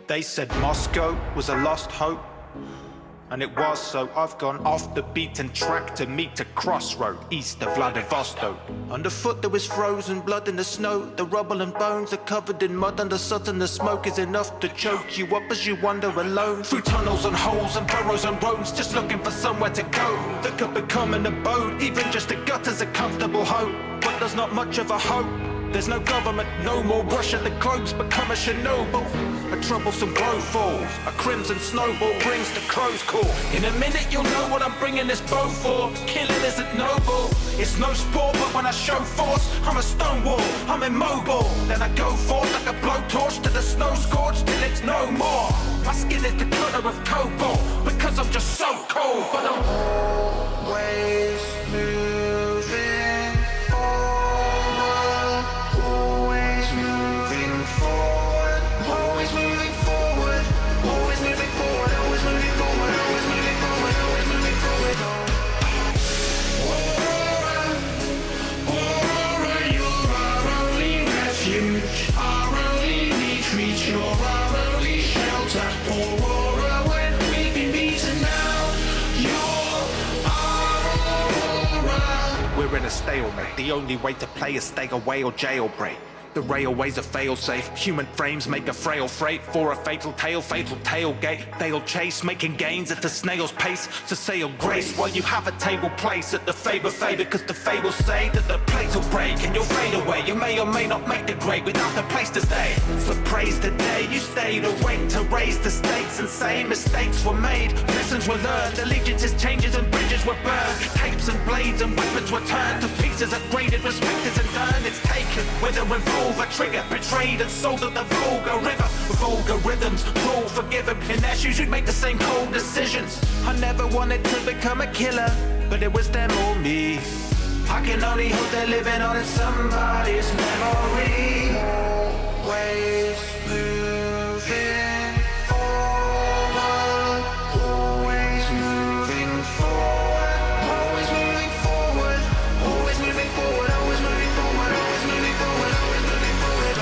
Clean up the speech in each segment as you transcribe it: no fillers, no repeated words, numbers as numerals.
They said Moscow was a lost hope, and it was, so I've gone off the beaten track to meet a crossroad east of Vladivostok. Underfoot there was frozen blood in the snow. The rubble and bones are covered in mud. Under sudden the smoke is enough to choke you up as you wander alone through tunnels and holes and burrows and roads, just looking for somewhere to go that could become an abode. Even just a gutter's a comfortable home, but there's not much of a hope. There's no government, no more Russia. The globe's become a Chernobyl. A troublesome blow falls, a crimson snowball brings the crow's call. In a minute you'll know what I'm bringing this bow for. Killing isn't noble, it's no sport, but when I show force, I'm a stonewall, I'm immobile. Then I go forth like a blowtorch to the snow scorched till it's no more. My skin is the color of cobalt, because I'm just so cold. But I'm always moving forward, always moving forward, always moving forward, always moving forward, always moving forward, always moving forward, always moving forward. Aurora, you're our only refuge, our only retreat, you're our only shelter. Aurora, when we've been beaten now, you're our Aurora. We're in a stalemate, the only way to play is stay away or jailbreak. The railways are fail-safe, human frames make a frail freight for a fatal tailgate. They'll chase, making gains at a snail's pace, to sail grace while you have a table place at the favor, because the fables say that the plates will break and you'll fade away. You may or may not make the grade without the place to stay. So praise the day you stayed awake to raise the stakes and say mistakes were made, lessons were learned, allegiances, changes and bridges were burned. Tapes and blades and weapons were turned to pieces, upgraded, respected and earned. It's taken, whether involved a trigger, betrayed and sold at the Volga River. Vulgar rhythms, rule forgiven. In their shoes you'd make the same cold decisions. I never wanted to become a killer, but it was them or me. I can only hope they're living on in somebody's memory. Always moving forward, always moving forward, always moving forward, always moving forward, always moving forward, always moving forward, always moving forward.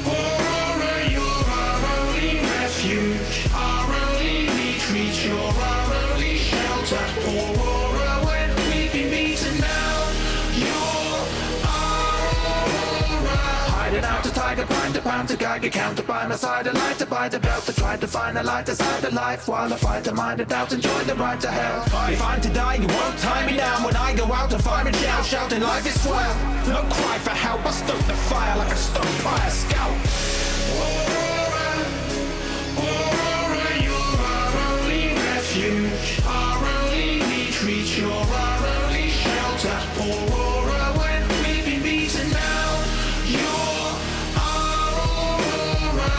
Aurora, you're our only refuge, our only retreat, you're our only shelter. Aurora, when we've been beaten now, you're our Aurora. Hiding out to tiger, grind to pound to Geiger count to buy my side, a light to buy the belt to try to find a light aside of life, while I fight a mind of doubt and join the ride to hell. If I'm to die you won't tie me down when I go out to fire and shout, shouting life is swell. No cry for help, I stoke the fire like a stone fire scout. Aurora, you're our only refuge, our only retreat, you're our only shelter. Aurora, when we've been beaten now, you're our Aurora.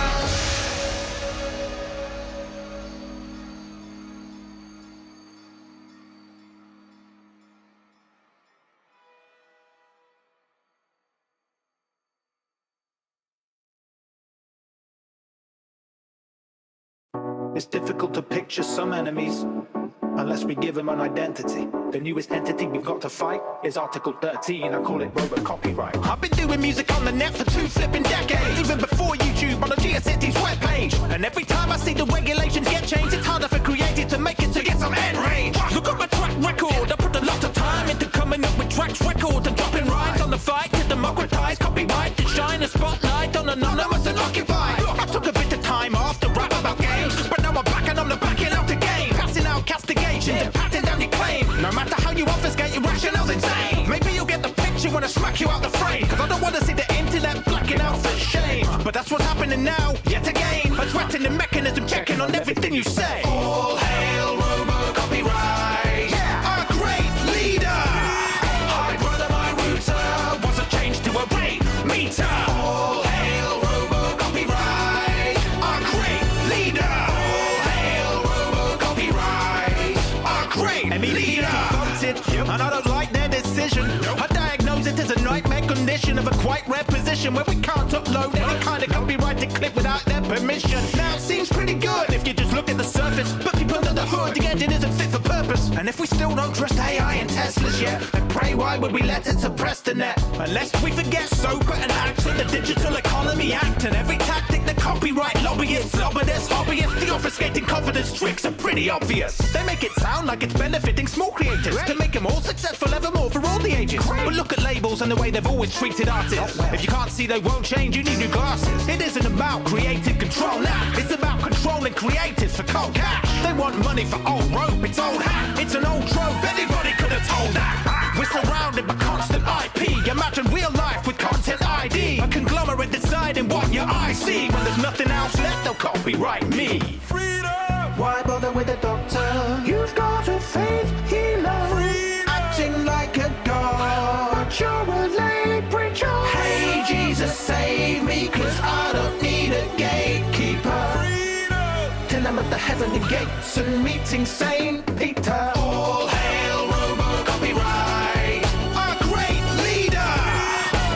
It's difficult to picture some enemies unless we give them an identity. The newest entity we've got to fight is Article 13, I call it robot copyright. I've been doing music on the net for 2 flipping decades, even before YouTube on the GeoCities webpage. And every time I see the regulations get changed, it's harder for creators to make it to get some end range. Look at my track record, I put a lot of time into coming up with tracks, records and dropping rhymes on the fight to democratize copyright, to shine a spotlight on anonymous and occupied. I took a bit of time off to rap about games, but now I'm back and I'm the backing out the game, passing out castigations and patting down your claim. No matter how you obfuscate your rationale's insane. Maybe you'll get the picture when I smack you out the frame, cause I don't wanna see the internet blacking out for shame. But that's what's happening now, yet again. A threatening mechanism checking on everything you say. All hail robo copyright, yeah, our great leader. Hi brother, my router was a change to a rate meter. All hail robo copyright, our great leader. All hail robo copyright, our great leader. Voted, and I don't like their decision. I diagnose it as a nightmare condition of a quite rare position where we can't upload any kind of copyrighted clip without their permission. Now it seems pretty good if you just look at the surface, but deep under the hood the engine isn't fit for purpose. purpose. And if we still don't trust AI and Teslas yet, then pray why would we let it suppress the net? Unless we forget sober and act with the Digital Economy Act. And every tactic the copyright lobbyists, lobbyists, the obfuscating confidence tricks are pretty obvious. They make it sound like it's benefiting small creators to make them all successful evermore for all the ages. But look at labels and the way they've always treated artists. If you can't see they won't change, you need new glasses. It isn't about creative control now, it's about controlling creatives for cold cash. They want money for old rope, it's old hat, it's an old trope, anybody could have told that. We're surrounded by constant IP, imagine real life with Content ID. A conglomerate deciding what your eyes see. When there's nothing else left, they'll copyright me. Freedom! Why bother with a doctor? You've got a faith healer. Freedom! Acting like a god, you're a lay preacher. Hey Jesus, save me, cause I don't need a gatekeeper. Freedom! Till I'm at the heavenly gates and meeting Saint Peter. All hail Robo Copyright, our great leader.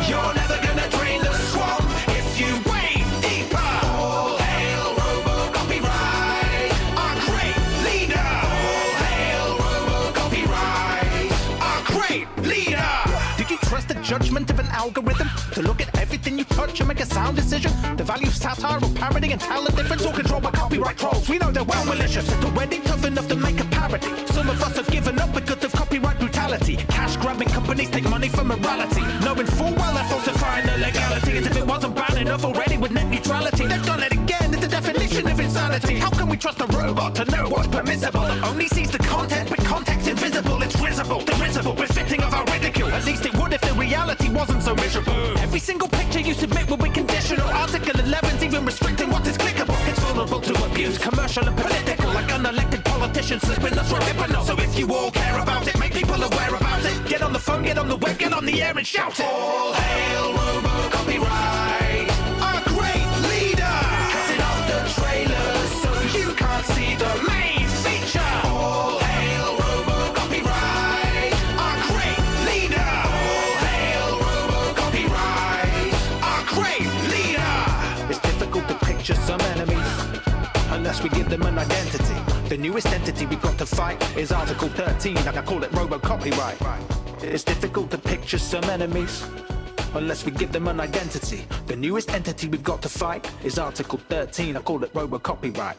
You're never gonna drain the swamp if you wade deeper. All hail Robo Copyright, our great leader. All hail Robo Copyright, our great leader. Did you trust the judgment of an algorithm to look at everything you touch and make a sound decision? The value of satire or parody and tell the difference, all controlled by copyright trolls. We know they're well malicious, it's already tough enough to make a parody. Some of us have given up because of copyright brutality. Cash grabbing companies take money for morality, knowing full well they're falsifying the legality. As if it wasn't bad enough already with net neutrality, they've done it again, it's the definition of insanity. How can we trust a robot to know what's permissible? It only sees the content, but context's invisible. It's risible, divisible, befitting of our ridicule. At least it would if the reality wasn't so miserable. Every single picture you submit will be conditional. Article 11's even restricting what is clickable. It's vulnerable to abuse, commercial and political, like unelected politicians slipping us from hypno. So if you all care about it, make people aware about it. Get on the phone, get on the web, get on the air and shout it. All hail Robo Copyright, our great leader. Cutting off the trailers so you can't see the main feature. All hail Robo Copyright, our great leader. All hail Robo Copyright, our great leader. It's difficult to picture some enemies unless we give them an identity. The newest entity we've got to fight is Article 13, and I call it Robo Copyright. It's difficult to picture some enemies unless we give them an identity. The newest entity we've got to fight is Article 13, I call it Robo Copyright.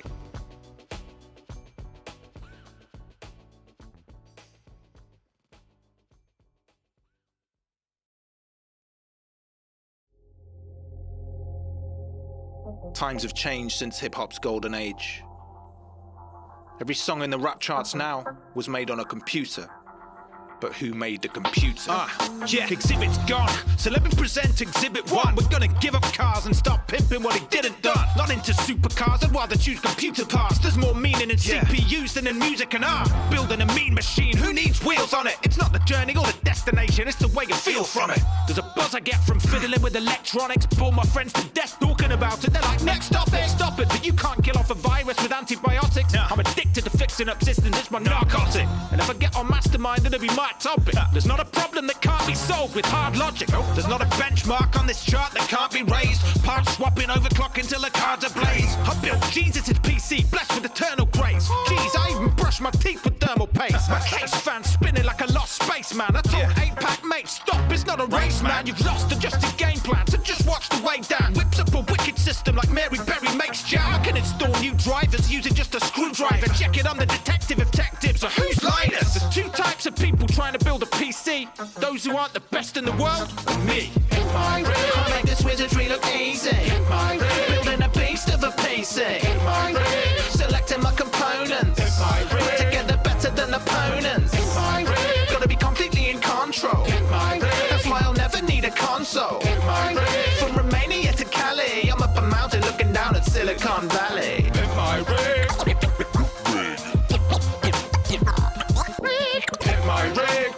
Times have changed since hip-hop's golden age. Every song in the rap charts now was made on a computer. But who made the computer? Yeah, Exhibit's gone. So let me present Exhibit 1. We're gonna give up cars and start pimping what he didn't done. Not into supercars, I'd rather choose computer parts. There's more meaning in CPUs than in music and art. Building a mean machine, who needs wheels on it? It's not the journey or the destination, it's the way you feel from it. There's a buzz I get from fiddling with electronics. Bore my friends to death talking about it. They're like, next stop it. But you can't kill off a virus with antibiotics. I'm addicted to fixing up systems, it's my narcotic. And if I get on Mastermind, it'll be my topic. There's not a problem that can't be solved with hard logic. There's not a benchmark on this chart that can't be raised. Parts swapping, overclock until the cards ablaze. I built Jesus' PC, blessed with eternal grace. Jeez, I even brush my teeth with thermal paste. My case fan spinning like a lost spaceman. I told 8-pack mate, stop, it's not a race, man. You've lost adjusted game plan, so just watch the way down. Whips up a wicked system like Mary Berry makes jam. I can install new drivers using just a screwdriver. Check it, I'm the detective of tech tips. So who's Linus? There's two types of people trying to build a PC. Those who aren't the best in the world, and me. In my room, I make this wizardry look easy. In my room, building a beast of a PC. In my room, selecting my components. In my room, together better than opponents. In my room, gotta be completely in control. In my room, that's why I'll never need a console. In my room, from Romania to Cali, I'm up a mountain looking down at Silicon Valley. In my room, in my rig.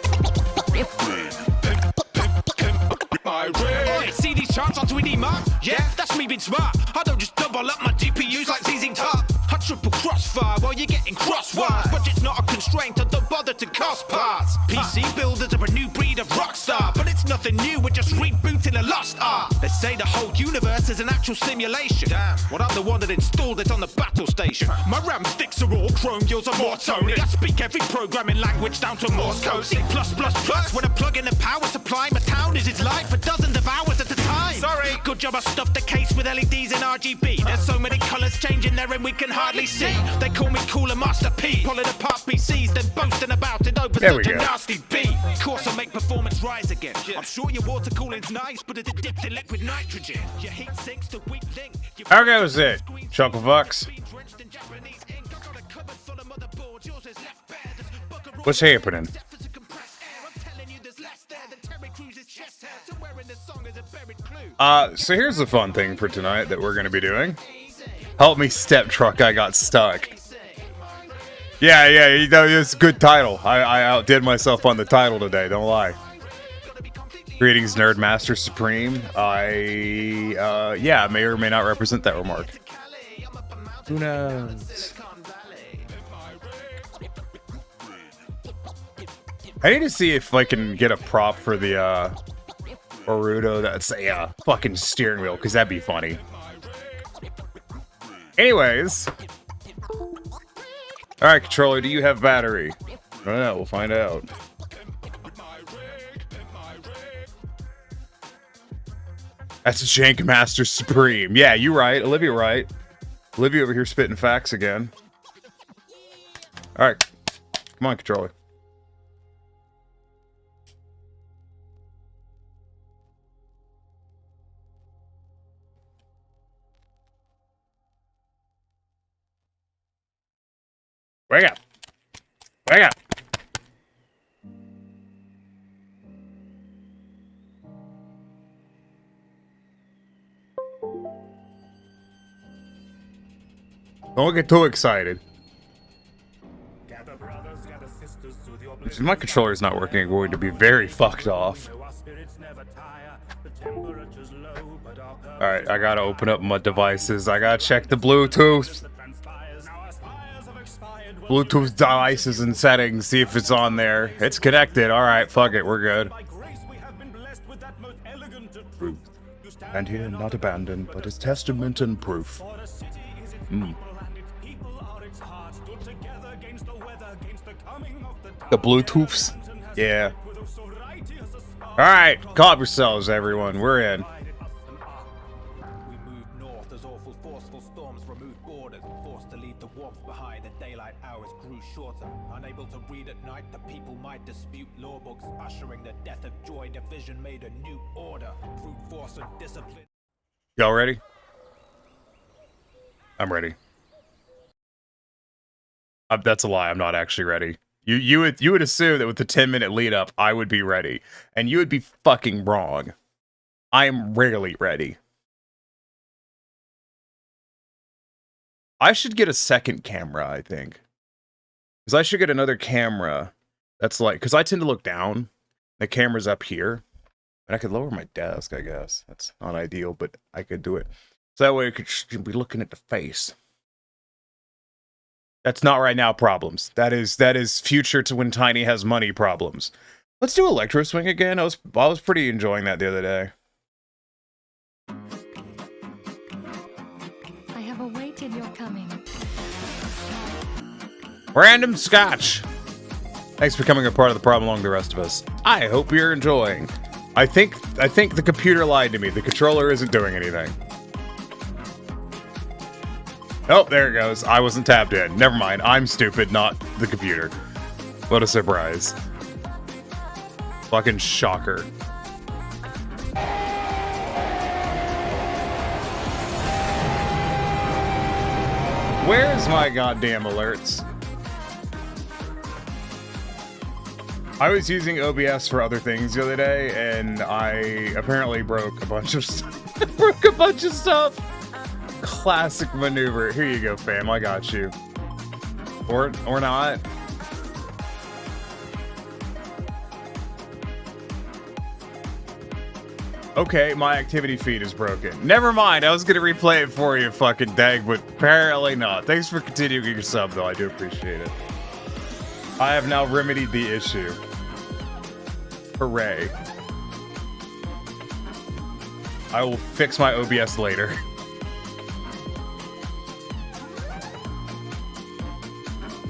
Oi, see these charts on 3D Mark? Yeah, that's me being smart. I don't just double up my GPUs like ZZ Top. I triple crossfire while you're getting crosswise. Budget's not a constraint, I don't bother to cost parts. PC builders are a new breed of rock star, but it's nothing new, we're just rebooting a lost art. There's say the whole universe is an actual simulation. Damn. Well, I'm the one that installed it on the battle station. My RAM sticks are all chrome, gills are more Tony. I speak every programming language down to Morse code. C+++. When I plug in the power supply, my town is its life for dozens of hours at a time. Sorry. Good job I stuffed the case with LEDs and RGB. There's so many colours changing there and we can hardly see. They call me Cooler Master P. Pulling apart PCs, then boasting about it over such a nasty beat. Of course I make performance rise again. I'm sure your water cooling's nice, but it's dipped in liquid nitrogen. Your heat sinks to weak link. How goes it, Chucklebucks? What's happening? So here's the fun thing for tonight that we're going to be doing. Help me, step truck, I got stuck. Yeah, you know, it's a good title. I outdid myself on the title today, don't lie. Greetings, Nerdmaster Supreme. Yeah, may or may not represent that remark. Who knows? I need to see if I can get a prop for the, Boruto that's a, fucking steering wheel, because that'd be funny. Anyways. Alright, controller, do you have battery? I don't know, we'll find out. That's Jank Master Supreme. Yeah, you right. Olivia right. Olivia over here spitting facts again. Alright. Come on, controller. Wake up! Wake up! Don't get too excited. If my controller's not working, I'm going to be very fucked off. Alright, I gotta open up my devices. I gotta check the Bluetooth. Bluetooth devices and settings, see if it's on there. It's connected. Alright, fuck it, we're good. Proof. And here, not abandoned, but as testament and proof. The Bluetooths? Yeah. Alright, calm yourselves, everyone. We're in. Unable to read at night, the people might dispute law books, ushering the death of joy. Division made a new order, brute force and discipline. Y'all ready? I'm ready. That's a lie. I'm not actually ready. You would assume that with the 10-minute lead up, I would be ready, and you would be fucking wrong. I'm rarely ready. I should get a second camera, I think. Because I should get another camera that's like... Because I tend to look down. The camera's up here. And I could lower my desk, I guess. That's not ideal, but I could do it. So that way I could be looking at the face. That's not right now problems. That is future to when Tiny has money problems. Let's do Electro Swing again. I was pretty enjoying that the other day. I have awaited your coming. Random Scotch. Thanks for becoming a part of the problem along the rest of us. I hope you're enjoying. I think the computer lied to me. The controller isn't doing anything. Oh, there it goes. I wasn't tapped in. Never mind. I'm stupid, not the computer. What a surprise. Fucking shocker. Where's my goddamn alerts? I was using OBS for other things the other day, and I apparently broke a bunch of stuff. Classic maneuver. Here you go, fam. I got you. Or not. Okay, my activity feed is broken. Never mind. I was gonna replay it for you, fucking dag, but apparently not. Thanks for continuing your sub, though. I do appreciate it. I have now remedied the issue. Hooray. I will fix my OBS later.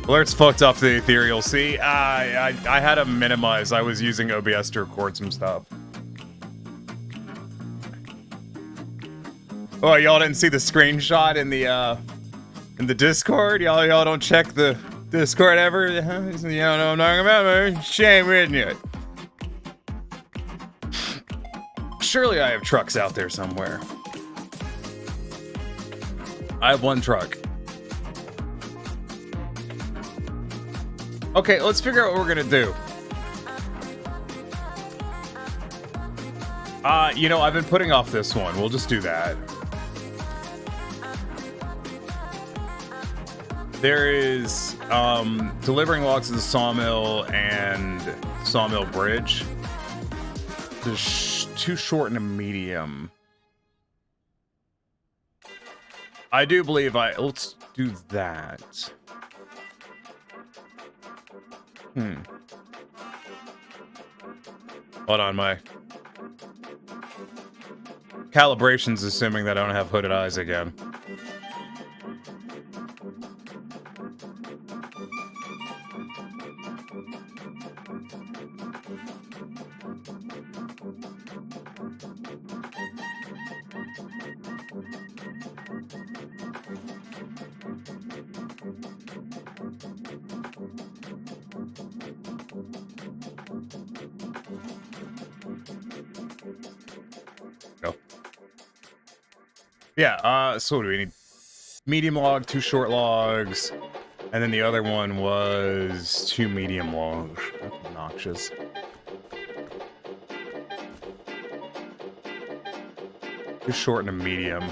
Alerts fucked up the ethereal. See, I had to minimize. I was using OBS to record some stuff. Oh, y'all didn't see the screenshot in the Discord? Y'all don't check the Discord ever? Huh? You don't know what I'm talking about, man? Shame, isn't it? Surely I have trucks out there somewhere. I have one truck. Okay, let's figure out what we're gonna do. You know, I've been putting off this one. We'll just do that. There is delivering logs to the sawmill and sawmill bridge. There's too short and a medium. I do believe let's do that. Hold on, my calibration's assuming that I don't have hooded eyes again. Yeah, so what do we need? Medium log, 2 short logs, and then the other one was 2 medium logs. That's obnoxious. Too short and a medium.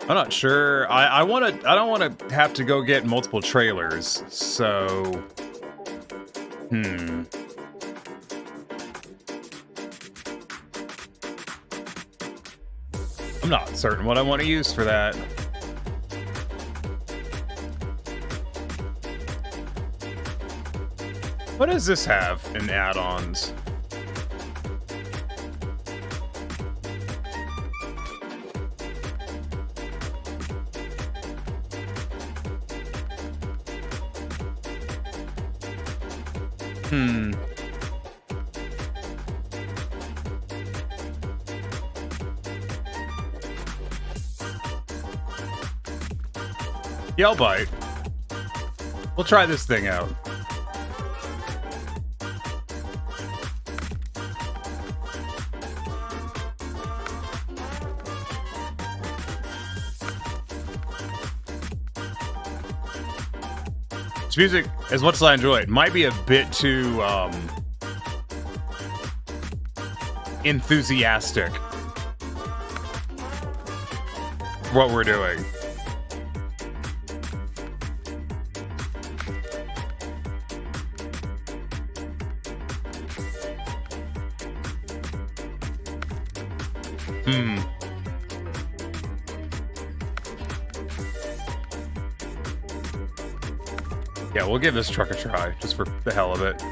I'm not sure. I don't want to have to go get multiple trailers, so I'm not certain what I want to use for that. What does this have in add-ons? Yeah, I'll bite. We'll try this thing out. This music, as much as I enjoy it, might be a bit too enthusiastic for what we're doing. Yeah, we'll give this truck a try, just for the hell of it.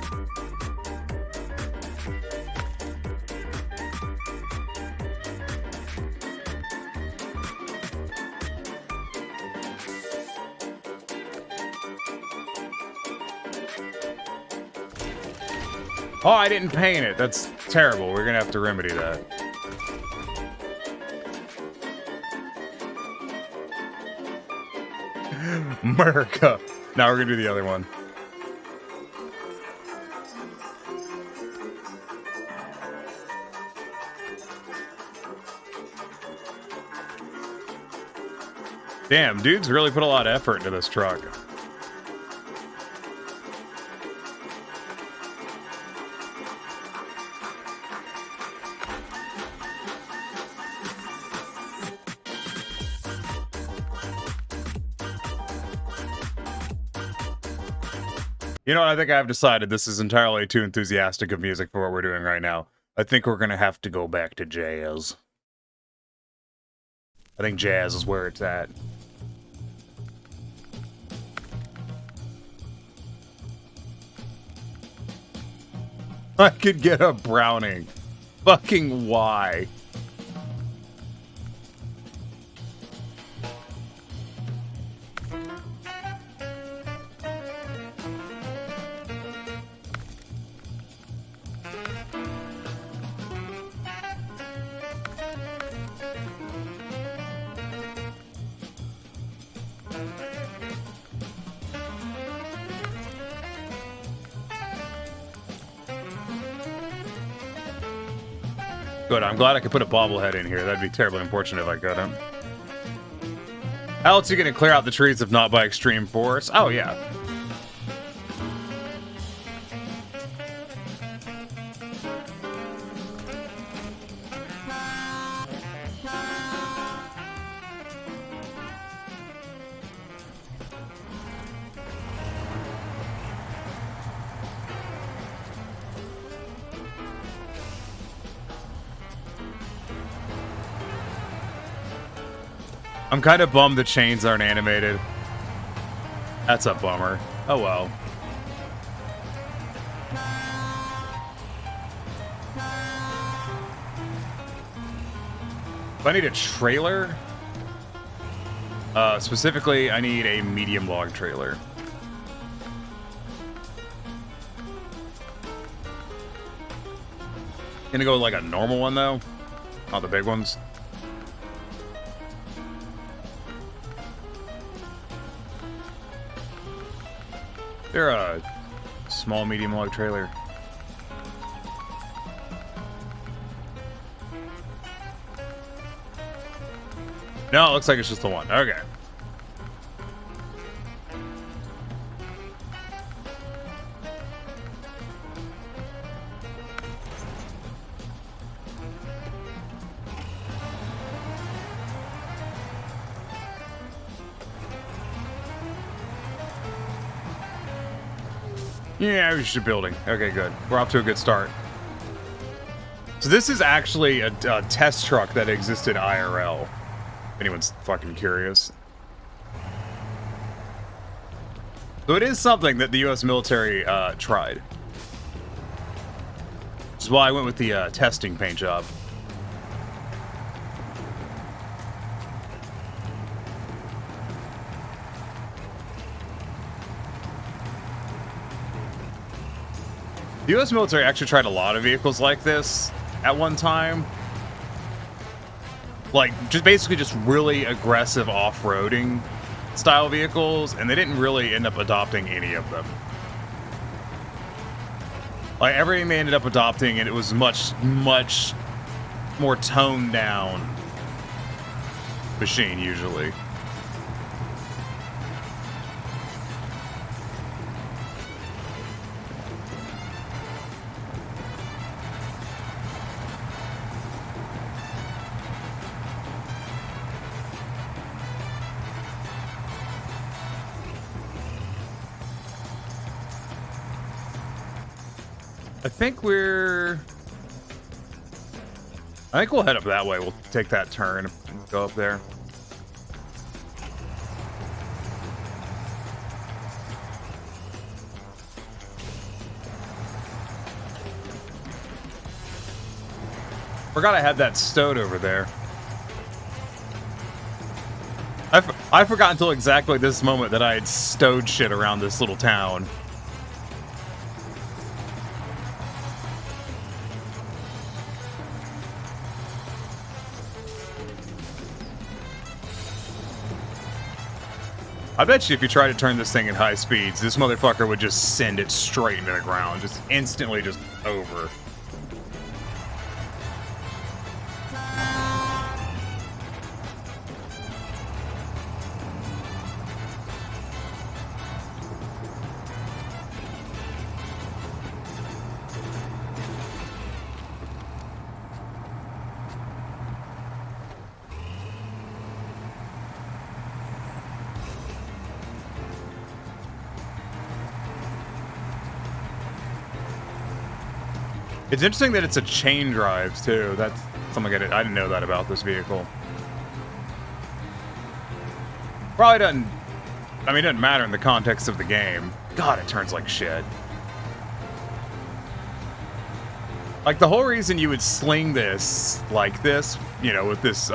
Oh, I didn't paint it. That's terrible. We're gonna have to remedy that. America. Now we're gonna do the other one. Damn, dude's really put a lot of effort into this truck. You know what? I think I've decided this is entirely too enthusiastic of music for what we're doing right now. I think we're gonna have to go back to jazz. I think jazz is where it's at. I could get a Browning. Fucking why? Good, I'm glad I could put a bobblehead in here. That'd be terribly unfortunate if I couldn't. How else are you gonna clear out the trees if not by extreme force? Oh, yeah. I'm kind of bummed the chains aren't animated. That's a bummer. Oh well. Do I need a trailer? Specifically, I need a medium log trailer. Gonna go with like a normal one though, not the big ones. They're a small, medium log trailer. No, it looks like it's just the one. Okay. Yeah, we should building. Okay, good. We're off to a good start. So this is actually a test truck that existed IRL. If anyone's fucking curious. So it is something that the U.S. military tried. Which is why I went with the testing paint job. The U.S. military actually tried a lot of vehicles like this at one time. Like, just basically just really aggressive off-roading style vehicles, and they didn't really end up adopting any of them. Like, everything they ended up adopting, and it was much, much more toned down machine, usually. I think we'll head up that way. We'll take that turn and go up there. Forgot I had that stowed over there. I forgot until exactly this moment that I had stowed shit around this little town. I bet you if you try to turn this thing at high speeds, this motherfucker would just send it straight into the ground. Just instantly just over. It's interesting that it's a chain drive, too. That's something I didn't know that about this vehicle. Probably doesn't... I mean, it doesn't matter in the context of the game. God, it turns like shit. Like, the whole reason you would sling this like this, you know, with this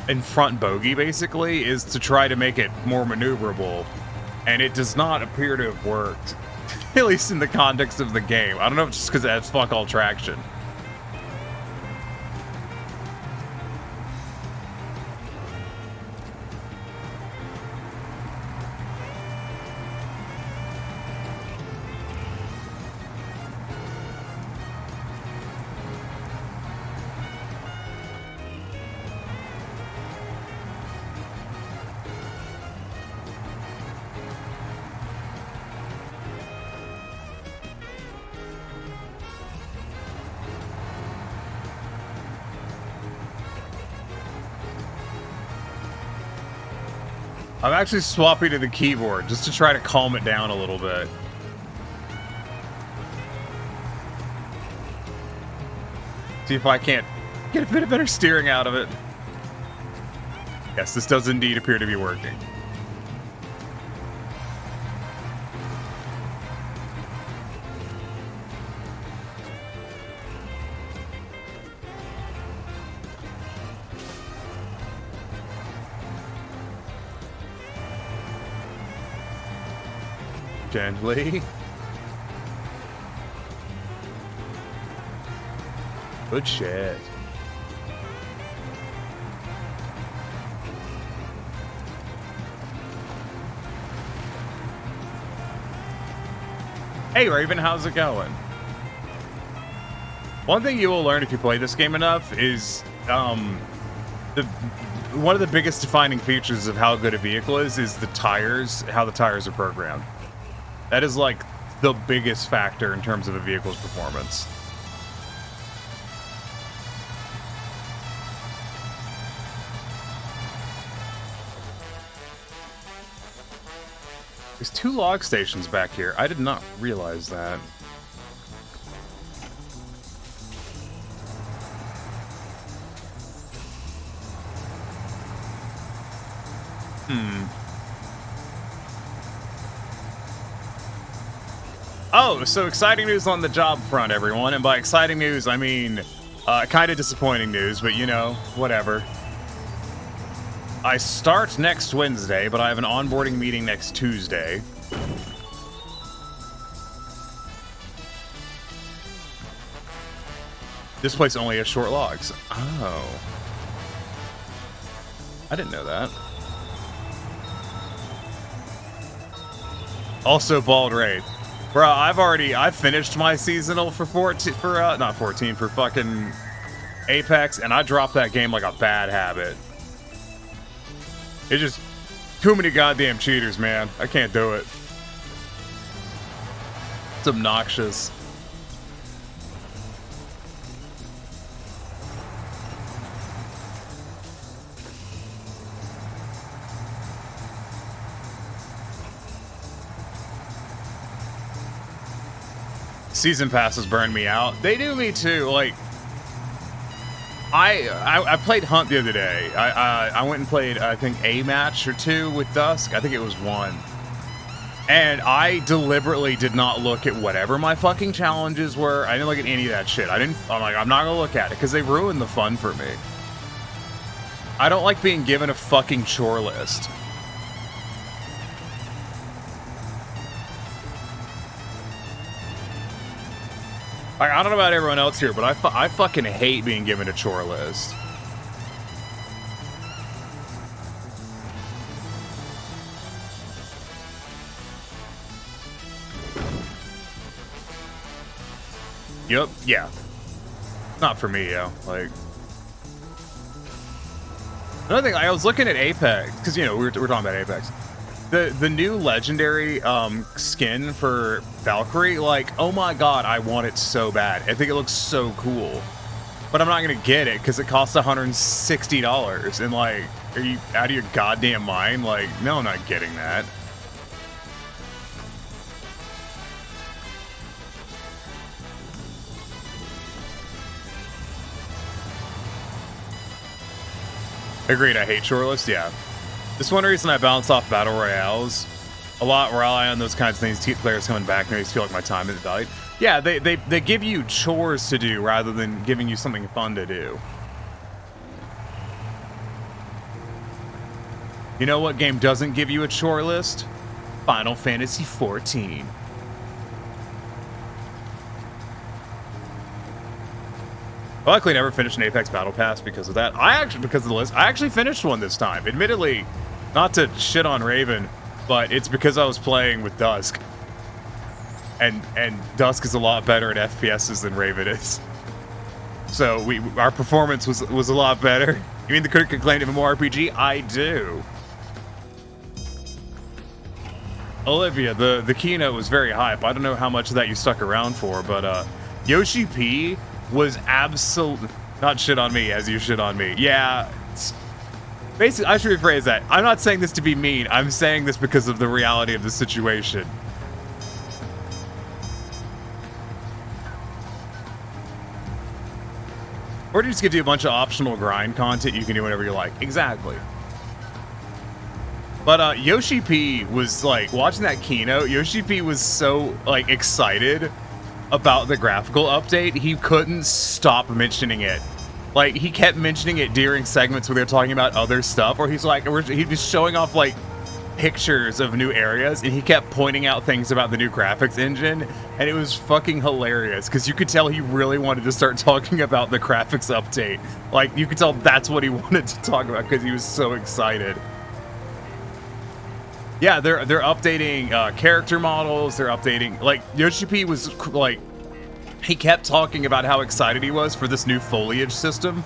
in front bogey, basically, is to try to make it more maneuverable. And it does not appear to have worked, at least in the context of the game. I don't know if it's just because it has fuck all traction. I'm actually swapping to the keyboard just to try to calm it down a little bit. See if I can't get a bit of better steering out of it. Yes, this does indeed appear to be working. Gently. Good shit. Hey Raven, how's it going? One thing you will learn if you play this game enough is one of the biggest defining features of how good a vehicle is the tires, how the tires are programmed. That is like the biggest factor in terms of a vehicle's performance. There's 2 log stations back here. I did not realize that. Oh, so exciting news on the job front, everyone. And by exciting news, I mean kind of disappointing news, but you know, whatever. I start next Wednesday, but I have an onboarding meeting next Tuesday. This place only has short logs. Oh. I didn't know that. Also, Bald Wraith. Bro, I've finished my seasonal for not 14, for fucking Apex, and I dropped that game like a bad habit. It's just too many goddamn cheaters, man. I can't do it. It's obnoxious. Season passes burn me out. They do me too. Like, I played Hunt the other day. I went and played, I think, a match or 2 with Dusk. I think it was 1. And I deliberately did not look at whatever my fucking challenges were. I didn't look at any of that shit. I'm like, I'm not gonna look at it because they ruined the fun for me. I don't like being given a fucking chore list. I don't know about everyone else here, but I fucking hate being given a chore list. Yup, yeah. Not for me, yo. Like, another thing, I was looking at Apex, because, you know, we're talking about Apex. The new legendary skin for Valkyrie, like, oh my god, I want it so bad. I think it looks so cool. But I'm not gonna get it because it costs $160. And like, are you out of your goddamn mind? Like, no, I'm not getting that. Agreed, I hate shortlists, yeah. This one reason I bounce off battle royales a lot, rely on those kinds of things, to keep players coming back, makes me feel like my time has died. Yeah, they give you chores to do rather than giving you something fun to do. You know what game doesn't give you a chore list? Final Fantasy XIV. I luckily never finished an Apex Battle Pass because of that. Because of the list, I actually finished one this time. Admittedly, not to shit on Raven, but it's because I was playing with Dusk. And Dusk is a lot better at FPSs than Raven is. So our performance was a lot better. You mean the critic could claim to be more RPG? I do. Olivia, the keynote was very hype. I don't know how much of that you stuck around for, but Yoshi P was absolute. Not shit on me as you shit on me. Yeah. Basically, I should rephrase that. I'm not saying this to be mean. I'm saying this because of the reality of the situation. Or just give you a bunch of optional grind content you can do whenever you like. Exactly. But Yoshi P was like, watching that keynote, Yoshi P was so like excited about the graphical update, he couldn't stop mentioning it. Like, he kept mentioning it during segments where they're talking about other stuff, or he's like, he was showing off like pictures of new areas, and he kept pointing out things about the new graphics engine, and it was fucking hilarious because you could tell he really wanted to start talking about the graphics update. Like, you could tell that's what he wanted to talk about because he was so excited. Yeah, they're updating character models. They're updating, like, Yoshi P was like, he kept talking about how excited he was for this new foliage system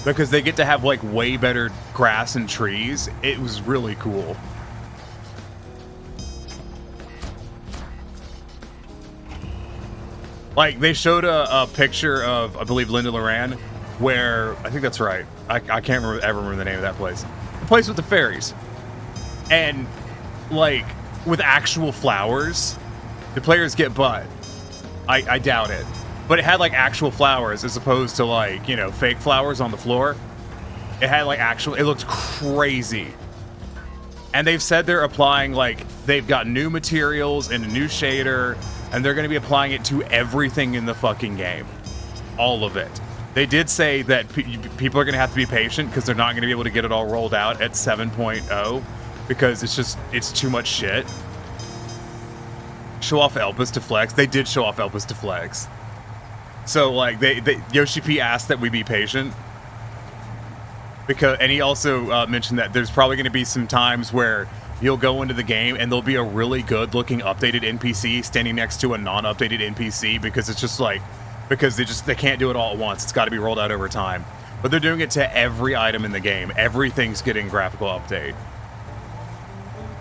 because they get to have like way better grass and trees. It was really cool. Like, they showed a picture of, I believe, Linda Loran, where, I think that's right. I can't ever remember the name of that place. The place with the fairies. And, like, with actual flowers, the players get butt. I doubt it. But it had, like, actual flowers as opposed to, like, you know, fake flowers on the floor. It had, like, it looked crazy. And they've said they're applying, like, they've got new materials and a new shader, and they're going to be applying it to everything in the fucking game. All of it. They did say that people are going to have to be patient because they're not going to be able to get it all rolled out at 7.0. Because it's too much shit. Show off Elpis to flex. They did show off Elpis to flex. So, like, Yoshi P asked that we be patient. And he also mentioned that there's probably going to be some times where you'll go into the game and there'll be a really good looking updated NPC standing next to a non-updated NPC because it's just like, because they can't do it all at once. It's got to be rolled out over time. But they're doing it to every item in the game. Everything's getting graphical update.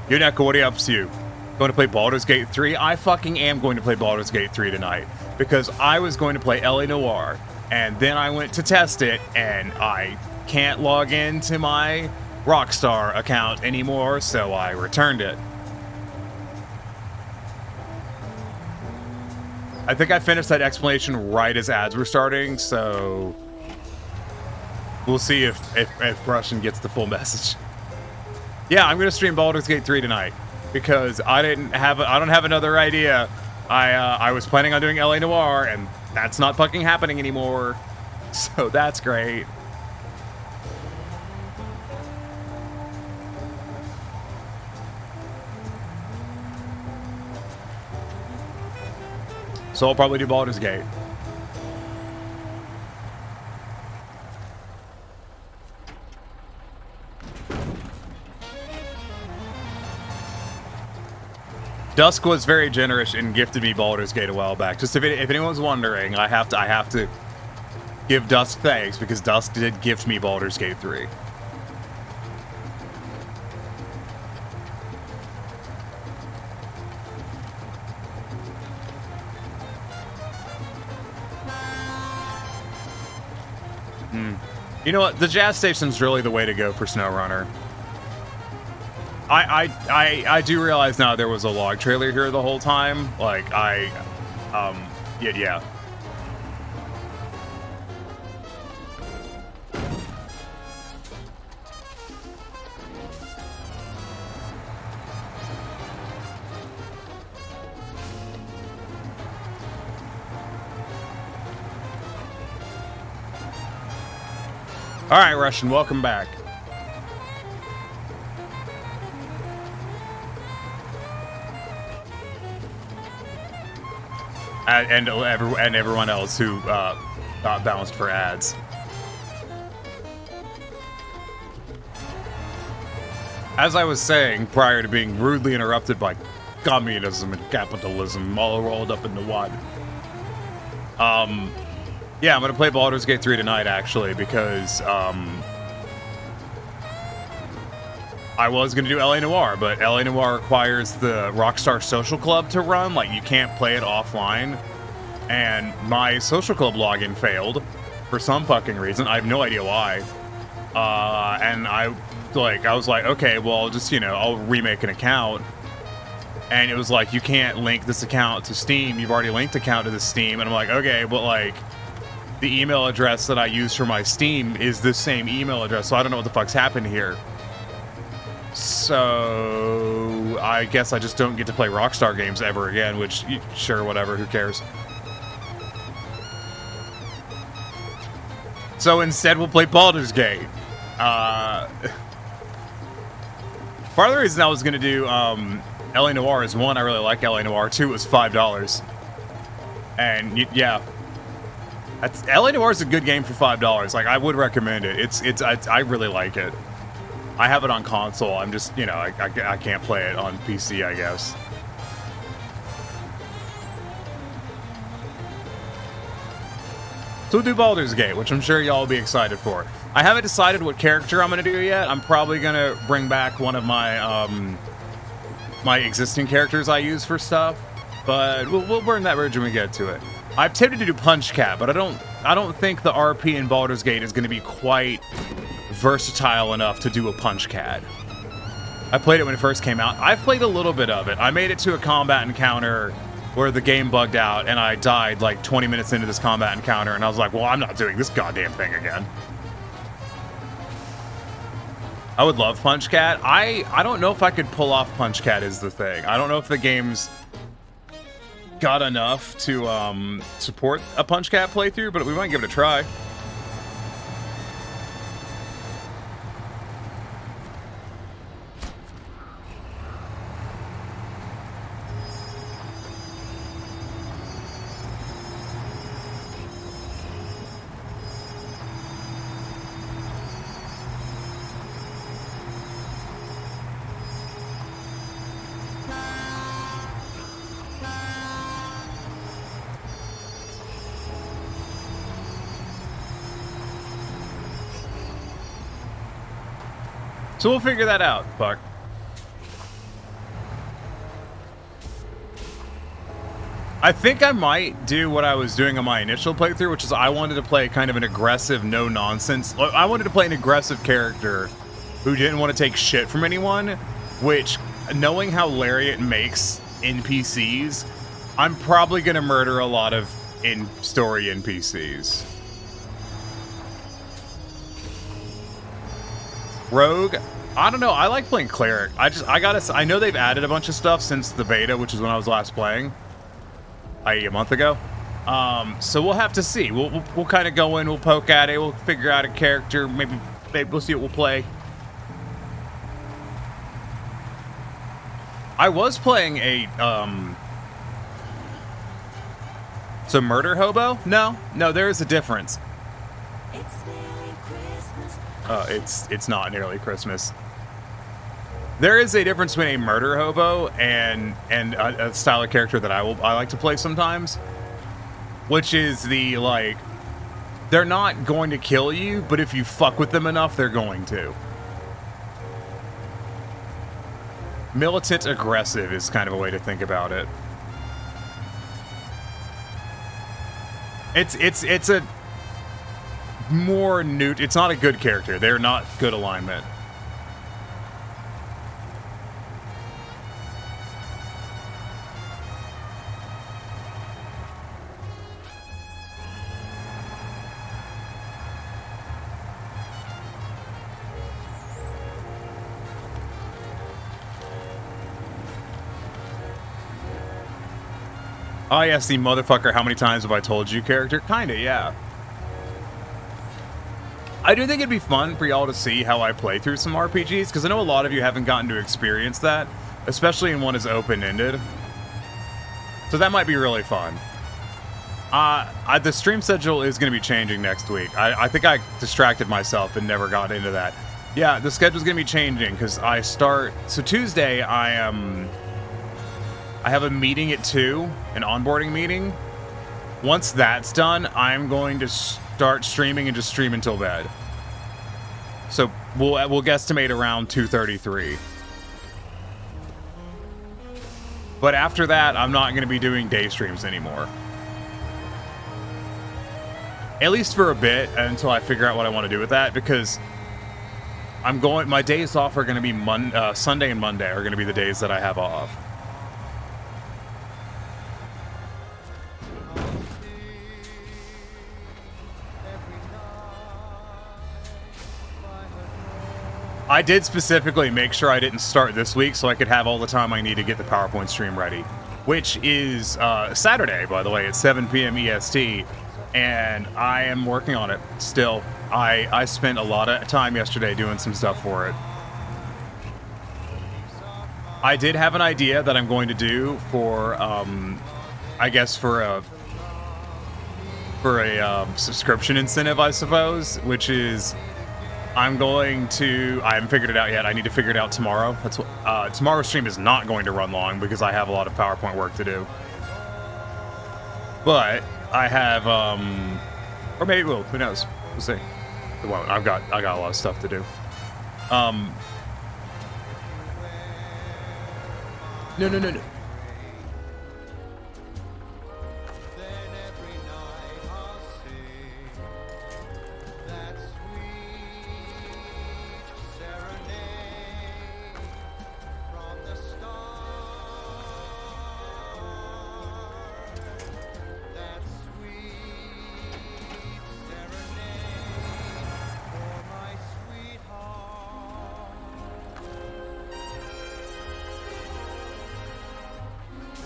Yuneko, what are you up to? Going to play Baldur's Gate 3? I fucking am going to play Baldur's Gate 3 tonight. Because I was going to play L.A. Noire, and then I went to test it, and I can't log into my Rockstar account anymore, so I returned it. I think I finished that explanation right as ads were starting, so we'll see if Russian gets the full message. Yeah, I'm gonna stream Baldur's Gate 3 tonight because I don't have another idea. I was planning on doing LA Noire, and that's not fucking happening anymore. So that's great. So I'll probably do Baldur's Gate. Dusk was very generous and gifted me Baldur's Gate a while back. Just if anyone's wondering, I have to give Dusk thanks because Dusk did gift me Baldur's Gate 3. You know what? The Jazz Station's really the way to go for Snowrunner. I do realize now there was a log trailer here the whole time. Like, yeah. All right, Russian, welcome back. And everyone else who got bounced for ads. As I was saying prior to being rudely interrupted by communism and capitalism all rolled up into one. Yeah, I'm gonna play Baldur's Gate 3 tonight actually because I was gonna do LA Noire, but LA Noire requires the Rockstar Social Club to run. Like, you can't play it offline. And my social club login failed for some fucking reason. I have no idea why. And I was like, okay, well, I'll just, I'll remake an account. And it was like, you can't link this account to Steam. You've already linked account to the Steam. And I'm like, okay, but like, the email address that I use for my Steam is the same email address. So I don't know what the fuck's happened here. So I guess I just don't get to play Rockstar games ever again, which, sure, whatever, who cares? So instead, we'll play Baldur's Gate. Part of the reason I was going to do LA Noire is, one, I really like LA Noire. Two, it was $5. And yeah, LA Noire is a good game for $5. Like, I would recommend it. I really like it. I have it on console. I'm just, I can't play it on PC, I guess. So we'll do Baldur's Gate, which I'm sure y'all will be excited for. I haven't decided what character I'm going to do yet. I'm probably going to bring back one of my my existing characters I use for stuff, but we'll burn that bridge when we get to it. I'm tempted to do Punch Cat, but I don't think the RP in Baldur's Gate is going to be quite versatile enough to do a Punch Cat. I played it when it first came out. I've played a little bit of it. I made it to a combat encounter where the game bugged out and I died like 20 minutes into this combat encounter, and I was like, well, I'm not doing this goddamn thing again. I would love Punch Cat. I don't know if I could pull off Punch Cat is the thing. I don't know if the game's got enough to support a Punch Cat playthrough, but we might give it a try. So we'll figure that out, fuck. I think I might do what I was doing on my initial playthrough, which is I wanted to play kind of an aggressive, no-nonsense. I wanted to play an aggressive character who didn't want to take shit from anyone, which, knowing how Lariat makes NPCs, I'm probably going to murder a lot of in-story NPCs. Rogue, I don't know. I like playing Cleric. I know they've added a bunch of stuff since the beta, which is when I was last playing, i.e. a month ago. So we'll have to see. We'll kind of go in, we'll poke at it, we'll figure out a character, maybe we'll see what we'll play. I was playing a so Murder Hobo? No, there is a difference. It's not nearly Christmas. There is a difference between a murder hobo and a style of character that I like to play sometimes, which is the, like, they're not going to kill you, but if you fuck with them enough, they're going to. Militant aggressive is kind of a way to think about it. It's a more it's not a good character. They're not good alignment. Oh yes, the motherfucker, how many times have I told you character? Kinda, yeah. I do think it'd be fun for y'all to see how I play through some RPGs, because I know a lot of you haven't gotten to experience that, especially in one as open-ended. So that might be really fun. The stream schedule is going to be changing next week. I think I distracted myself and never got into that. Yeah, the schedule's going to be changing because I start... So Tuesday, I have a meeting at 2, an onboarding meeting. Once that's done, I'm going to start streaming and just stream until bed. So we'll guesstimate around 2:33. But after that, I'm not going to be doing day streams anymore. At least for a bit, until I figure out what I want to do with that, because my days off are going to be Sunday and Monday are going to be the days that I have off. I did specifically make sure I didn't start this week so I could have all the time I need to get the PowerPoint stream ready, which is Saturday, by the way, at 7 p.m. EST, and I am working on it still. I spent a lot of time yesterday doing some stuff for it. I did have an idea that I'm going to do for, I guess for a subscription incentive, I suppose, which is I haven't figured it out yet. I need to figure it out tomorrow. That's what, tomorrow's stream is not going to run long because I have a lot of PowerPoint work to do. But I have, or maybe it will. Who knows? We'll see. It won't. I got a lot of stuff to do. No.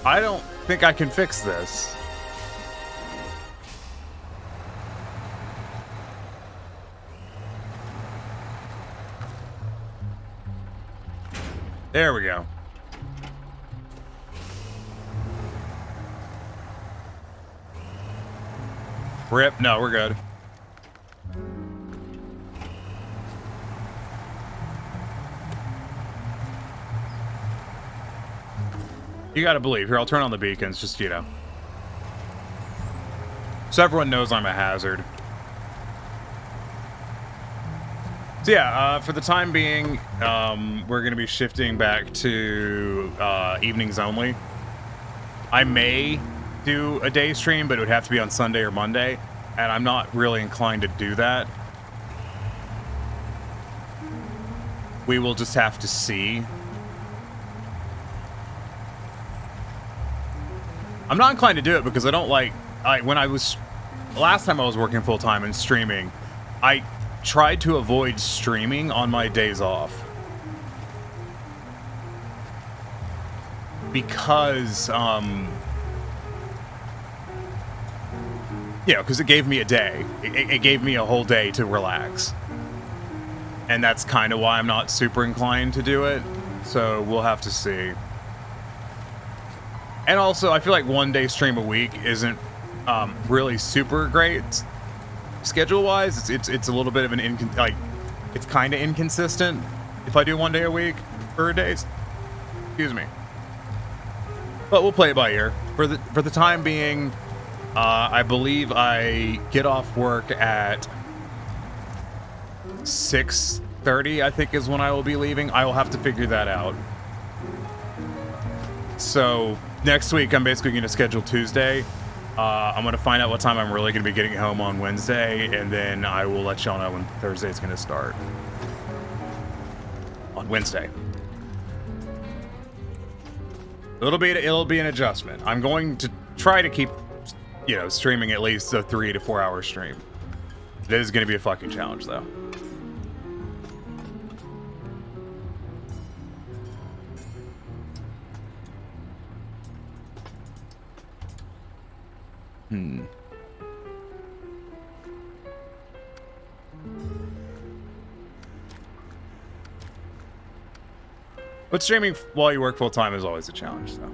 I don't think I can fix this. There we go. Rip. No, we're good. You gotta believe. Here, I'll turn on the beacons, just, you know. So everyone knows I'm a hazard. So yeah, for the time being, we're gonna be shifting back to evenings only. I may do a day stream, but it would have to be on Sunday or Monday, and I'm not really inclined to do that. We will just have to see. I'm not inclined to do it because I don't like... last time I was working full-time and streaming, I tried to avoid streaming on my days off. Because, because it gave me a day. It gave me a whole day to relax. And that's kind of why I'm not super inclined to do it. So we'll have to see. And also, I feel like one day stream a week isn't really super great schedule-wise. It's a little bit of an it's kind of inconsistent if I do one day a week for days. Excuse me. But we'll play it by ear. For the time being, I believe I get off work at 6:30. I think is when I will be leaving. I will have to figure that out. So next week, I'm basically going to schedule Tuesday. I'm going to find out what time I'm really going to be getting home on Wednesday, and then I will let y'all know when Thursday's going to start. On Wednesday. It'll be an adjustment. I'm going to try to keep, streaming at least a 3 to 4 hour stream. It is going to be a fucking challenge, though. But streaming while you work full time is always a challenge, so.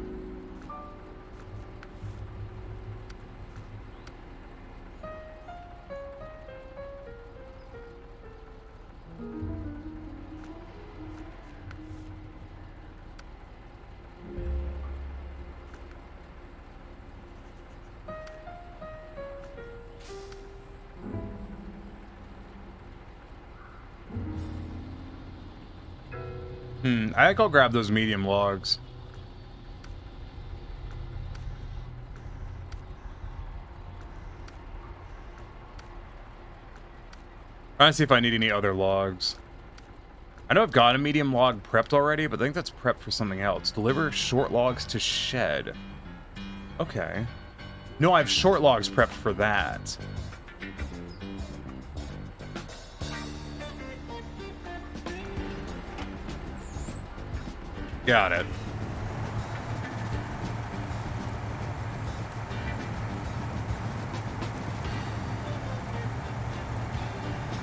I think I'll grab those medium logs. Trying to see if I need any other logs. I know I've got a medium log prepped already, but I think that's prepped for something else. Deliver short logs to shed. Okay. No, I have short logs prepped for that. Got it.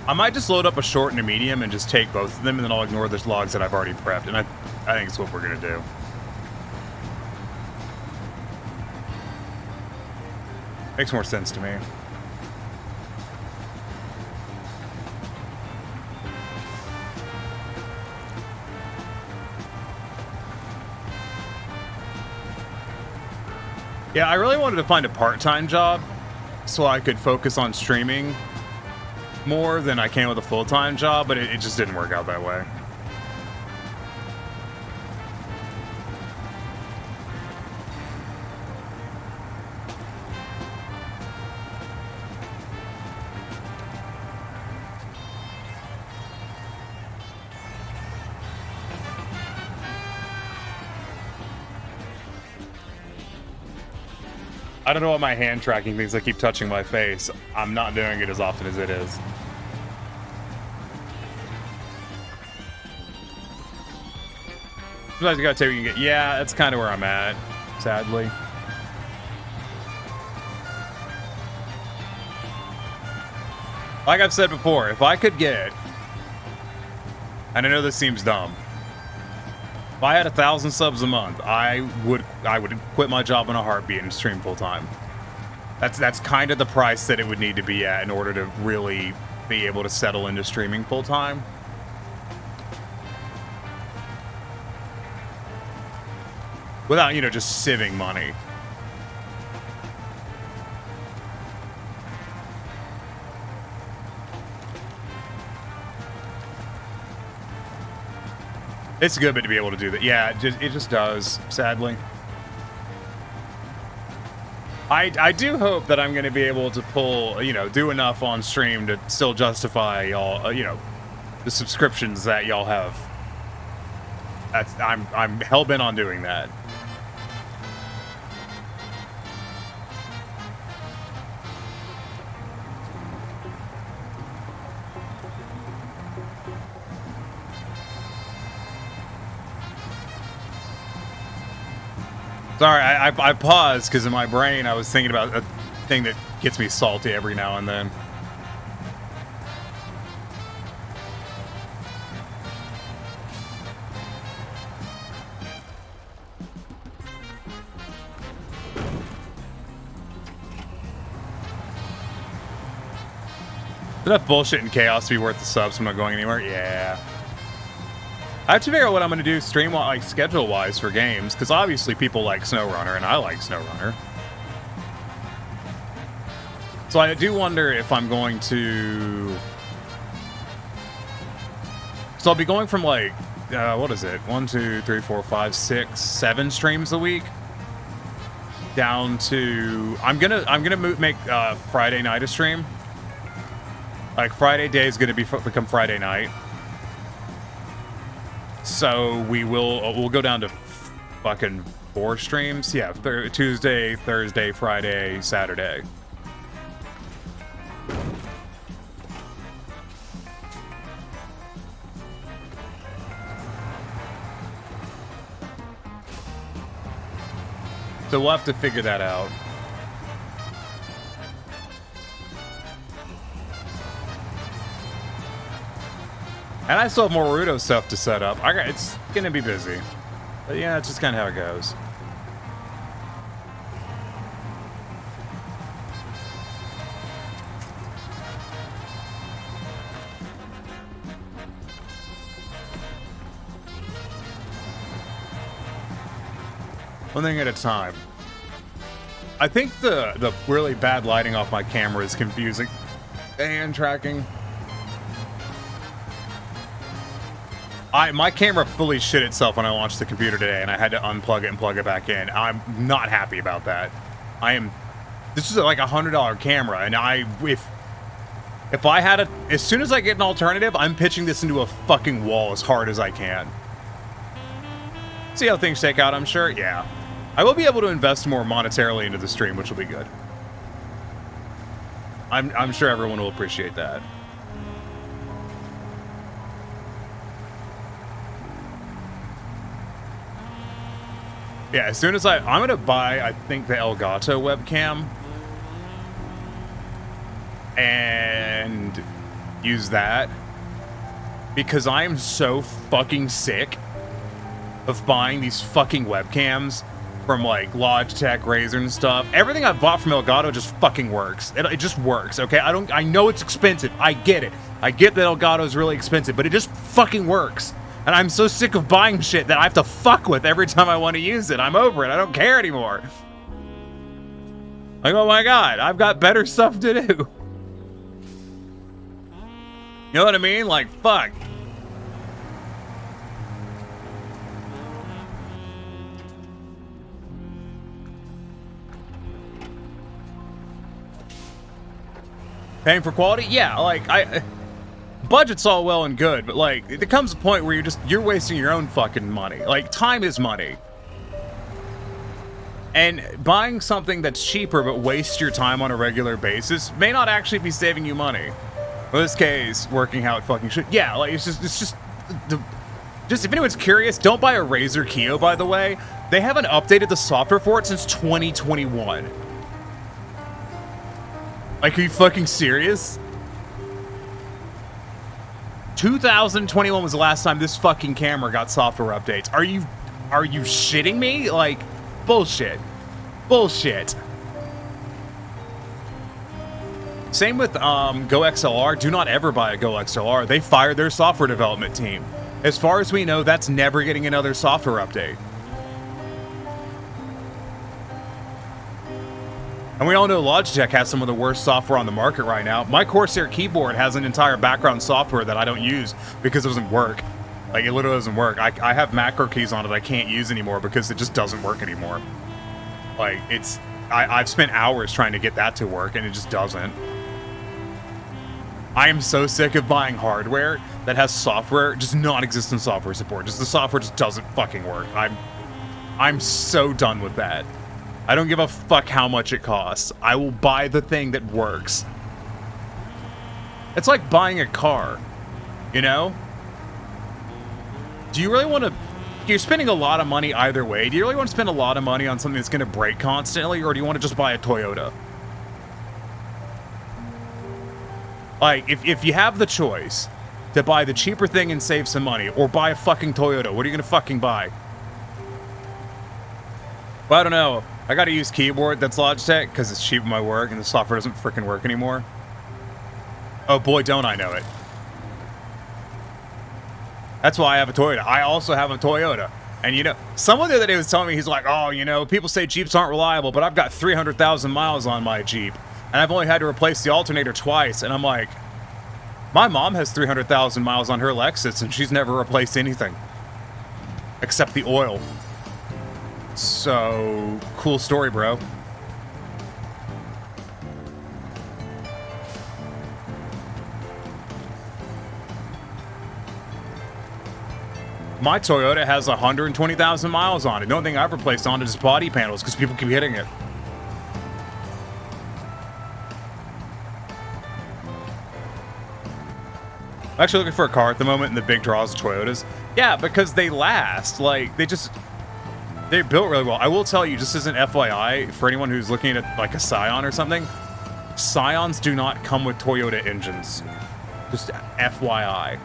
I might just load up a short and a medium and just take both of them, and then I'll ignore the logs that I've already prepped, and I think it's what we're gonna do. Makes more sense to me. Yeah, I really wanted to find a part-time job so I could focus on streaming more than I can with a full-time job, but it just didn't work out that way. I don't know what my hand tracking things. I keep touching my face. I'm not doing it as often as it is. Sometimes you gotta take what you can get. Yeah, that's kind of where I'm at, sadly. Like I've said before, if I could get, and I know this seems dumb, if I had 1,000 subs a month, I would quit my job in a heartbeat and stream full time. That's kind of the price that it would need to be at in order to really be able to settle into streaming full time. Without, you know, just sieving money. It's good but to be able to do that. Yeah, it just does, sadly. I do hope that I'm going to be able to pull, you know, do enough on stream to still justify y'all, you know, the subscriptions that y'all have. I'm hell-bent on doing that. Sorry, I paused because in my brain I was thinking about a thing that gets me salty every now and then. Enough bullshit and chaos to be worth the subs. I'm not going anywhere. Yeah. I have to figure out what I'm going to do stream like schedule wise for games, because obviously people like Snowrunner and I like Snowrunner. So I do wonder if I'm going to. So I'll be going from like what is it? 1, 2, 3, 4, 5, 6, 7 streams a week down to I'm gonna make Friday night a stream. Like Friday day is gonna become Friday night. So we'll go down to fucking 4 streams. Yeah, Tuesday, Thursday, Friday, Saturday. So we'll have to figure that out. And I still have more Naruto stuff to set up. It's gonna be busy. But yeah, it's just kind of how it goes. One thing at a time. I think the really bad lighting off my camera is confusing. Hand tracking. My camera fully shit itself when I launched the computer today, and I had to unplug it and plug it back in. I'm not happy about that. This is like $100 camera, and if I had as soon as I get an alternative, I'm pitching this into a fucking wall as hard as I can. See how things shake out, I'm sure? Yeah. I will be able to invest more monetarily into the stream, which will be good. I'm sure everyone will appreciate that. Yeah, as soon as I'm gonna buy, I think, the Elgato webcam and use that because I am so fucking sick of buying these fucking webcams from like Logitech, Razer and stuff. Everything I've bought from Elgato just fucking works. It just works, okay? I know it's expensive. I get it. I get that Elgato is really expensive, but it just fucking works. And I'm so sick of buying shit that I have to fuck with every time I want to use it. I'm over it. I don't care anymore. Like, oh my god, I've got better stuff to do. You know what I mean? Like, fuck. Paying for quality? Yeah, like, budget's all well and good, but like, there comes a point where you're wasting your own fucking money. Like, time is money. And buying something that's cheaper but wastes your time on a regular basis may not actually be saving you money. In this case, working how it fucking should. Yeah, like, it's just if anyone's curious, don't buy a Razer Keo, by the way. They haven't updated the software for it since 2021. Like, are you fucking serious? 2021 was the last time this fucking camera got software updates. Are you shitting me? Like, bullshit. Bullshit. Same with Go XLR. Do not ever buy a Go XLR. They fired their software development team. As far as we know, that's never getting another software update. And we all know Logitech has some of the worst software on the market right now. My Corsair keyboard has an entire background software that I don't use because it doesn't work. Like, it literally doesn't work. I have macro keys on it I can't use anymore because it just doesn't work anymore. Like, I've spent hours trying to get that to work and it just doesn't. I am so sick of buying hardware that has software, just non-existent software support. Just the software just doesn't fucking work. I'm so done with that. I don't give a fuck how much it costs. I will buy the thing that works. It's like buying a car, you know? Do you really want to... You're spending a lot of money either way. Do you really want to spend a lot of money on something that's going to break constantly, or do you want to just buy a Toyota? Like, if you have the choice to buy the cheaper thing and save some money, or buy a fucking Toyota, what are you going to fucking buy? Well, I don't know. I gotta use keyboard that's Logitech because it's cheap in my work and the software doesn't freaking work anymore. Oh boy, don't I know it. That's why I have a Toyota. I also have a Toyota. And you know, someone the other day was telling me, he's like, oh, you know, people say Jeeps aren't reliable, but I've got 300,000 miles on my Jeep. And I've only had to replace the alternator twice. And I'm like, my mom has 300,000 miles on her Lexus and she's never replaced anything. Except the oil. So, cool story, bro. My Toyota has 120,000 miles on it. The only thing I've replaced on it is body panels because people keep hitting it. I'm actually looking for a car at the moment, and the big draws of Toyotas. Yeah, because they last. Like, they're built really well. I will tell you, just as an FYI, for anyone who's looking at like a Scion or something, Scions do not come with Toyota engines. Just FYI.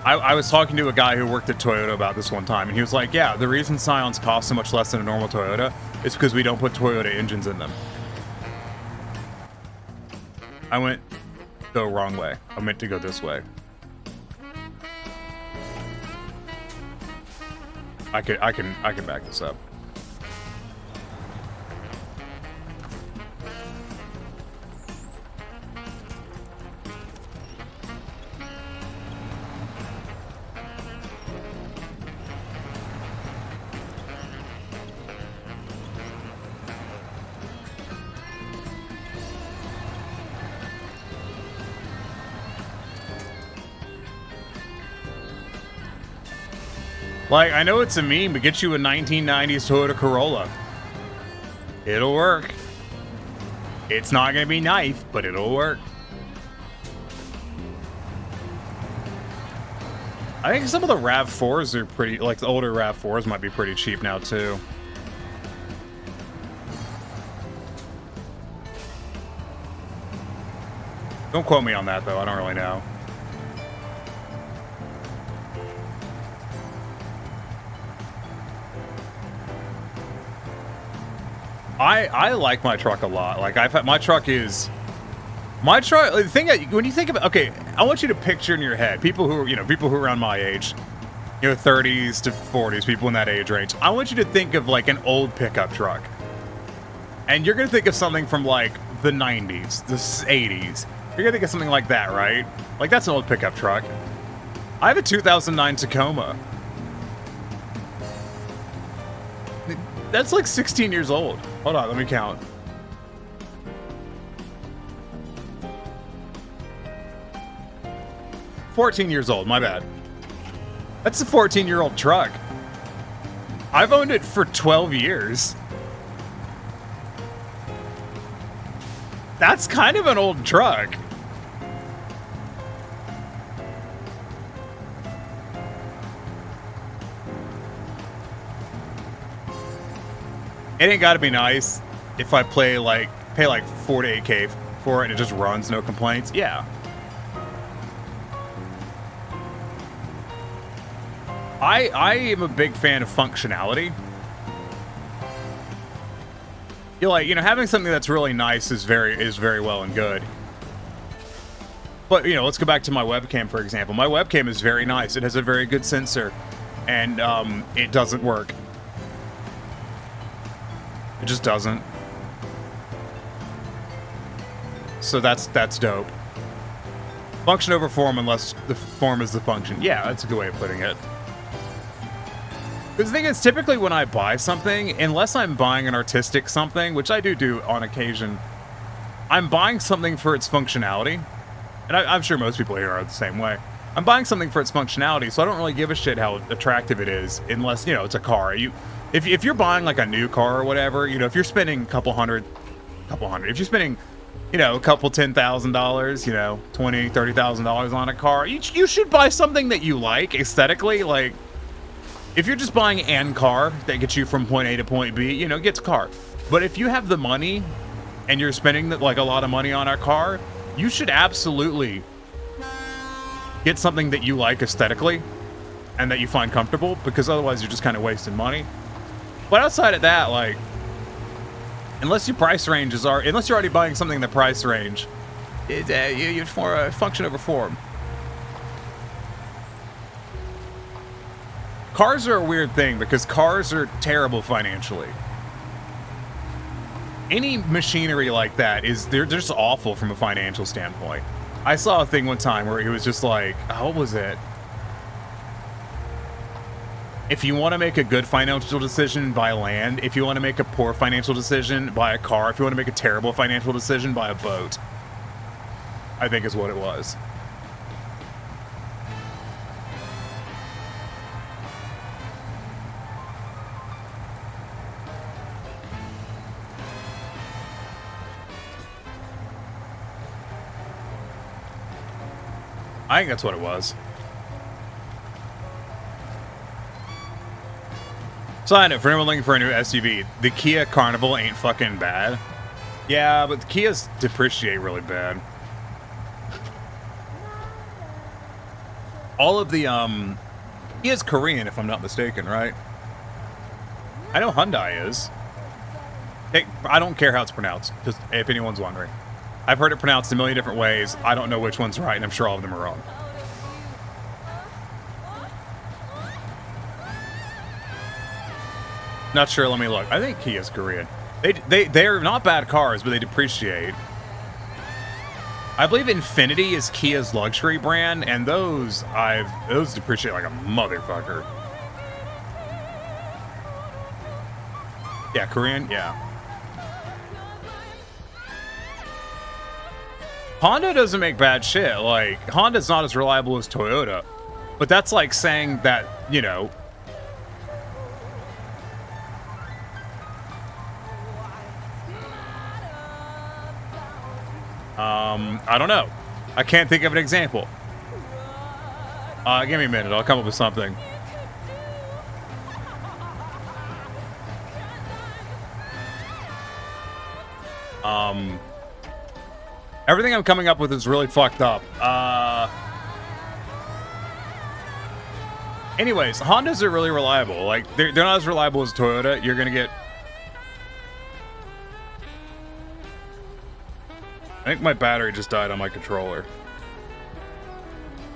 I was talking to a guy who worked at Toyota about this one time, and he was like, yeah, the reason Scions cost so much less than a normal Toyota is because we don't put Toyota engines in them. I went the wrong way. I meant to go this way. I can back this up. Like, I know it's a meme, but get you a 1990s Toyota Corolla. It'll work. It's not going to be nice, but it'll work. I think some of the RAV4s are pretty, like the older RAV4s might be pretty cheap now too. Don't quote me on that though, I don't really know. I like my truck a lot. Like my truck is the thing that, when you think about, okay, I want you to picture in your head people who are, people who are around my age, 30s to 40s, people in that age range. I want you to think of like an old pickup truck, and you're gonna think of something from like the 90s, the 80s. You're gonna think of something like that, right? Like that's an old pickup truck. I have a 2009 Tacoma. That's like 16 years old. Hold on, let me count. $14 years old, my bad. That's a 14-year-old truck. I've owned it for 12 years. That's kind of an old truck. It ain't gotta be nice if I pay like 4 to 8K for it and it just runs, no complaints. Yeah. I am a big fan of functionality. You're like, having something that's really nice is very well and good. But, let's go back to my webcam, for example. My webcam is very nice. It has a very good sensor, and it doesn't work. It just doesn't. So that's dope. Function over form unless the form is the function. Yeah, that's a good way of putting it. The thing is, typically when I buy something, unless I'm buying an artistic something, which I do on occasion, I'm buying something for its functionality. And I'm sure most people here are the same way. I'm buying something for its functionality, so I don't really give a shit how attractive it is, unless, it's a car. If you're buying like a new car or whatever, if you're spending a couple hundred, if you're spending, a couple $10,000, $20,000, $30,000 on a car, you should buy something that you like aesthetically. Like, if you're just buying an car that gets you from point A to point B, get a car. But if you have the money and you're spending like a lot of money on a car, you should absolutely get something that you like aesthetically and that you find comfortable, because otherwise you're just kind of wasting money. But outside of that, like, unless your price ranges are, unless you're already buying something in the price range, you're for a function over form. Cars are a weird thing because cars are terrible financially. Any machinery like that they're just awful from a financial standpoint. I saw a thing one time where it was just like, what was it? If you want to make a good financial decision, buy land. If you want to make a poor financial decision, buy a car. If you want to make a terrible financial decision, buy a boat. I think is what it was. I think that's what it was. Side note, for anyone looking for a new SUV, the Kia Carnival ain't fucking bad. Yeah, but the Kias depreciate really bad. all of the he is Korean if I'm not mistaken, right? I know Hyundai is. Hey, I don't care how it's pronounced, just if anyone's wondering. I've heard it pronounced a million different ways. I don't know which one's right, and I'm sure all of them are wrong. Not sure, let me look. I think Kia's Korean. They're not bad cars, but they depreciate. I believe Infinity is Kia's luxury brand, and those depreciate like a motherfucker. Yeah, Korean, yeah. Honda doesn't make bad shit. Like, Honda's not as reliable as Toyota. But that's like saying that, you know, I don't know. I can't think of an example. Give me a minute. I'll come up with something. Everything I'm coming up with is really fucked up. Anyways, Hondas are really reliable. Like, they're not as reliable as Toyota. You're gonna get... I think my battery just died on my controller.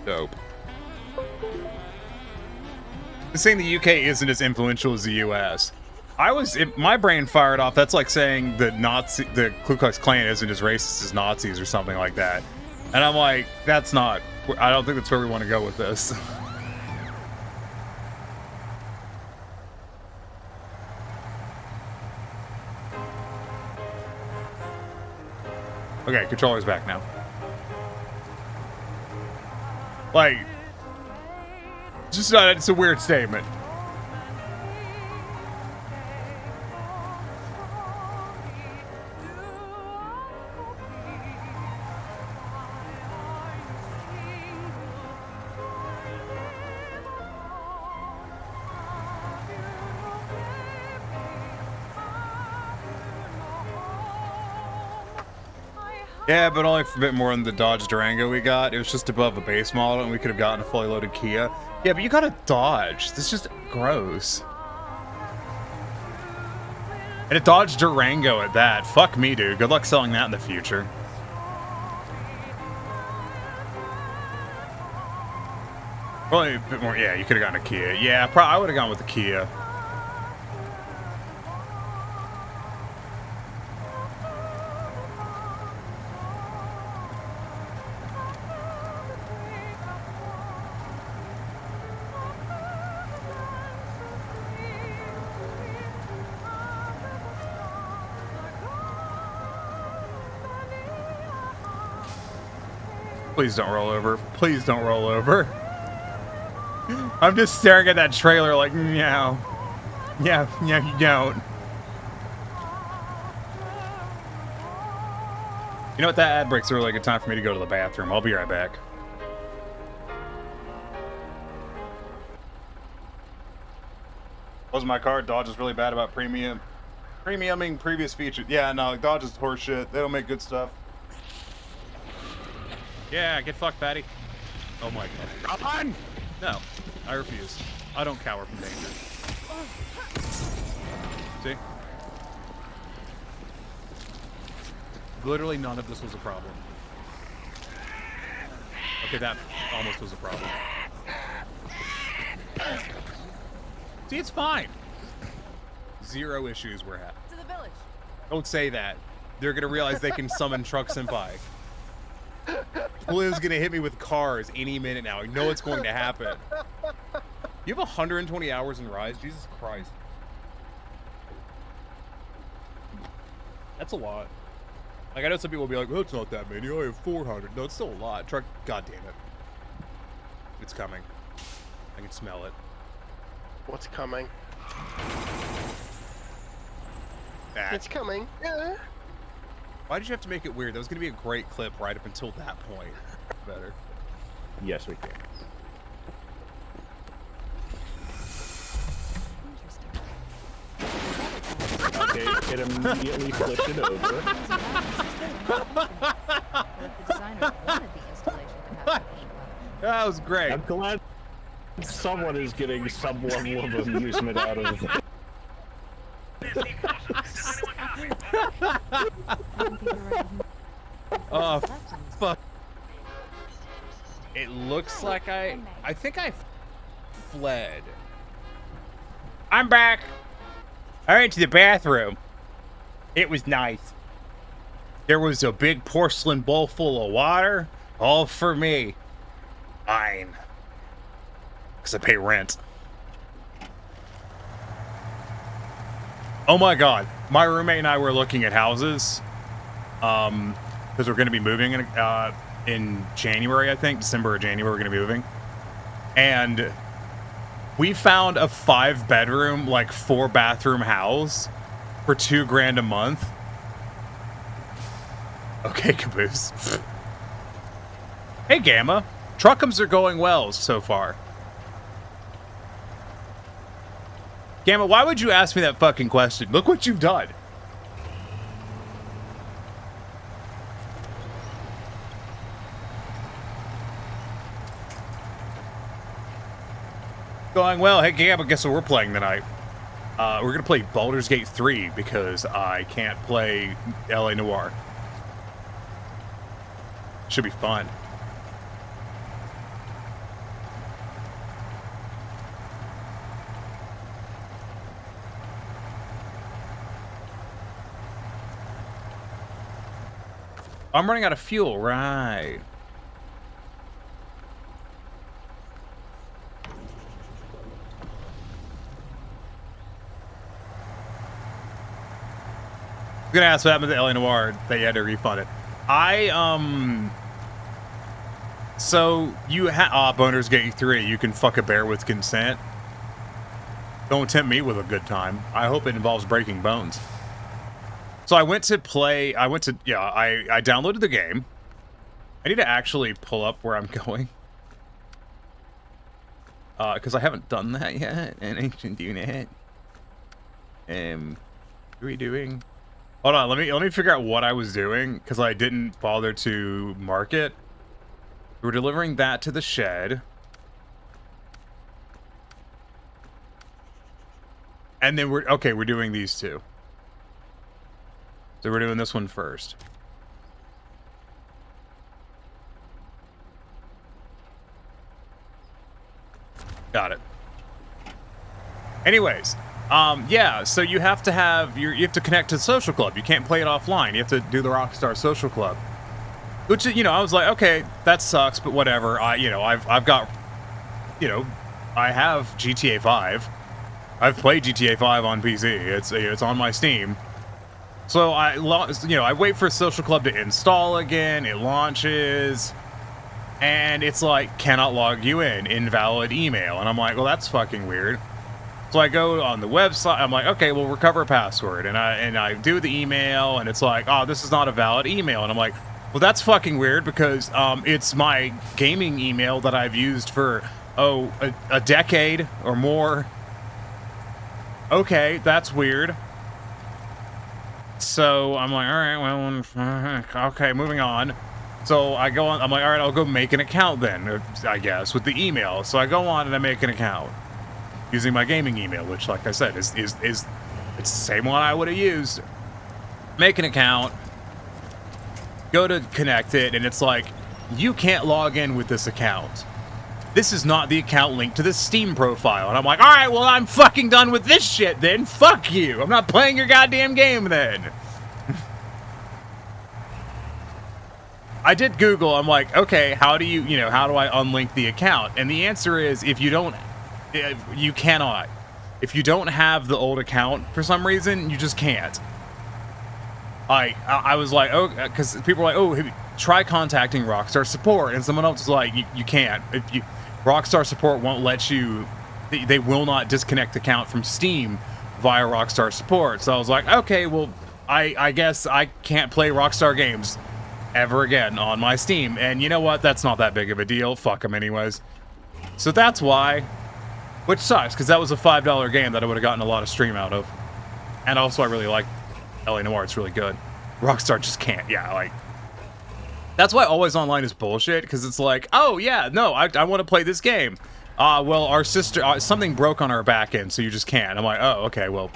Dope. This saying the UK isn't as influential as the US. My brain fired off. That's like saying the Ku Klux Klan isn't as racist as Nazis or something like that. And I'm like, that's not, I don't think that's where we want to go with this. Okay, controller's back now. Like, it's a weird statement. Yeah, but only for a bit more than the Dodge Durango we got. It was just above a base model, and we could have gotten a fully loaded Kia. Yeah, but you got a Dodge. This is just gross. And a Dodge Durango at that. Fuck me, dude. Good luck selling that in the future. Probably a bit more. Yeah, you could have gotten a Kia. Yeah, I would have gone with the Kia. Please don't roll over. Please don't roll over. I'm just staring at that trailer like, meow. Yeah, you don't. You know what? That ad break's a really good time for me to go to the bathroom. I'll be right back. Was my car? Dodge is really bad about premiuming previous features. Yeah, no, Dodge is horseshit. They don't make good stuff. Yeah, get fucked, Patty. Oh my god. Come on! No, I refuse. I don't cower from danger. See? Literally none of this was a problem. Okay, that almost was a problem. See, it's fine. Zero issues we're having. To the village. Don't say that. They're gonna realize they can summon Truck Senpai. Blue's gonna hit me with cars any minute now. I know it's going to happen. You have 120 hours in Rise? Jesus Christ. That's a lot. Like, I know some people will be like, oh, it's not that many. I have 400. No, it's still a lot. Truck, God damn it. It's coming. I can smell it. What's coming? That. It's coming. Yeah. Why did you have to make it weird? That was going to be a great clip right up until that point. Better. Yes, we can. Okay, it immediately flipped it over. The designer wanted the installation to have a paint level. That was great. I'm glad someone is getting some level of amusement out of it. Oh, fuck. It looks like I think I fled. I'm back. I went to the bathroom. It was nice. There was a big porcelain bowl full of water, all for me. Mine. Because I pay rent. Oh my god. My roommate and I were looking at houses. Because we're going to be moving in January, I think. December or January, we're going to be moving. And we found a 5-bedroom, like 4-bathroom house for $2 grand a month. Okay, Caboose. Hey, Gamma. Truckums are going well so far. Gamma, why would you ask me that fucking question? Look what you've done. Going well. Hey, Gamma, guess what we're playing tonight? We're going to play Baldur's Gate 3 because I can't play LA Noire. Should be fun. I'm running out of fuel, right? I'm gonna ask what happened to LA Noire. They had to refund it. So you Boners Gate 3, you can fuck a bear with consent. Don't tempt me with a good time. I hope it involves breaking bones. So I downloaded the game. I need to actually pull up where I'm going. Because I haven't done that yet, and I can do that. What are we doing? Hold on, let me figure out what I was doing, because I didn't bother to mark it. We were delivering that to the shed. And then we're doing these two. So we're doing this one first. Got it. Anyways, yeah, so you have to have you have to connect to the social club. You can't play it offline. You have to do the Rockstar social club. Which, you know, I was like, okay, that sucks, but whatever. I've got, I have GTA 5. I've played GTA 5 on PC. It's on my Steam. So I wait for social club to install again. It launches, and it's like, cannot log you in, invalid email. And I'm like, well, that's fucking weird. So I go on the website. I'm like, okay, well, recover password, and I do the email, and it's like, oh, this is not a valid email. And I'm like, well, that's fucking weird because it's my gaming email that I've used for a decade or more. Okay, that's weird. So I'm like, all right, well, okay, moving on. So I go on, I'm like, all right, I'll go make an account then, I guess, with the email. So I go on and I make an account using my gaming email, which, like I said, is it's the same one I would have used. Make an account, go to connect it, and it's like, you can't log in with this account. This is not the account linked to the Steam profile. And I'm like, all right, well, I'm fucking done with this shit then. Fuck you. I'm not playing your goddamn game then. I did Google. I'm like, okay, how do how do I unlink the account? And the answer is, you cannot. If you don't have the old account for some reason, you just can't. I was like, oh, because people were like, oh, try contacting Rockstar support, and someone else was like, you can't. Rockstar support won't let you. They will not disconnect the account from Steam via Rockstar support. So I was like, okay, well, I guess I can't play Rockstar games ever again on my Steam. And you know what? That's not that big of a deal. Fuck them anyways. So that's why, which sucks, because that was a $5 game that I would have gotten a lot of stream out of. And also, I really like LA Noire. It's really good. Rockstar just can't. Yeah, like, That's why always online is bullshit, because it's like, oh yeah, no, I want to play this game. Well, our sister, something broke on our back end, so you just can't. I'm like, oh, okay, well,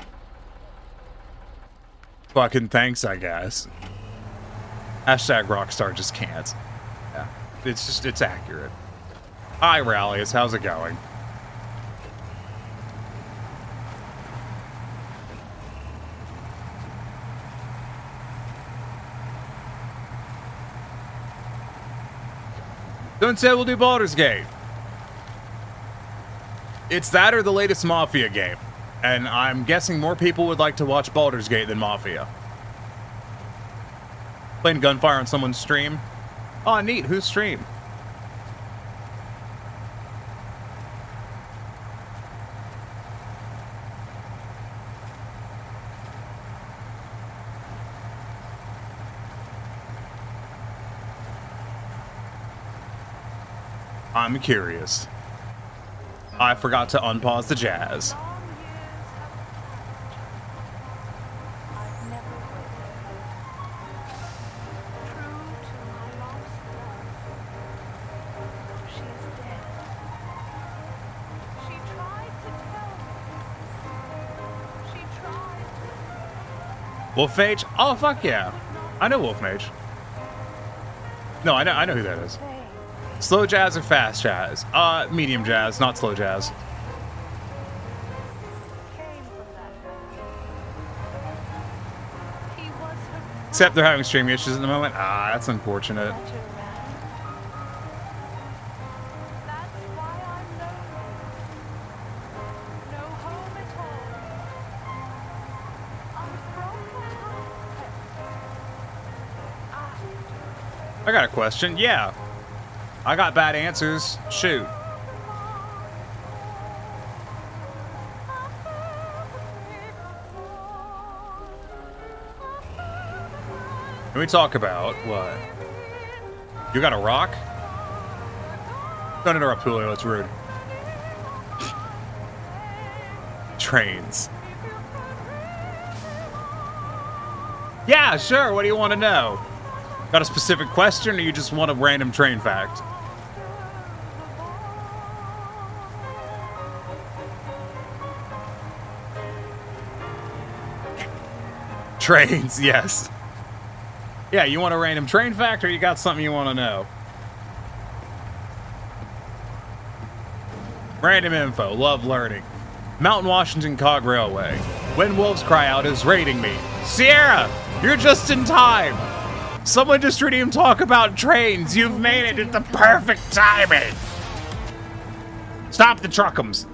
fucking thanks, I guess. Hashtag Rockstar just can't. Yeah, it's accurate. Hi, Rallius, how's it going? Don't say we'll do Baldur's Gate. It's that or the latest Mafia game. And I'm guessing more people would like to watch Baldur's Gate than Mafia. Playing Gunfire on someone's stream. Oh, neat. Whose stream? I'm curious. I forgot to unpause the jazz. Wolf Mage? Oh, fuck yeah. I know Wolf Mage. No, I know who that is. Slow jazz or fast jazz? Medium jazz, not slow jazz. Except they're having stream issues at the moment. Ah, that's unfortunate. I got a question. Yeah. I got bad answers. Shoot. Can we talk about what? You got a rock? Don't interrupt Julio, it's rude. Trains. Yeah, sure. What do you want to know? Got a specific question, or you just want a random train fact? Trains, yes. Yeah, you want a random train fact, or you got something you want to know? Random info, love learning. Mountain Washington Cog Railway. When Wolves Cry Out is raiding me. Sierra, you're just in time. Someone just redeemed talk about trains. You've made it at the perfect timing. Stop the truckums.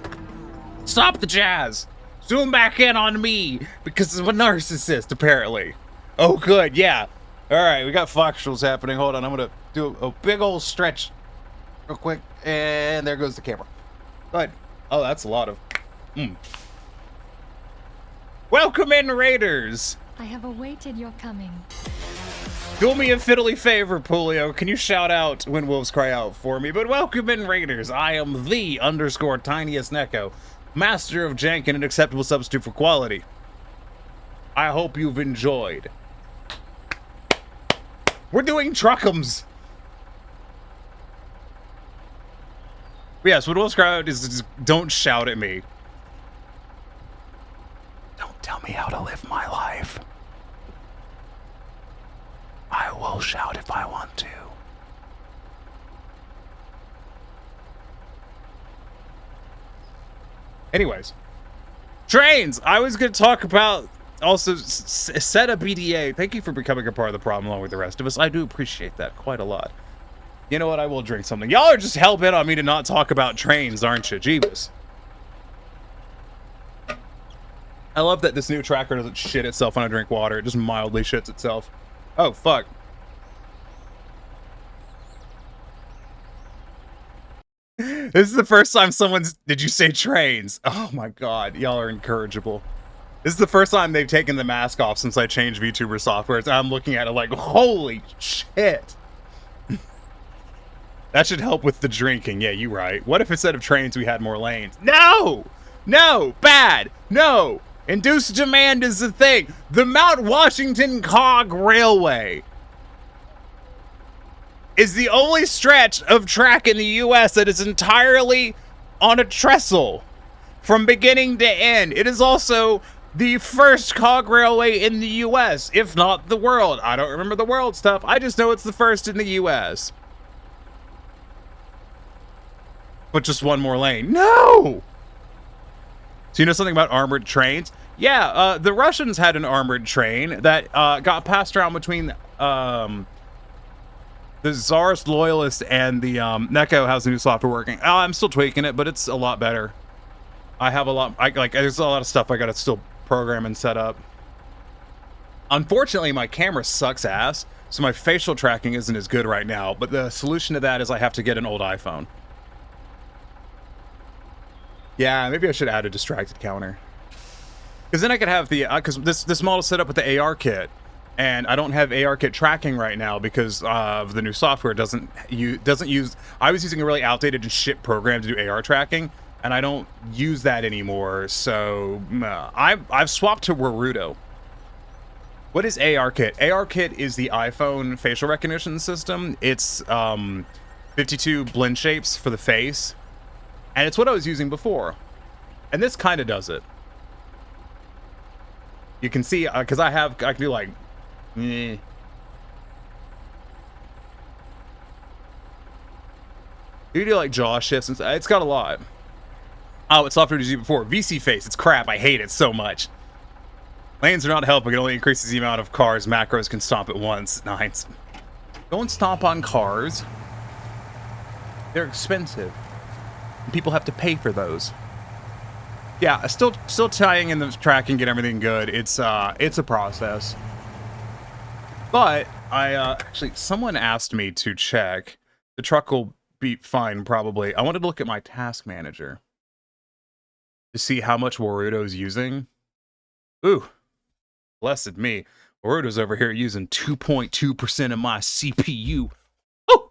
Stop the jazz. Zoom back in on me because I'm a narcissist, apparently. Oh, good. Yeah. All right. We got factuals happening. Hold on. I'm going to do a big old stretch real quick. And there goes the camera. Good. Oh, that's a lot of... Welcome in, Raiders. I have awaited your coming. Do me a fiddly favor, Pulio. Can you shout out When Wolves Cry Out for me? But welcome in, Raiders. I am the _ tiniest Neko, master of jank and an acceptable substitute for quality. I hope you've enjoyed. We're doing truckums. Yes, When Wolves Cry Out is don't shout at me. Don't tell me how to live my life. I will shout if I want to. Anyways. Trains! I was going to talk about also Seta BDA. Thank you for becoming a part of the problem along with the rest of us. I do appreciate that quite a lot. You know what? I will drink something. Y'all are just hell-bent on me to not talk about trains, aren't you? Jeebus. I love that this new tracker doesn't shit itself when I drink water. It just mildly shits itself. Oh, fuck. This is the first time someone's... Did you say trains? Oh my god, y'all are incorrigible. This is the first time they've taken the mask off since I changed VTuber software. I'm looking at it like, holy shit. That should help with the drinking. Yeah, you're right. What if instead of trains we had more lanes? No! No! Bad! No! Induced demand is the thing. The Mount Washington Cog Railway. is the only stretch of track in the U.S. that is entirely on a trestle from beginning to end. It is also the first cog railway in the U.S., if not the world. I don't remember the world stuff. I just know it's the first in the U.S. But just one more lane. No! So you know something about armored trains? Yeah, the Russians had an armored train that got passed around between the Tsarist loyalists and the Neko. How's the new software working? I'm still tweaking it, but it's a lot better. I have a lot, there's a lot of stuff I gotta still program and set up. Unfortunately, my camera sucks ass, so my facial tracking isn't as good right now, but the solution to that is I have to get an old iPhone. Yeah, maybe I should add a distracted counter. Because then I could have the, because this model's set up with the AR kit, and I don't have AR kit tracking right now because of the new software doesn't use, I was using a really outdated and shit program to do AR tracking, and I don't use that anymore, so I've swapped to Warudo. What is AR kit? AR kit is the iPhone facial recognition system. It's 52 blend shapes for the face. And it's what I was using before. And this kind of does it. You can see, because I can do like, You do like jaw shifts and stuff. It's got a lot. Oh, it's software to use before. VC face, it's crap. I hate it so much. Lanes are not helping. It only increases the amount of cars macros can stomp at once. Nice. Don't stomp on cars. They're expensive. People have to pay for those. Yeah, still tying in the tracking, get everything good. It's a process. But I actually, someone asked me to check. The truck will be fine probably. I wanted to look at my task manager to see how much Warudo's using. Ooh, blessed me. Warudo's over here using 2.2% of my CPU. Oh,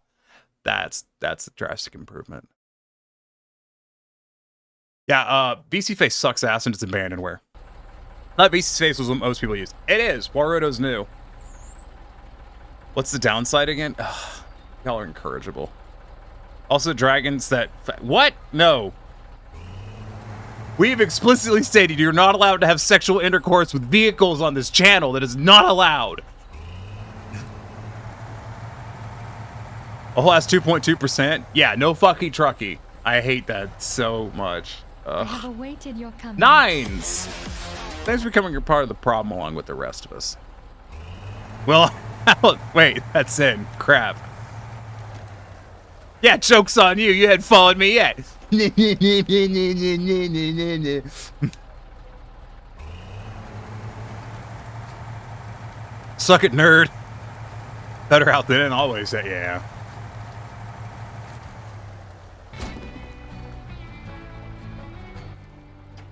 that's a drastic improvement. Yeah, VC Face sucks ass and it's abandonware. Not VC Face was what most people use. It is. Warudo's new. What's the downside again? Y'all are incorrigible. Also, dragons that... What? No. We've explicitly stated you're not allowed to have sexual intercourse with vehicles on this channel. That is not allowed. A whole ass 2.2%? Yeah, no fucky trucky. I hate that so much. I have awaited your coming. Nines! Thanks for becoming a part of the problem along with the rest of us. Well, wait, that's in. Crap. Yeah, joke's on you. You hadn't followed me yet. Suck it, nerd. Better out than in, always. Yeah.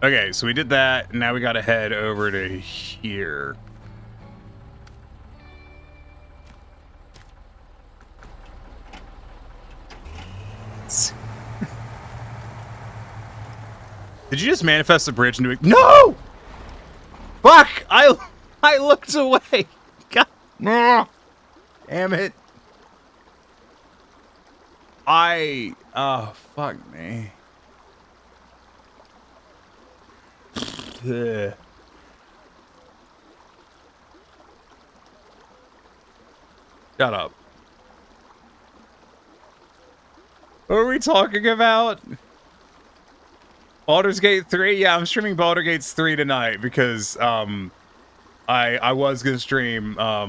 Okay, so we did that. Now we gotta head over to here. Did you just manifest the bridge into it? No! Fuck! I looked away. God. Damn it. Oh, fuck me. Ugh. Shut up. What are we talking about? Baldur's Gate 3? Yeah, I'm streaming Baldur's Gate 3 tonight because I was gonna stream I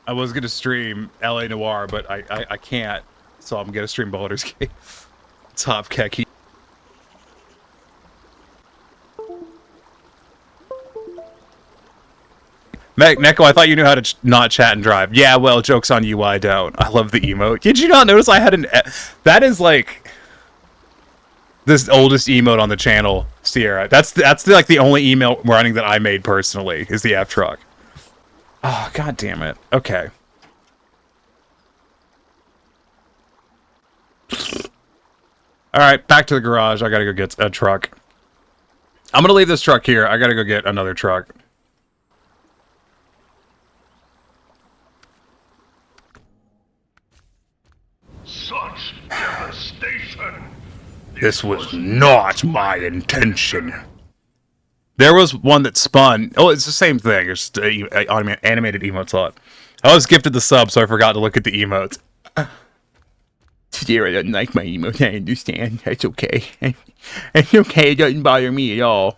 was gonna stream LA Noire, but I can't, so I'm gonna stream Baldur's Gate. Top Keki. Neko, I thought you knew how to not chat and drive. Yeah, well, joke's on you, I don't. I love the emote. Did you not notice I had an... That is, like... this oldest emote on the channel, Sierra. That's like the only email running that I made personally, is the F-Truck. Oh, god damn it. Okay. Alright, back to the garage. I gotta go get a truck. I'm gonna leave this truck here. I gotta go get another truck. such devastation. This was not my intention. There was one that spun. Oh, it's the same thing. It's just animated emotes lot. I was gifted the sub, so I forgot to look at the emotes. Sierra doesn't like my emotes. I understand. That's okay. It's okay. It doesn't bother me at all.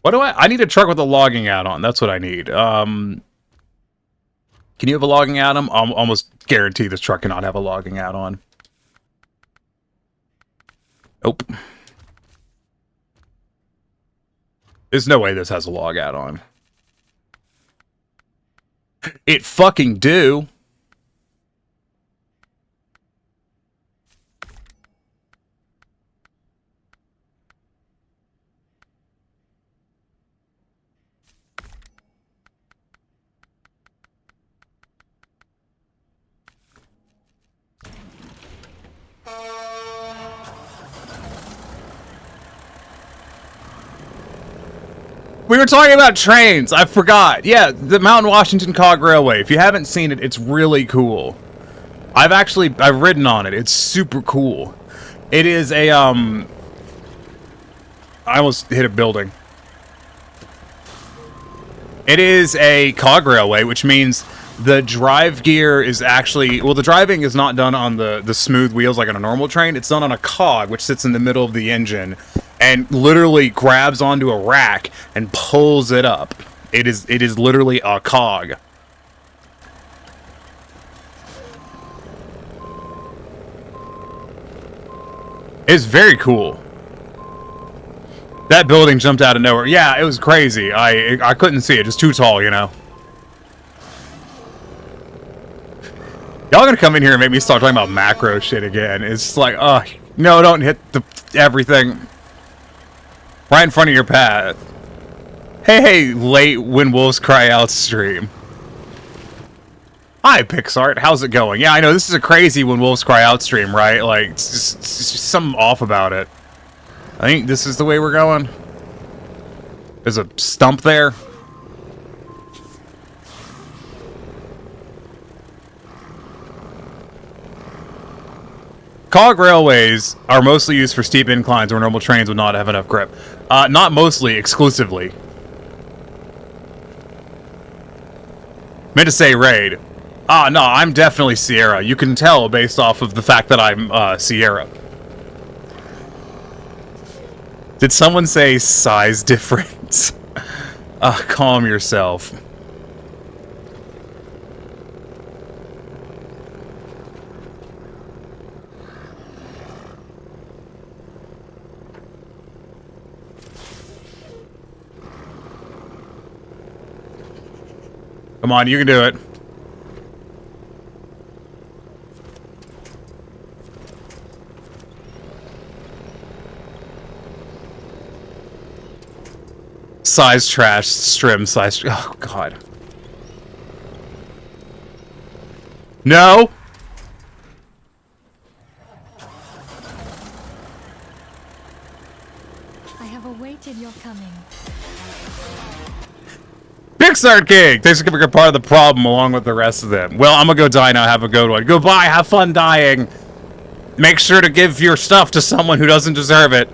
What do I need a truck with a logging add-on. That's what I need. Can you have a logging add-on? I'm almost guarantee this truck cannot have a logging add-on. Nope. There's no way this has a log add-on. It fucking do. We were talking about trains. I forgot. Yeah, the Mountain Washington Cog Railway. If you haven't seen it, it's really cool. I've ridden on it. It's super cool. It is a I almost hit a building. It is a cog railway, which means the drive gear is actually, well, the driving is not done on the smooth wheels like on a normal train. It's done on a cog, which sits in the middle of the engine and literally grabs onto a rack and pulls it up. It is literally a cog. It's very cool. That building jumped out of nowhere. Yeah, it was crazy. I couldn't see it. Just too tall, you know. Y'all gonna come in here and make me start talking about macro shit again. It's just like, no, don't hit everything right in front of your path. Hey, late When Wolves Cry Out stream. Hi, Pixart. How's it going? Yeah, I know this is a crazy When Wolves Cry Out stream, right? Like, it's just something off about it. I think this is the way we're going. There's a stump there. Cog railways are mostly used for steep inclines where normal trains would not have enough grip. Not mostly, exclusively. Meant to say raid. No, I'm definitely Sierra. You can tell based off of the fact that I'm Sierra. Did someone say size difference? Calm yourself. Come on, you can do it. Size trash, strim, size... Oh, God. No! I have awaited your coming. Pixar King! Thanks for becoming a part of the problem along with the rest of them. Well, I'm gonna go die now. Have a good one. Goodbye. Have fun dying. Make sure to give your stuff to someone who doesn't deserve it.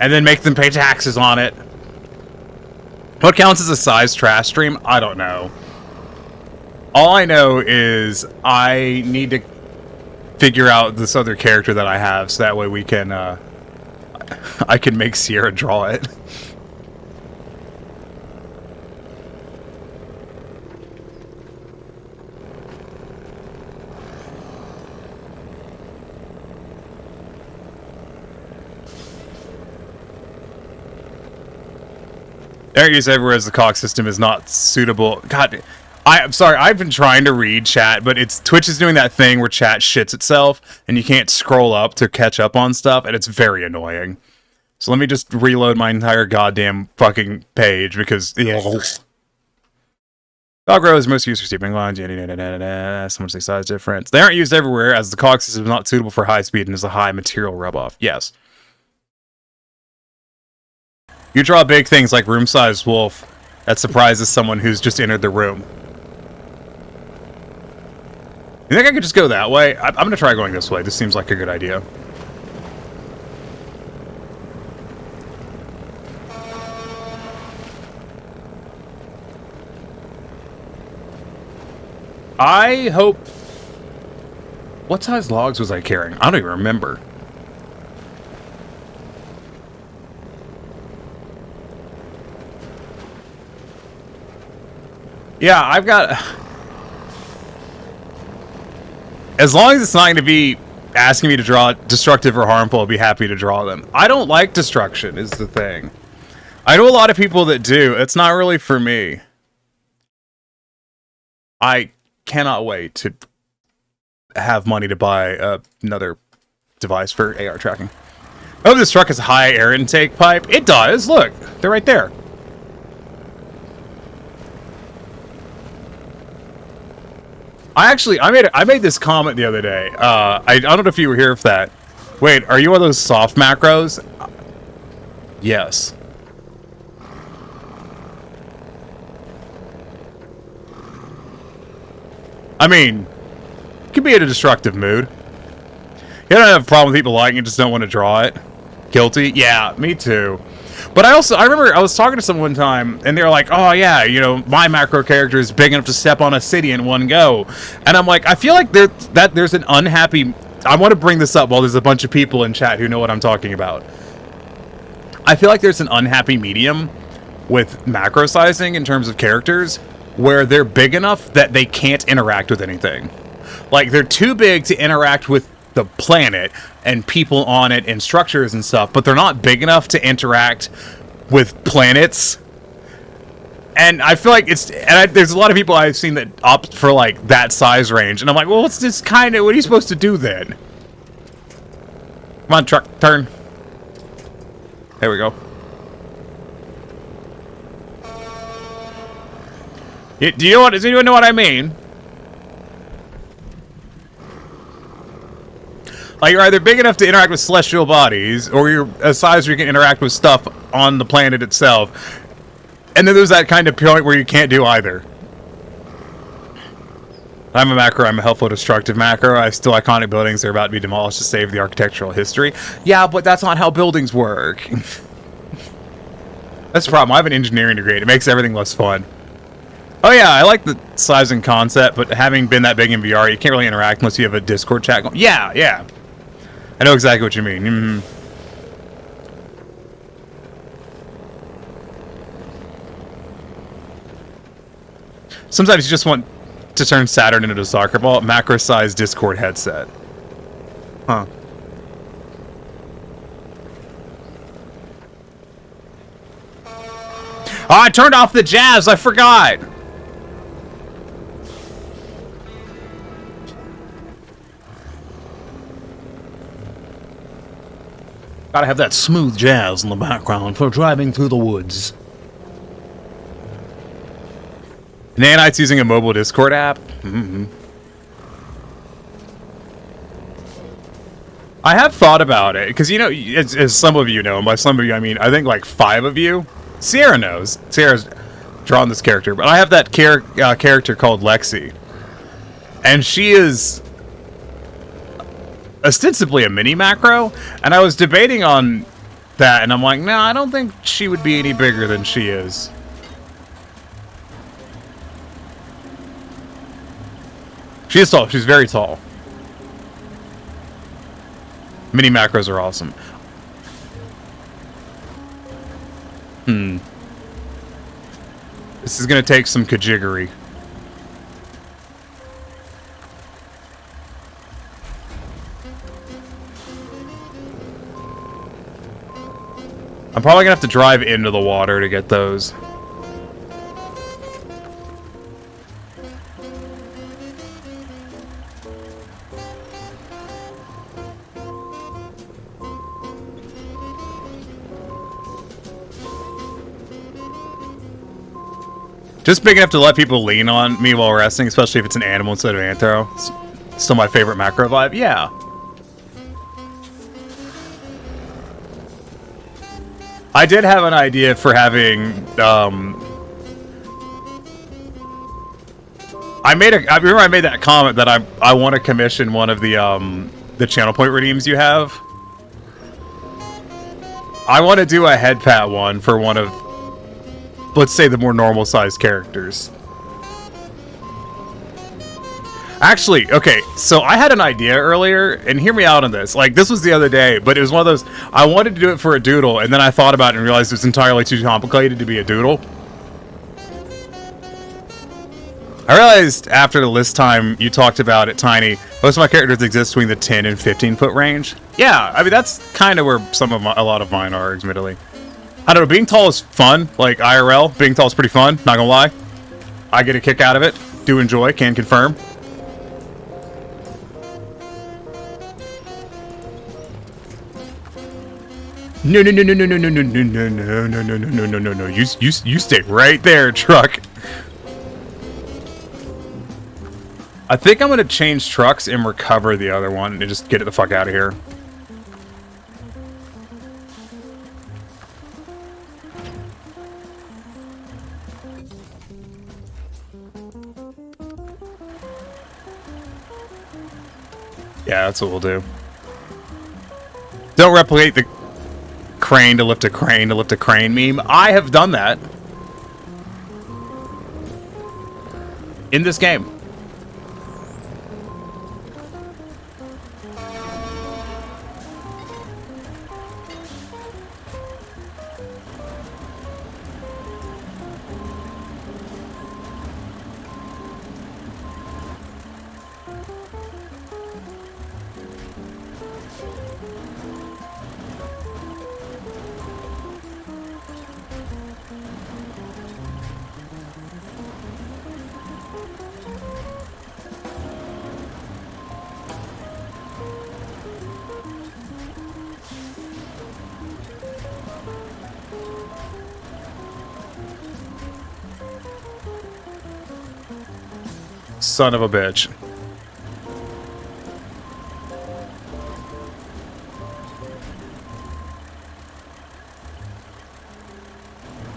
And then make them pay taxes on it. What counts as a size trash stream? I don't know. All I know is I need to figure out this other character that I have so that way we can, I can make Sierra draw it. Air use everywhere as the cog system is not suitable. God, I'm sorry. I've been trying to read chat, but Twitch is doing that thing where chat shits itself, and you can't scroll up to catch up on stuff, and it's very annoying. So let me just reload my entire goddamn fucking page because cog row is most used for steeping lines. Someone say size difference. They aren't used everywhere as the cog system is not suitable for high speed and is a high material rub off. Yes. You draw big things like room-sized wolf. That surprises someone who's just entered the room. You think I could just go that way? I'm gonna try going this way. This seems like a good idea. I hope... What size logs was I carrying? I don't even remember. Yeah, I've got... As long as it's not going to be asking me to draw destructive or harmful, I'll be happy to draw them. I don't like destruction, is the thing. I know a lot of people that do. It's not really for me. I cannot wait to have money to buy another device for AR tracking. Oh, this truck has a high air intake pipe. It does. Look, they're right there. I made this comment the other day. I don't know if you were here for that. Wait, are you one of those soft macros? Yes. I mean, you can be in a destructive mood. You don't have a problem with people liking it, just don't want to draw it. Guilty? Yeah, me too. But I remember I was talking to someone one time, and they were like, oh yeah, you know, my macro character is big enough to step on a city in one go. And I'm like, I feel like there's an unhappy... I want to bring this up while there's a bunch of people in chat who know what I'm talking about. I feel like there's an unhappy medium with macro sizing in terms of characters, where they're big enough that they can't interact with anything. Like, they're too big to interact with the planet and people on it and structures and stuff, but they're not big enough to interact with planets. And I feel like there's a lot of people I've seen that opt for like that size range, and I'm like, well, what's this kind of, what are you supposed to do then? Come on, truck, turn. There we go. Do you know what? Does anyone know what I mean? Like, you're either big enough to interact with celestial bodies, or you're a size where you can interact with stuff on the planet itself. And then there's that kind of point where you can't do either. I'm a macro. I'm a helpful destructive macro. I steal iconic buildings. They're about to be demolished to save the architectural history. Yeah, but that's not how buildings work. That's the problem. I have an engineering degree. It makes everything less fun. Oh yeah, I like the size and concept, but having been that big in VR, you can't really interact unless you have a Discord chat going. Yeah, yeah. I know exactly what you mean. Mm-hmm. Sometimes you just want to turn Saturn into a soccer ball. Macro-sized Discord headset. Huh. Oh, I turned off the jazz. I forgot. Gotta have that smooth jazz in the background for driving through the woods. Nanite's using a mobile Discord app? Mm-hmm. I have thought about it, because, you know, as some of you know, and by some of you I mean, I think like 5 of you. Sierra knows. Sierra's drawn this character, but I have that character called Lexi. And she is ostensibly a mini macro, and I was debating on that, and I'm like, no, I don't think she would be any bigger than she is. She is tall. She's very tall. Mini macros are awesome. This is gonna take some kajiggery. I'm probably gonna have to drive into the water to get those. Just big enough to let people lean on me while resting, especially if it's an animal instead of anthro. It's still my favorite macro vibe. Yeah. I did have an idea for having, I remember I made that comment that I want to commission one of the channel point redeems you have. I want to do a head pat one for one of, let's say, the more normal sized characters. Actually, okay, so I had an idea earlier, and hear me out on this. Like, this was the other day, but it was one of those, I wanted to do it for a doodle, and then I thought about it and realized it was entirely too complicated to be a doodle. I realized after the list time you talked about it, Tiny, most of my characters exist between the 10 and 15 foot range. Yeah, I mean, that's kind of where a lot of mine are, admittedly. I don't know, being tall is fun, like IRL. Being tall is pretty fun, not gonna lie. I get a kick out of it, do enjoy, can confirm. No, no, no, no, no, no, no, no, no, no, no, no, no, no, no, no, no. You stay right there, truck. I think I'm gonna change trucks and recover the other one and just get it the fuck out of here. Yeah, that's what we'll do. Don't replicate the crane to lift a crane to lift a crane meme. I have done that in this game. Son of a bitch.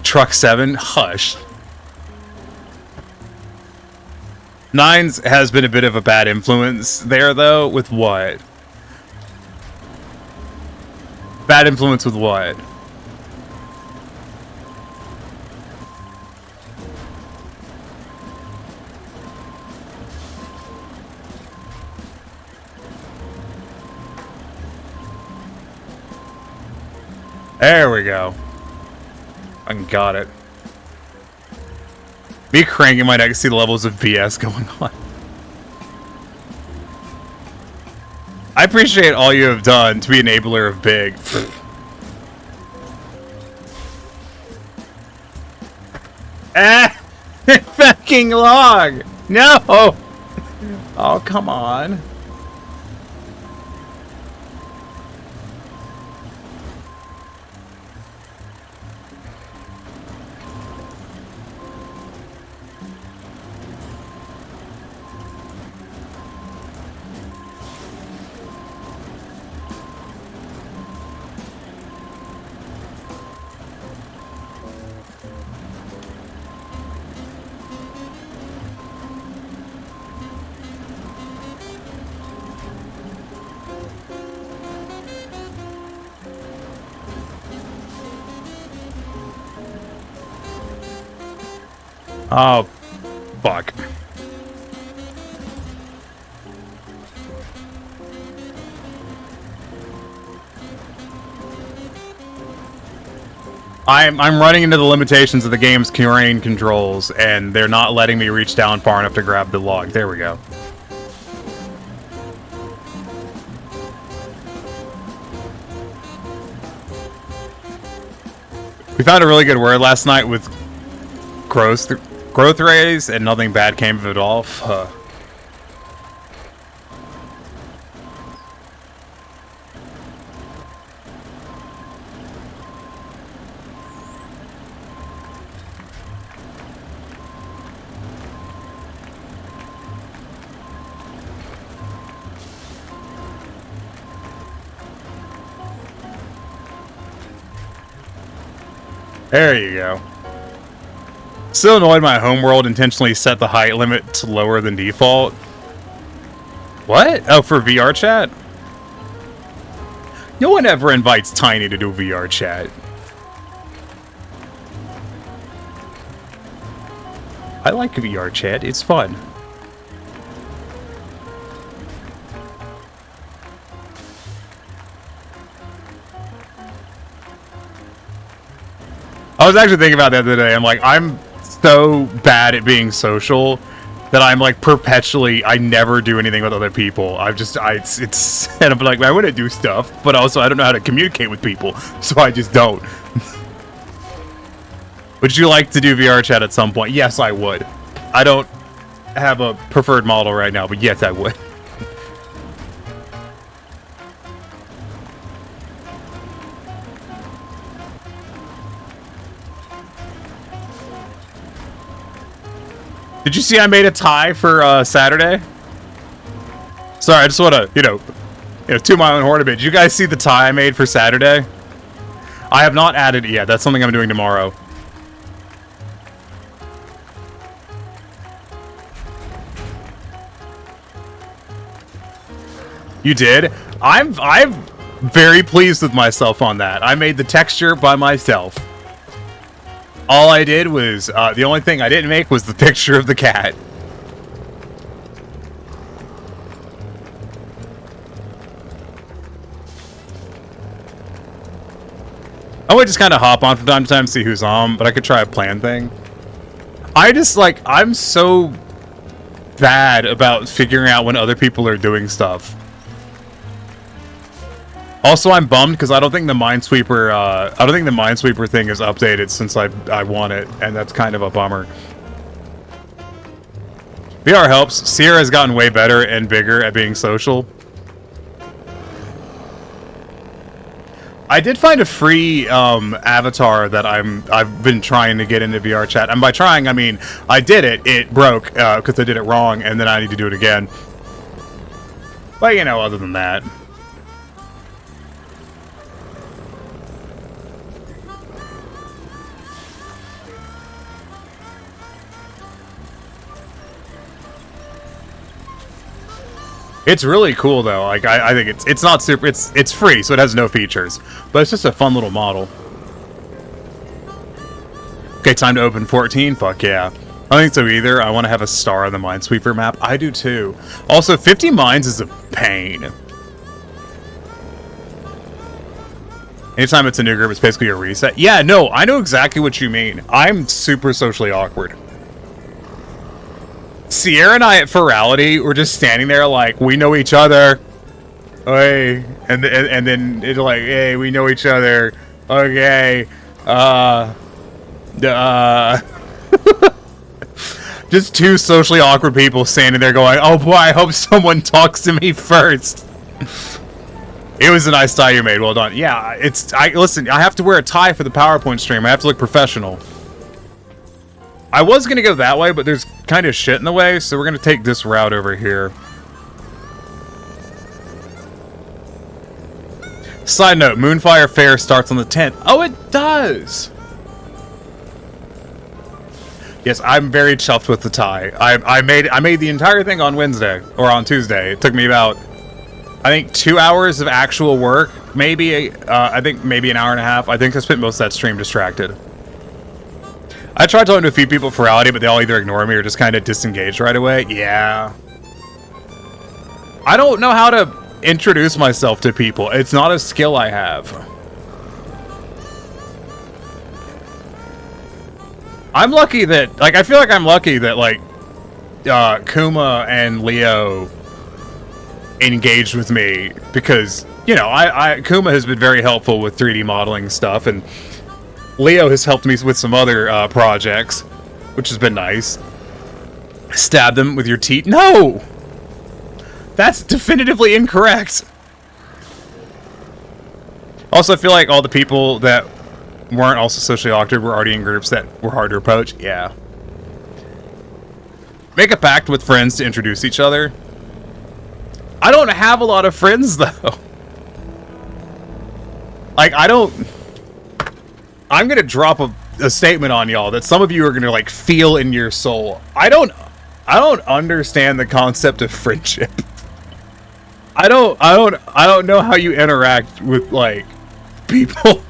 Truck 7? Hush. 9's has been a bit of a bad influence there, though. With what? Bad influence with what? There we go. I got it. Me cranking my neck to see the levels of BS going on. I appreciate all you have done to be an enabler of big. Fucking log! No! Oh, come on. Oh, fuck. I'm running into the limitations of the game's terrain controls, and they're not letting me reach down far enough to grab the log. There we go. We found a really good word last night with growth rays, and nothing bad came of it all. There you go. Still annoyed my homeworld intentionally set the height limit to lower than default. What? Oh, for VR chat? No one ever invites Tiny to do VR chat. I like VR chat, it's fun. I was actually thinking about that the other day. I'm like, I'm so bad at being social that I'm like perpetually, I never do anything with other people. It's and I'm like, I want to do stuff, but also I don't know how to communicate with people, so I just don't. Would you like to do VR chat at some point? Yes, I would. I don't have a preferred model right now, but yes, I would. Did you see I made a tie for Saturday? Sorry, I just want to, you know, toot my own horn a bit. Did you guys see the tie I made for Saturday? I have not added it yet. That's something I'm doing tomorrow. You did? I'm very pleased with myself on that. I made the texture by myself. All I did was, the only thing I didn't make was the picture of the cat. I would just kind of hop on from time to time to see who's on, but I could try a plan thing. I just, like, I'm so bad about figuring out when other people are doing stuff. Also, I'm bummed because I don't think the Minesweeper thing is updated since I want it, and that's kind of a bummer. VR helps. Sierra has gotten way better and bigger at being social. I did find a free avatar that I've been trying to get into VR chat, and by trying I mean I did it. It broke because I did it wrong, and then I need to do it again. But you know, other than that. It's really cool though. Like I think it's not super. It's free, so it has no features, but it's just a fun little model. Okay, time to open 14. Fuck yeah. I don't think so either. I want to have a star on the Minesweeper map. I do too. Also, 50 mines is a pain. Anytime it's a new group, it's basically a reset. Yeah, no, I know exactly what you mean. I'm super socially awkward. Sierra and I at Ferality were just standing there like, we know each other. Hey, and then it's like, hey, we know each other. Okay. Just two socially awkward people standing there going, oh boy, I hope someone talks to me first. It was a nice tie you made. Well done. Yeah, listen, I have to wear a tie for the PowerPoint stream. I have to look professional. I was going to go that way, but there's kind of shit in the way, so we're going to take this route over here. Side note, Moonfire Fair starts on the 10th. Oh, it does! Yes, I'm very chuffed with the tie. I made the entire thing on Wednesday, or on Tuesday. It took me about, I think, 2 hours of actual work. Maybe, I think maybe an hour and a half. I think I spent most of that stream distracted. I tried talking to a few people for Ferality, but they all either ignore me or just kind of disengage right away. Yeah. I don't know how to introduce myself to people. It's not a skill I have. I'm lucky that, like, I feel like I'm lucky that, like, Kuma and Leo engaged with me because, you know, Kuma has been very helpful with 3D modeling stuff, and Leo has helped me with some other projects, which has been nice. Stab them with your teeth? No! That's definitively incorrect. Also, I feel like all the people that weren't also socially awkward were already in groups that were hard to approach. Yeah. Make a pact with friends to introduce each other. I don't have a lot of friends, though. Like, I'm gonna drop a a statement on y'all that some of you are gonna like feel in your soul. I don't understand the concept of friendship. I don't know how you interact with like people.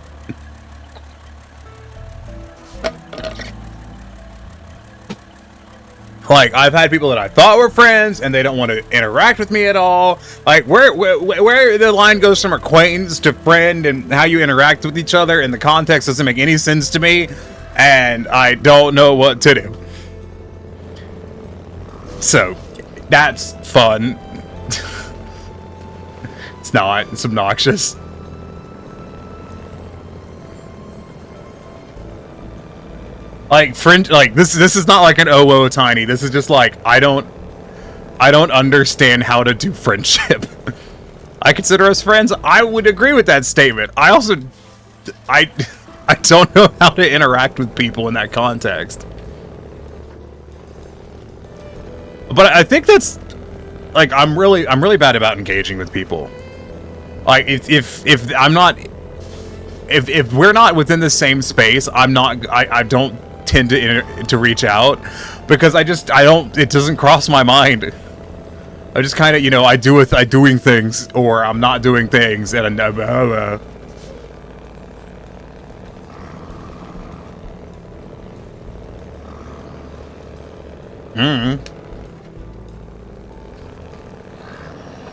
Like, I've had people that I thought were friends, and they don't want to interact with me at all. Like, where the line goes from acquaintance to friend, and how you interact with each other in the context doesn't make any sense to me, and I don't know what to do. So, that's fun. It's not. It's obnoxious. Like friend, like this is not like an oh tiny. This is just like I don't understand how to do friendship. I consider us friends. I would agree with that statement. I also I don't know how to interact with people in that context. But I think that's like I'm really bad about engaging with people. Like if I'm not if we're not within the same space, I don't tend to reach out because I don't, it doesn't cross my mind. I just kind of, you know, I doing things, or I'm not doing things, and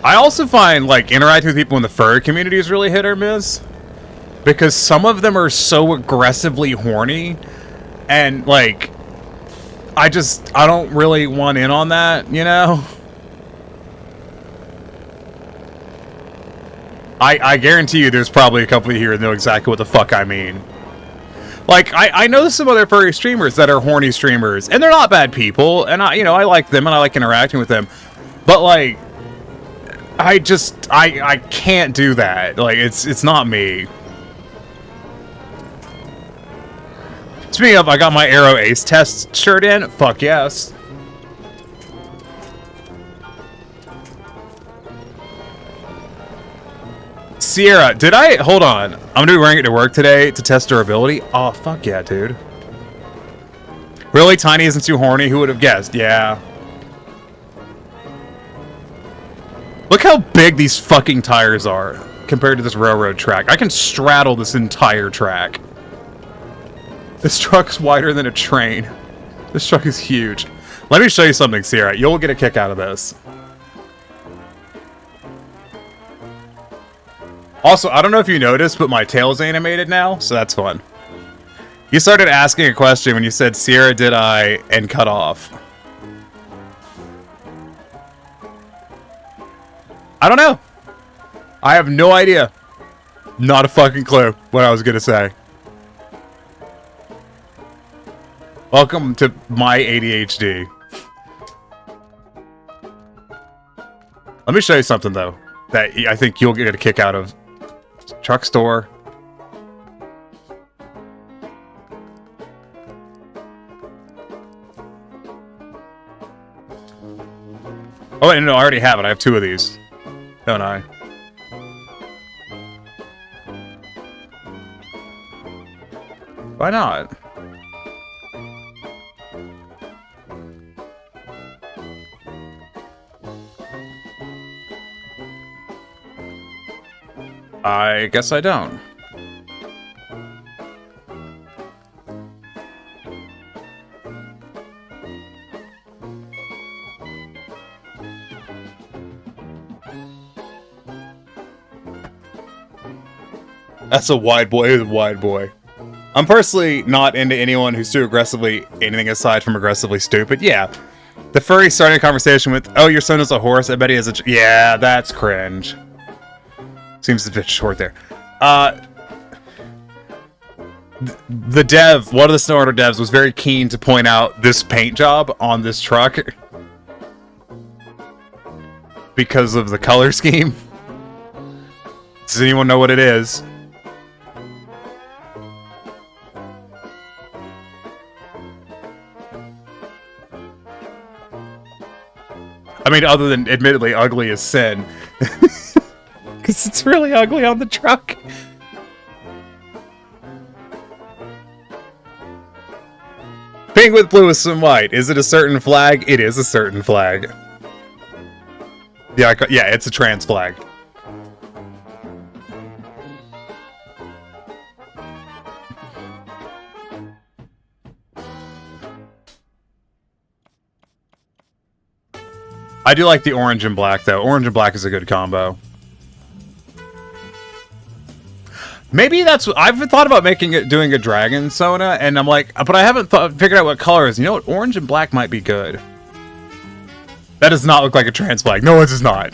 I also find like interacting with people in the furry community is really hit or miss, because some of them are so aggressively horny. And, like, I don't really want in on that, you know? I guarantee you there's probably a couple of you here that know exactly what the fuck I mean. Like, I know some other furry streamers that are horny streamers, and they're not bad people, and I like them, and I like interacting with them. But, like, I can't do that. Like, it's not me. Speaking of, I got my Aero Ace test shirt in. Fuck yes. Sierra, hold on. I'm gonna be wearing it to work today to test durability. Oh, fuck yeah, dude. Really? Tiny isn't too horny? Who would have guessed? Yeah. Look how big these fucking tires are compared to this railroad track. I can straddle this entire track. This truck's wider than a train. This truck is huge. Let me show you something, Sierra. You'll get a kick out of this. Also, I don't know if you noticed, but my tail's animated now, so that's fun. You started asking a question when you said, Sierra, did I, and cut off. I don't know. I have no idea. Not a fucking clue what I was gonna say. Welcome to my ADHD. Let me show you something, though, that I think you'll get a kick out of. Truck store. Oh, wait, no, I already have it. I have 2 of these. Don't I? Why not? I guess I don't. That's a wide boy. I'm personally not into anyone who's too aggressively anything aside from aggressively stupid. Yeah. The furry starting a conversation with, oh, your son is a horse. I bet he has a... Yeah, that's cringe. Seems a bit short there. The dev, one of the Snowrunner devs, was very keen to point out this paint job on this truck because of the color scheme. Does anyone know what it is? I mean, other than admittedly ugly as sin. Because it's really ugly on the truck. Pink with blue with some white. Is it a certain flag? It is a certain flag. Yeah, yeah, it's a trans flag. I do like the orange and black, though. Orange and black is a good combo. Maybe that's what I've thought about doing a dragon Sona, and I'm like, but I haven't figured out what color is. You know what? Orange and black might be good. That does not look like a trans flag. No, it does not.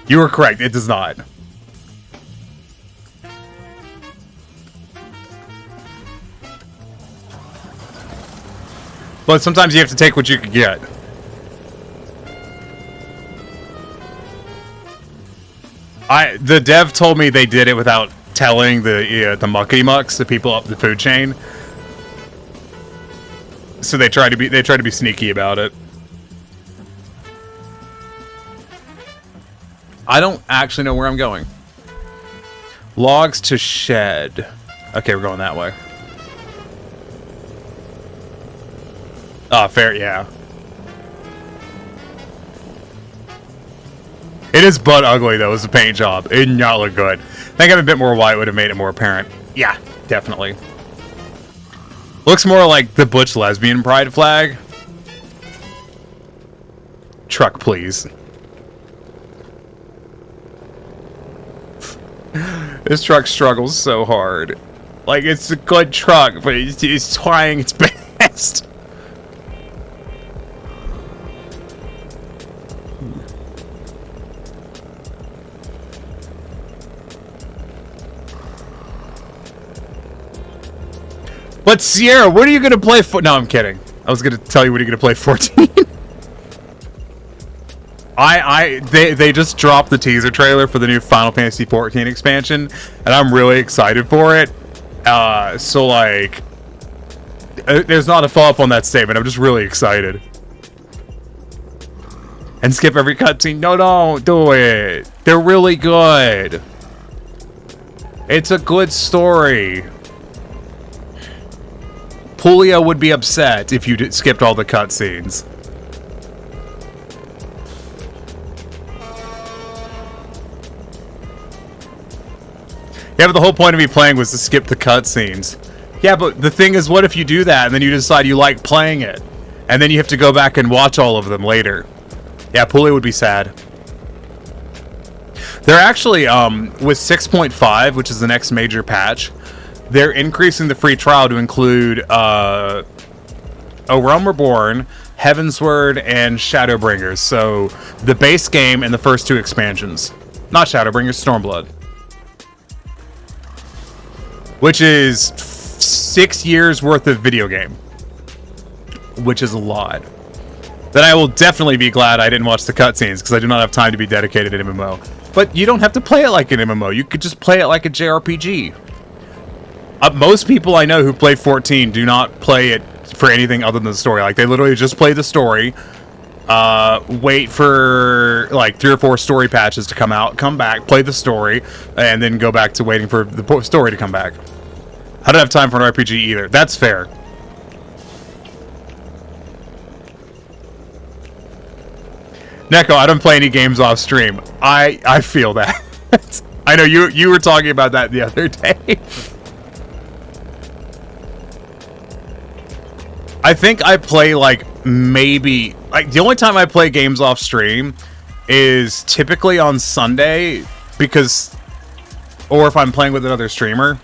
You were correct. It does not. But sometimes you have to take what you can get. The dev told me they did it without telling the muckety mucks, the people up the food chain. So they try to be sneaky about it. I don't actually know where I'm going. Logs to shed. Okay, we're going that way. Oh, fair, yeah. It is butt ugly, though, as a paint job. It did not look good. I think having a bit more white would have made it more apparent. Yeah, definitely. Looks more like the butch lesbian pride flag. Truck, please. This truck struggles so hard. Like, it's a good truck, but it's trying its best. But Sierra, what are you gonna play for? No, I'm kidding. I was gonna tell you what are you gonna play 14. They just dropped the teaser trailer for the new Final Fantasy 14 expansion, and I'm really excited for it. So like, there's not a follow-up on that statement. I'm just really excited. And skip every cutscene. No, don't do it. They're really good. It's a good story. Julio would be upset if you skipped all the cutscenes. Yeah, but the whole point of me playing was to skip the cutscenes. Yeah, but the thing is, what if you do that and then you decide you like playing it? And then you have to go back and watch all of them later. Yeah, Julio would be sad. They're actually, with 6.5, which is the next major patch, they're increasing the free trial to include A Realm Reborn, Heavensward, and Shadowbringers. So the base game and the first two expansions. Not Shadowbringers, Stormblood. Which is 6 years worth of video game. Which is a lot. Then I will definitely be glad I didn't watch the cutscenes, because I do not have time to be dedicated to MMO. But you don't have to play it like an MMO. You could just play it like a JRPG. Most people I know who play 14 do not play it for anything other than the story. Like, they literally just play the story, wait for, like, 3 or 4 story patches to come out, come back, play the story, and then go back to waiting for the story to come back. I don't have time for an RPG either. That's fair. Neko, I don't play any games off stream. I feel that. I know you were talking about that the other day. I think I play, like, maybe... Like, the only time I play games off stream is typically on Sunday, because... Or if I'm playing with another streamer.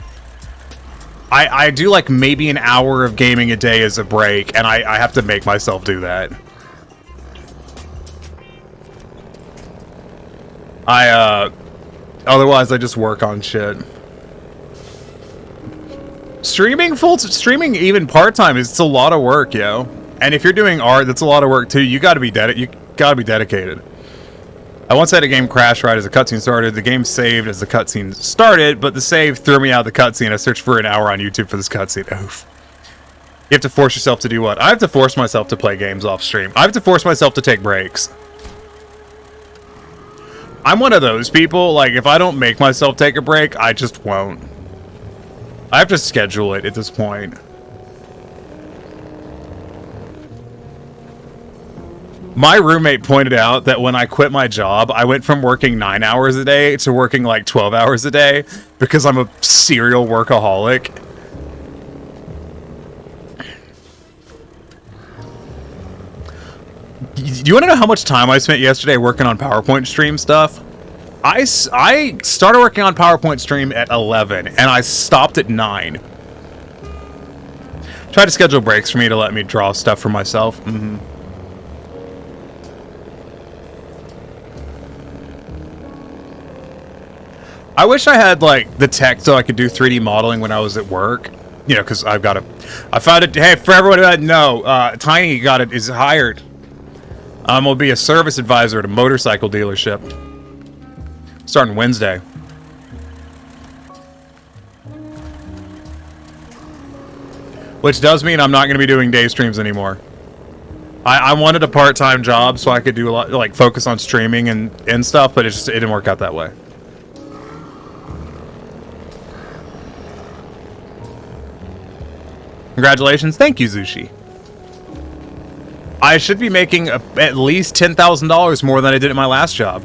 I do, like, maybe an hour of gaming a day as a break, and I have to make myself do that. Otherwise, I just work on shit. Streaming even part-time it's a lot of work, yo. And if you're doing art, that's a lot of work too. You gotta be dedicated. I once had a game crash right as the cutscene started. The game saved as the cutscene started, but the save threw me out of the cutscene. I searched for an hour on YouTube for this cutscene. Oof. You have to force yourself to do what? I have to force myself to play games off stream. I have to force myself to take breaks. I'm one of those people, like, if I don't make myself take a break, I just won't. I have to schedule it at this point. My roommate pointed out that when I quit my job, I went from working 9 hours a day to working like 12 hours a day because I'm a serial workaholic. Do you want to know how much time I spent yesterday working on PowerPoint stream stuff? I started working on PowerPoint stream at 11 and I stopped at 9. Tried to schedule breaks for me to let me draw stuff for myself. I wish I had like the tech so I could do 3D modeling when I was at work. You know, because I found it. Hey, for everyone who doesn't know, Tiny is hired. Will be a service advisor at a motorcycle dealership starting Wednesday. Which does mean I'm not going to be doing day streams anymore. I wanted a part-time job so I could do a lot, like focus on streaming and stuff, but it didn't work out that way. Congratulations. Thank you, Zushi. I should be making at least $10,000 more than I did at my last job.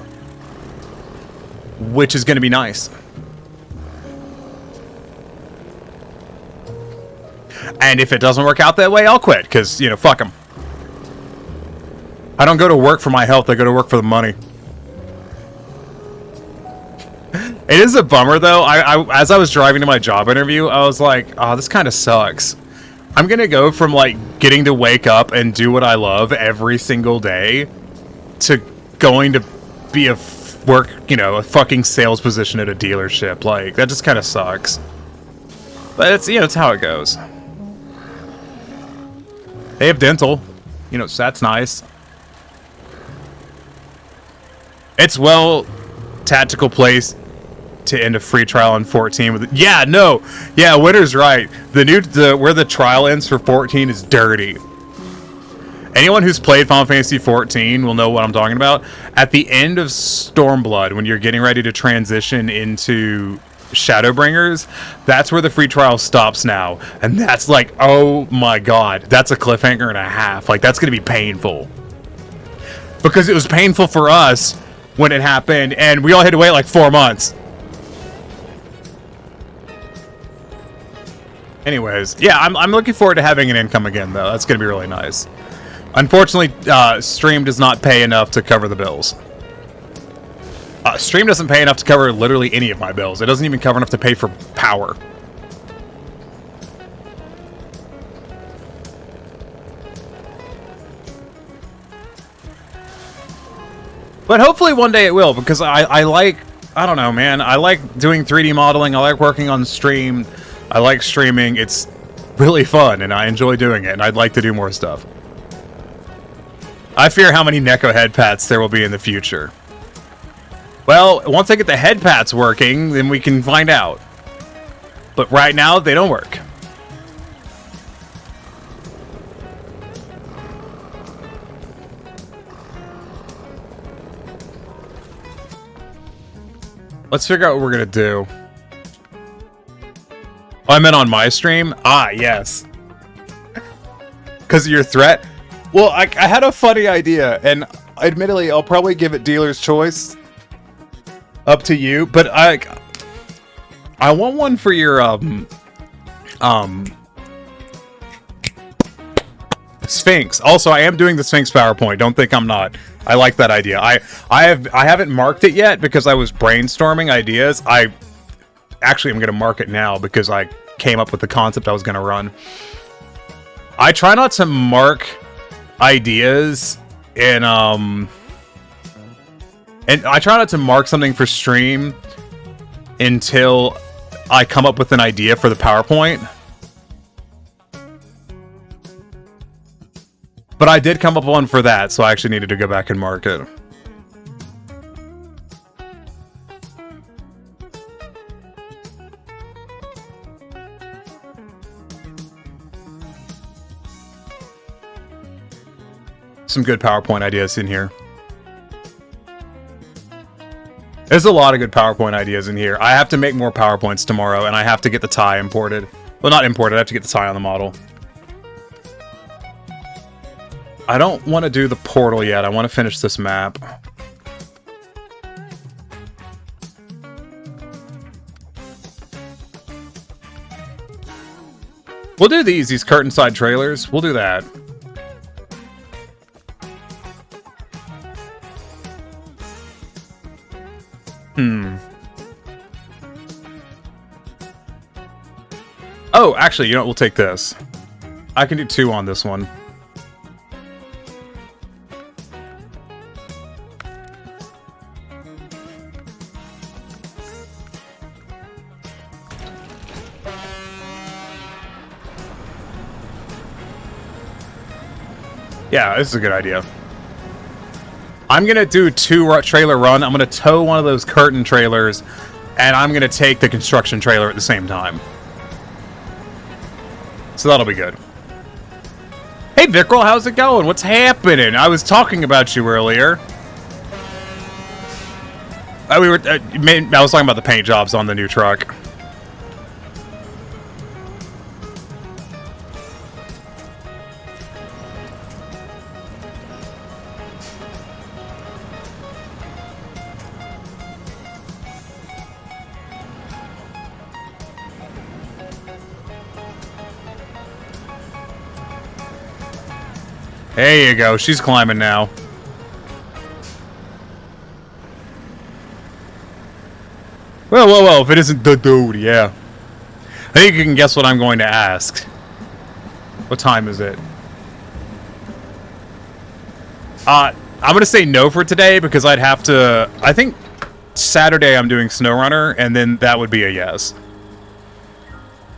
Which is going to be nice. And if it doesn't work out that way, I'll quit. Because, you know, fuck them. I don't go to work for my health. I go to work for the money. It is a bummer, though. As I was driving to my job interview, I was like, oh, this kind of sucks. I'm going to go from, like, getting to wake up and do what I love every single day to going to be a fucking sales position at a dealership. Like, that just kind of sucks. But it's, you know, it's how it goes. They have dental. You know, so that's nice. It's tactical place to end a free trial on 14 with Winter's right. Where the trial ends for 14 is dirty. Anyone who's played Final Fantasy 14 will know what I'm talking about. At the end of Stormblood, when you're getting ready to transition into Shadowbringers, that's where the free trial stops now. And that's like, oh my god, that's a cliffhanger and a half. Like, that's gonna be painful. Because it was painful for us when it happened, and we all had to wait like 4 months. Anyways, yeah, I'm looking forward to having an income again, though. That's going to be really nice. Unfortunately, Stream does not pay enough to cover the bills. Stream doesn't pay enough to cover literally any of my bills. It doesn't even cover enough to pay for power. But hopefully one day it will, because I don't know, man. I like doing 3D modeling. I like working on stream. I like streaming. It's really fun, and I enjoy doing it, and I'd like to do more stuff. I fear how many Neko head pats there will be in the future. Well, once I get the head pats working, then we can find out. But right now, they don't work. Let's figure out what we're gonna do. Oh, I meant on my stream? Ah, yes. Because of your threat? Well, I had a funny idea, and admittedly, I'll probably give it dealer's choice. Up to you, but I want one for your, Sphinx. Also, I am doing the Sphinx PowerPoint. Don't think I'm not. I like that idea. I haven't marked it yet because I was brainstorming ideas. I actually am going to mark it now because I came up with the concept I was going to run. I try not to mark ideas in and I try not to mark something for stream until I come up with an idea for the PowerPoint. But I did come up with one for that, so I actually needed to go back and mark it. Some good PowerPoint ideas in here. There's a lot of good PowerPoint ideas in here. I have to make more PowerPoints tomorrow, and I have to get the tie imported. Well, not imported, I have to get the tie on the model. I don't want to do the portal yet. I want to finish this map. We'll do these curtain side trailers. We'll do that. Oh, actually, you know what? We'll take this. I can do 2 on this one. Yeah, this is a good idea. I'm going to do 2 trailer run. I'm going to tow one of those curtain trailers, and I'm going to take the construction trailer at the same time. So that'll be good. Hey, Vickrell, how's it going? What's happening? I was talking about you earlier. I was talking about the paint jobs on the new truck. There you go. She's climbing now. Well, if it isn't the dude, yeah. I think you can guess what I'm going to ask. What time is it? I'm going to say no for today because I'd have to... I think Saturday I'm doing Snowrunner, and then that would be a yes.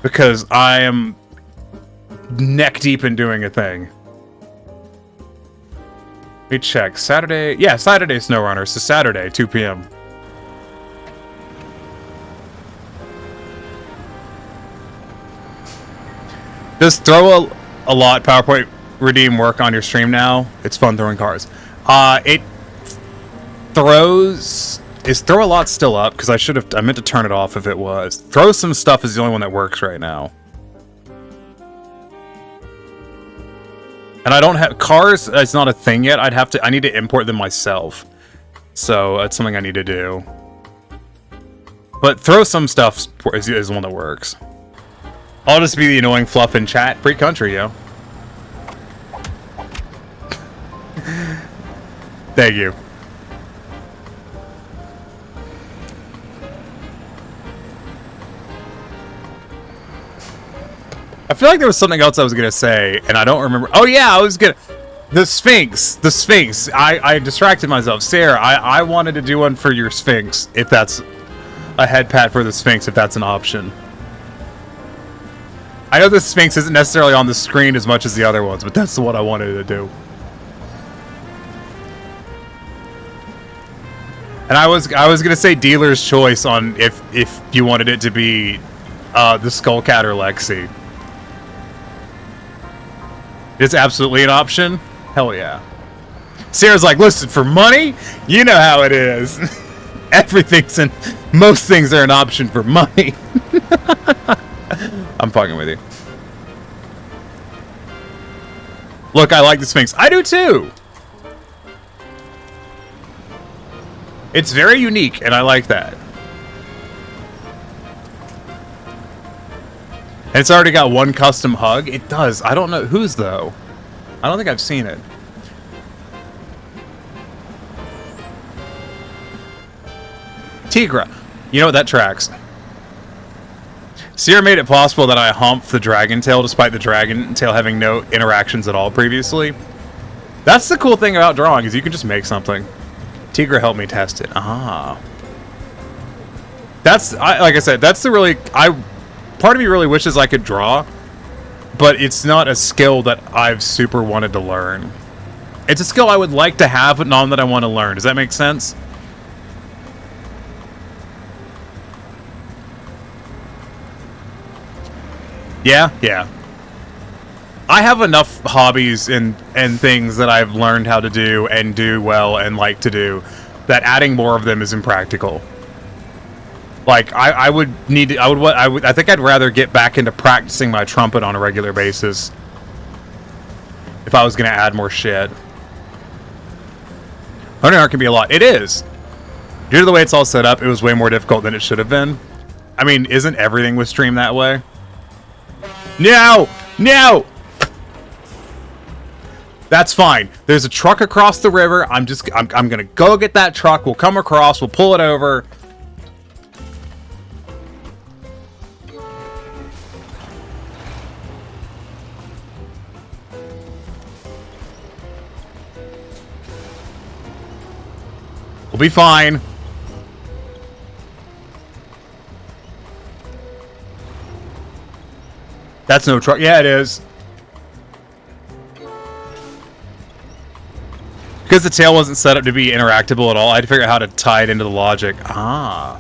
Because I am neck deep in doing a thing. Let me check. Saturday... Yeah, Saturday Snowrunner. So Saturday, 2 p.m. Just throw a lot PowerPoint redeem work on your stream now. It's fun throwing cars. It throws... Is throw a lot still up? Because I meant to turn it off if it was. Throw some stuff is the only one that works right now. And I don't have... Cars is not a thing yet. I need to import them myself. So that's something I need to do. But throw some stuff is the one that works. I'll just be the annoying fluff in chat. Free country, yo. Thank you. I feel like there was something else I was gonna say, and I don't remember. Oh yeah, I was gonna... The Sphinx. The Sphinx. I distracted myself. Sarah, I wanted to do one for your Sphinx, if that's... A head pat for the Sphinx, if that's an option. I know the Sphinx isn't necessarily on the screen as much as the other ones, but that's the one I wanted to do. And I was gonna say dealer's choice on if you wanted it to be the Skullcat or Lexi. It's absolutely an option? Hell yeah. Sarah's like, listen, for money, you know how it is. Most things are an option for money. I'm fucking with you. Look, I like the Sphinx. I do too! It's very unique, and I like that. And it's already got one custom hug? It does. I don't know whose, though. I don't think I've seen it. Tigra. You know what? That tracks. Sierra made it possible that I hump the dragon tail despite the dragon tail having no interactions at all previously. That's the cool thing about drawing, is you can just make something. Tigra helped me test it. Ah. Like I said, that's the really... Part of me really wishes I could draw, but it's not a skill that I've super wanted to learn. It's a skill I would like to have, but none that I want to learn. Does that make sense? Yeah. I have enough hobbies and things that I've learned how to do and do well and like to do that adding more of them is impractical. Like, I think I'd rather get back into practicing my trumpet on a regular basis if I was going to add more shit. Hunting art can be a lot. It is. Due to the way it's all set up, it was way more difficult than it should have been. I mean, isn't everything with stream that way? No! No! That's fine. There's a truck across the river. I'm gonna go get that truck. We'll come across. We'll pull it over. We'll be fine. That's no truck. Yeah, it is. Because the tail wasn't set up to be interactable at all, I had to figure out how to tie it into the logic. Ah.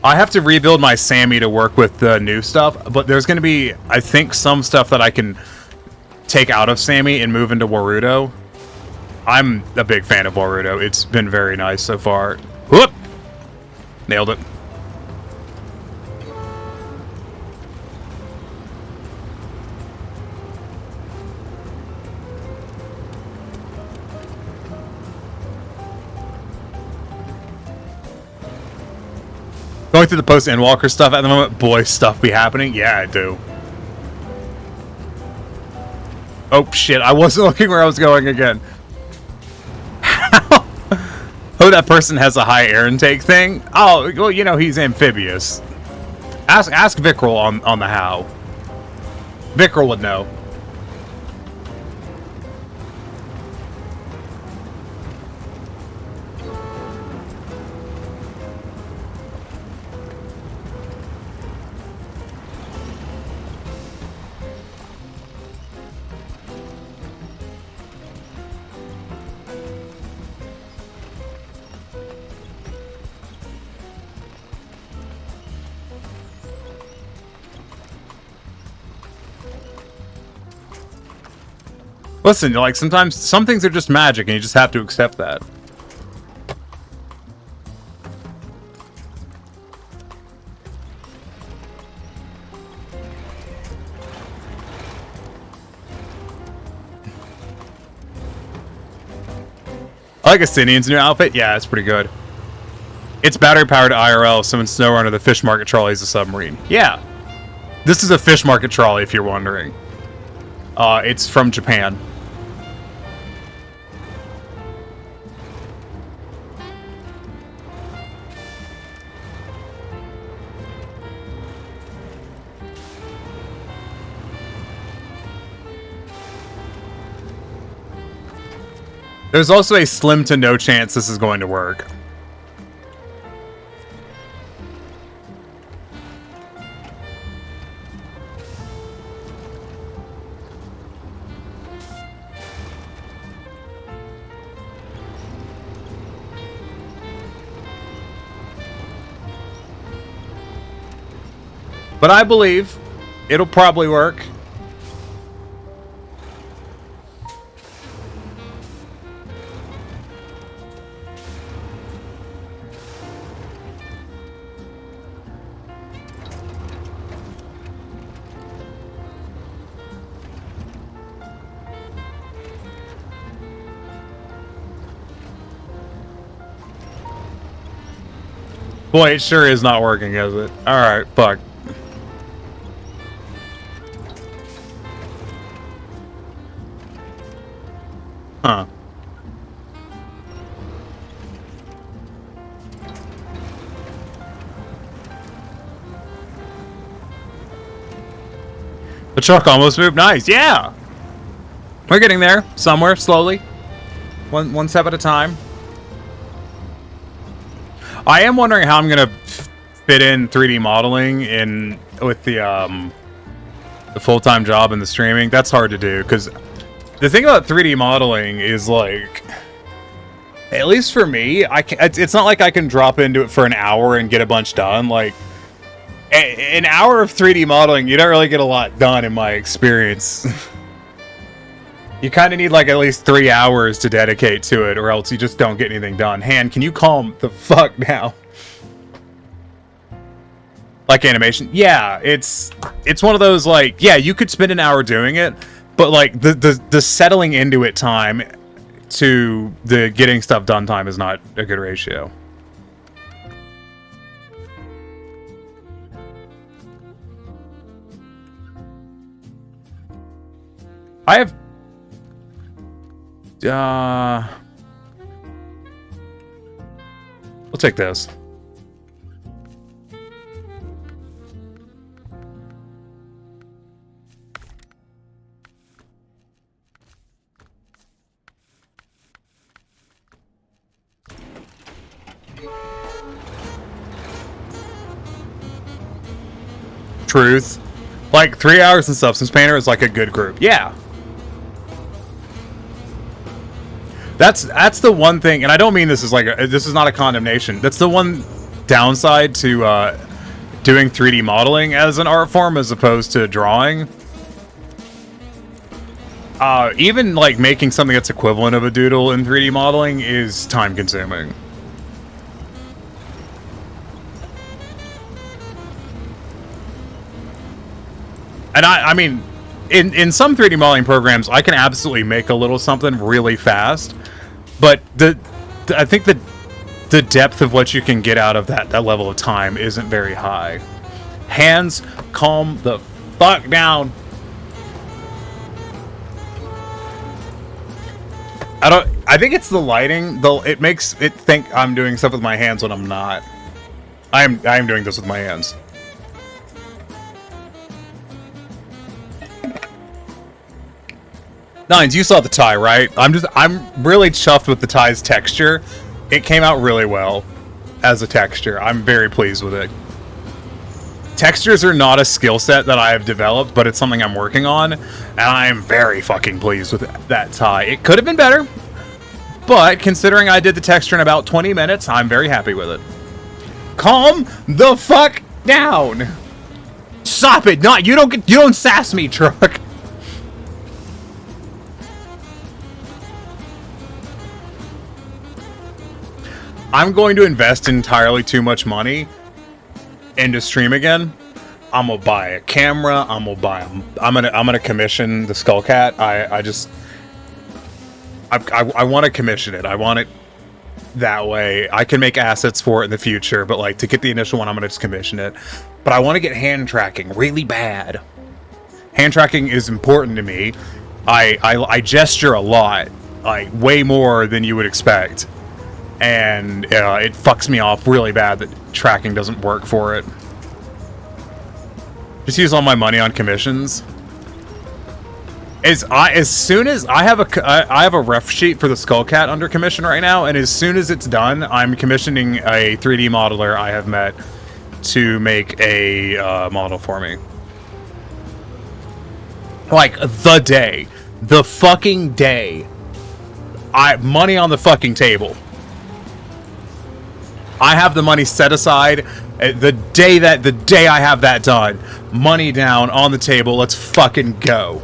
I have to rebuild my Sammy to work with the new stuff, but there's going to be, I think, some stuff that I can take out of Sammy and move into Warudo. I'm a big fan of Warudo. It's been very nice so far. Whoop! Nailed it. Going through the post-Endwalker stuff at the moment, boy, stuff be happening? Yeah, I do. Oh, shit, I wasn't looking where I was going again. Oh, that person has a high air intake thing? Oh, well, you know, he's amphibious. Ask Vickrel on the how. Vickrel would know. Listen, like, sometimes some things are just magic and you just have to accept that. I like Asinian's new outfit. Yeah, it's pretty good. It's battery-powered IRL, so in Snowrunner, the fish market trolley is a submarine. Yeah. This is a fish market trolley, if you're wondering. It's from Japan. There's also a slim to no chance this is going to work. But I believe it'll probably work. Boy, it sure is not working, is it? Alright, fuck. Huh. The truck almost moved. Nice, yeah! We're getting there, somewhere, slowly. One step at a time. I am wondering how I'm gonna fit in 3D modeling in with the full-time job and the streaming. That's hard to do, because the thing about 3D modeling is, like, at least for me, it's not like I can drop into it for an hour and get a bunch done. Like, an hour of 3D modeling, you don't really get a lot done in my experience. You kind of need like at least 3 hours to dedicate to it, or else you just don't get anything done. Han, can you calm the fuck down? Like animation? Yeah, it's one of those like, yeah, you could spend an hour doing it, but like the settling into it time to the getting stuff done time is not a good ratio. I have we'll take this. Truth. Like 3 hours in Substance Painter is like a good group. Yeah. That's the one thing, and I don't mean this is like this is not a condemnation. That's the one downside to doing 3D modeling as an art form as opposed to drawing. Even like making something that's equivalent of a doodle in 3D modeling is time consuming. And I mean, in some 3D modeling programs, I can absolutely make a little something really fast, but I think the depth of what you can get out of that level of time isn't very high. Hands, calm the fuck down. I think it's the lighting, though. It makes it think I'm doing stuff with my hands when I'm not. I am doing this with my hands. Nines, you saw the tie, right? I'm really chuffed with the tie's texture. It came out really well as a texture. I'm very pleased with it. Textures are not a skill set that I have developed, but it's something I'm working on, and I'm very fucking pleased with that tie. It could have been better, but considering I did the texture in about 20 minutes, I'm very happy with it. Calm the fuck down. Stop it! You don't sass me, truck. I'm going to invest entirely too much money into stream again. I'm gonna buy a camera. I'm gonna commission the Skullcat. I want to commission it. I want it that way. I can make assets for it in the future, but like to get the initial one, I'm gonna just commission it. But I want to get hand tracking really bad. Hand tracking is important to me. I gesture a lot, like way more than you would expect. And it fucks me off really bad that tracking doesn't work for it. Just use all my money on commissions. As soon as I have a ref sheet for the Skullcat under commission right now, and as soon as it's done, I'm commissioning a 3D modeler I have met to make a model for me. Like the fucking day, money on the fucking table. I have the money set aside. The day I have that done, money down on the table. Let's fucking go.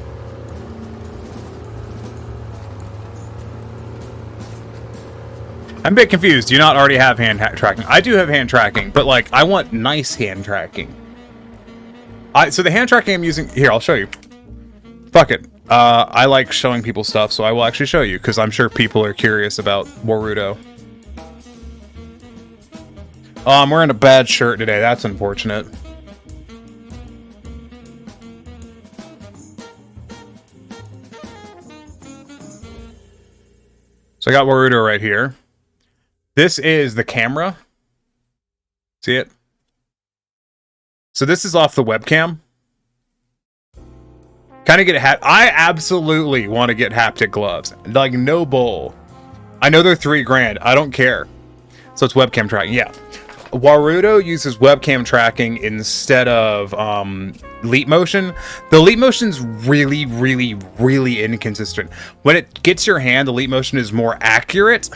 I'm a bit confused. Do you not already have hand tracking? I do have hand tracking, but like I want nice hand tracking. So the hand tracking I'm using here, I'll show you. Fuck it. I like showing people stuff, so I will actually show you because I'm sure people are curious about Boruto. Oh, I'm wearing a bad shirt today. That's unfortunate. So I got Boruto right here. This is the camera. See it? So this is off the webcam. Kind of get I absolutely want to get haptic gloves. Like, no bull. I know they're $3,000. I don't care. So it's webcam tracking. Yeah. Boruto uses webcam tracking instead of leap motion. The leap motion's really, really, really inconsistent. When it gets your hand, the leap motion is more accurate,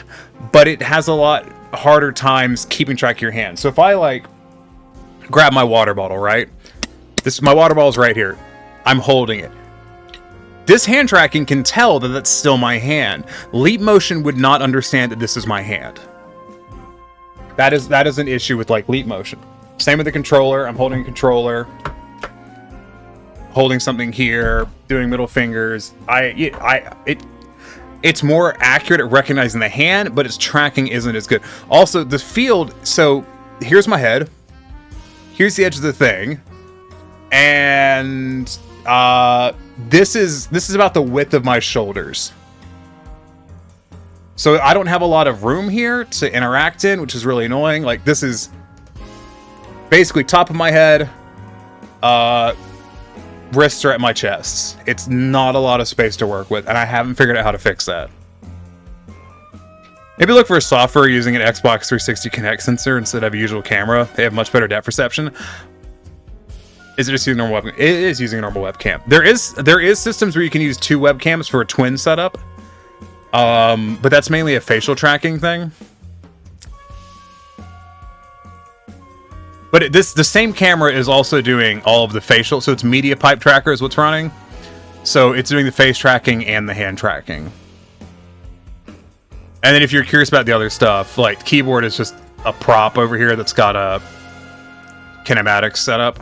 but it has a lot harder times keeping track of your hand. So if I like grab my water bottle, right? My water bottle's right here. I'm holding it. This hand tracking can tell that that's still my hand. Leap motion would not understand that this is my hand. That is an issue with like leap motion. Same with the controller. I'm holding a controller, holding something here, doing middle fingers. It's more accurate at recognizing the hand, but its tracking isn't as good. Also, the field. So here's my head. Here's the edge of the thing, and this is about the width of my shoulders. So I don't have a lot of room here to interact in, which is really annoying. Like, this is basically top of my head, wrists are at my chest. It's not a lot of space to work with, and I haven't figured out how to fix that. Maybe look for software using an Xbox 360 Kinect sensor instead of a usual camera. They have much better depth perception. Is it just using a normal webcam? It is using a normal webcam. There is systems where you can use 2 webcams for a twin setup. But that's mainly a facial tracking thing. But the same camera is also doing all of the facial, so it's media pipe tracker is what's running. So it's doing the face tracking and the hand tracking. And then if you're curious about the other stuff, like keyboard is just a prop over here that's got a kinematics setup.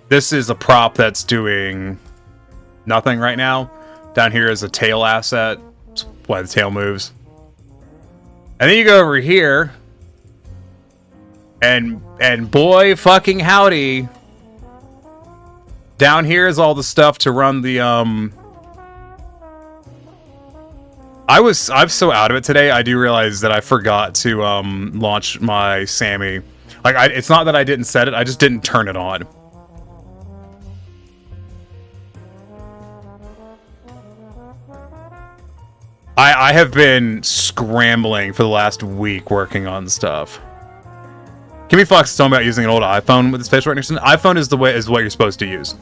This is a prop that's doing nothing right now. Down here is a tail asset. That's why the tail moves. And then you go over here, and boy fucking howdy, down here is all the stuff to run the I'm so out of it today. I do realize that I forgot to launch my Sammy. Like, it's not that I didn't set it, I just didn't turn it on. I have been scrambling for the last week working on stuff. Kimmy Fox is talking about using an old iPhone with its facial recognition. iPhone is what you're supposed to use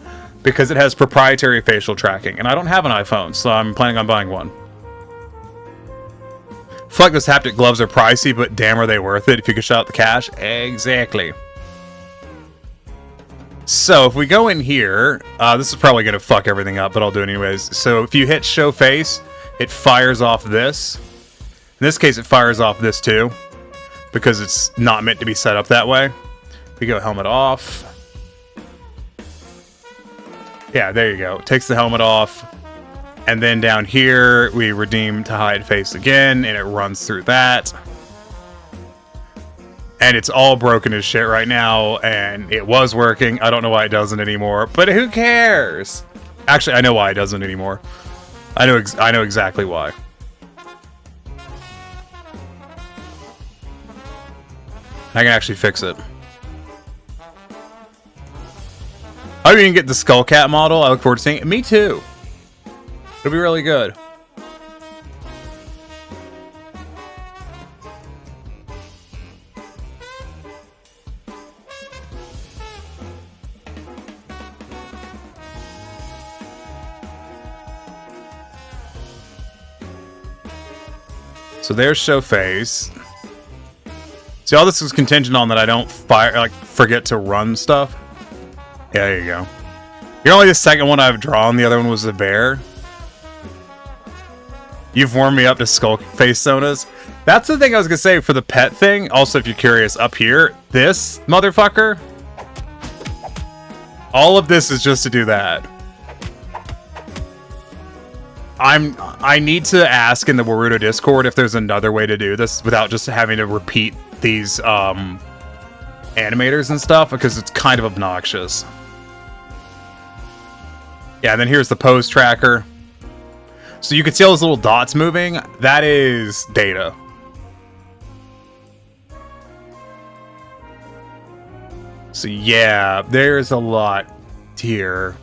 because it has proprietary facial tracking, and I don't have an iPhone, so I'm planning on buying one. I feel like those haptic gloves are pricey, but damn, are they worth it if you can shell out the cash? Exactly. So if we go in here, this is probably going to fuck everything up, but I'll do it anyways. So if you hit show face, it fires off this. In this case, it fires off this too, because it's not meant to be set up that way. We go helmet off. Yeah, there you go. It takes the helmet off. And then down here, we redeem to hide face again, and it runs through that. And it's all broken as shit right now, and it was working. I don't know why it doesn't anymore, but who cares? Actually, I know why it doesn't anymore. I know exactly why. I can actually fix it. Oh, you can get the Skullcat model. I look forward to seeing it. Me too. It'll be really good. So there's show face. See, all this is contingent on that I don't forget to run stuff. Yeah, there you go. You're only the second one I've drawn. The other one was a bear. You've warmed me up to skull face sonas. That's the thing I was gonna say for the pet thing. Also, if you're curious, up here, this motherfucker. All of this is just to do that. I need to ask in the Warudo Discord if there's another way to do this without just having to repeat these animators and stuff, because it's kind of obnoxious. Yeah, and then here's the pose tracker. So you can see all those little dots moving. That is data. So yeah, there's a lot here.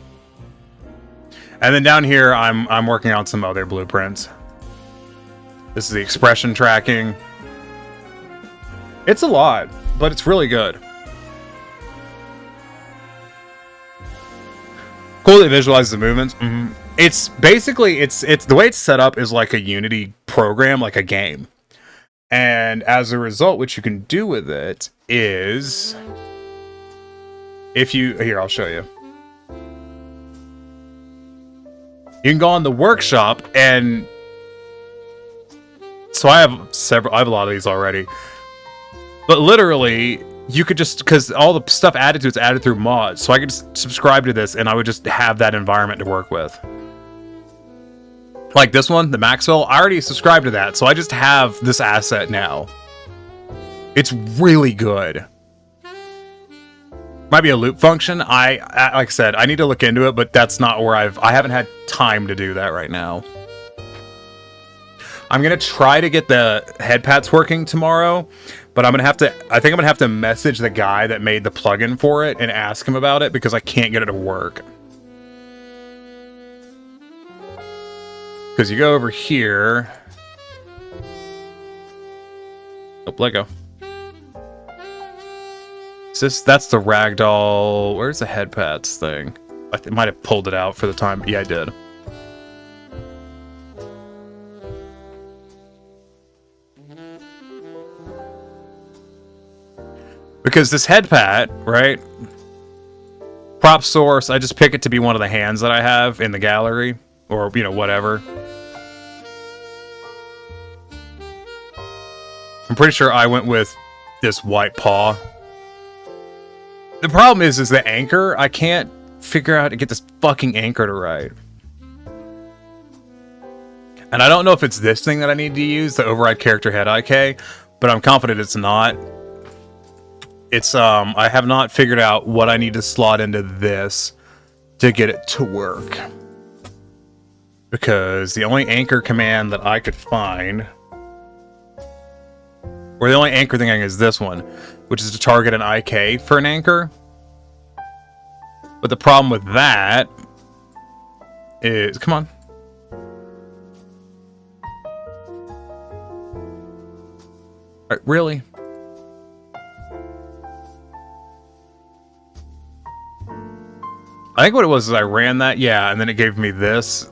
And then down here, I'm working on some other blueprints. This is the expression tracking. It's a lot, but it's really good. Cool that it visualizes the movements. Mm-hmm. It's basically, it's the way it's set up is like a Unity program, like a game. And as a result, what you can do with it is, here, I'll show you. You can go on the workshop, and so I have a lot of these already. But literally, you could just, because all the stuff added to it's added through mods, so I could just subscribe to this, and I would just have that environment to work with. Like this one, the Maxwell, I already subscribed to that, so I just have this asset now. It's really good. Might be a loop function. Like I said, I need to look into it, but that's not where I haven't had time to do that right now. I'm gonna try to get the head pats working tomorrow, but I think I'm gonna have to message the guy that made the plugin for it and ask him about it because I can't get it to work. Because you go over here. Oh, Lego. That's the ragdoll. Where's the head pats thing? I might have pulled it out for the time. Yeah, I did. Because this head pat, right? Prop source, I just pick it to be one of the hands that I have in the gallery. Or, you know, whatever. I'm pretty sure I went with this white paw. The problem is the anchor. I can't figure out how to get this fucking anchor to right. And I don't know if it's this thing that I need to use, the override character head IK, but I'm confident it's not. It's, I have not figured out what I need to slot into this to get it to work. Because the only anchor command that I could find, or the only anchor thing is this one, which is to target an IK for an anchor. But the problem with that is, come on. Really? I think what it was is I ran that, yeah, and then it gave me this.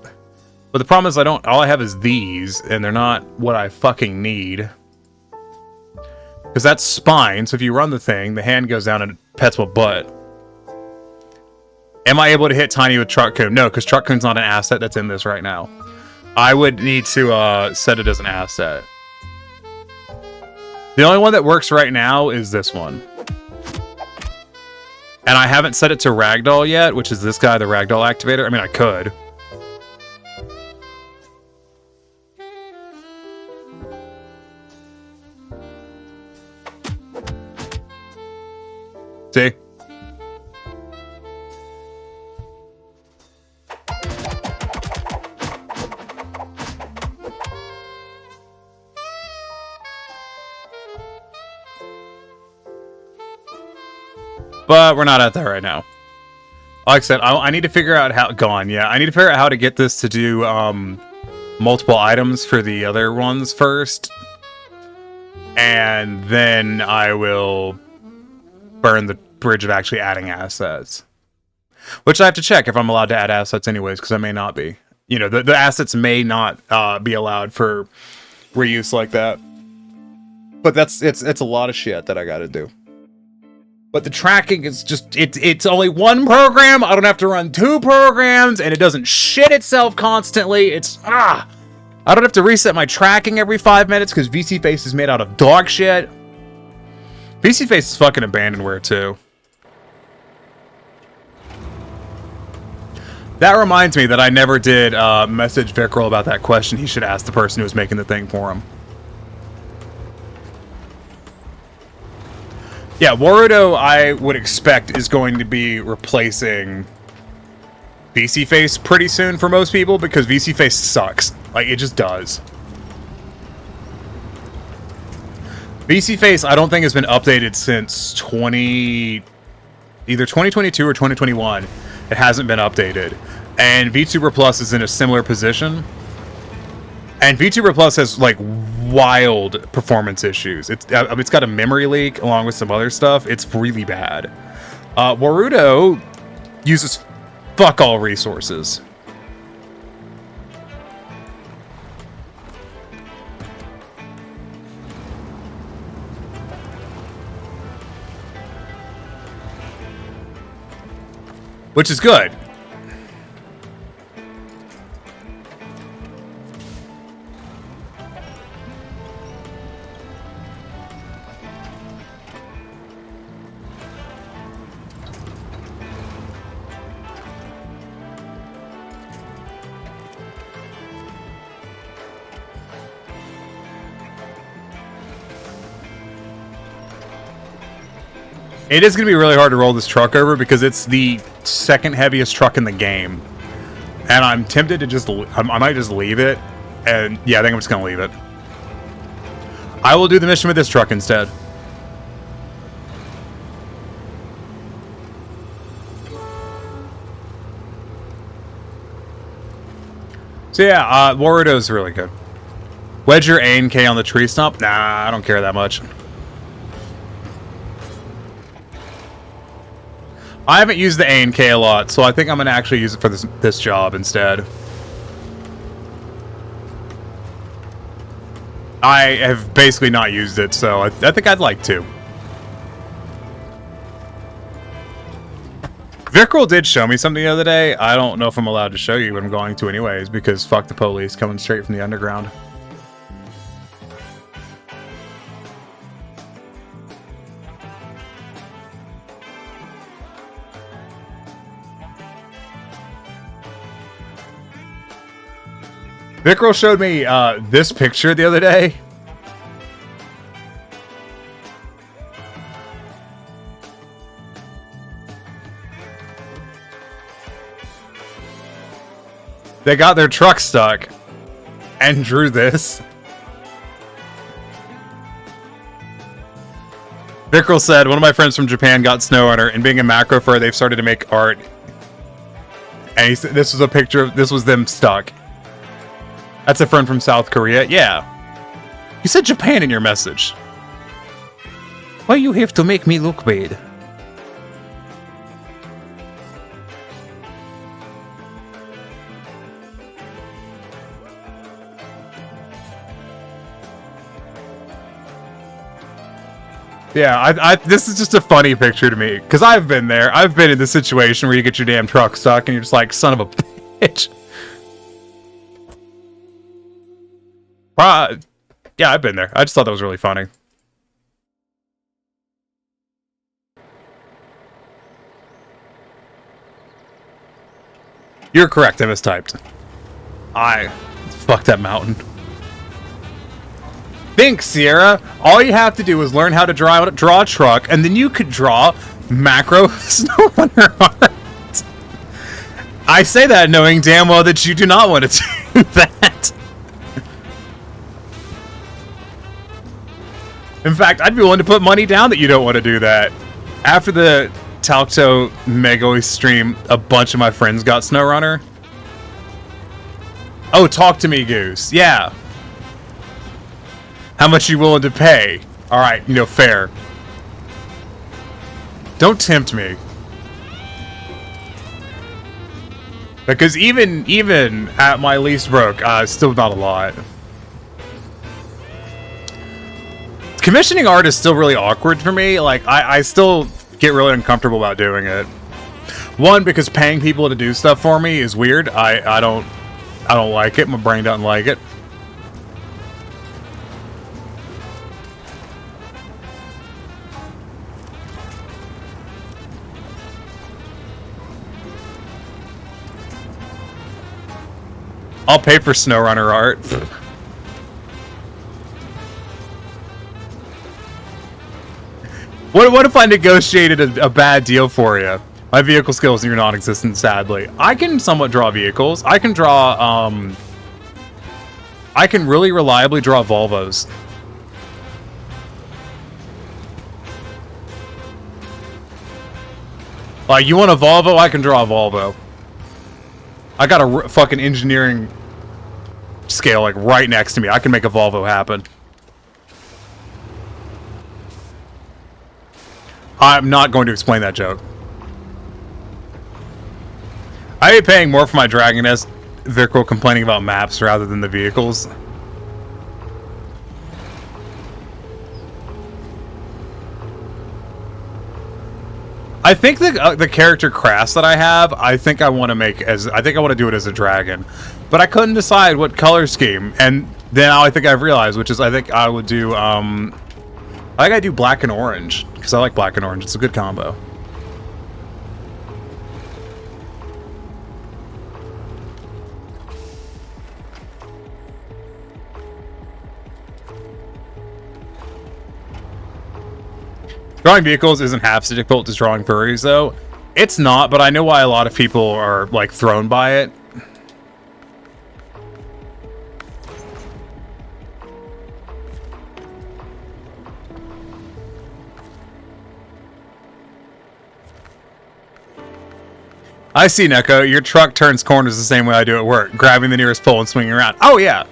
But the problem is all I have is these, and they're not what I fucking need. Because that's spine, so if you run the thing, the hand goes down and pets my butt. Am I able to hit Tiny with Truck-kun? No, because Truck-kun's not an asset that's in this right now. I would need to set it as an asset. The only one that works right now is this one. And I haven't set it to Ragdoll yet, which is this guy, the Ragdoll activator. I mean, I could. See? But we're not at that right now. Like I said, I need to figure out how... Gone, yeah. I need to figure out how to get this to do multiple items for the other ones first. And then I will burn the bridge of actually adding assets. Which I have to check if I'm allowed to add assets anyways, because I may not be. You know, the assets may not be allowed for reuse like that. But it's a lot of shit that I gotta do. But the tracking is just, it's only one program. I don't have to run 2 programs, and it doesn't shit itself constantly. I don't have to reset my tracking every 5 minutes because VC Face is made out of dog shit. VC Face is fucking abandonware too. That reminds me that I never did message Vickrell about that question he should ask the person who was making the thing for him. Yeah, Warudo, I would expect, is going to be replacing VC Face pretty soon for most people, because VC Face sucks. Like, it just does. VC Face, I don't think has been updated since either 2022 or 2021. It hasn't been updated. And VTuber Plus is in a similar position. And VTuber Plus has, like, wild performance issues. It's got a memory leak along with some other stuff. It's really bad. Warudo uses fuck all resources. Which is good. It is going to be really hard to roll this truck over because it's the second heaviest truck in the game. And I'm tempted to just... I might just leave it. And yeah, I think I'm just going to leave it. I will do the mission with this truck instead. So yeah, Warudo is really good. Wedge your A and K on the tree stump? Nah, I don't care that much. I haven't used the A and K a lot, so I think I'm going to actually use it for this job instead. I have basically not used it, so I think I'd like to. Vickrell did show me something the other day. I don't know if I'm allowed to show you, but I'm going to anyways, because fuck the police coming straight from the underground. Vickrell showed me this picture the other day. They got their truck stuck and drew this. Vickrell said, one of my friends from Japan got Snowrunner, and being a macro fur, they've started to make art. And he said this was a picture of, this was them stuck. That's a friend from South Korea. Yeah. You said Japan in your message. Why you have to make me look bad? Yeah, this is just a funny picture to me. Because I've been there. I've been in the situation where you get your damn truck stuck and you're just like, son of a bitch. Yeah, I've been there. I just thought that was really funny. You're correct, I mistyped. Fuck that mountain. Think, Sierra. All you have to do is learn how to draw a truck, and then you could draw macro Snowrunner art. I say that knowing damn well that you do not want to do that. In fact, I'd be willing to put money down that you don't want to do that. After the Talkto Megoi stream, a bunch of my friends got Snowrunner. Oh, talk to me, Goose. Yeah. How much you willing to pay? Alright, you know, fair. Don't tempt me. Because even at my least broke, still not a lot. Commissioning art is still really awkward for me. Like, I still get really uncomfortable about doing it. One, because paying people to do stuff for me is weird. I don't like it. My brain doesn't like it. I'll pay for Snowrunner art. What if I negotiated a bad deal for you? My vehicle skills are non-existent, sadly. I can somewhat draw vehicles. I can draw, I can really reliably draw Volvos. Like, you want a Volvo? I can draw a Volvo. I got a fucking engineering scale, like, right next to me. I can make a Volvo happen. I'm not going to explain that joke. I'd be paying more for my Dragon S vehicle complaining about maps rather than the vehicles. I think the character Crass that I have, I think I want to make as I think I want to do it as a dragon, but I couldn't decide what color scheme. And then now I think I've realized, which is I think I would do I think I do black and orange because I like black and orange. It's a good combo. Drawing vehicles isn't half as difficult as drawing furries, though. It's not, but I know why a lot of people are, like, thrown by it. I see, Neko. Your truck turns corners the same way I do at work, grabbing the nearest pole and swinging around. Oh, yeah.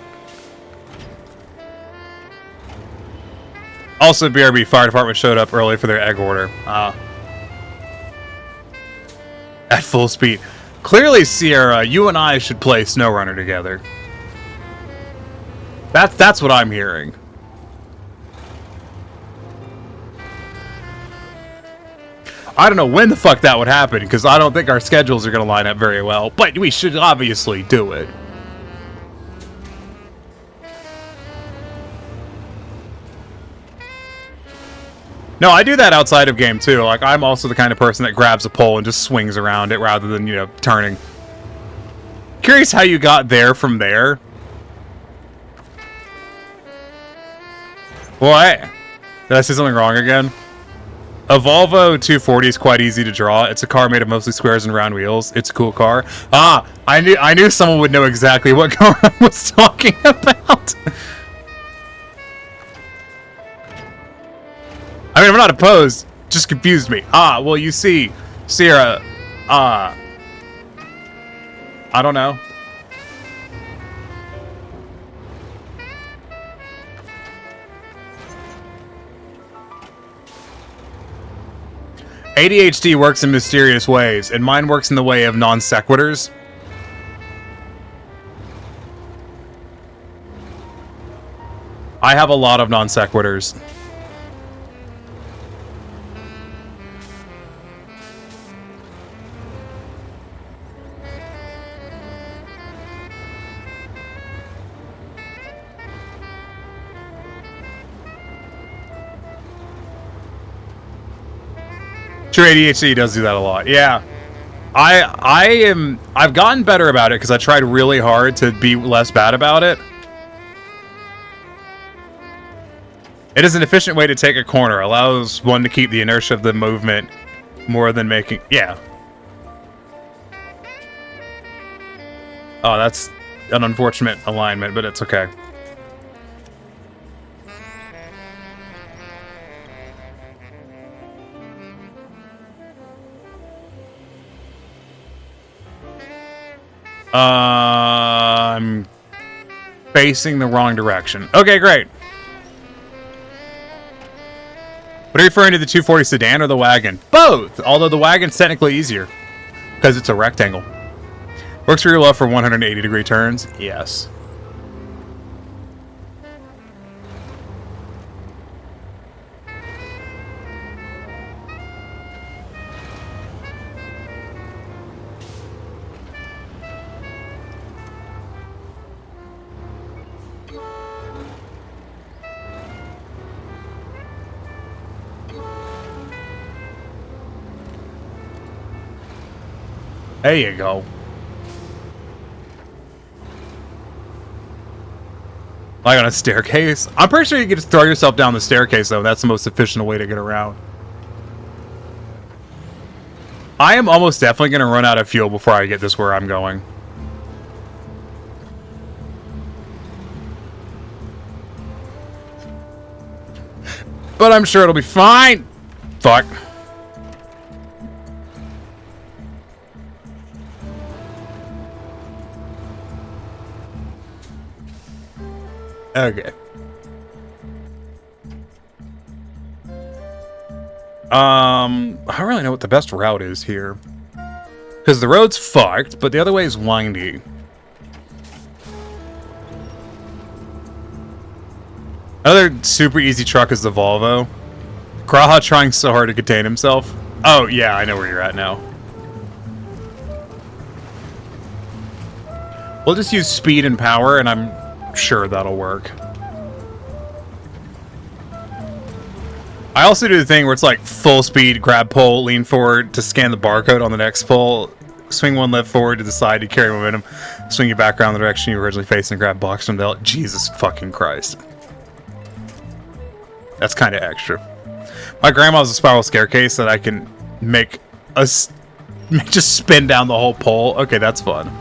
Also, BRB Fire Department showed up early for their egg order. At full speed. Clearly, Sierra, you and I should play Snowrunner together. That's what I'm hearing. I don't know when the fuck that would happen, because I don't think our schedules are going to line up very well, but we should obviously do it. No, I do that outside of game, too. Like, I'm also the kind of person that grabs a pole and just swings around it rather than, you know, turning. Curious how you got there from there. What? Did I say something wrong again? A Volvo 240 is quite easy to draw. It's a car made of mostly squares and round wheels. It's a cool car. Ah, I knew someone would know exactly what car I was talking about. I mean, I'm not opposed. Just confused me. Ah, well, you see, Sierra. I don't know. ADHD works in mysterious ways, and mine works in the way of non sequiturs. I have a lot of non sequiturs. True, ADHD does do that a lot. Yeah. I've gotten better about it because I tried really hard to be less bad about it. It is an efficient way to take a corner. Allows one to keep the inertia of the movement more than making... Yeah. Oh, that's an unfortunate alignment, but it's okay. I'm facing the wrong direction. Okay, great. What are you referring to, the 240 sedan or the wagon? Both! Although the wagon's technically easier, because it's a rectangle. Works really well for 180-degree turns? Yes. There you go. Like on a staircase? I'm pretty sure you can just throw yourself down the staircase, though. That's the most efficient way to get around. I am almost definitely going to run out of fuel before I get this where I'm going. But I'm sure it'll be fine. Fuck. Okay. I don't really know what the best route is here. Because the road's fucked, but the other way is windy. Another super easy truck is the Volvo. Graha trying so hard to contain himself. Oh, yeah, I know where you're at now. We'll just use speed and power, and I'm sure that'll work. I also do the thing where it's like full speed, grab pole, lean forward to scan the barcode on the next pole, swing one left forward to the side to carry momentum, swing you back around the direction you were originally facing and grab box from the... Jesus fucking Christ. That's kind of extra. My grandma's a spiral staircase that I can make just spin down the whole pole. Okay, that's fun.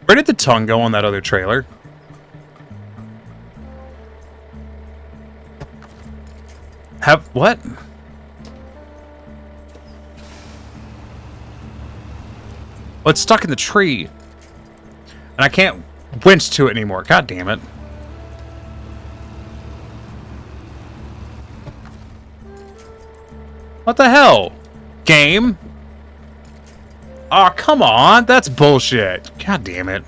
Where did the tongue go on that other trailer? What? Oh, it's stuck in the tree. And I can't winch to it anymore. God damn it. What the hell? Game? Aw, oh, come on. That's bullshit. God damn it.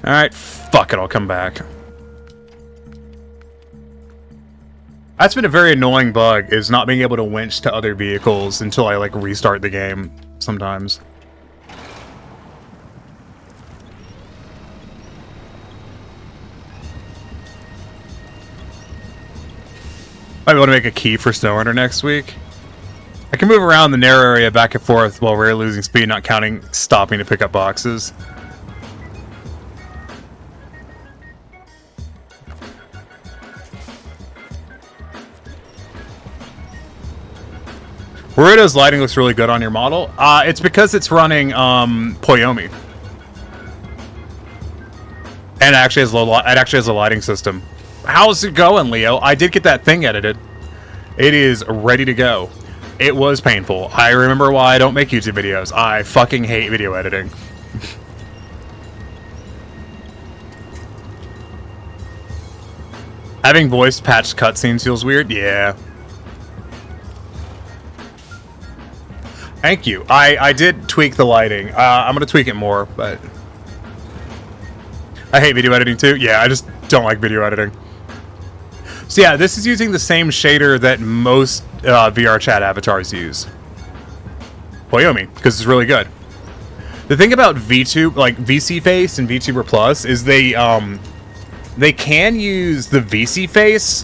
Alright, fuck it. I'll come back. That's been a very annoying bug, is not being able to winch to other vehicles until I, like, restart the game sometimes. Might want to make a key for Snowrunner next week. I can move around the narrow area back and forth while rarely losing speed, not counting stopping to pick up boxes. Burrito's lighting looks really good on your model. It's because it's running Poyomi. And it actually has a lighting system. How's it going, Leo? I did get that thing edited. It is ready to go. It was painful. I remember why I don't make YouTube videos. I fucking hate video editing. Having voice patched cutscenes feels weird? Yeah. Thank you. I did tweak the lighting. I'm gonna tweak it more, but... I hate video editing too. Yeah, I just don't like video editing. So yeah, this is using the same shader that most VR chat avatars use. Poyomi, because it's really good. The thing about VTube, like VC Face and VTuber Plus, is they can use the VC Face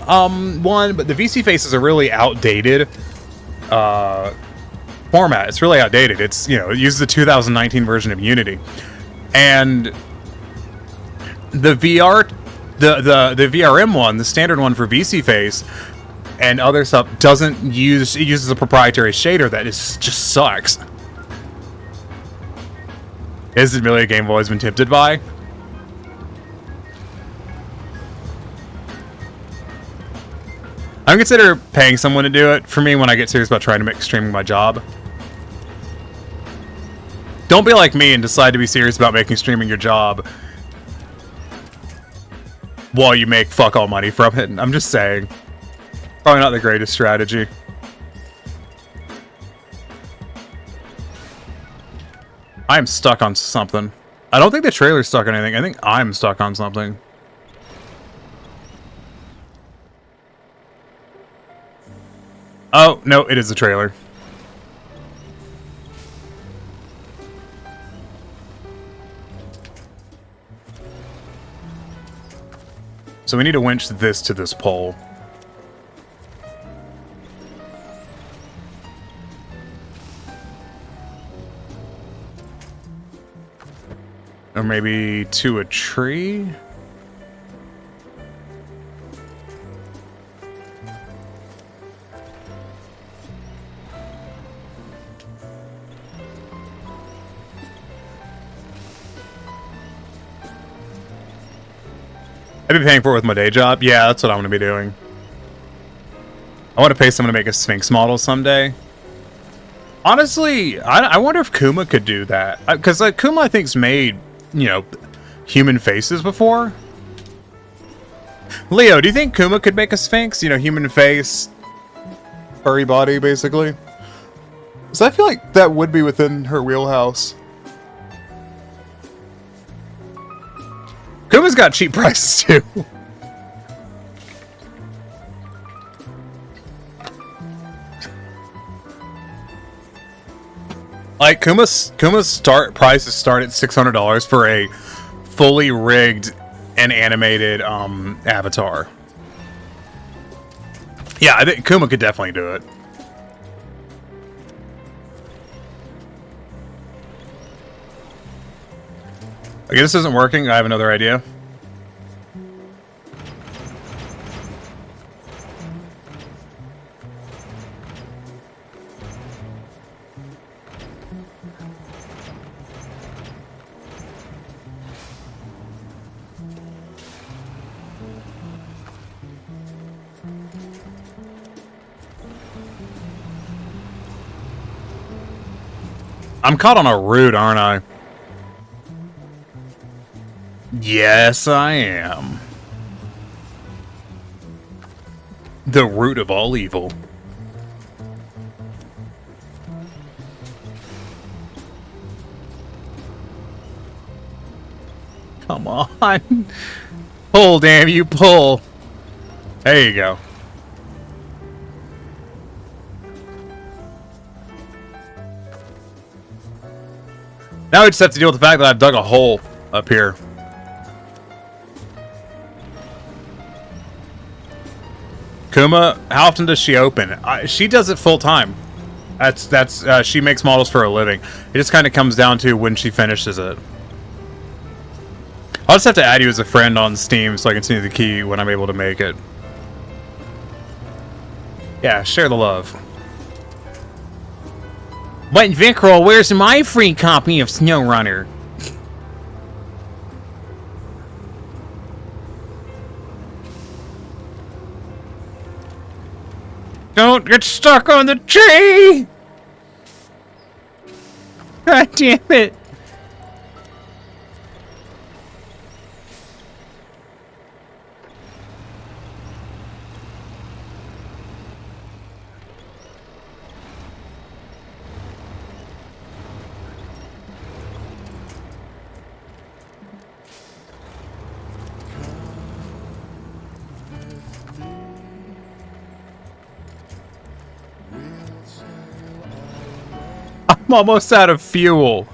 one, but the VC Face is a really outdated format. It's really outdated. It's, you know, it uses the 2019 version of Unity, and the the VRM one, the standard one for VC Face and other stuff, doesn't use, it uses a proprietary shader that is just sucks. Is it really a game I've always been tempted by? I consider paying someone to do it for me when I get serious about trying to make streaming my job. Don't be like me and decide to be serious about making streaming your job while you make fuck all money from it. I'm just saying. Probably not the greatest strategy. I'm stuck on something. I don't think the trailer's stuck on anything. I think I'm stuck on something. Oh, no, it is the trailer. So we need to winch this to this pole. Or maybe to a tree? I've been paying for it with my day job. Yeah, that's what I'm going to be doing. I want to pay someone to make a Sphinx model someday. Honestly, I wonder if Kuma could do that. Because like, Kuma, I think's made, you know, human faces before. Leo, do you think Kuma could make a Sphinx? You know, human face, furry body, basically. So I feel like that would be within her wheelhouse. Kuma's got cheap prices too. Like Kuma's prices start at $600 for a fully rigged and animated avatar. Yeah, I think Kuma could definitely do it. Okay, this isn't working. I have another idea. I'm caught on a route, aren't I? Yes, I am. The root of all evil. Come on. Pull, damn you, pull. There you go. Now we just have to deal with the fact that I've dug a hole up here. Kuma, how often does she open? She does it full time. She makes models for a living. It just kind of comes down to when she finishes it. I'll just have to add you as a friend on Steam so I can send you the key when I'm able to make it. Yeah, share the love. But Vickrol, where's my free copy of Snowrunner? Don't get stuck on the tree! God damn it! I'm almost out of fuel.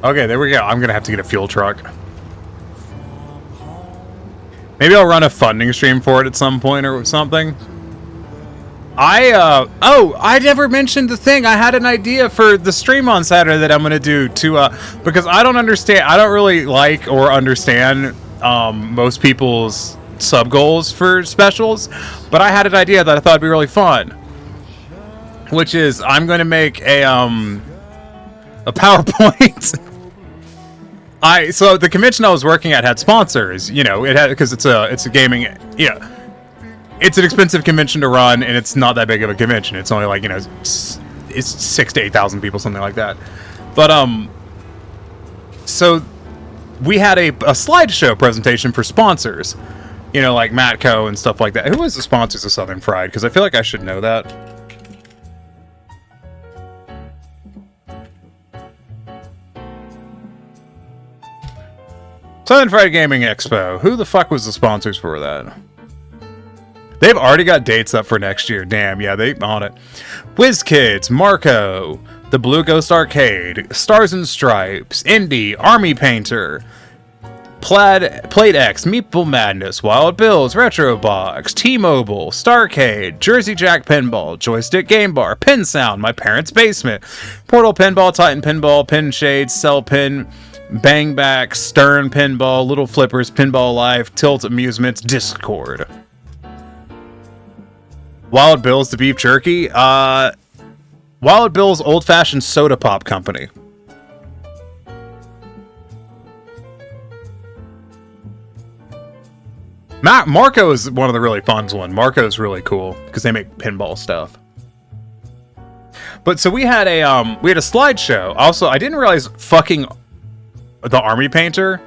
Okay, there we go. I'm gonna have to get a fuel truck. Maybe I'll run a funding stream for it at some point or something. I never mentioned the thing. I had an idea for the stream on Saturday that I'm gonna do to because I don't really like or understand most people's sub goals for specials, but I had an idea that I thought would be really fun, which is I'm gonna make a PowerPoint. So the convention I was working at had sponsors, you know, it had, because it's a gaming, yeah. It's an expensive convention to run, and it's not that big of a convention. It's only like, you know, it's 6,000 to 8,000 people, something like that. But so we had a slideshow presentation for sponsors, you know, like Matco and stuff like that. Who was the sponsors of Southern Fried? Because I feel like I should know that. Southern Fried Gaming Expo. Who the fuck was the sponsors for that? They've already got dates up for next year. Damn, yeah, they on it. WizKids, Marco, The Blue Ghost Arcade, Stars and Stripes, Indie, Army Painter, Plate X, Meeple Madness, Wild Bills, Retro Box, T-Mobile, Starcade, Jersey Jack Pinball, Joystick Game Bar, Pin Sound, My Parents' Basement, Portal Pinball, Titan Pinball, Pin Shades, Cell Pin, Bang Back, Stern Pinball, Little Flippers, Pinball Life, Tilt Amusements, Discord. Wild Bill's the beef jerky. Wild Bill's Old Fashioned Soda Pop Company. Marco is one of the really fun ones. Marco's really cool because they make pinball stuff. But so we had a slideshow. Also, I didn't realize fucking the Army Painter.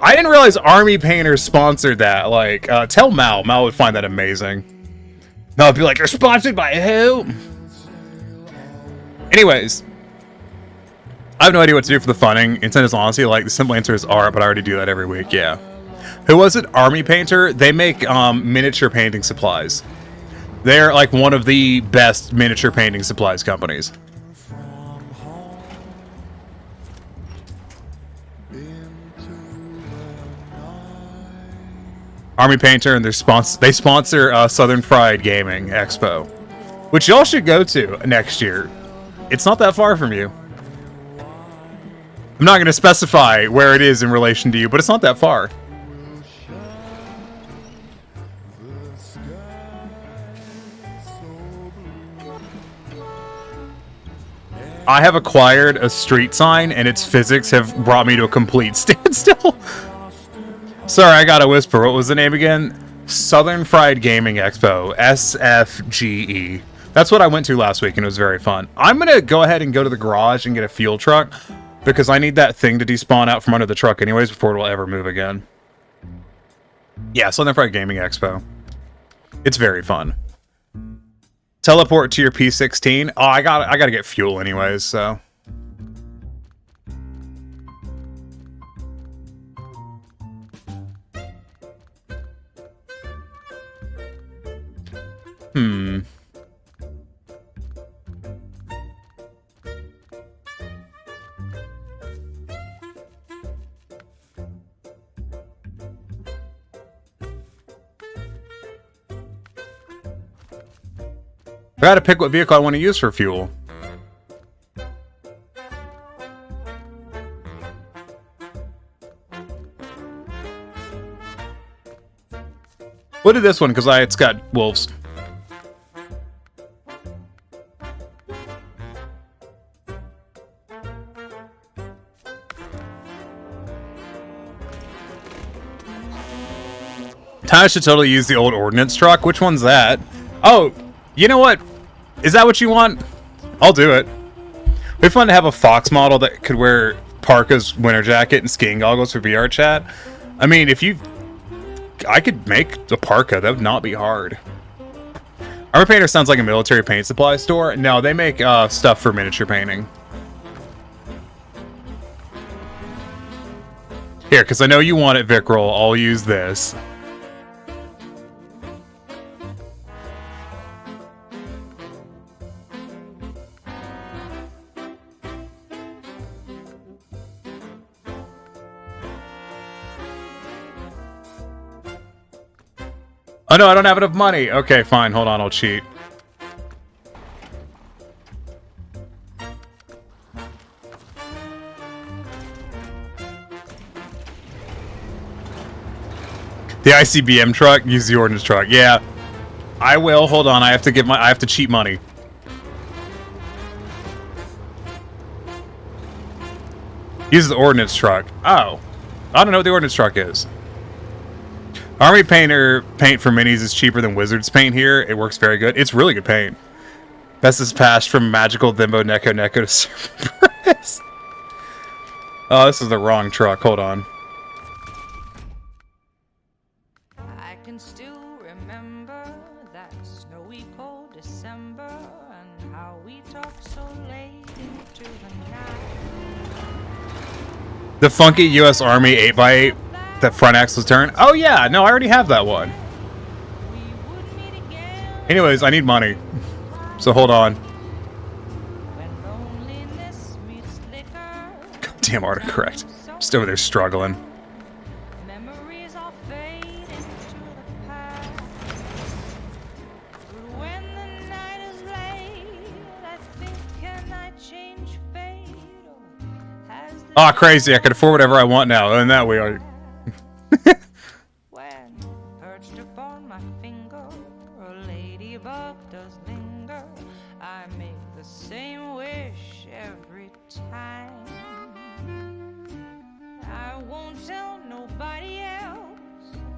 I didn't realize Army Painter sponsored that. Like, tell Mal. Mal would find that amazing. No, I'd be like, you're sponsored by who? Anyways, I have no idea what to do for the funding. Instead, honestly, like, the simple answer is art, but I already do that every week, yeah. Who was it? Army Painter. They make miniature painting supplies. They're like one of the best miniature painting supplies companies. Army Painter, and they sponsor Southern Fried Gaming Expo, which y'all should go to next year. It's not that far from you. I'm not going to specify where it is in relation to you, but it's not that far. I have acquired a street sign, and its physics have brought me to a complete standstill. Sorry, I gotta whisper. What was the name again? Southern Fried Gaming Expo. SFGE. That's what I went to last week, and it was very fun. I'm gonna go ahead and go to the garage and get a fuel truck, because I need that thing to despawn out from under the truck anyways before it'll ever move again. Yeah, Southern Fried Gaming Expo. It's very fun. Teleport to your P16. Oh, I gotta get fuel anyways, so. I gotta pick what vehicle I want to use for fuel. What did this one? Because it's got wolves. Ty should totally use the old ordnance truck. Which one's that? Oh, you know what? Is that what you want? I'll do it. It'd be fun to have a Fox model that could wear Parka's winter jacket and skiing goggles for VR chat. I mean, I could make a Parka. That would not be hard. Armor Painter sounds like a military paint supply store. No, they make stuff for miniature painting. Here, because I know you want it, Vicroll. I'll use this. Oh no, I don't have enough money. Okay, fine. Hold on, I'll cheat. The ICBM truck? Use the ordnance truck. Yeah. I will. Hold on. I have to cheat money. Use the ordnance truck. Oh. I don't know what the ordnance truck is. Army Painter paint for minis is cheaper than Wizards paint here. It works very good. It's really good paint. Best is passed from Magical Thimbo Neko to Surprise. Oh, this is the wrong truck. Hold on. I can still remember that snowy cold December and how we talked so late into the night. The funky U.S. Army 8x8 that front axle's turn. Oh yeah, no, I already have that one. Anyways, I need money. So hold on. Goddamn autocorrect. Just over there struggling. Memories all fade into the past. But when the night is late, I think, can I change fate? Or has the Ah, crazy. I can afford whatever I want now. And that we are. when perched upon my finger, a ladybug does linger. I make the same wish every time. I won't tell nobody else,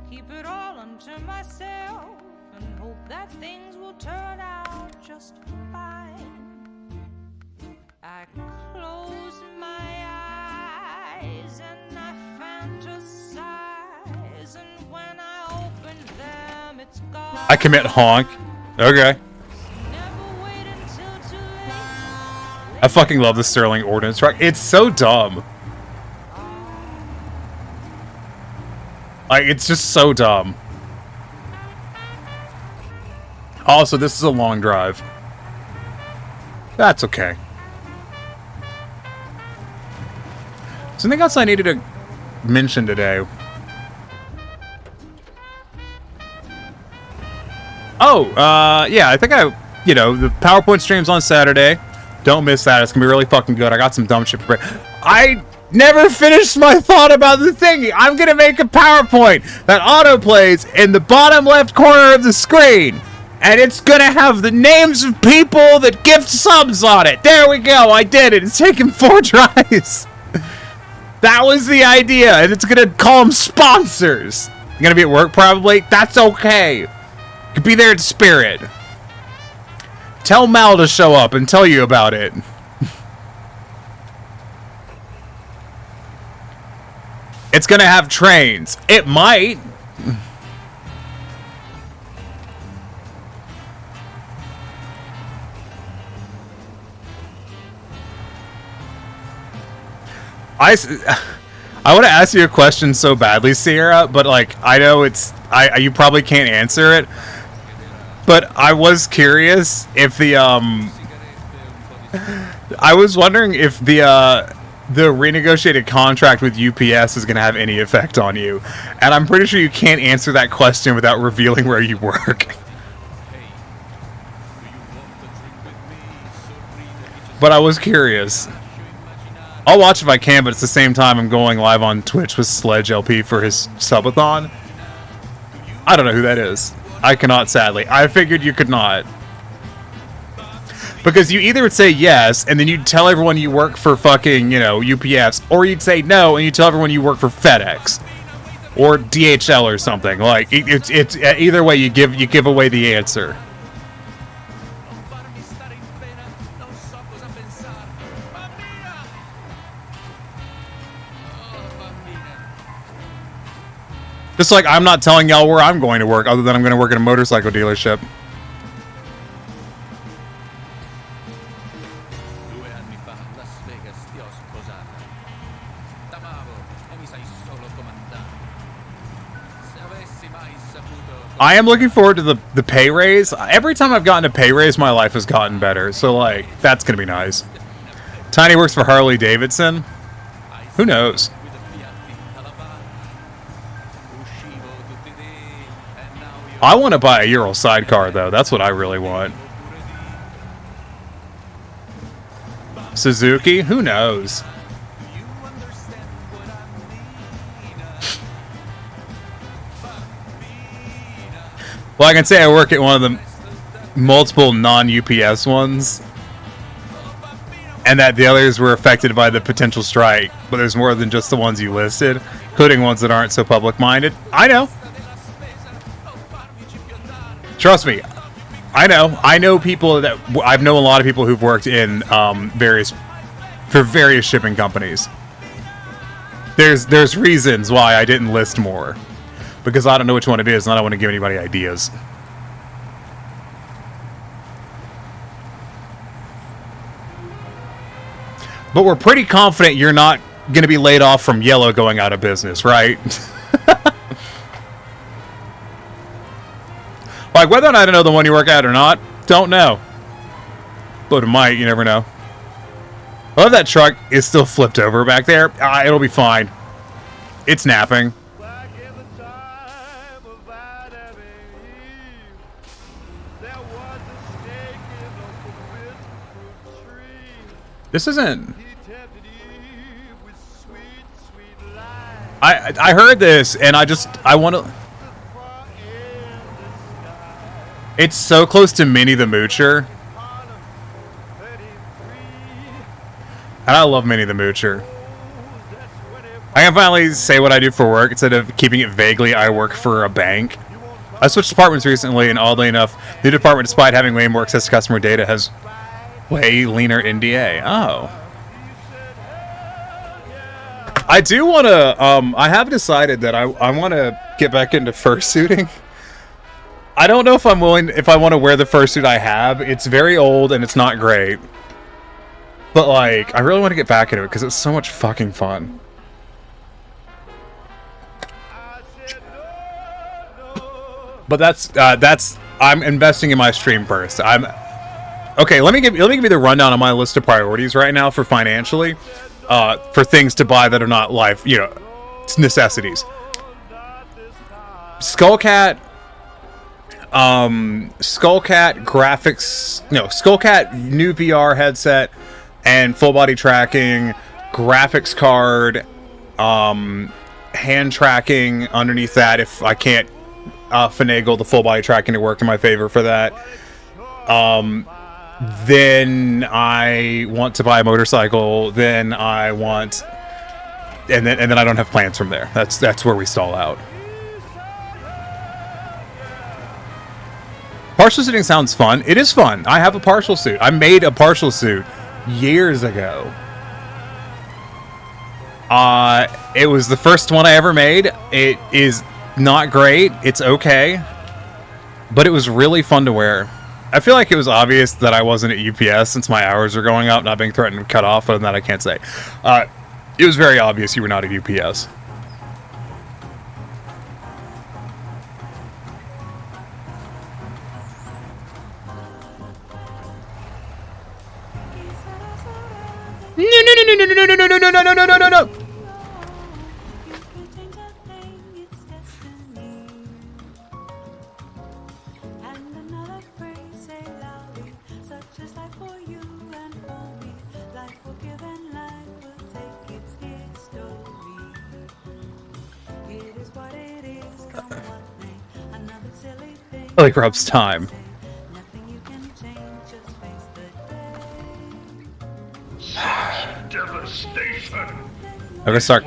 keep it all unto myself, and hope that things will turn out just fine. I close my eyes and I fantasize, and when I open them, it's gone. I commit honk. Okay. Never wait until too late. I fucking love the Sterling Ordnance truck. It's so dumb. Like, it's just so dumb. Also, this is a long drive. That's okay. Something else I needed to mention today. Oh, yeah, I think the PowerPoint stream's on Saturday. Don't miss that. It's gonna be really fucking good. I got some dumb shit prepared. I never finished my thought about the thing. I'm gonna make a PowerPoint that autoplays in the bottom left corner of the screen. And it's gonna have the names of people that gift subs on it. There we go. I did it. It's taken 4 tries. That was the idea. And it's gonna call them sponsors. You're gonna be at work probably. That's okay. You could be there in spirit. Tell Mal to show up and tell you about it. It's gonna have trains. It might. I want to ask you a question so badly, Sierra, but like I know you probably can't answer it. But I was curious if I was wondering if the renegotiated contract with UPS is going to have any effect on you. And I'm pretty sure you can't answer that question without revealing where you work. But I was curious. I'll watch if I can, but it's the same time I'm going live on Twitch with Sledge LP for his subathon. I don't know who that is. I cannot, sadly. I figured you could not. Because you either would say yes, and then you'd tell everyone you work for fucking, UPS, or you'd say no, and you tell everyone you work for FedEx. Or DHL or something. Like, it's either way, you give away the answer. Just like I'm not telling y'all where I'm going to work, other than I'm going to work at a motorcycle dealership. I am looking forward to the pay raise. Every time I've gotten a pay raise, my life has gotten better. So, like, that's going to be nice. Tiny works for Harley Davidson. Who knows? I want to buy a Ural sidecar, though. That's what I really want. Suzuki? Who knows? Well, I can say I work at one of the multiple non-UPS ones. And that the others were affected by the potential strike. But there's more than just the ones you listed, including ones that aren't so public-minded. I know. Trust me, I know. I know people that I've known a lot of people who've worked in various shipping companies. There's reasons why I didn't list more, because I don't know which one it is, and I don't want to give anybody ideas. But we're pretty confident you're not going to be laid off from Yellow going out of business, right? Like, whether or not I know the one you work at or not, don't know. But it might, you never know. I love that truck is still flipped over back there. It'll be fine. It's napping. This isn't... I heard this, and I want to... It's so close to Minnie the Moocher. And I love Minnie the Moocher. I can finally say what I do for work instead of keeping it vaguely. I work for a bank. I switched departments recently, and oddly enough, the department, despite having way more access to customer data, has way leaner NDA. Oh. I do want to, I have decided that I want to get back into fursuiting. I don't know if I want to wear the fursuit I have. It's very old and it's not great. But, like, I really want to get back into it because it's so much fucking fun. But that's I'm investing in my stream first. Okay, let me give you the rundown on my list of priorities right now for financially, for things to buy that are not life, necessities. Skullcat graphics, Skullcat new VR headset and full body tracking, graphics card, hand tracking underneath that if I can't finagle the full body tracking to work in my favor for that. Then I want to buy a motorcycle. Then I want, and then I don't have plans from there. That's where we stall out. Partial suiting sounds fun. It is fun. I have a partial suit. I made a partial suit years ago. It was the first one I ever made. It is not great. It's okay, but it was really fun to wear. I feel like it was obvious that I wasn't at UPS since my hours are going up, not being threatened to cut off. Other than that, I can't say. It was very obvious you were not at UPS. No. I like Rob's time. Devastation. Okay, start.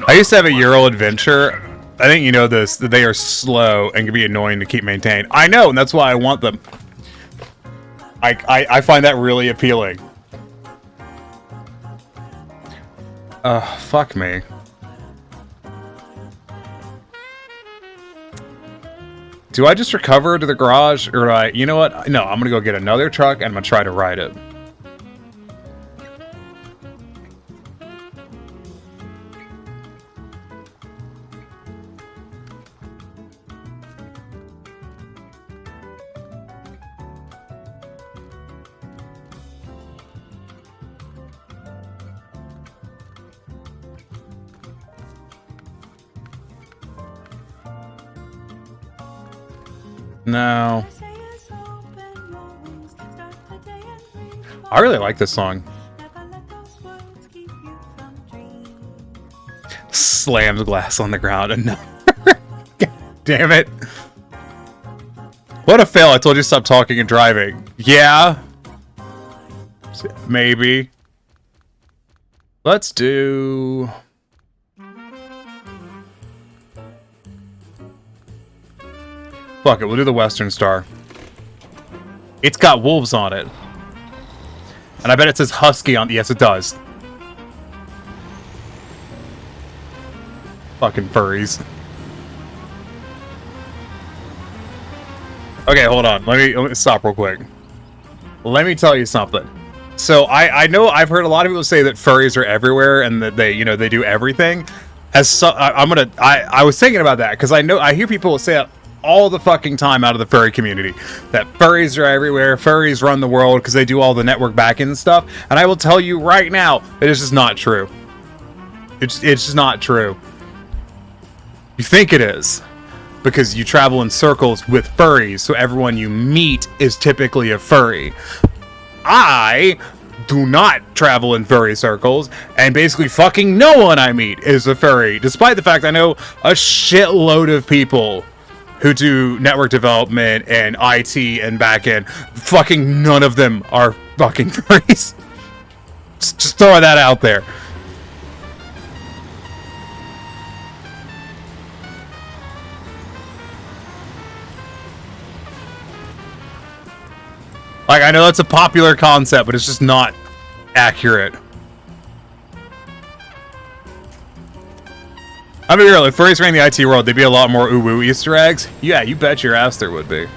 I used to have a Ural adventure. I think you know this. That they are slow and can be annoying to keep maintained. I know, and that's why I want them. I find that really appealing. Fuck me. Do I just recover to the garage, or do I... You know what? No, I'm gonna go get another truck, and I'm gonna try to ride it. No. I really like this song. Slams glass on the ground and no. Damn it. What a fail. I told you to stop talking and driving. Yeah. Maybe. Let's do... Fuck it, we'll do the Western Star. It's got wolves on it. And I bet it says Husky on... Yes, it does. Fucking furries. Okay, hold on. Let me stop real quick. Let me tell you something. So I know I've heard a lot of people say that furries are everywhere and that they do everything. I was thinking about that because I hear people say that all the fucking time out of the furry community, that furries are everywhere, furries run the world because they do all the network backend stuff, and I will tell you right now, it is just not true. It's just not true. You think it is, because you travel in circles with furries, so everyone you meet is typically a furry. I do not travel in furry circles, and basically fucking no one I meet is a furry, despite the fact I know a shitload of people who do network development and IT and backend. Fucking none of them are fucking furries. Just throw that out there. Like, I know that's a popular concept, but it's just not accurate. I mean, really, if furries ran the IT world, there'd be a lot more ooh-woo Easter eggs. Yeah, you bet your ass there would be.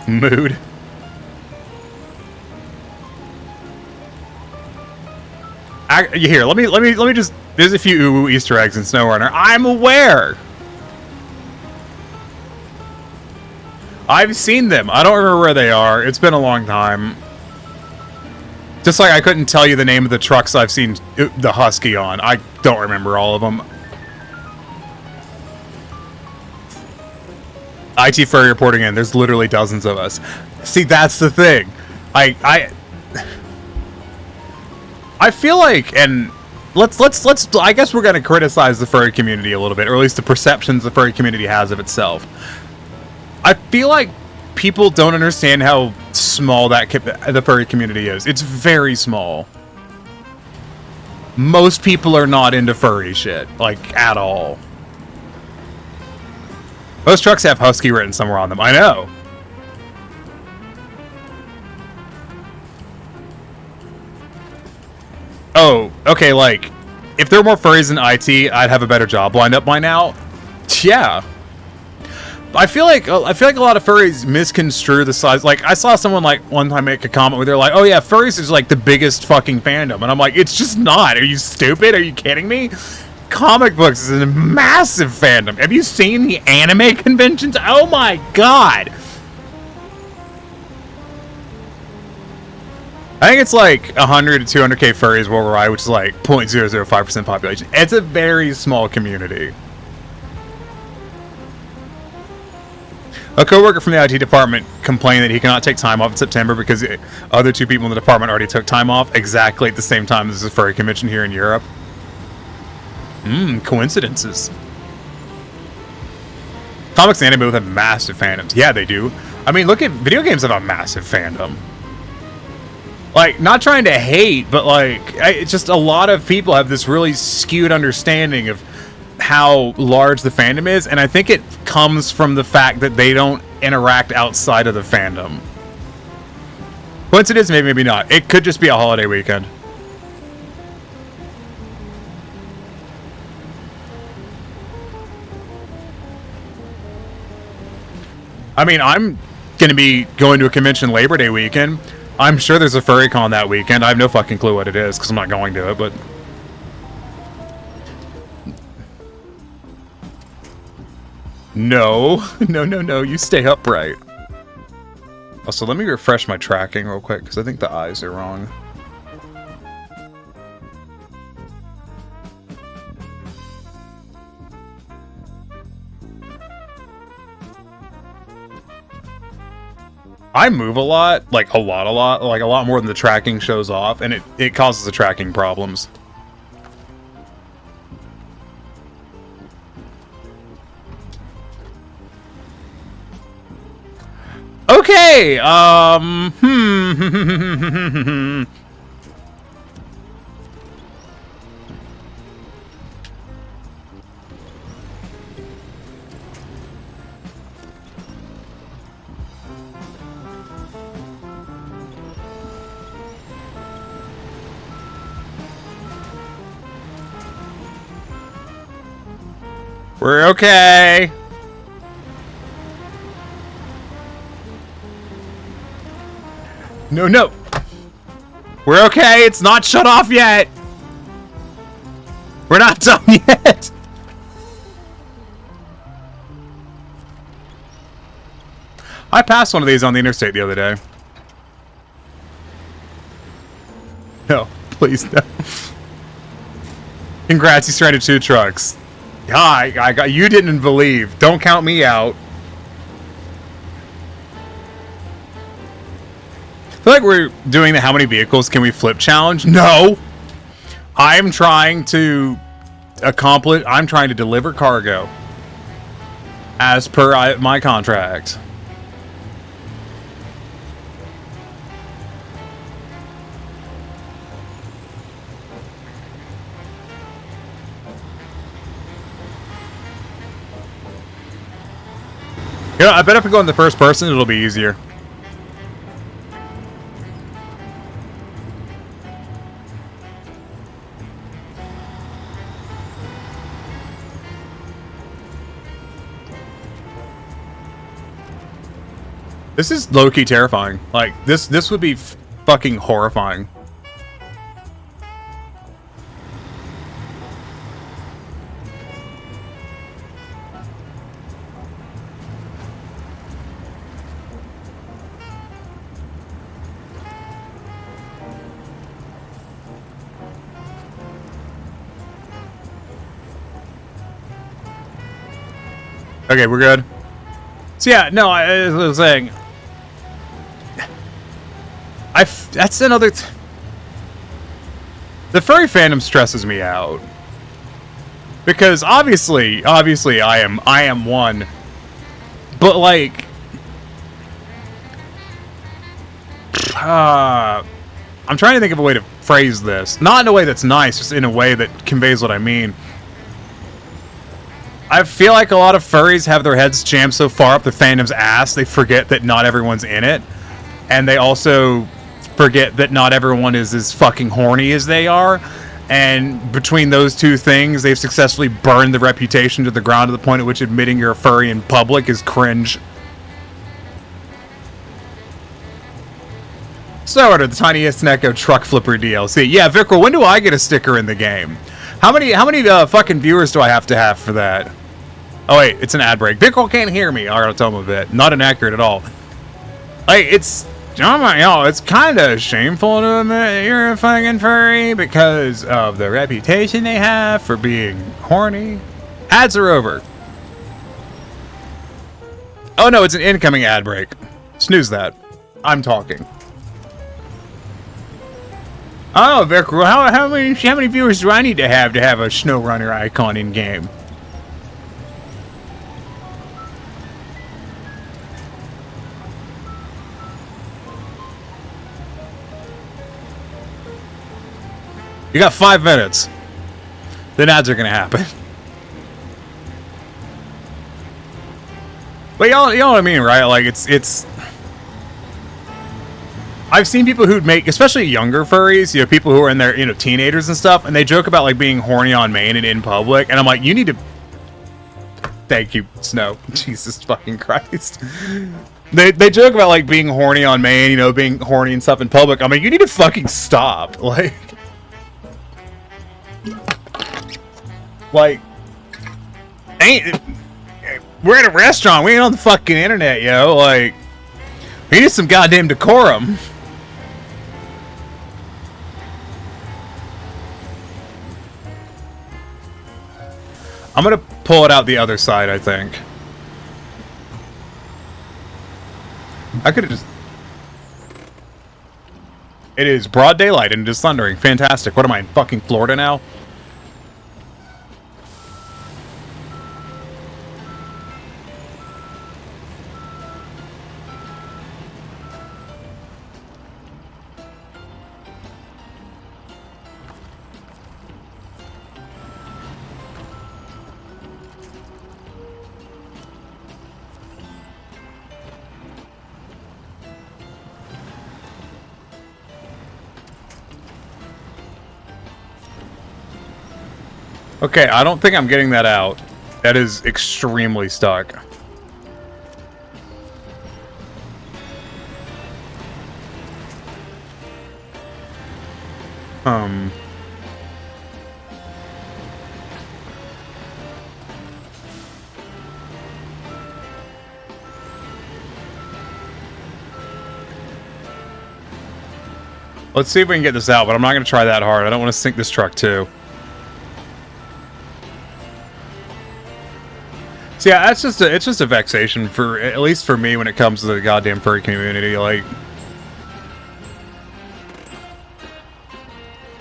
Mood. Here, let me just. There's a few ooh Easter eggs in SnowRunner. I'm aware. I've seen them. I don't remember where they are. It's been a long time. Just like I couldn't tell you the name of the trucks I've seen the Husky on. I don't remember all of them. IT Furry reporting in. There's literally dozens of us. See, that's the thing. I feel like, and let's I guess we're gonna criticize the furry community a little bit, or at least the perceptions the furry community has of itself. I feel like people don't understand how small the furry community is. It's very small. Most people are not into furry shit, like, at all. Most trucks have Husky written somewhere on them. I know. Oh, okay, like, if there were more furries in IT, I'd have a better job lined up by now. Yeah. I feel like a lot of furries misconstrue the size. Like, I saw someone, like, one time make a comment where they're like, oh yeah, furries is, like, the biggest fucking fandom. And I'm like, it's just not. Are you stupid? Are you kidding me? Comic books is a massive fandom. Have you seen the anime conventions? Oh my god! I think it's like 100 to 200k furries worldwide, which is like 0.005% population. It's a very small community. A coworker from the IT department complained that he cannot take time off in September because other two people in the department already took time off exactly at the same time as the furry convention here in Europe. Coincidences. Comics and anime both have massive fandoms. Yeah, they do. I mean, look at video games have a massive fandom. Like, not trying to hate, but like, it's just a lot of people have this really skewed understanding of how large the fandom is, and I think it comes from the fact that they don't interact outside of the fandom. Coincidence? Maybe, maybe not. It could just be a holiday weekend. I mean, I'm going to be going to a convention Labor Day weekend. I'm sure there's a furry con that weekend. I have no fucking clue what it is because I'm not going to it, but... No. No, you stay upright. Also, let me refresh my tracking real quick because I think the eyes are wrong. I move a lot, like a lot, like a lot more than the tracking shows off, and it causes the tracking problems. Okay, we're okay. No. We're okay. It's not shut off yet. We're not done yet. I passed one of these on the interstate the other day. No, please no. Congrats, you stranded 2 trucks. Yeah, I got you. Didn't believe. Don't count me out. I feel like we're doing the how many vehicles can we flip challenge. No, I'm trying to accomplish. I'm trying to deliver cargo as per my contract. Yeah, I bet if we go in the first person, it'll be easier. This is low-key terrifying. Like, this would be fucking horrifying. Okay, we're good. So yeah, no, as I was saying, that's another. The furry fandom stresses me out because obviously, I am one, but like, I'm trying to think of a way to phrase this, not in a way that's nice, just in a way that conveys what I mean. I feel like a lot of furries have their heads jammed so far up their fandom's ass, they forget that not everyone's in it, and they also forget that not everyone is as fucking horny as they are, and between those two things, they've successfully burned the reputation to the ground to the point at which admitting you're a furry in public is cringe. Snowrunner, the tiniest Neko truck flipper DLC. Yeah, Vikral, when do I get a sticker in the game? How many fucking viewers do I have to have for that? Oh wait, it's an ad break. Vikral can't hear me. I gotta tell him a bit. Not inaccurate at all. Like, it's kind of shameful to admit you're a fucking furry because of the reputation they have for being horny. Ads are over. Oh no, it's an incoming ad break. Snooze that. I'm talking. Oh, Vikral, how many viewers do I need to have a Snowrunner icon in game? You got 5 minutes. Then ads are gonna happen. But y'all know what I mean, right? Like it's. I've seen people who'd make, especially younger furries, you know, people who are in their, you know, teenagers and stuff, and they joke about like being horny on main and in public, and I'm like, you need to. Thank you, Snow. Jesus fucking Christ. They joke about like being horny on main, you know, being horny and stuff in public. I mean, you need to fucking stop. Like, we're at a restaurant. We ain't on the fucking internet, yo. Like, we need some goddamn decorum. I'm gonna pull it out the other side, I think. I could've just... It is broad daylight and it is thundering. Fantastic. What am I, in fucking Florida now? Okay, I don't think I'm getting that out. That is extremely stuck. Let's see if we can get this out, but I'm not going to try that hard. I don't want to sink this truck too. So yeah, it's just a vexation for, at least for me, when it comes to the goddamn furry community. Like,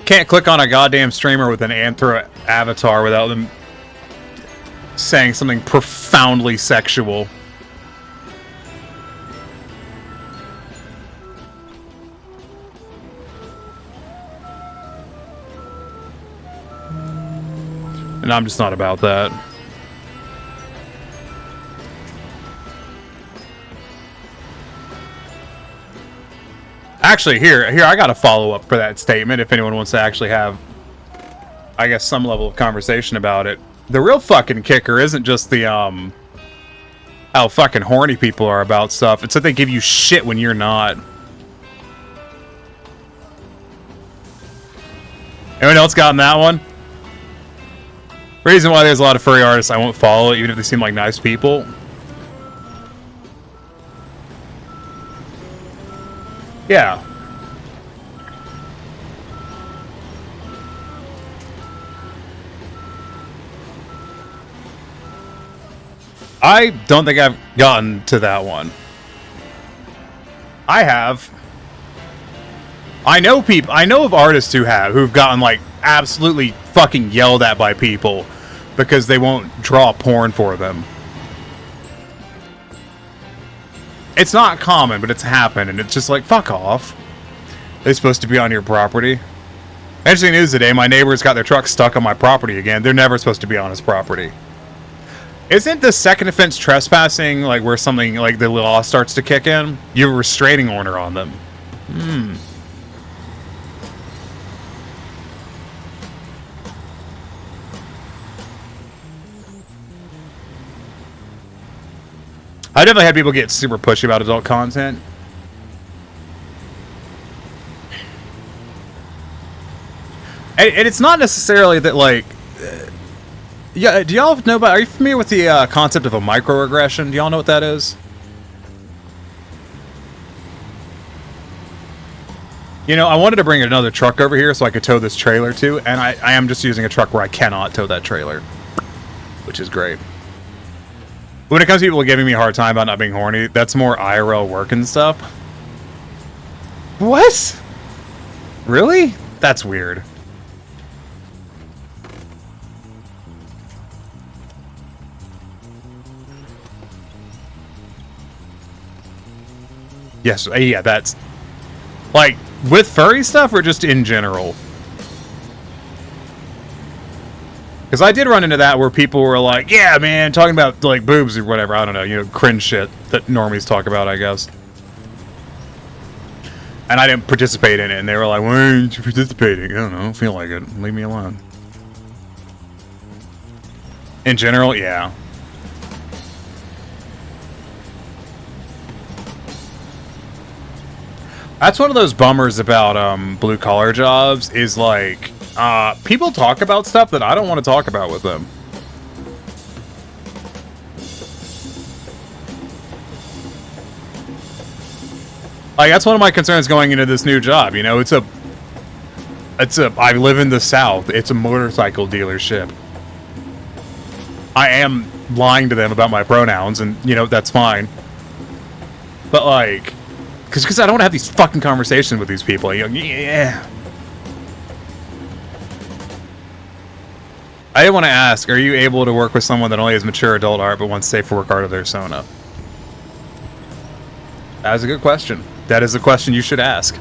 can't click on a goddamn streamer with an anthro avatar without them saying something profoundly sexual. And I'm just not about that. Actually, here, I got a follow-up for that statement if anyone wants to actually have, I guess, some level of conversation about it. The real fucking kicker isn't just the, how fucking horny people are about stuff. It's that they give you shit when you're not. Anyone else gotten that one? Reason why there's a lot of furry artists I won't follow, even if they seem like nice people. Yeah. I don't think I've gotten to that one. I have. I know of artists who've gotten like absolutely fucking yelled at by people because they won't draw porn for them. It's not common, but it's happened, and it's just like, fuck off. They're supposed to be on your property. Interesting news today, my neighbor's got their truck stuck on my property again. They're never supposed to be on his property. Isn't the second offense trespassing like where something like the law starts to kick in? You have a restraining order on them. I definitely had people get super pushy about adult content. And it's not necessarily that, like... yeah, do y'all know about... Are you familiar with the concept of a microaggression? Do y'all know what that is? You know, I wanted to bring another truck over here so I could tow this trailer too, and I am just using a truck where I cannot tow that trailer. Which is great. When it comes to people giving me a hard time about not being horny, that's more IRL work and stuff. What? Really? That's weird. Yes, yeah, that's... Like, with furry stuff or just in general? Because I did run into that where people were like, yeah, man, talking about, like, boobs or whatever. I don't know, you know, cringe shit that normies talk about, I guess. And I didn't participate in it, and they were like, why aren't you participating? I don't know, I don't feel like it. Leave me alone. In general, yeah. That's one of those bummers about blue-collar jobs, is like... people talk about stuff that I don't want to talk about with them. Like, that's one of my concerns going into this new job, you know? I live in the South. It's a motorcycle dealership. I am lying to them about my pronouns, and, you know, that's fine. But, like... Because I don't want to have these fucking conversations with these people. You know, yeah... I did want to ask, are you able to work with someone that only has mature adult art but wants safe for work art of their persona? That is a good question. That is a question you should ask.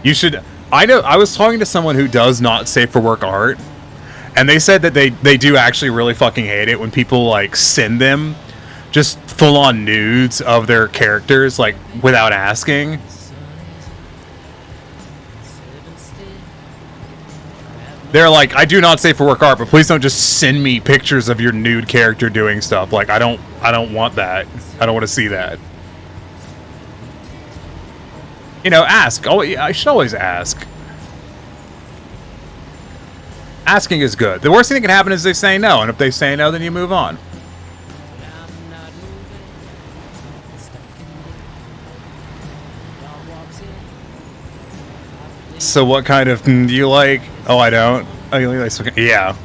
You should... I know, I was talking to someone who does not safe for work art, and they said that they do actually really fucking hate it when people, like, send them just full-on nudes of their characters, like, without asking. They're like, I do not safe for work art, but please don't just send me pictures of your nude character doing stuff. Like, I don't want that. I don't want to see that. You know, ask. Oh, I should always ask. Asking is good. The worst thing that can happen is they say no, and if they say no, then you move on. So what kind of do you like? Oh, I don't. Oh, you like yeah.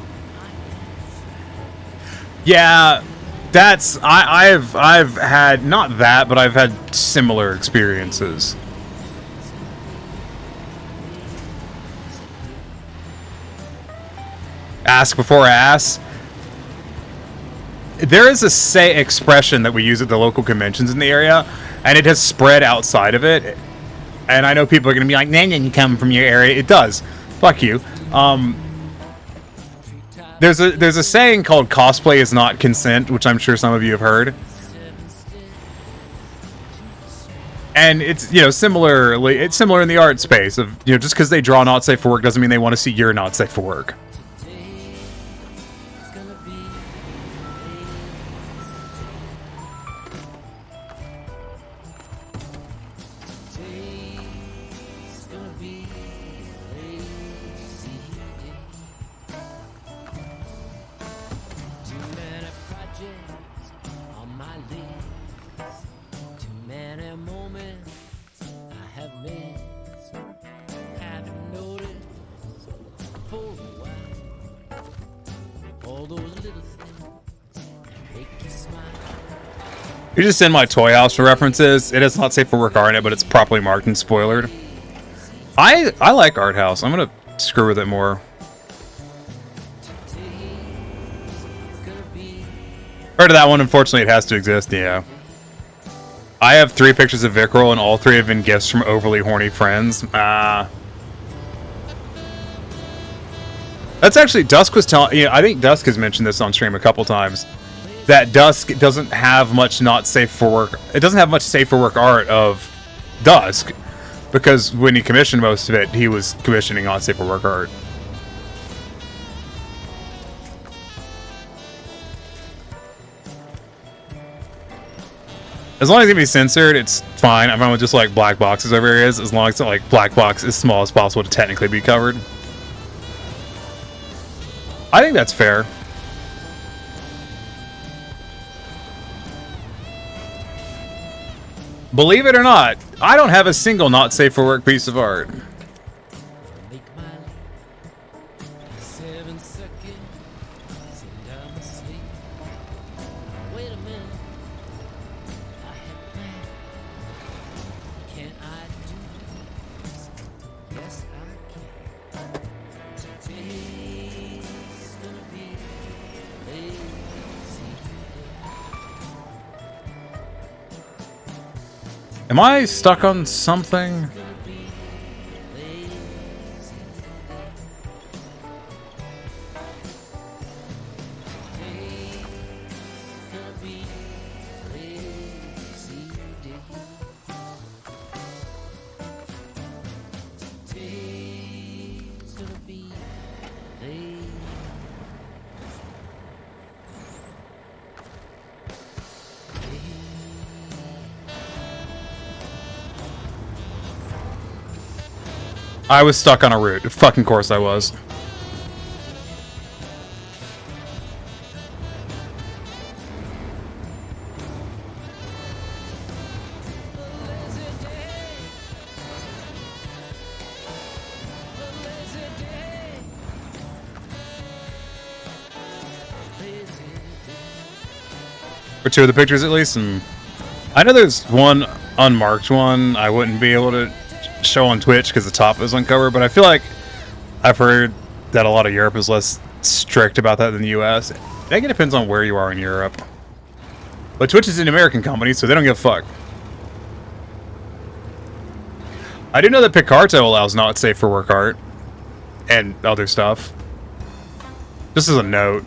Yeah, that's I've had not that, but I've had similar experiences. Ask before ass. There is a expression that we use at the local conventions in the area, and it has spread outside of it. And I know people are going to be like, "Nan, you come from your area." It does. Fuck you. There's a saying called "cosplay is not consent," which I'm sure some of you have heard. And it's, you know, similarly, it's similar in the art space of, you know, just because they draw not safe for work doesn't mean they want to see you're not safe for work. You just send my toy house for references. It is not safe for work art in it, but it's properly marked and spoilered. I like art house. I'm gonna screw with it more. Heard of that one. Unfortunately, it has to exist. Yeah. I have 3 pictures of Vickrell, and all 3 have been gifts from overly horny friends. That's actually Dusk was telling. Yeah, I think Dusk has mentioned this on stream a couple times. That Dusk doesn't have much not safe for work. It doesn't have much safe for work art of Dusk, because when he commissioned most of it, he was commissioning not safe for work art. As long as it can be censored, it's fine. I'm fine with just like black boxes over areas, as long as the like black box is as small as possible to technically be covered. I think that's fair. Believe it or not, I don't have a single not safe for work piece of art. Am I stuck on something? I was stuck on a route. Of fucking course I was. For 2 of the pictures at least, and I know there's one unmarked one I wouldn't be able to show on Twitch because the top is uncovered, but I feel like I've heard that a lot of Europe is less strict about that than the US. I think it depends on where you are in Europe. But Twitch is an American company, so they don't give a fuck. I do know that Picarto allows not safe for work art and other stuff. Just as a note.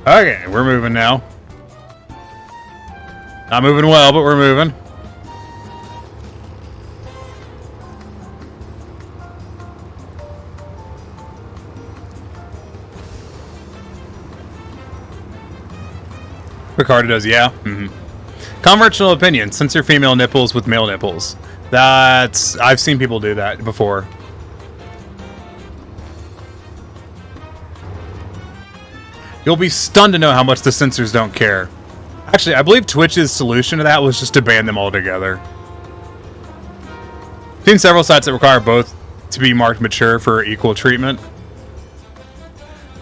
Okay, we're moving now. Not moving well, but we're moving. Ricardo does, yeah. Conventional opinion: censor female nipples with male nipples. I've seen people do that before. You'll be stunned to know how much the censors don't care. Actually, I believe Twitch's solution to that was just to ban them altogether. I've seen several sites that require both to be marked mature for equal treatment.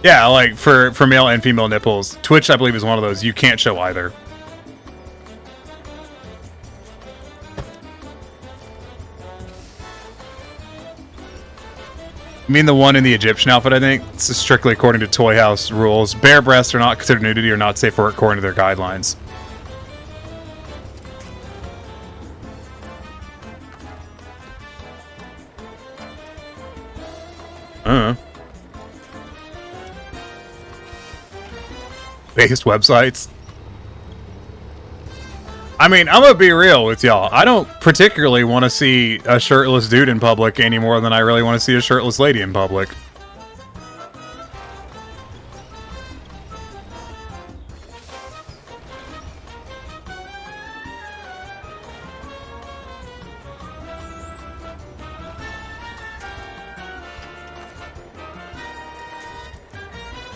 Yeah, like for male and female nipples. Twitch, I believe, is one of those. You can't show either. You mean the one in the Egyptian outfit, I think? This is strictly according to Toy House rules. Bare breasts are not considered nudity or not safe for work according to their guidelines. Based websites. I mean, I'm gonna be real with y'all. I don't particularly want to see a shirtless dude in public any more than I really want to see a shirtless lady in public.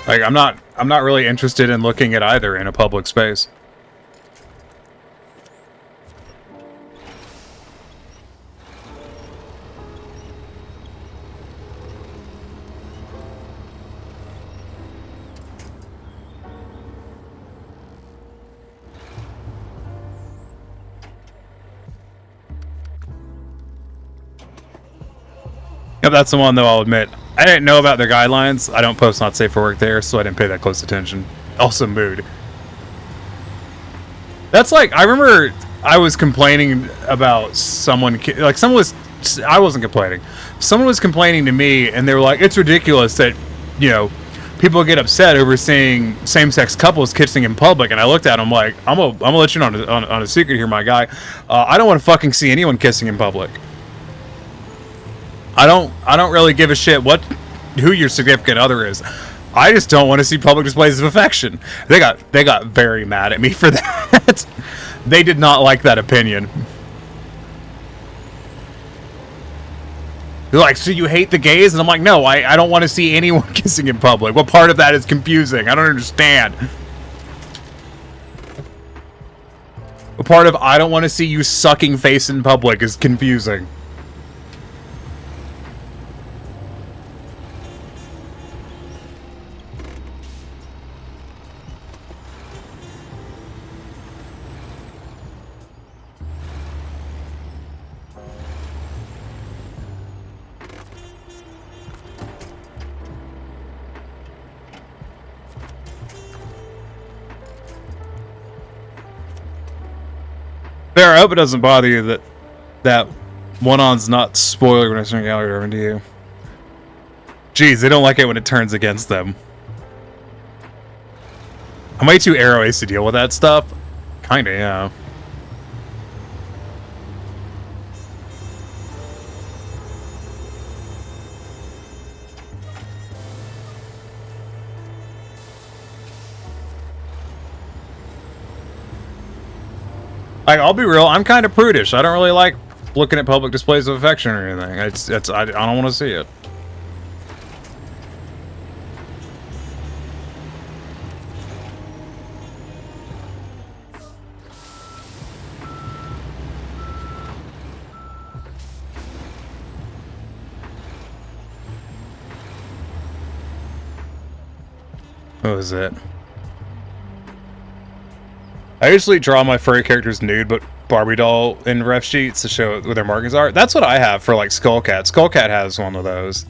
Like, I'm not really interested in looking at either in a public space. Yep, that's the one, though, I'll admit. I didn't know about their guidelines. I don't post not safe for work there, so I didn't pay that close attention. Also, mood. That's like, I remember I was complaining about someone, like, I wasn't complaining. Someone was complaining to me, and they were like, it's ridiculous that, you know, people get upset over seeing same-sex couples kissing in public. And I looked at them like, I'm gonna let you know on a secret here, my guy. I don't want to fucking see anyone kissing in public. I don't really give a shit who your significant other is. I just don't want to see public displays of affection. They got very mad at me for that. They did not like that opinion. They're like, so you hate the gays? And I'm like, no, I don't want to see anyone kissing in public. What part of that is confusing? I don't understand. What part of I don't want to see you sucking face in public is confusing? Fair, I hope it doesn't bother you that one-on's not spoiler when I turn gallery over to you. Jeez, they don't like it when it turns against them. I'm way too arrow-ace to deal with that stuff. Kinda, yeah. Like, I'll be real, I'm kind of prudish. I don't really like looking at public displays of affection or anything. I don't want to see it. What was it? I usually draw my furry characters nude, but Barbie doll in ref sheets to show what their markings are. That's what I have for, like, Skullcat. Skullcat has one of those.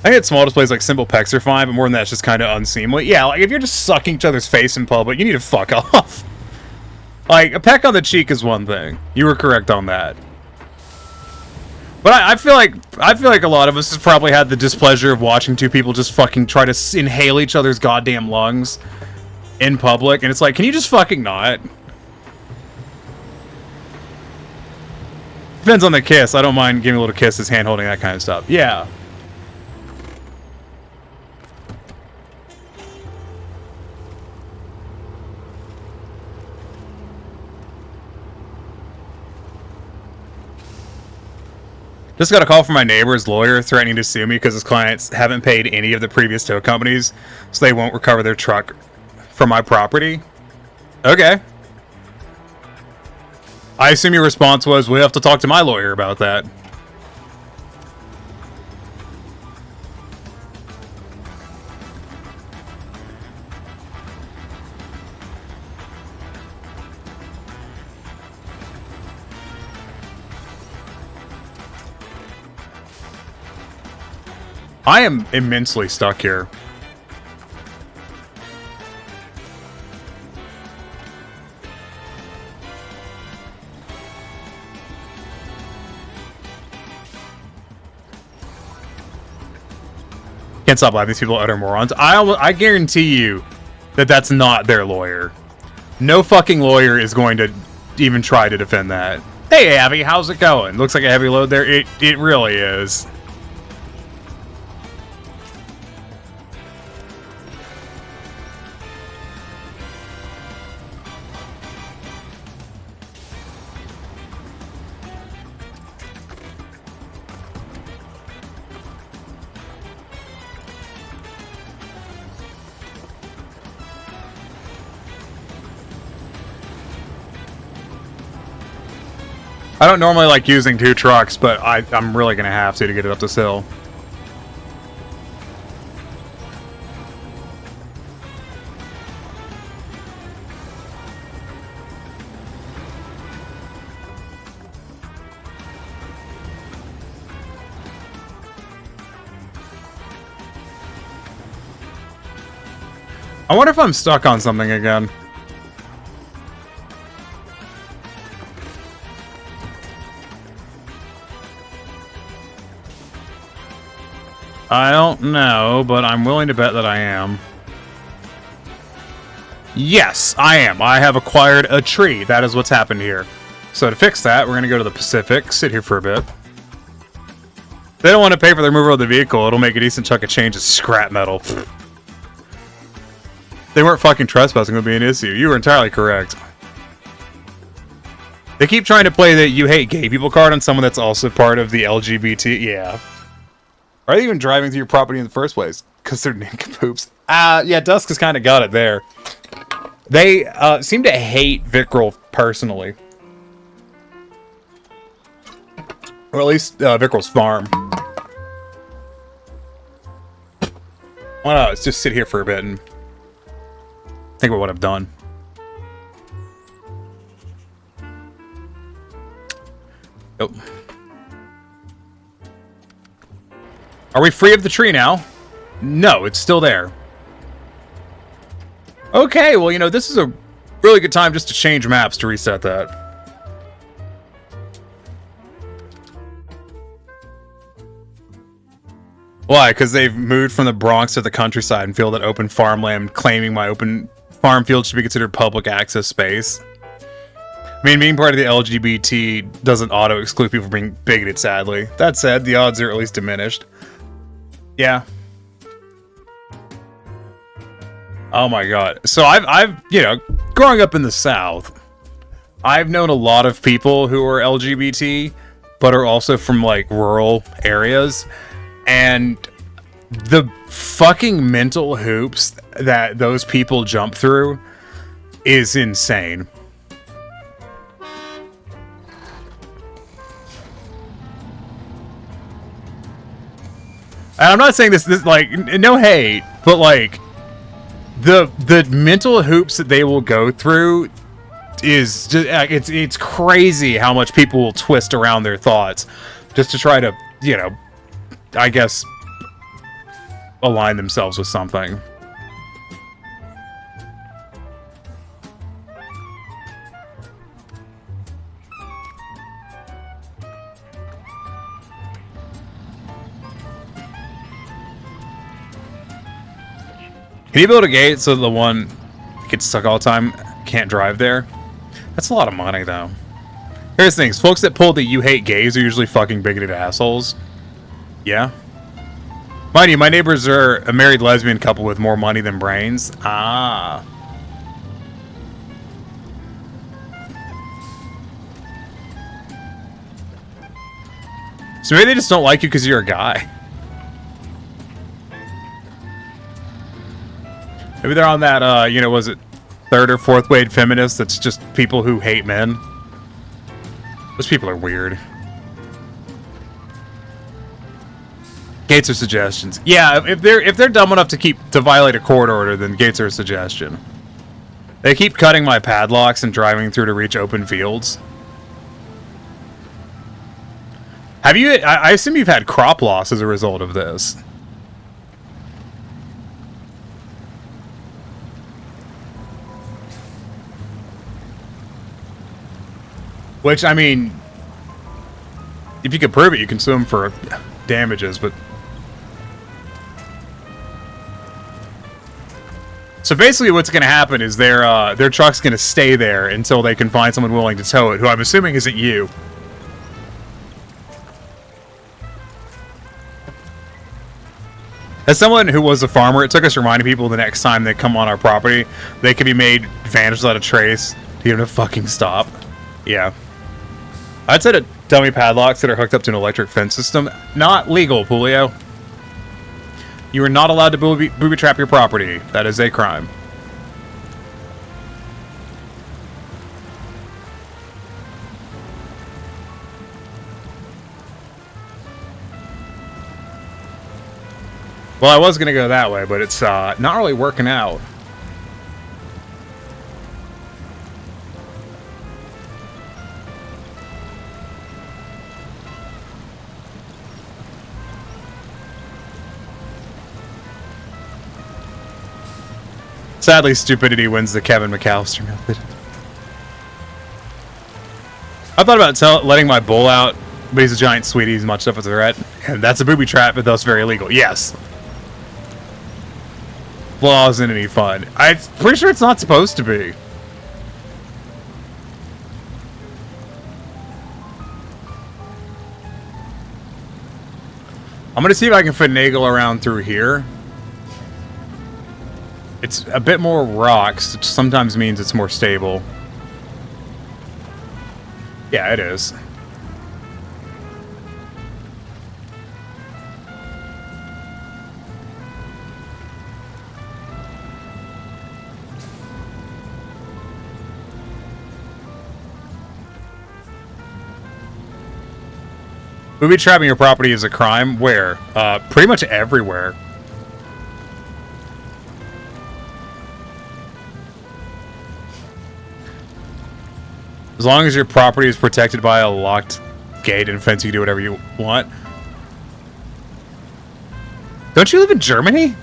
I think small displays like simple pecs are fine, but more than that, it's just kind of unseemly. Yeah, like, if you're just sucking each other's face in public, you need to fuck off. Like, a peck on the cheek is one thing. You were correct on that. But I feel like a lot of us has probably had the displeasure of watching two people just fucking try to inhale each other's goddamn lungs in public, and it's like, can you just fucking not? Depends on the kiss. I don't mind giving a little kisses, hand holding, that kind of stuff. Yeah. Just got a call from my neighbor's lawyer threatening to sue me because his clients haven't paid any of the previous tow companies, so they won't recover their truck from my property. Okay. I assume your response was, we have to talk to my lawyer about that. I am immensely stuck here. Can't stop laughing. These people are utter morons. I guarantee you that that's not their lawyer. No fucking lawyer is going to even try to defend that. Hey, Abby, how's it going? Looks like a heavy load there. It really is. I don't normally like using 2 trucks, but I'm really gonna have to get it up this hill. I wonder if I'm stuck on something again. I don't know, but I'm willing to bet that I am. Yes, I am. I have acquired a tree. That is what's happened here. So to fix that, we're going to go to the Pacific, sit here for a bit. They don't want to pay for the removal of the vehicle. It'll make a decent chunk of change as scrap metal. They weren't fucking trespassing would be an issue. You were entirely correct. They keep trying to play the you hate gay people card on someone that's also part of the LGBT. Yeah. Are they even driving through your property in the first place? Because they're nincompoops. Yeah, Dusk has kind of got it there. They seem to hate Vickrell personally. Or at least Vickrell's farm. Why not? Let's just sit here for a bit and think about what I've done. Oh. Are we free of the tree now? No, it's still there. Okay, well, you know, this is a really good time just to change maps to reset that. Why? Because they've moved from the Bronx to the countryside and feel that open farmland, claiming my open farm field should be considered public access space. I mean, being part of the LGBT doesn't auto-exclude people from being bigoted, sadly. That said, the odds are at least diminished. Yeah. Oh my god. So I've, you know, growing up in the South, I've known a lot of people who are LGBT, but are also from, like, rural areas. And the fucking mental hoops that those people jump through is insane. And I'm not saying this like, no hate, but like, the mental hoops that they will go through is just, it's crazy how much people will twist around their thoughts just to try to, you know, I guess, align themselves with something. Can you build a gate so the one gets stuck all the time can't drive there? That's a lot of money, though. Here's the things. Folks that pull the you hate gays are usually fucking bigoted assholes. Yeah. Mind you, my neighbors are a married lesbian couple with more money than brains. Ah. So maybe they just don't like you because you're a guy. Maybe they're on that, you know, was it third or fourth wave feminist that's just people who hate men? Those people are weird. Gates are suggestions. Yeah, if they're dumb enough to violate a court order, then gates are a suggestion. They keep cutting my padlocks and driving through to reach open fields. Have you? I assume you've had crop loss as a result of this. Which, I mean, if you could prove it, you can sue them for damages, but... So basically what's going to happen is their truck's going to stay there until they can find someone willing to tow it, who I'm assuming isn't you. As someone who was a farmer, it took us reminding people the next time they come on our property, they can be made vanished without a trace to get them to fucking stop. Yeah. I'd say to dummy padlocks that are hooked up to an electric fence system. Not legal, Julio. You are not allowed to booby trap your property. That is a crime. Well, I was gonna go that way, but it's not really working out. Sadly, stupidity wins the Kevin McAllister method. I thought about letting my bull out, but he's a giant sweetie. He's much up as a threat, and that's a booby trap, but thus very illegal. Yes. Law isn't any fun. I'm pretty sure it's not supposed to be. I'm gonna see if I can finagle around through here. It's a bit more rocks, which sometimes means it's more stable. Yeah, it is. Booby trapping your property is a crime? Where? Pretty much everywhere. As long as your property is protected by a locked gate and fence, you can do whatever you want. Don't you live in Germany?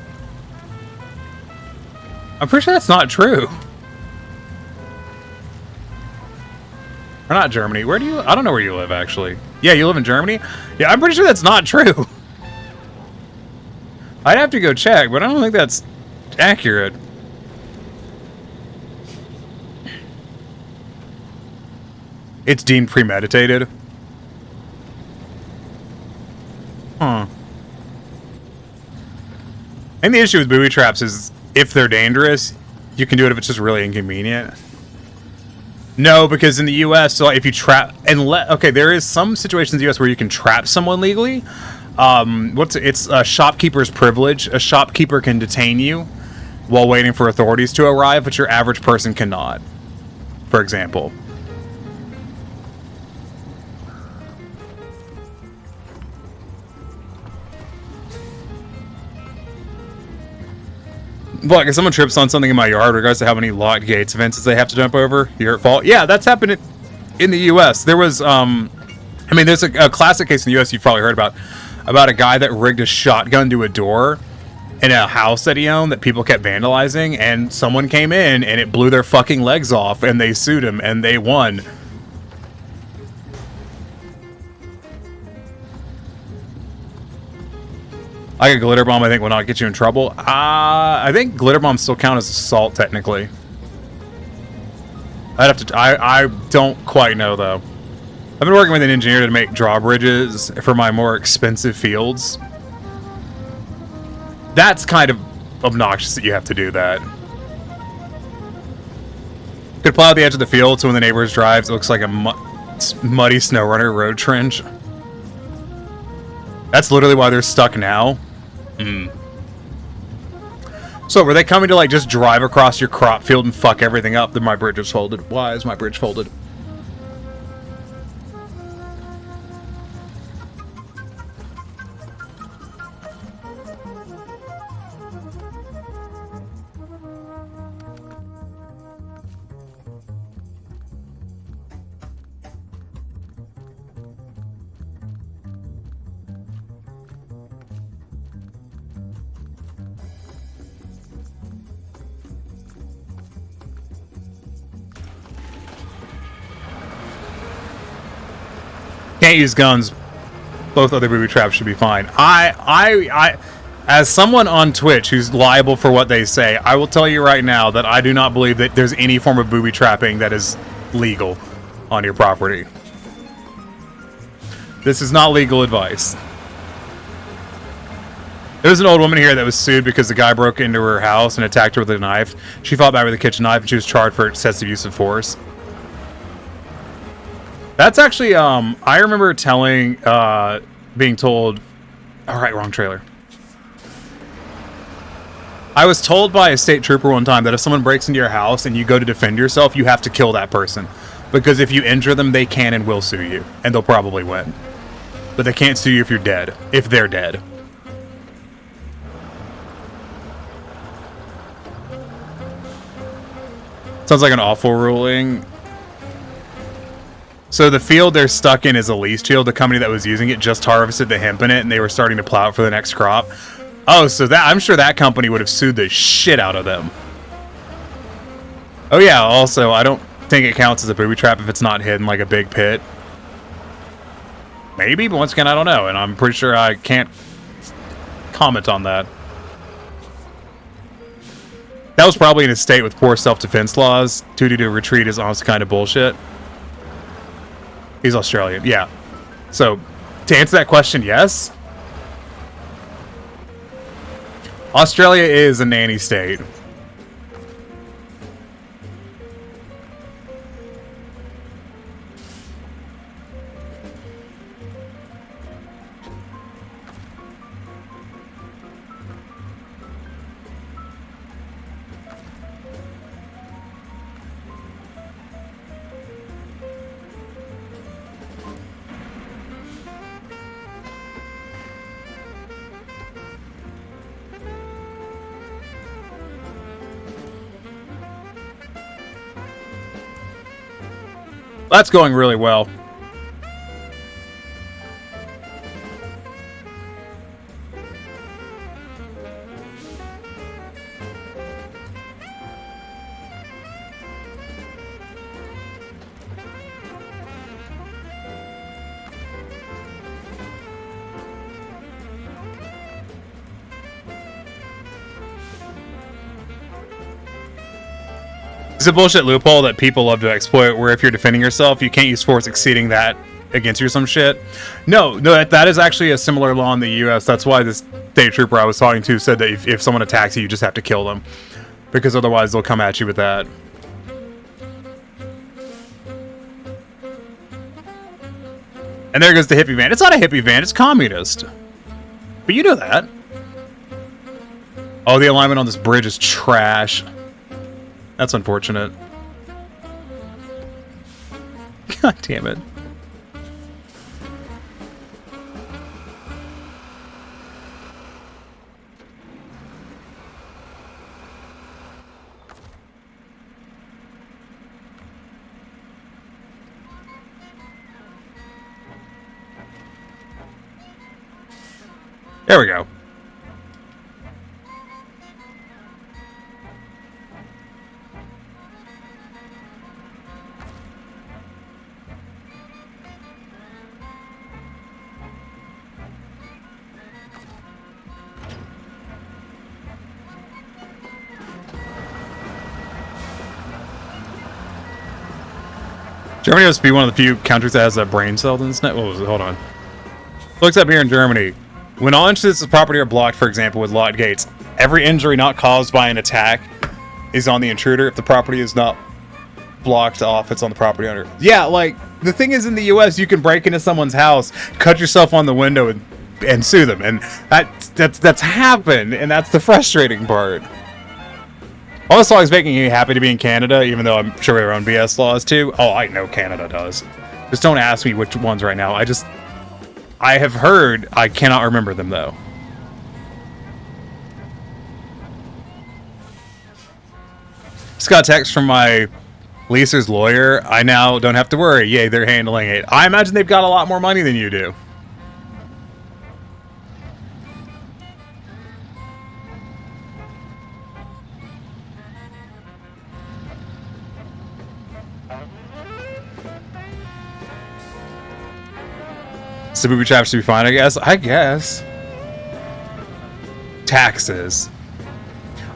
I'm pretty sure that's not true. Or not Germany. Where do you... I don't know where you live, actually. Yeah, you live in Germany? Yeah, I'm pretty sure that's not true. I'd have to go check, but I don't think that's accurate. It's deemed premeditated. Huh. And the issue with booby traps is if they're dangerous, you can do it if it's just really inconvenient. No, because in the U.S., so if you trap... okay, there is some situations in the U.S. where you can trap someone legally. It's a shopkeeper's privilege. A shopkeeper can detain you while waiting for authorities to arrive, but your average person cannot, for example. Look, if someone trips on something in my yard, regardless of how many locked gates, fences they have to jump over, you're at fault. Yeah, that's happened in the U.S. There was, I mean, there's a classic case in the U.S. you've probably heard about a guy that rigged a shotgun to a door in a house that he owned that people kept vandalizing, and someone came in and it blew their fucking legs off, and they sued him, and they won. Like a glitter bomb, I think, will not get you in trouble. I think glitter bombs still count as assault, technically. I'd have to... I don't quite know, though. I've been working with an engineer to make drawbridges for my more expensive fields. That's kind of obnoxious that you have to do that. Could plow the edge of the field so when the neighbors drives, it looks like a muddy Snowrunner road trench. That's literally why they're stuck now. So, were they coming to, like, just drive across your crop field and fuck everything up? Then my bridge is folded. Why is my bridge folded? Can't use guns. Both other booby traps should be fine. I as someone on Twitch who's liable for what they say, I will tell you right now that I do not believe that there's any form of booby trapping that is legal on your property. This is not legal advice. There was an old woman here that was sued because the guy broke into her house and attacked her with a knife. She fought back with a kitchen knife and she was charged for excessive use of force. That's actually, I remember being told... Alright, wrong trailer. I was told by a state trooper one time that if someone breaks into your house and you go to defend yourself, you have to kill that person. Because if you injure them, they can and will sue you. And they'll probably win. But they can't sue you if you're dead. If they're dead. Sounds like an awful ruling. So the field they're stuck in is a leased field. The company that was using it just harvested the hemp in it, and they were starting to plow it for the next crop. Oh, so that I'm sure that company would have sued the shit out of them. Oh yeah, also, I don't think it counts as a booby trap if it's not hidden like a big pit. Maybe, but once again, I don't know, and I'm pretty sure I can't comment on that. That was probably in a state with poor self-defense laws. Duty to retreat is honestly kind of bullshit. He's Australian, yeah. So, to answer that question, yes. Australia is a nanny state. That's going really well. It's a bullshit loophole that people love to exploit, where if you're defending yourself, you can't use force exceeding that against you or some shit. No, that is actually a similar law in the U.S. That's why this state trooper I was talking to said that if someone attacks you, you just have to kill them. Because otherwise they'll come at you with that. And there goes the hippie van. It's not a hippie van, it's communist. But you know that. Oh, the alignment on this bridge is trash. That's unfortunate. God damn it. There we go. Germany must be one of the few countries that has a brain cell in its net. What was it? Hold on. Looks up here in Germany. When all entrances to property are blocked, for example, with locked gates, every injury not caused by an attack is on the intruder. If the property is not blocked off, it's on the property owner. Yeah, like, the thing is, in the US, you can break into someone's house, cut yourself on the window, and sue them. And that's happened, and that's the frustrating part. All this always making me happy to be in Canada, even though I'm sure we have our own BS laws too. Oh, I know Canada does. Just don't ask me which ones right now. I have heard. I cannot remember them though. Just got a text from my leaser's lawyer. I now don't have to worry. Yay, they're handling it. I imagine they've got a lot more money than you do. So booby traps should be fine, I guess. Taxes.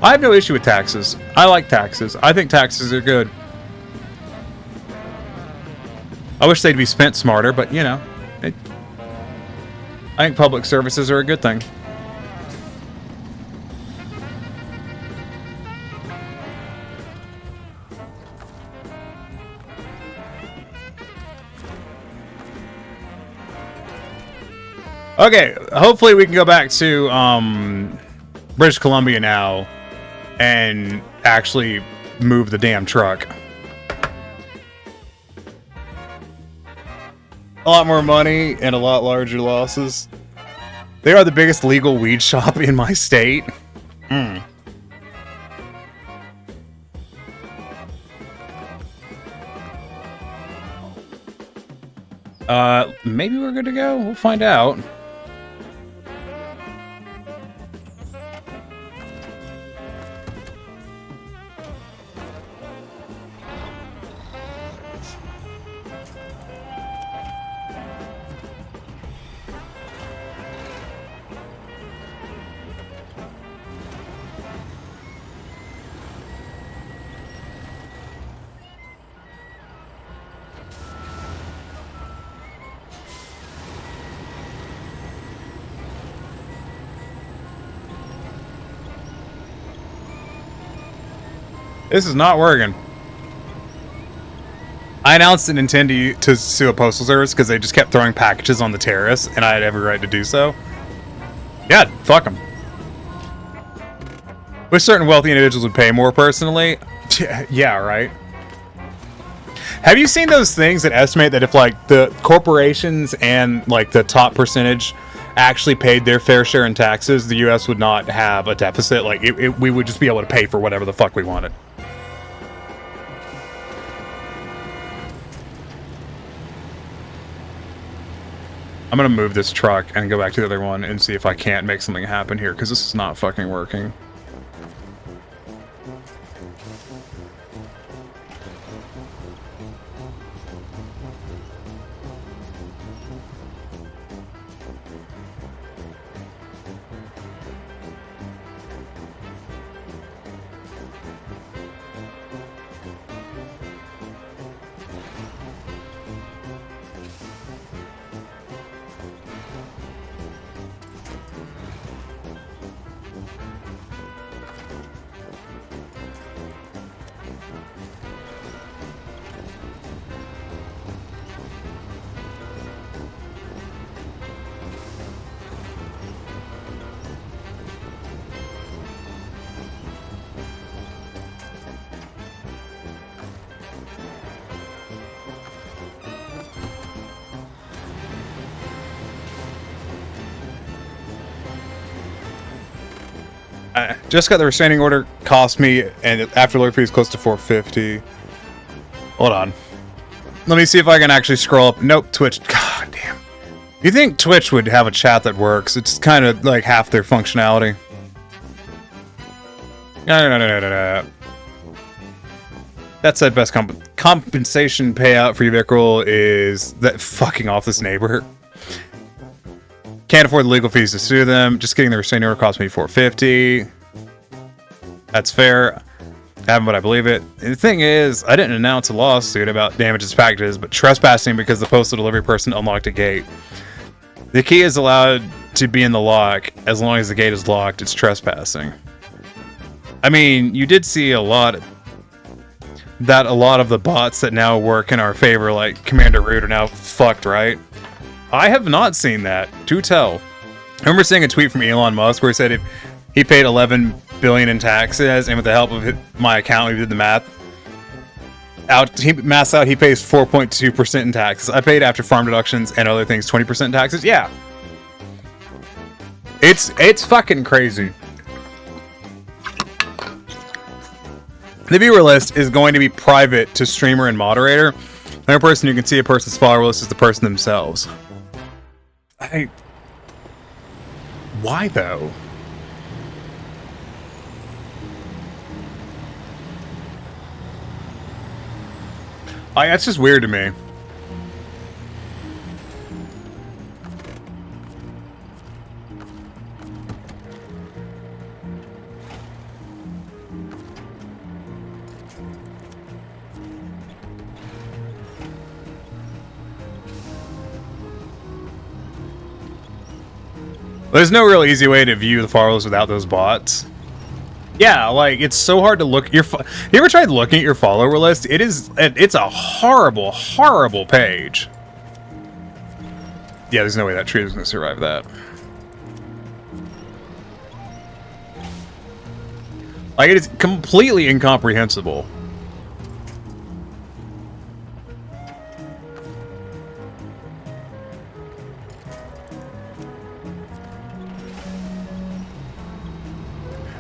I have no issue with taxes. I like taxes. I think taxes are good. I wish they'd be spent smarter, but you know, I think public services are a good thing. Okay, hopefully we can go back to British Columbia now and actually move the damn truck. A lot more money and a lot larger losses. They are the biggest legal weed shop in my state. Maybe we're good to go. We'll find out. This is not working. I announced an intent to sue a postal service because they just kept throwing packages on the terrace, and I had every right to do so. Yeah, fuck them. Wish certain wealthy individuals would pay more personally. Yeah, right. Have you seen those things that estimate that if like the corporations and like the top percentage actually paid their fair share in taxes, the U.S. would not have a deficit? Like we would just be able to pay for whatever the fuck we wanted. I'm gonna move this truck and go back to the other one and see if I can't make something happen here, because this is not fucking working. Just got the restraining order, cost me, and after lawyer fees close to $450. Hold on. Let me see if I can actually scroll up. Nope, Twitch. God damn. You think Twitch would have a chat that works? It's kind of like half their functionality. No. That said, best compensation payout for your vehicle is that fucking off this neighbor. Can't afford the legal fees to sue them. Just getting the restraining order cost me $450. That's fair. I haven't, but I believe it. The thing is, I didn't announce a lawsuit about damages packages, but trespassing because the postal delivery person unlocked a gate. The key is allowed to be in the lock. As long as the gate is locked, it's trespassing. I mean, you did see a lot of the bots that now work in our favor, like Commander Root, are now fucked, right? I have not seen that. Do tell. I remember seeing a tweet from Elon Musk where he said if he paid $11 billion in taxes, and with the help of my accountant, we did the math. He pays 4.2% in taxes. I paid after farm deductions and other things 20% taxes. Yeah, it's fucking crazy. The viewer list is going to be private to streamer and moderator. The only person you can see a person's follower list is the person themselves. Why though? That's just weird to me. There's no real easy way to view the follows without those bots. Yeah, like, it's so hard to look. You ever tried looking at your follower list? It's a horrible, horrible page. Yeah, there's no way that tree is going to survive that. Like, it is completely incomprehensible.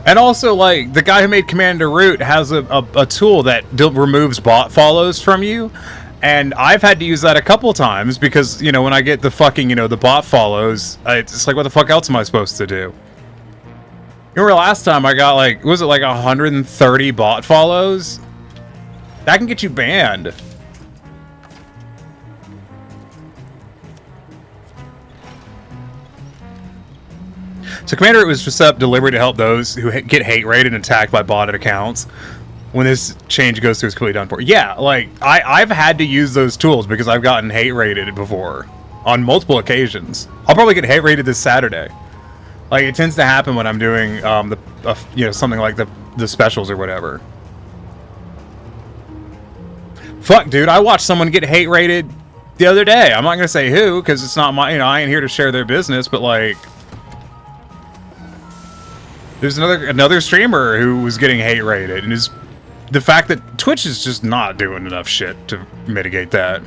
And also, like, the guy who made Commander Root has a tool that removes bot follows from you. And I've had to use that a couple times because, you know, when I get the fucking, you know, the bot follows, it's like, what the fuck else am I supposed to do? You remember last time I got like, was it like 130 bot follows? That can get you banned. So Commander, it was just up delivery to help those who get hate raided and attacked by botted accounts. When this change goes through, it's completely done for. Yeah, like, I've had to use those tools because I've gotten hate raided before. On multiple occasions. I'll probably get hate raided this Saturday. Like, it tends to happen when I'm doing, you know, something like the specials or whatever. Fuck, dude, I watched someone get hate raided the other day. I'm not gonna say who, because it's not my, you know, I ain't here to share their business, but, like... There's another streamer who was getting hate raided, and the fact that Twitch is just not doing enough shit to mitigate that.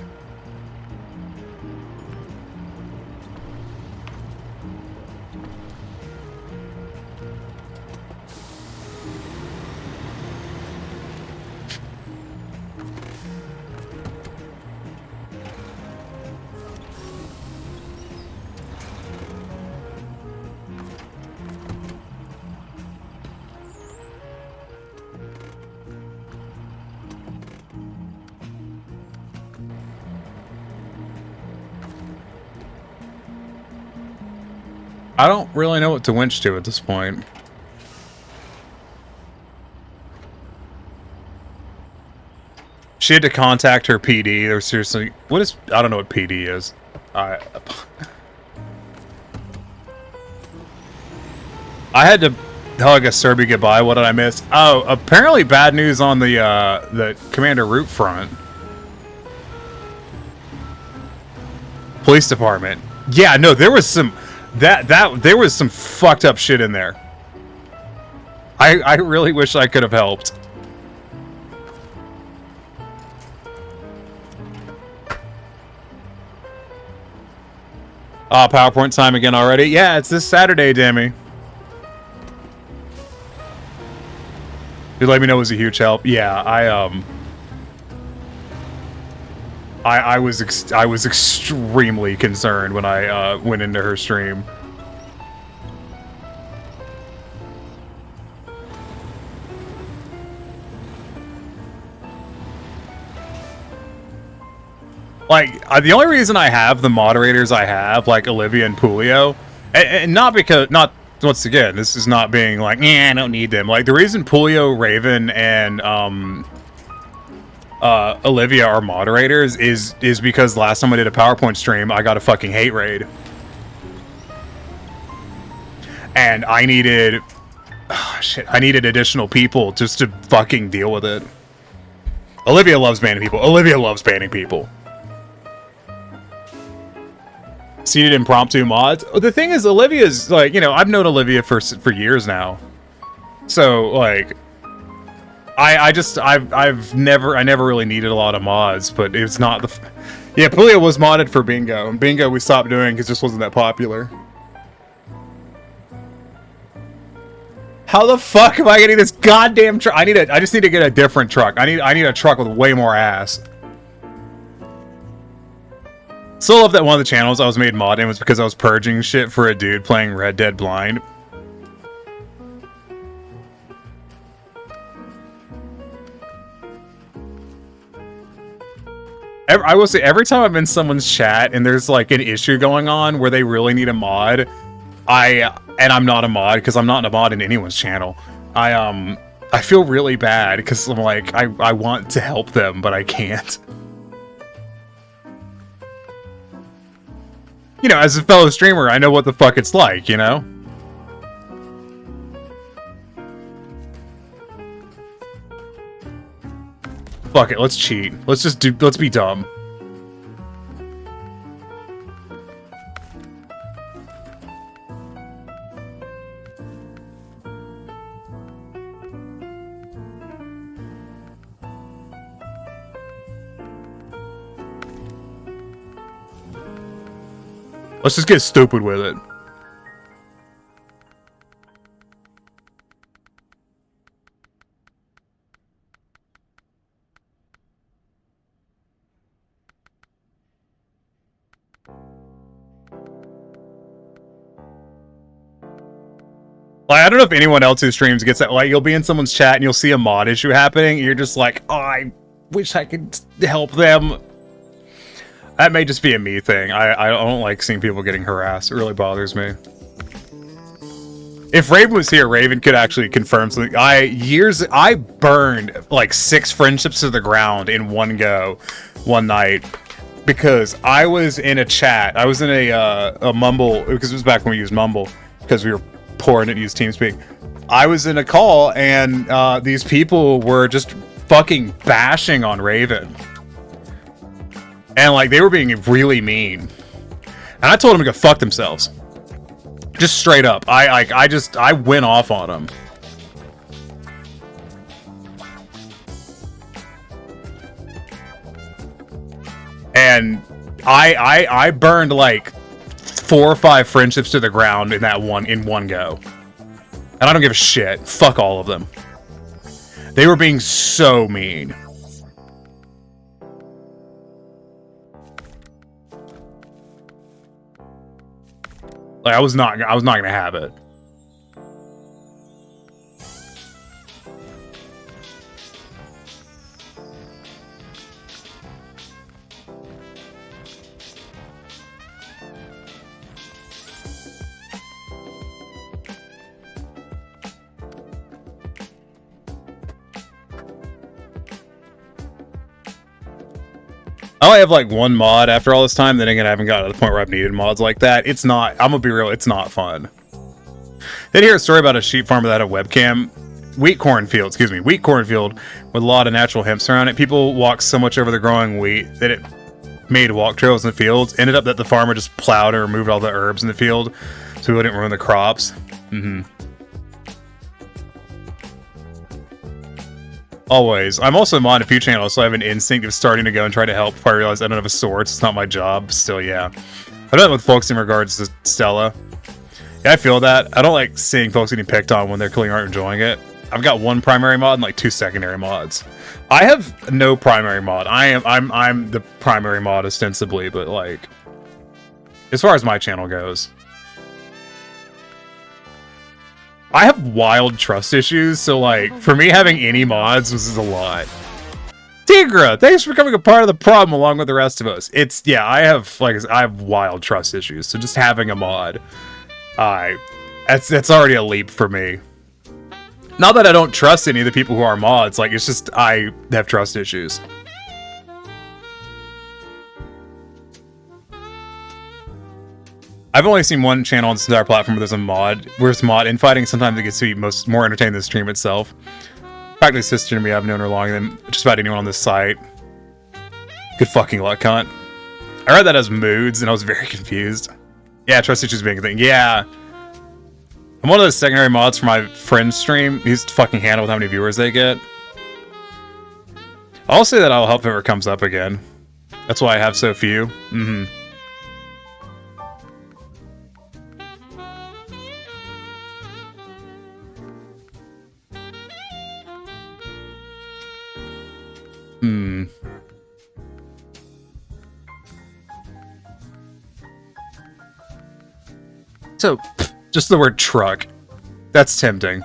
I don't really know what to winch to at this point. She had to contact her PD. They're seriously... What is... I don't know what PD is. I had to hug a Serby goodbye. What did I miss? Oh, apparently bad news on the Commander route front. Police department. Yeah, no, there was some... there was some fucked up shit in there. I really wish I could have helped. PowerPoint time again already? Yeah, it's this Saturday, Demi. Dude, let me know it was a huge help. Yeah, I was extremely concerned when I went into her stream. Like, the only reason I have the moderators I have, like Olivia and Pulio, and not because, once again, this is not being like, yeah, I don't need them. Like, the reason Pulio, Raven, and Olivia are moderators is because last time I did a PowerPoint stream, I got a fucking hate raid. And I needed... Oh, shit. I needed additional people just to fucking deal with it. Olivia loves banning people. Olivia loves banning people. Seated impromptu mods. The thing is, Olivia's, like, you know, I've known Olivia for years now. So, like... I never really needed a lot of mods, but it's not the... Yeah, Pulio was modded for Bingo, and Bingo we stopped doing because it just wasn't that popular. How the fuck am I getting this goddamn truck? I just need to get a different truck. I need a truck with way more ass. Still love that one of the channels I was made mod in was because I was purging shit for a dude playing Red Dead Blind. I will say, every time I'm in someone's chat and there's like an issue going on where they really need a mod, and I'm not a mod because I'm not a mod in anyone's channel. I feel really bad because I'm like, I want to help them, but I can't. You know, as a fellow streamer, I know what the fuck it's like, you know? Fuck it, let's cheat. Let's be dumb. Let's just get stupid with it. Like, I don't know if anyone else who streams gets that. Like, you'll be in someone's chat and you'll see a mod issue happening. And you're just like, oh, I wish I could help them. That may just be a me thing. I don't like seeing people getting harassed. It really bothers me. If Raven was here, Raven could actually confirm something. I burned like 6 friendships to the ground in one go, one night, because I was in a chat. I was in a Mumble, because it was back when we used Mumble, because we were poor and didn't use TeamSpeak. I was in a call, and these people were just fucking bashing on Raven. And like, they were being really mean. And I told them to go fuck themselves. Just straight up. I went off on them. And I burned like 4 or 5 friendships to the ground in one go. And I don't give a shit. Fuck all of them. They were being so mean. Like, I was not gonna have it. I only have like 1 mod after all this time. Then again, I haven't gotten to the point where I've needed mods like that. It's not, I'm gonna be real, it's not fun. Did hear a story about a sheep farmer that had a webcam. Wheat cornfield with a lot of natural hemp around it. People walked so much over the growing wheat that it made walk trails in the fields. Ended up that the farmer just plowed and removed all the herbs in the field so he wouldn't ruin the crops. Always. I'm also on a few channels, so I have an instinct of starting to go and try to help before I realize I don't have a sword. It's not my job. Still, yeah. I've done it with folks in regards to Stella. Yeah, I feel that. I don't like seeing folks getting picked on when they're clearly aren't enjoying it. I've got 1 primary mod and like 2 secondary mods. I have no primary mod. I'm the primary mod ostensibly, but like, as far as my channel goes, I have wild trust issues, so like, for me having any mods was a lot. Tigra, thanks for becoming a part of the problem along with the rest of us. It's, yeah, I have wild trust issues, so just having a mod, that's already a leap for me. Not that I don't trust any of the people who are mods, like, it's just, I have trust issues. I've only seen one channel on this entire platform where there's mod infighting. Sometimes it gets to be more entertaining than the stream itself. Practically sister to me, I've known her longer than just about anyone on this site. Good fucking luck, cunt. I read that as moods, and I was very confused. Yeah, trust issues being a thing. Yeah. I'm one of those secondary mods for my friend's stream. He's fucking handled how many viewers they get. I'll say that I'll help if it ever comes up again. That's why I have so few. So, just the word truck. That's tempting.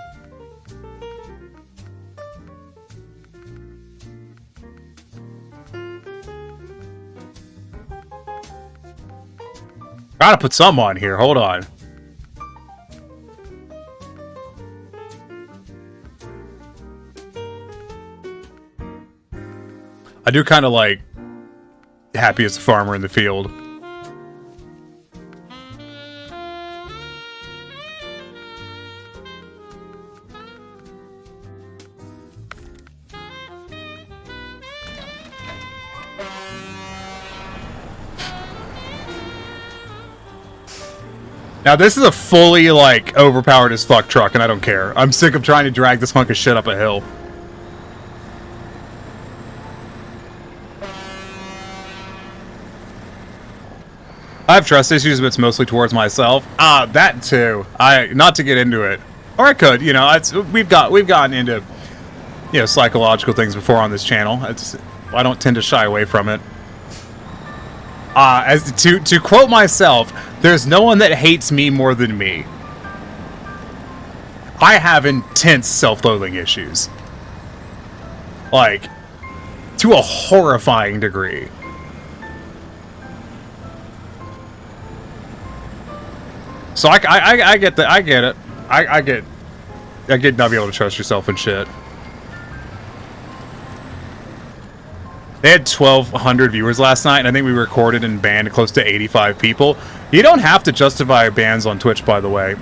Gotta put some on here. Hold on. I do kind of like happy as a farmer in the field. Now this is a fully, like, overpowered as fuck truck, and I don't care. I'm sick of trying to drag this hunk of shit up a hill. I have trust issues, but it's mostly towards myself. That too. Not to get into it, or I could. You know, we've gotten into, you know, psychological things before on this channel. I don't tend to shy away from it. As to quote myself, there's no one that hates me more than me. I have intense self-loathing issues. Like, to a horrifying degree. So I get that. I get it. I get not being able to trust yourself and shit. They had 1,200 viewers last night, and I think we recorded and banned close to 85 people. You don't have to justify bans on Twitch, by the way.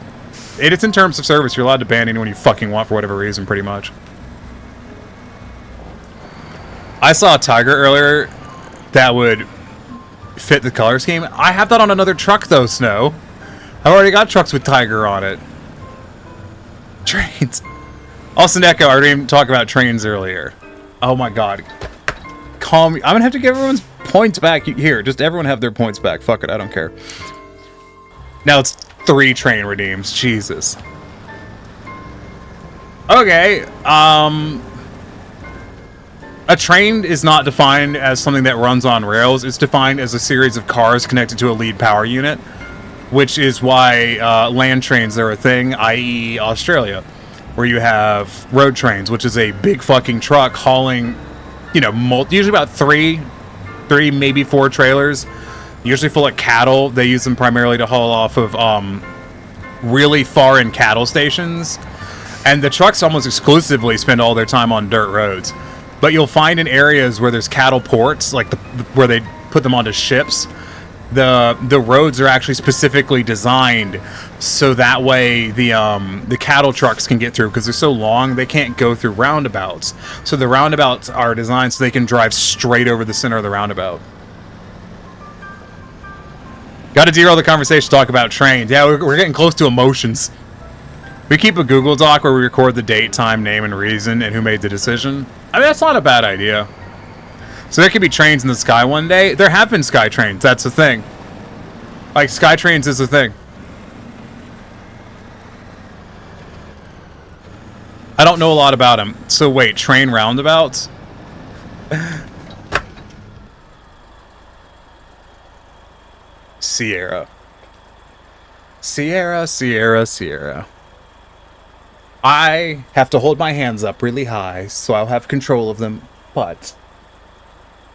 It's in terms of service. You're allowed to ban anyone you fucking want for whatever reason, pretty much. I saw a tiger earlier that would fit the color scheme. I have that on another truck, though, Snow. I've already got trucks with tiger on it. Trains. Also, Neko, I didn't even talk about trains earlier. Oh my god. Calm me. I'm gonna have to give everyone's points back. Here, just everyone have their points back. Fuck it, I don't care. Now it's 3 train redeems. Jesus. Okay, a train is not defined as something that runs on rails. It's defined as a series of cars connected to a lead power unit, which is why land trains are a thing, i.e. Australia, where you have road trains, which is a big fucking truck hauling, you know, usually about three, maybe 4 trailers, usually full of cattle. They use them primarily to haul off of really far in cattle stations, and the trucks almost exclusively spend all their time on dirt roads. But you'll find in areas where there's cattle ports, like where they put them onto ships, the roads are actually specifically designed so that way the cattle trucks can get through, because they're so long they can't go through roundabouts. So the roundabouts are designed so they can drive straight over the center of the roundabout. Got to derail the conversation, talk about trains. Yeah, we're getting close to emotions. We keep a Google Doc where we record the date, time, name, and reason, and who made the decision. I mean, that's not a bad idea. So there could be trains in the sky one day. There have been sky trains. That's the thing. Like, sky trains is a thing. I don't know a lot about them. So wait, train roundabouts? Sierra. Sierra, Sierra, Sierra. I have to hold my hands up really high so I'll have control of them, but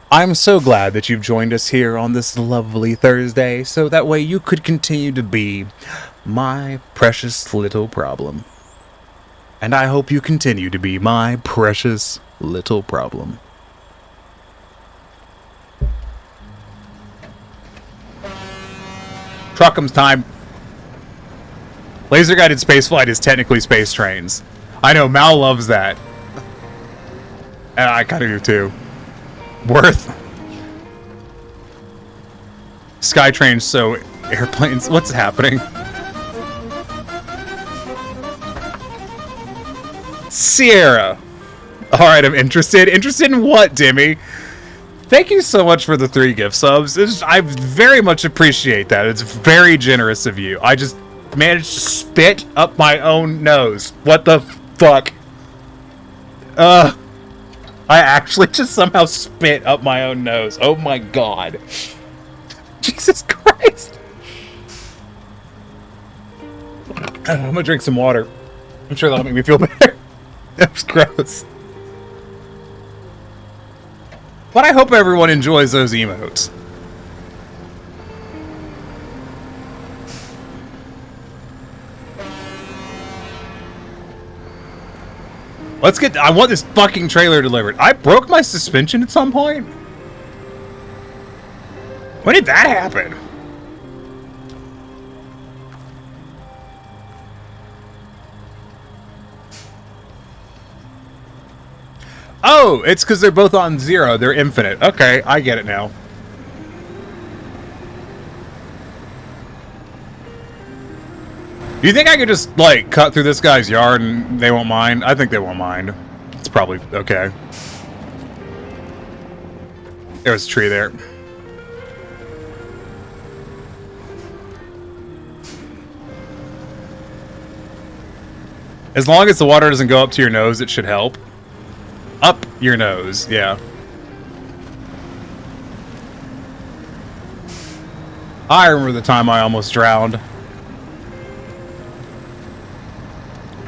I'm so glad that you've joined us here on this lovely Thursday, so that way you could continue to be my precious little problem. And I hope you continue to be my precious little problem. Truck'em's time. Laser guided spaceflight is technically space trains. I know, Mal loves that. And I kind of do too. Worth. Skytrain, so airplanes. What's happening? Sierra. Alright, I'm interested. Interested in what, Dimmy? Thank you so much for the 3 gift subs. I very much appreciate that. It's very generous of you. I just managed to spit up my own nose. What the fuck? I actually just somehow spit up my own nose. Oh my god. Jesus Christ. I'm gonna drink some water. I'm sure that'll make me feel better. That was gross. But I hope everyone enjoys those emotes. Let's get... I want this fucking trailer delivered. I broke my suspension at some point? When did that happen? Oh, it's because they're both on 0. They're infinite. Okay, I get it now. Do you think I could just, like, cut through this guy's yard and they won't mind? I think they won't mind. It's probably okay. There's a tree there. As long as the water doesn't go up to your nose, it should help. Up your nose, yeah. I remember the time I almost drowned.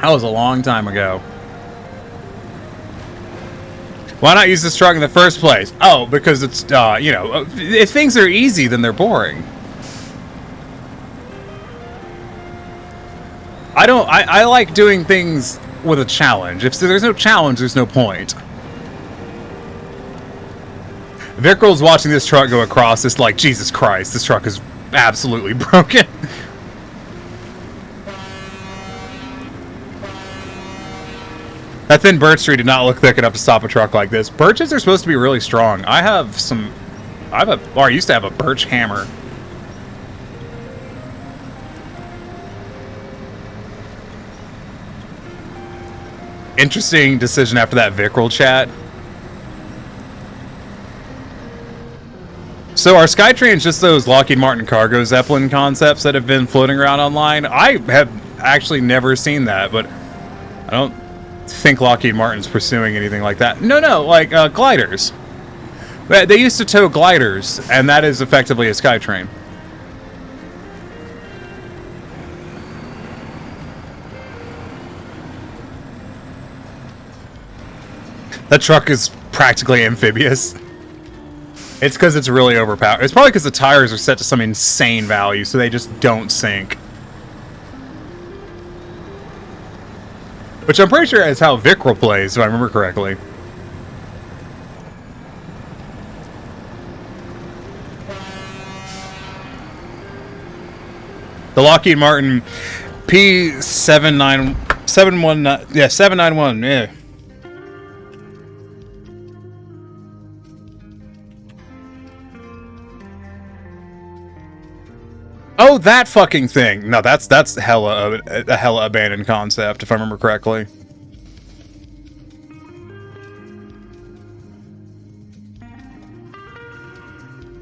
That was a long time ago. Why not use this truck in the first place? Oh, because it's, you know, if things are easy, then they're boring. I like doing things with a challenge. If there's no challenge, there's no point. Vickrell's watching this truck go across. It's like, Jesus Christ, this truck is absolutely broken. That thin birch tree did not look thick enough to stop a truck like this. Birches are supposed to be really strong. I used to have a birch hammer. Interesting decision after that Vickrell chat. So are Skytrains just those Lockheed Martin cargo Zeppelin concepts that have been floating around online? I have actually never seen that, but I don't think Lockheed Martin's pursuing anything like that. No, like gliders. They used to tow gliders, and that is effectively a Skytrain. That truck is practically amphibious. It's because it's really overpowered. It's probably because the tires are set to some insane value, so they just don't sink. Which I'm pretty sure is how Vickrell plays, if I remember correctly. The Lockheed Martin P791, yeah. Oh, that fucking thing. No, that's a hella abandoned concept, if I remember correctly.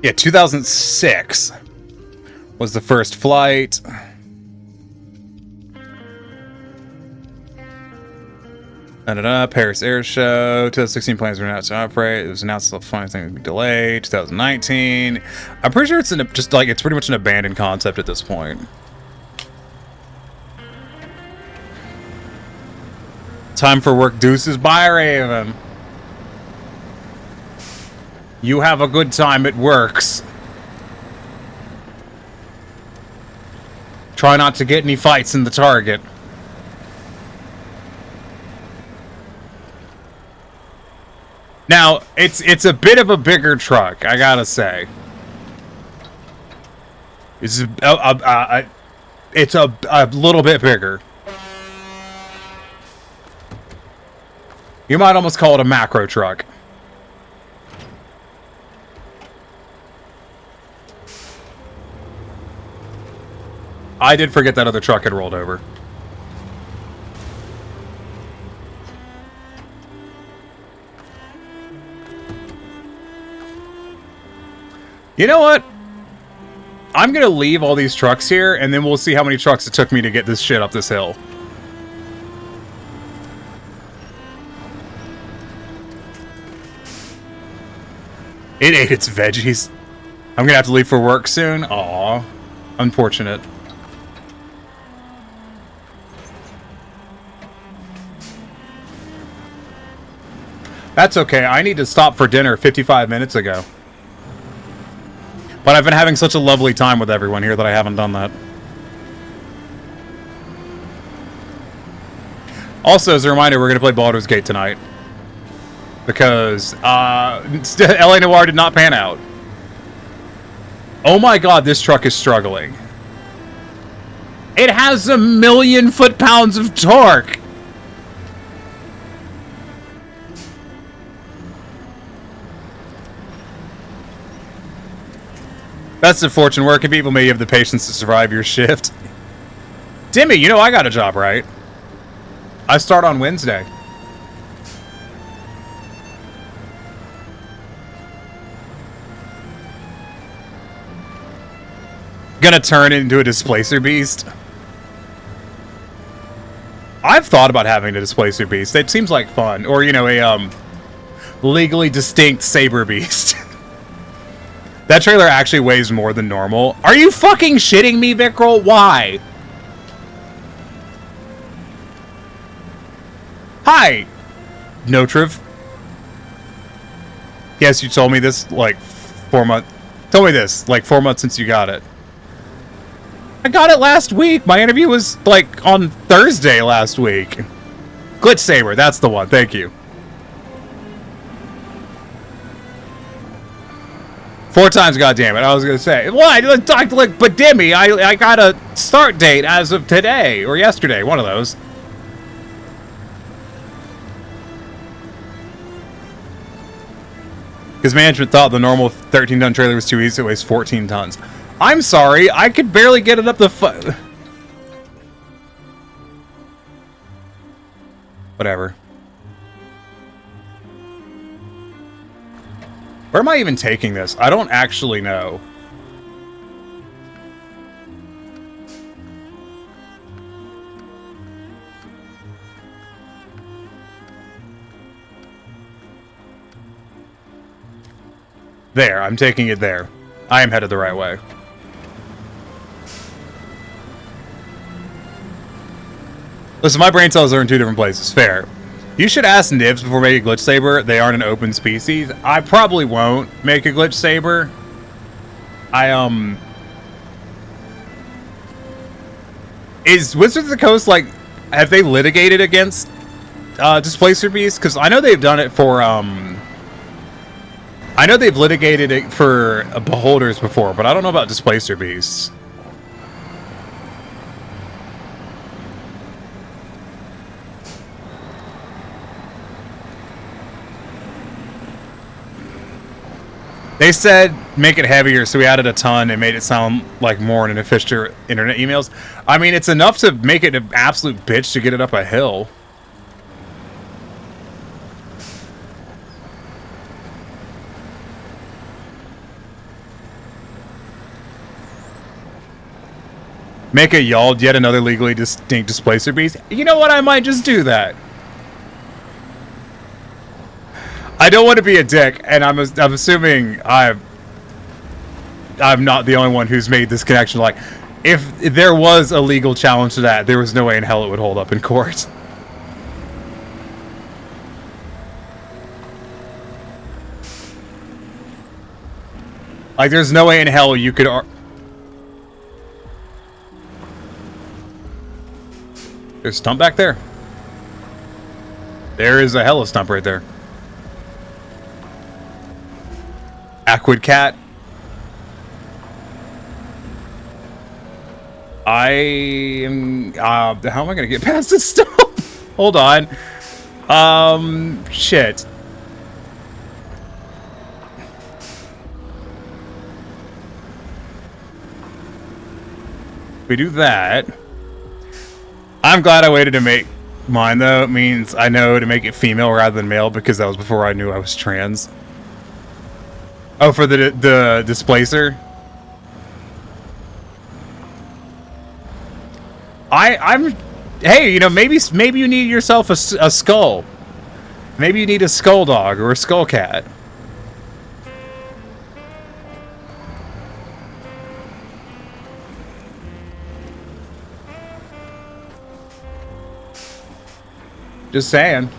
Yeah, 2006 was the first flight. Paris Air Show. 2016 plans were announced to operate. It was announced the flying thing would be delayed. 2019. I'm pretty sure it's it's pretty much an abandoned concept at this point. Time for work, deuces. Bye, Raven. You have a good time. It works. Try not to get any fights in the target. Now, it's a bit of a bigger truck, I gotta say. It's a little bit bigger. You might almost call it a macro truck. I did forget that other truck had rolled over. You know what? I'm gonna leave all these trucks here, and then we'll see how many trucks it took me to get this shit up this hill. It ate its veggies. I'm gonna have to leave for work soon. Aw. Unfortunate. That's okay. I need to stop for dinner 55 minutes ago. But I've been having such a lovely time with everyone here that I haven't done that. Also, as a reminder, we're going to play Baldur's Gate tonight. Because LA Noire did not pan out. Oh my god, this truck is struggling. It has 1,000,000 foot-pounds of torque! Best of fortune, working people may have the patience to survive your shift. Dimmy, you know I got a job, right? I start on Wednesday. Gonna turn into a displacer beast. I've thought about having a displacer beast. It seems like fun. Or, you know, a legally distinct saber beast. That trailer actually weighs more than normal. Are you fucking shitting me, Vickrell? Why? Hi, Notriv. Yes, you told me this like 4 months. Told me this like 4 months since you got it. I got it last week. My interview was like on Thursday last week. Glitch Saber, that's the one. Thank you. 4 times, goddammit. I was gonna say, what? But Dimmy, I got a start date as of today or yesterday, one of those. Because management thought the normal 13-ton trailer was too easy, so it weighs 14 tons. I'm sorry, I could barely get it up the Whatever. Where am I even taking this? I don't actually know. There, I'm taking it there. I am headed the right way. Listen, my brain cells are in 2 different places. Fair. You should ask Nibs before making a Glitch Saber. They aren't an open species. I probably won't make a Glitch Saber. Is Wizards of the Coast, like, have they litigated against Displacer Beasts? Because I know they've done it for, I know they've litigated it for Beholders before, but I don't know about Displacer Beasts. They said make it heavier, so we added a ton and made it sound like more in official internet emails. I mean, it's enough to make it an absolute bitch to get it up a hill. Make a Yald, yet another legally distinct Displacer Beast. You know what? I might just do that. I don't want to be a dick, and I'm assuming I'm not the only one who's made this connection. Like, if there was a legal challenge to that, there was no way in hell it would hold up in court. Like, there's no way in hell you could... There's a stump back there. There is a hella stump right there. Aquid Cat. I am... how am I going to get past this stump? Hold on. Shit. We do that. I'm glad I waited to make mine, though. It means I know to make it female rather than male, because that was before I knew I was trans. Oh, for the displacer? I'm... Hey, you know, maybe you need yourself a skull. Maybe you need a skull dog or a skull cat. Just saying.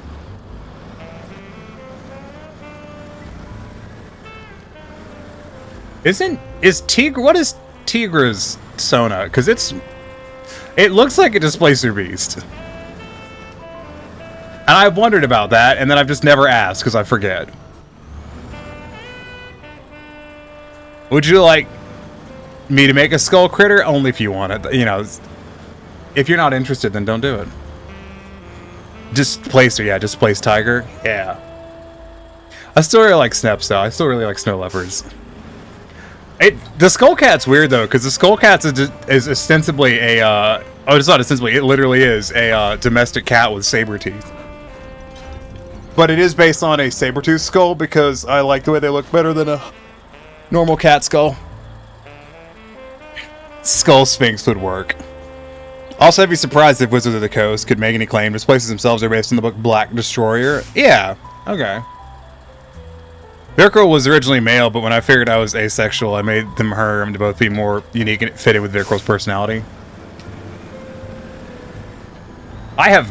What is Tigra's Sona? Because it looks like a Displacer Beast. And I've wondered about that, and then I've just never asked because I forget. Would you like me to make a skull critter? Only if you want it. You know, if you're not interested, then don't do it. Displacer, yeah, Displace Tiger. Yeah. I still really like Sneps, though. I still really like Snow Leopards. The Skull Cat's weird, though, because the Skull Cat's is ostensibly a... oh, it's not ostensibly. It literally is a domestic cat with saber teeth. But it is based on a saber-tooth skull, because I like the way they look better than a normal cat skull. Skull Sphinx would work. Also, I'd be surprised if Wizards of the Coast could make any claim. Displaces themselves are based on the book Black Destroyer. Yeah, okay. Virkro was originally male, but when I figured I was asexual, I made them her to both be more unique and it fitted with Virkro's personality. I have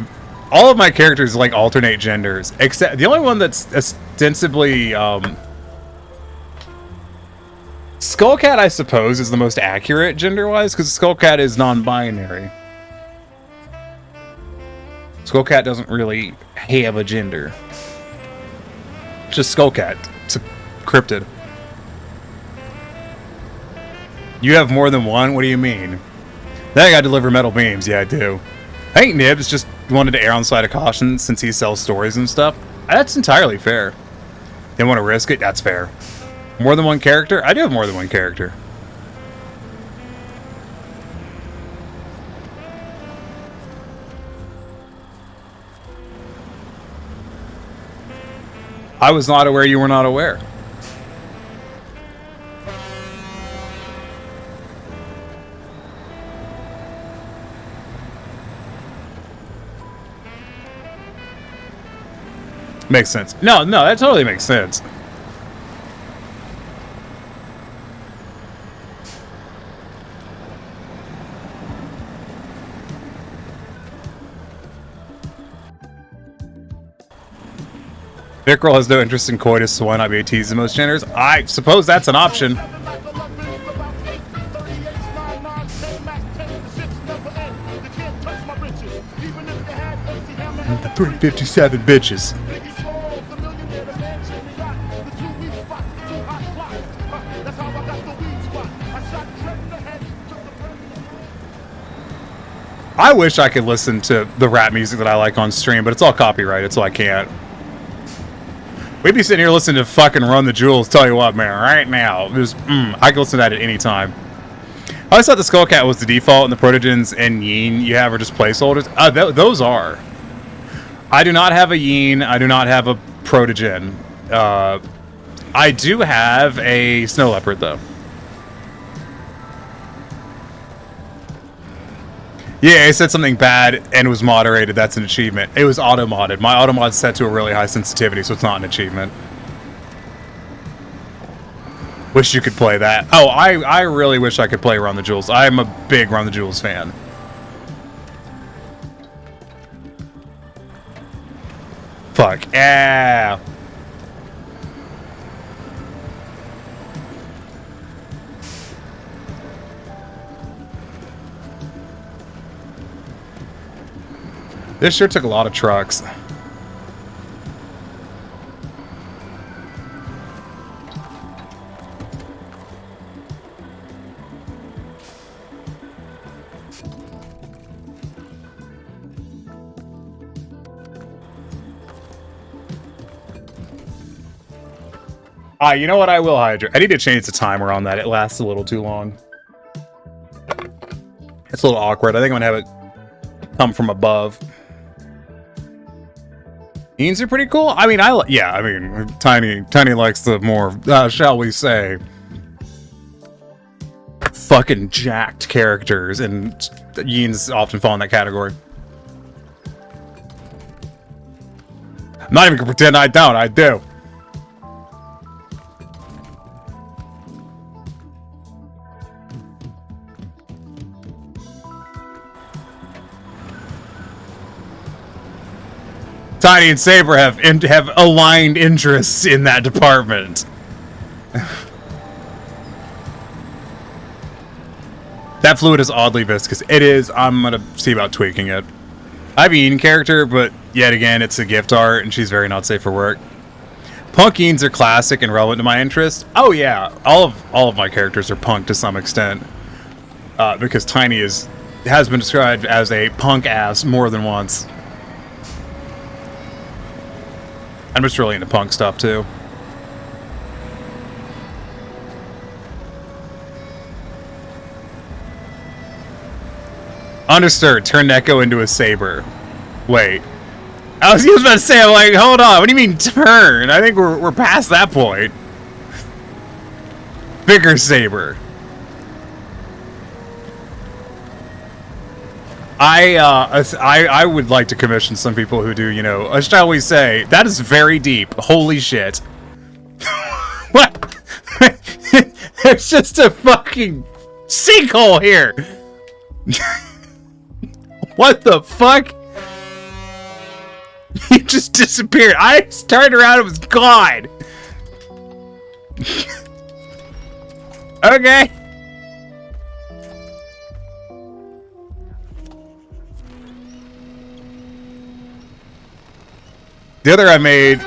all of my characters like alternate genders, except the only one that's ostensibly Skullcat, I suppose, is the most accurate gender-wise, because Skullcat is non-binary. Skullcat doesn't really have a gender. It's just Skullcat. It's a cryptid. You have more than one? What do you mean? Then I gotta deliver metal beams. Yeah, I do. I think Nibs just wanted to err on the side of caution since he sells stories and stuff. That's entirely fair. Didn't want to risk it? That's fair. More than one character? I do have more than one character. I was not aware you were not aware. Makes sense. No, that totally makes sense. Vickrell has no interest in coitus, so why not be teased in most genders? I suppose that's an option. The 357 bitches. I wish I could listen to the rap music that I like on stream, but it's all copyrighted, so I can't. We'd be sitting here listening to fucking Run the Jewels, tell you what, man, right now. Just, I can listen to that at any time. I always thought the Skullcat was the default, and the Protogens and Yin you have are just placeholders. Those are. I do not have a Yin. I do not have a Protogen. I do have a Snow Leopard, though. Yeah, I said something bad and was moderated. That's an achievement. It was auto-modded. My auto-mod's set to a really high sensitivity, so it's not an achievement. Wish you could play that. Oh, I really wish I could play Run the Jewels. I'm a big Run the Jewels fan. Fuck. Yeah. This sure took a lot of trucks. You know what? I will hydrate. I need to change the timer on that. It lasts a little too long. It's a little awkward. I think I'm gonna have it come from above. Beans are pretty cool. I mean, Tiny likes the more, shall we say, fucking jacked characters, and Yins often fall in that category. I'm not even gonna pretend I don't. I do. Tiny and Saber have aligned interests in that department. That fluid is oddly viscous. It is. I'm gonna see about tweaking it. I have a Yin character, but yet again, it's a gift art, and she's very not safe for work. Punk Yins are classic and relevant to my interest. Oh yeah, all of my characters are punk to some extent, because Tiny has been described as a punk ass more than once. I'm just really into punk stuff, too. Understood. Turn Neko into a saber. Wait. I was about to say, I'm like, hold on. What do you mean turn? I think we're past that point. Bigger saber. I would like to commission some people who do, you know, shall we say, that is very deep. Holy shit. What? There's just a fucking sinkhole here. What the fuck? He just disappeared. I just turned around and was gone. Okay. The other I made.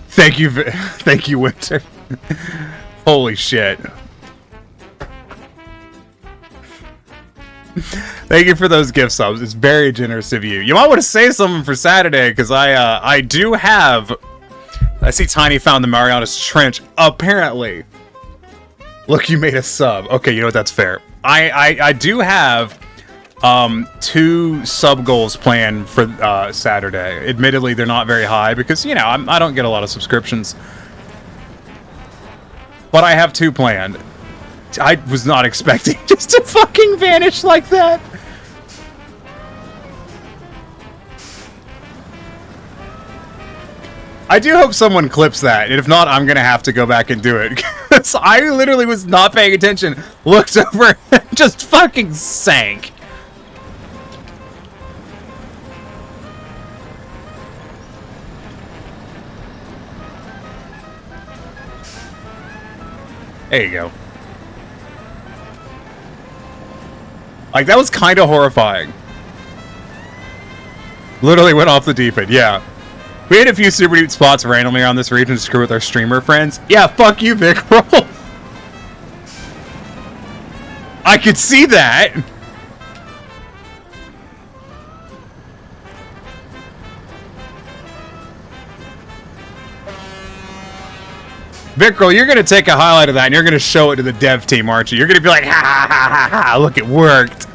Thank you, Winter. Holy shit. Thank you for those gift subs. It's very generous of you. You might want to say something for Saturday, because I do have. I see Tiny found the Marianas Trench. Apparently. Look, you made a sub. Okay, you know what? That's fair. I do have 2 sub goals planned for Saturday. Admittedly, they're not very high because, you know, I don't get a lot of subscriptions. But I have 2 planned. I was not expecting just to fucking vanish like that. I do hope someone clips that, and if not, I'm gonna have to go back and do it. Because I literally was not paying attention, looked over, and just fucking sank. There you go. Like, that was kind of horrifying. Literally went off the deep end, yeah. We had a few super deep spots randomly around this region to screw with our streamer friends. Yeah, fuck you, Vic Roll. I could see that. Vic Roll, you're going to take a highlight of that and you're going to show it to the dev team, aren't you? You're going to be like, ha ha ha ha ha, look, it worked.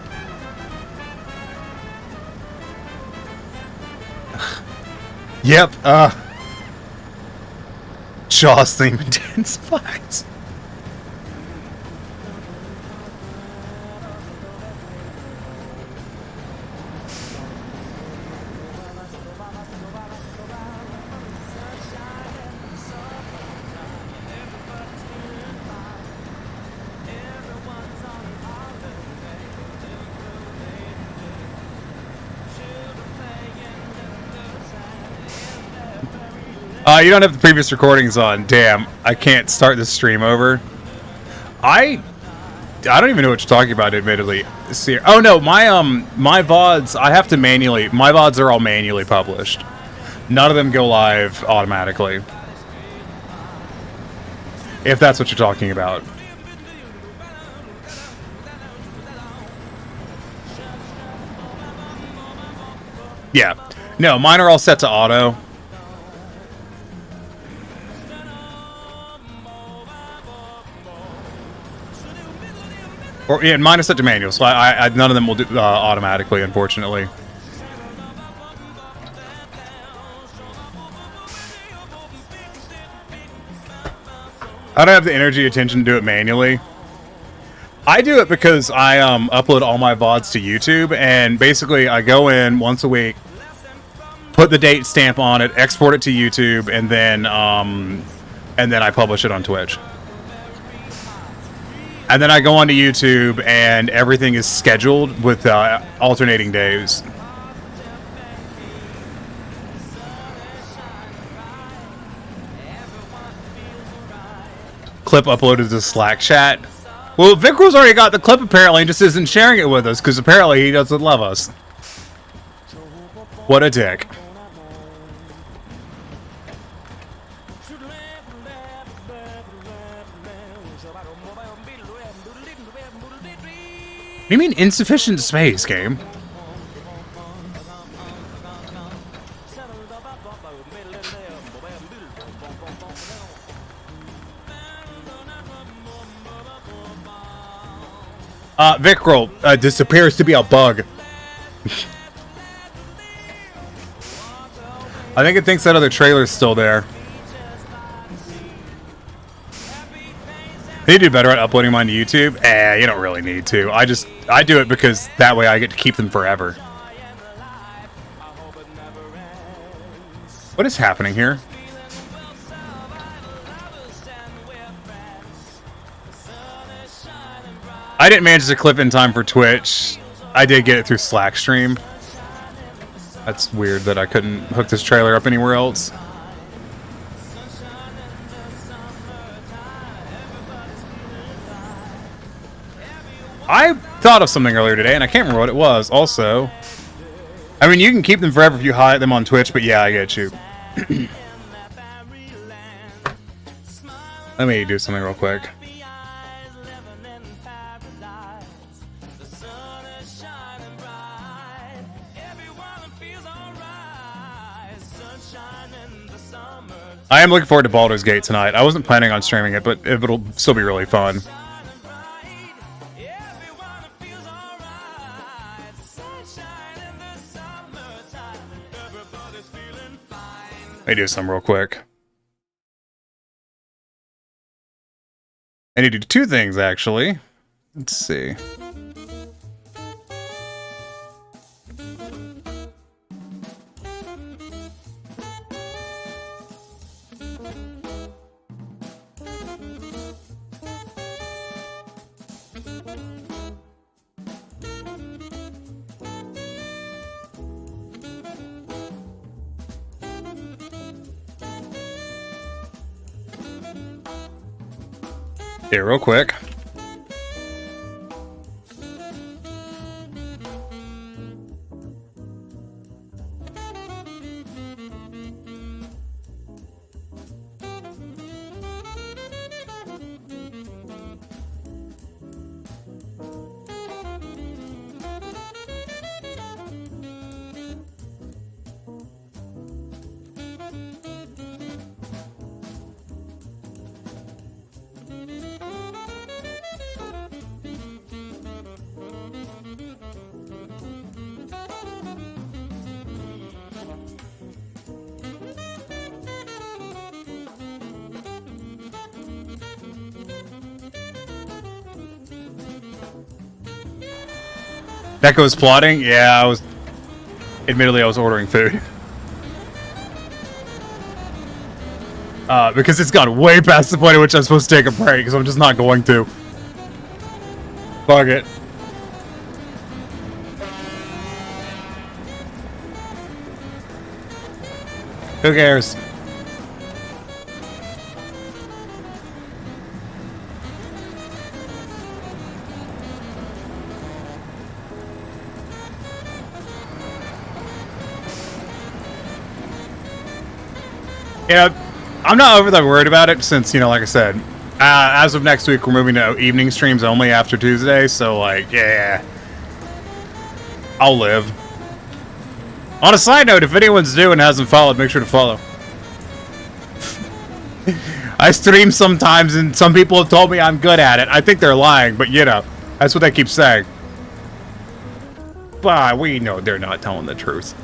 Yep, Jaws theme intensifies. You don't have the previous recordings on. Damn, I can't start this stream over. I don't even know what you're talking about, admittedly. See, oh no, my VODs, I have to manually, my VODs are all manually published. None of them go live automatically. If that's what you're talking about. Yeah. No, mine are all set to auto. Or, yeah, mine is set to manual, so none of them will do automatically, unfortunately. I don't have the energy or attention to do it manually. I do it because I upload all my VODs to YouTube, and basically I go in once a week, put the date stamp on it, export it to YouTube, and then I publish it on Twitch. And then I go onto YouTube, and everything is scheduled with alternating days. Clip uploaded to Slack chat. Well, Vicro's already got the clip apparently, and just isn't sharing it with us, because apparently he doesn't love us. What a dick. What do you mean insufficient space, game? Vicroll, this appears to be a bug. I think it thinks that other trailer's still there. They do better at uploading mine to YouTube. You don't really need to. I do it because that way I get to keep them forever. What is happening here? I didn't manage to clip in time for Twitch. I did get it through Slack stream. That's weird that I couldn't hook this trailer up anywhere else. I thought of something earlier today, and I can't remember what it was. Also, I mean, you can keep them forever if you hide them on Twitch, but yeah, I get you. Let me do something real quick. I am looking forward to Baldur's Gate tonight. I wasn't planning on streaming it, but it'll still be really fun. Let me do some real quick. I need to do two things, actually. Let's see. Here, real quick. Neko was plotting? Yeah, I was... Admittedly, I was ordering food. Because it's gone way past the point at which I'm supposed to take a break, so I'm just not going to. Fuck it. Who cares? Yeah, I'm not over that worried about it since, you know, like I said, as of next week, we're moving to evening streams only after Tuesday, so, like, yeah. I'll live. On a side note, if anyone's new and hasn't followed, make sure to follow. I stream sometimes, and some people have told me I'm good at it. I think they're lying, but, you know, that's what they keep saying. But we know they're not telling the truth.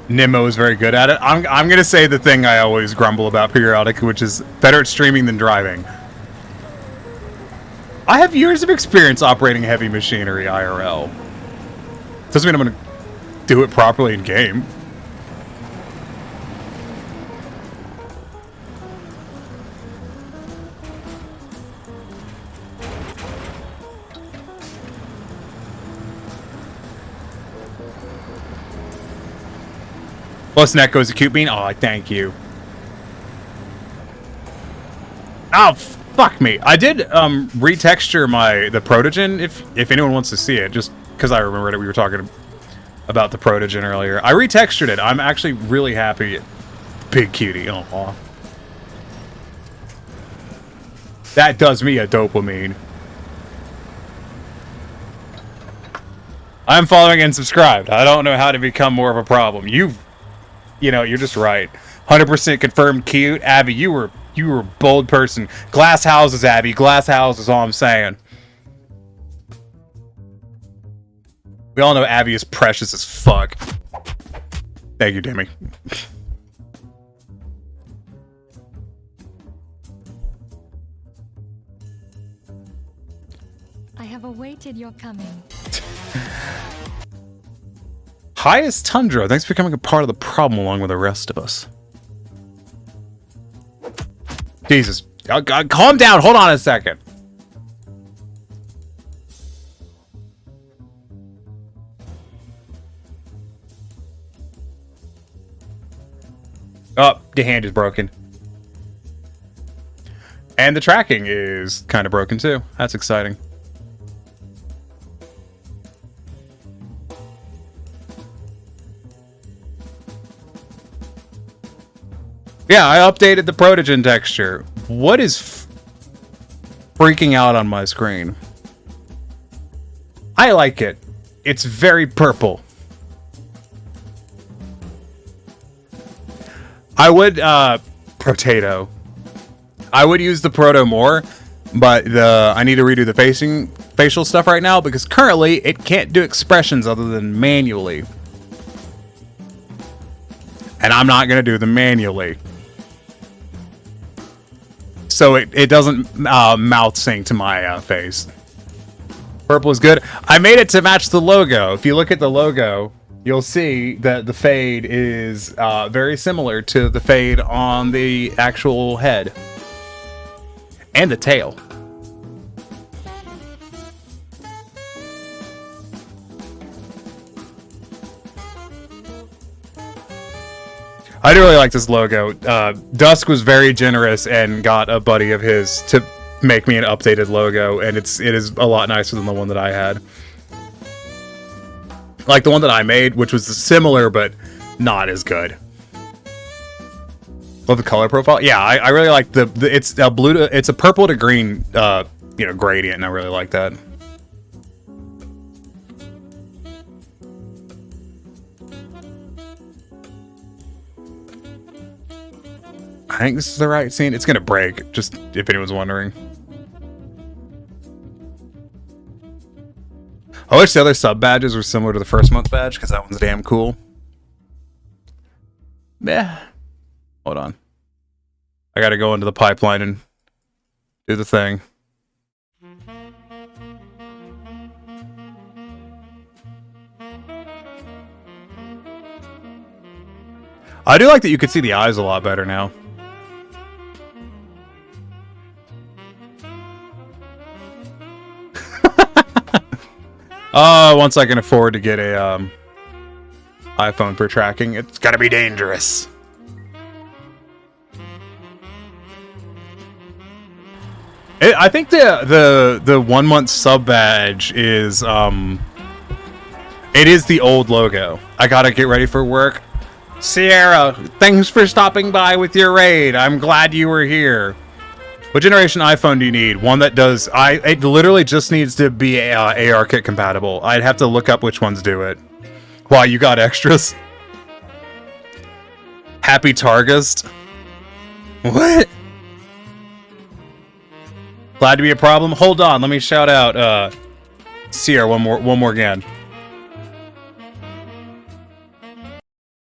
Nimmo is very good at it. I'm gonna say the thing I always grumble about periodically, which is better at streaming than driving. I have years of experience operating heavy machinery IRL. Doesn't mean I'm gonna do it properly in game. Plus, Neko's a cute bean. Oh, thank you. Oh, fuck me. I did retexture the Protogen, if anyone wants to see it, just because I remembered that we were talking about the Protogen earlier. I retextured it. I'm actually really happy. Big cutie. Oh, that does me a dopamine. I'm following and subscribed. I don't know how to become more of a problem. You know, you're just right. 100% confirmed cute. Abby, you were a bold person. Glass houses, Abby. Glass houses, all I'm saying. We all know Abby is precious as fuck. Thank you, Demi. I have awaited your coming. Highest Tundra, thanks for becoming a part of the problem along with the rest of us. Jesus. Calm down. Hold on a second. Oh, the hand is broken. And the tracking is kind of broken too. That's exciting. Yeah, I updated the Protogen texture. What is freaking out on my screen? I like it. It's very purple. I would, Potato. I would use the Proto more, but I need to redo the facial stuff right now because currently it can't do expressions other than manually. And I'm not going to do them manually. So it doesn't mouth sync to my face. Purple is good. I made it to match the logo. If you look at the logo, you'll see that the fade is very similar to the fade on the actual head. And the tail. I do really like this logo. Dusk was very generous and got a buddy of his to make me an updated logo, and it is a lot nicer than the one that I had. Like the one that I made, which was similar but not as good. Love the color profile. Yeah, I really like it's a blue to, it's a purple to green gradient, and I really like that. I think this is the right scene. It's gonna break, just if anyone's wondering. I wish the other sub badges were similar to the first month badge, because that one's damn cool. Yeah. Hold on. I gotta go into the pipeline and do the thing. I do like that you can see the eyes a lot better now. Once I can afford to get a iPhone for tracking, it's gotta be dangerous. I think the 1 month sub badge is it is the old logo. I gotta get ready for work. Sierra, thanks for stopping by with your raid. I'm glad you were here. What generation iPhone do you need? One that does... It literally just needs to be ARKit compatible. I'd have to look up which ones do it. Wow, you got extras? Happy Targust? What? Glad to be a problem? Hold on, let me shout out Sierra one more again.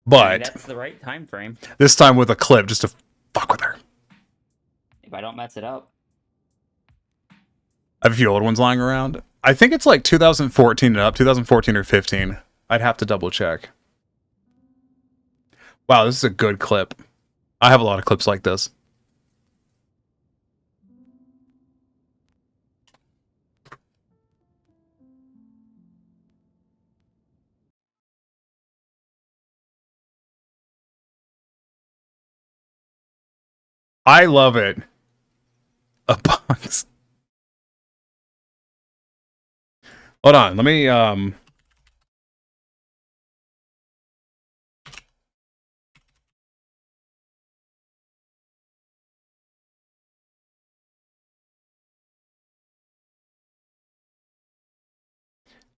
But... that's the right time frame. This time with a clip, just to fuck with her. If I don't mess it up. I have a few old ones lying around. I think it's like 2014 and up, 2014 or 15. I'd have to double check. Wow, this is a good clip. I have a lot of clips like this. I love it. A box. Hold on, let me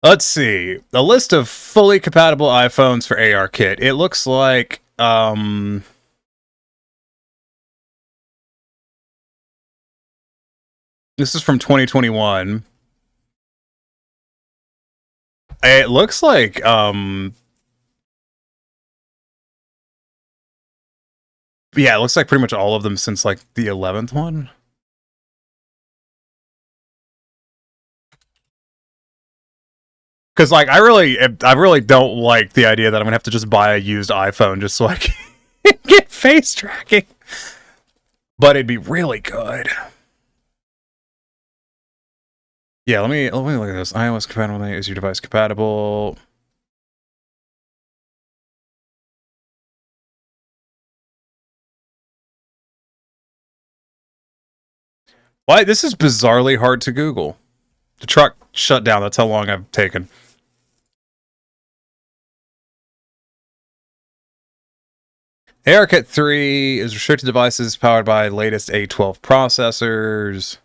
let's see. A list of fully compatible iPhones for ARKit. It looks like this is from 2021. It looks like yeah, it looks like pretty much all of them since like the 11th one. Because like I really don't like the idea that I'm gonna have to just buy a used iPhone just so I can get face tracking. But it'd be really good. Yeah, let me look at this. iOS compatible. Is your device compatible? Why? This is bizarrely hard to Google. The truck shut down. That's how long I've taken. ARKit 3 is restricted devices powered by latest A12 processors.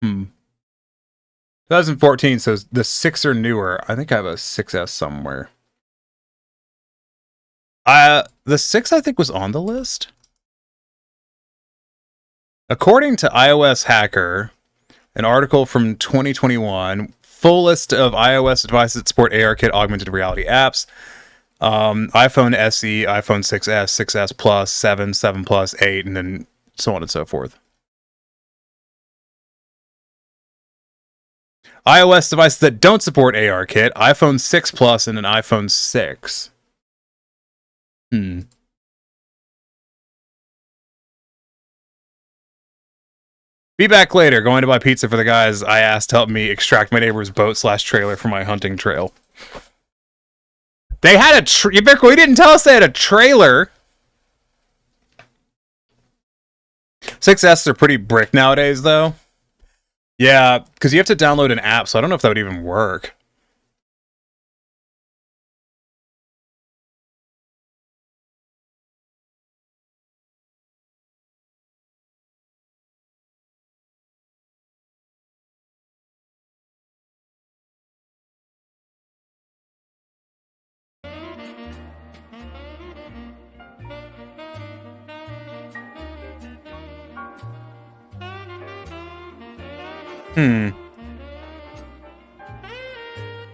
2014, so the 6 are newer. I think I have a 6S somewhere. The 6 I think was on the list. According to iOS Hacker, an article from 2021, full list of iOS devices that support ARKit augmented reality apps. iPhone SE, iPhone 6S, 6S Plus, 7, 7 Plus, 8, and then so on and so forth. iOS devices that don't support ARKit, iPhone 6 Plus and an iPhone 6. Be back later, going to buy pizza for the guys I asked to help me extract my neighbor's boat/trailer for my hunting trail. They had a we didn't tell us they had a trailer. 6S are pretty brick nowadays, though. Yeah, because you have to download an app, so I don't know if that would even work.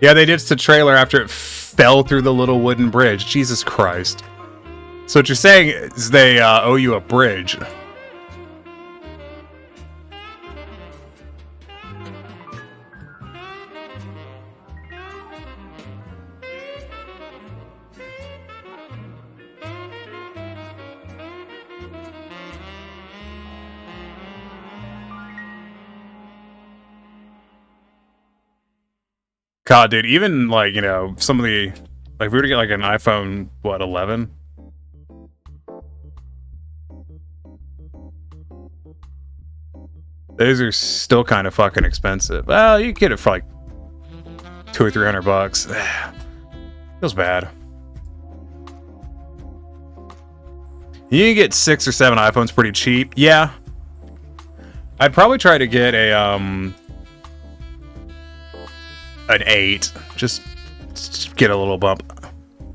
Yeah, they ditched the trailer after it fell through the little wooden bridge. Jesus Christ. So what you're saying is they owe you a bridge. God, dude, even, like, you know, some of the... Like, if we were to get, like, an iPhone, what, 11? Those are still kind of fucking expensive. Well, you can get it for, like, $200 or $300. Feels bad. You can get 6 or 7 iPhones pretty cheap. Yeah. I'd probably try to get a, an 8. Just get a little bump.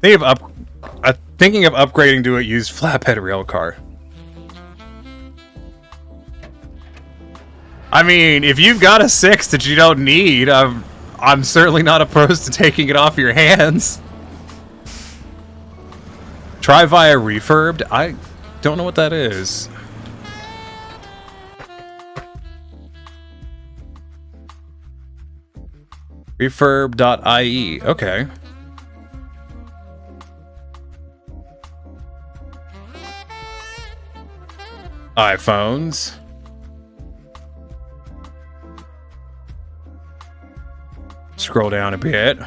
Thinking of upgrading to a used flatbed rail car. I mean, if you've got a 6 that you don't need, I'm certainly not opposed to taking it off your hands. Try via refurbed? I don't know what that is. Refurb.ie. Okay. iPhones. Scroll down a bit.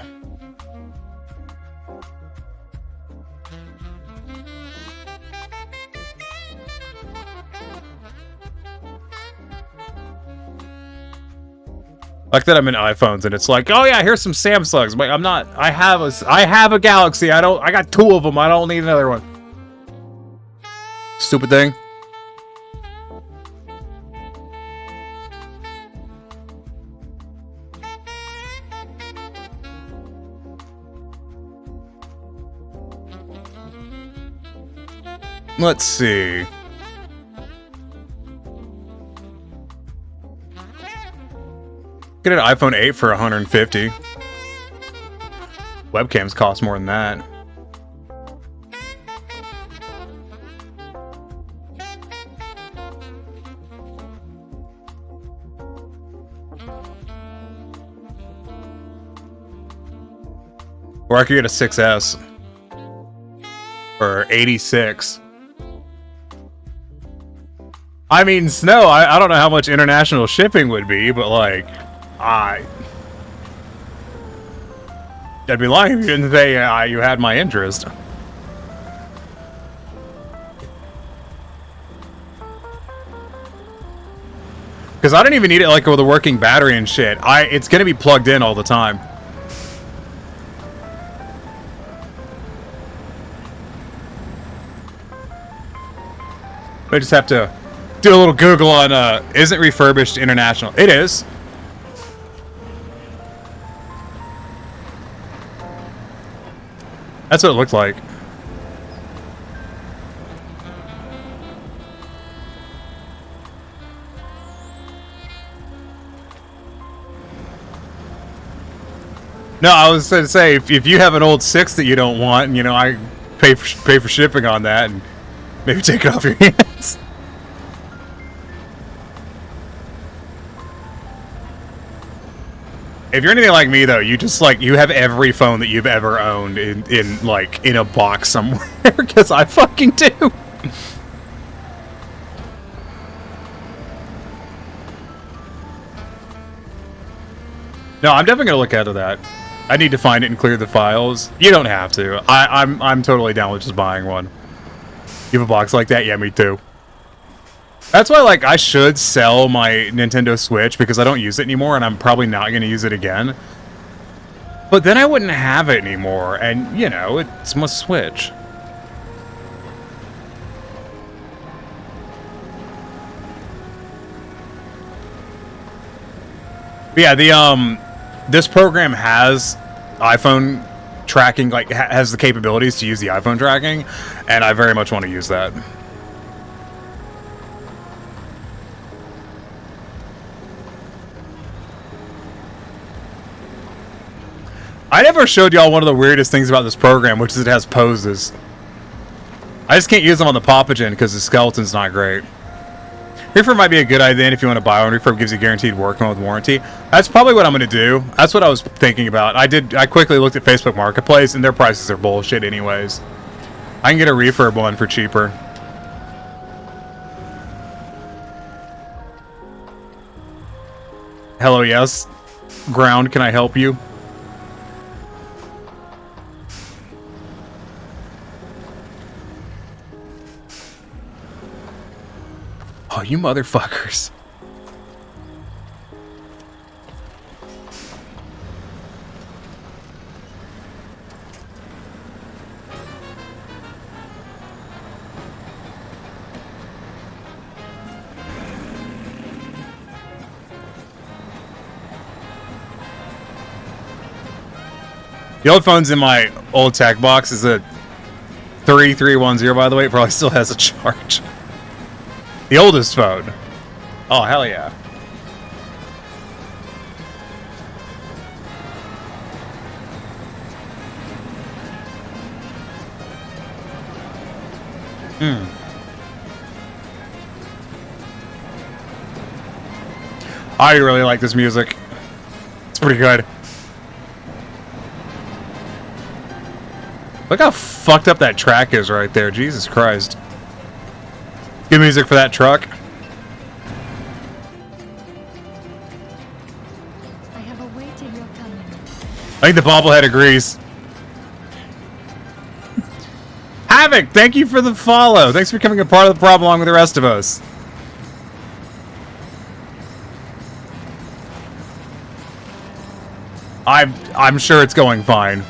Like that I'm in iPhones and it's like, oh yeah, here's some Samsungs. Like, I'm not. I have a Galaxy. I got 2 of them. I don't need another one. Stupid thing. Let's see. Get an iPhone 8 for $150. Webcams cost more than that. Or I could get a 6S. For 86. I mean, Snow, I don't know how much international shipping would be, but like, I'd be lying if you didn't say you had my interest. Because I don't even need it like with a working battery and shit. It's gonna be plugged in all the time. I just have to do a little Google on isn't refurbished international. It is. That's what it looked like. No, I was going to say, if you have an old 6 that you don't want, you know, I pay for shipping on that and maybe take it off your hands. If you're anything like me, though, you just, like, you have every phone that you've ever owned in a box somewhere, because I fucking do. No, I'm definitely going to look out of that. I need to find it and clear the files. You don't have to. I'm totally down with just buying one. You have a box like that? Yeah, me too. That's why, like, I should sell my Nintendo Switch because I don't use it anymore, and I'm probably not going to use it again. But then I wouldn't have it anymore, and, you know, it's my Switch. But yeah, this program has iPhone tracking, like, has the capabilities to use the iPhone tracking, and I very much want to use that. I never showed y'all one of the weirdest things about this program, which is it has poses. I just can't use them on the Popagen because the skeleton's not great. Refurb might be a good idea if you want to buy one. Refurb gives you guaranteed work with warranty. That's probably what I'm going to do. That's what I was thinking about. I quickly looked at Facebook Marketplace, and their prices are bullshit anyways. I can get a refurb one for cheaper. Hello, yes. Ground, can I help you? Oh, you motherfuckers. The old phone's in my old tech box is a 3310, by the way. It probably still has a charge. The oldest phone. Oh, hell yeah. I really like this music. It's pretty good. Look how fucked up that track is right there. Jesus Christ. Good music for that truck. I have awaited your coming. I think the bobblehead agrees. Havoc, thank you for the follow. Thanks for becoming a part of the problem along with the rest of us. I'm sure it's going fine.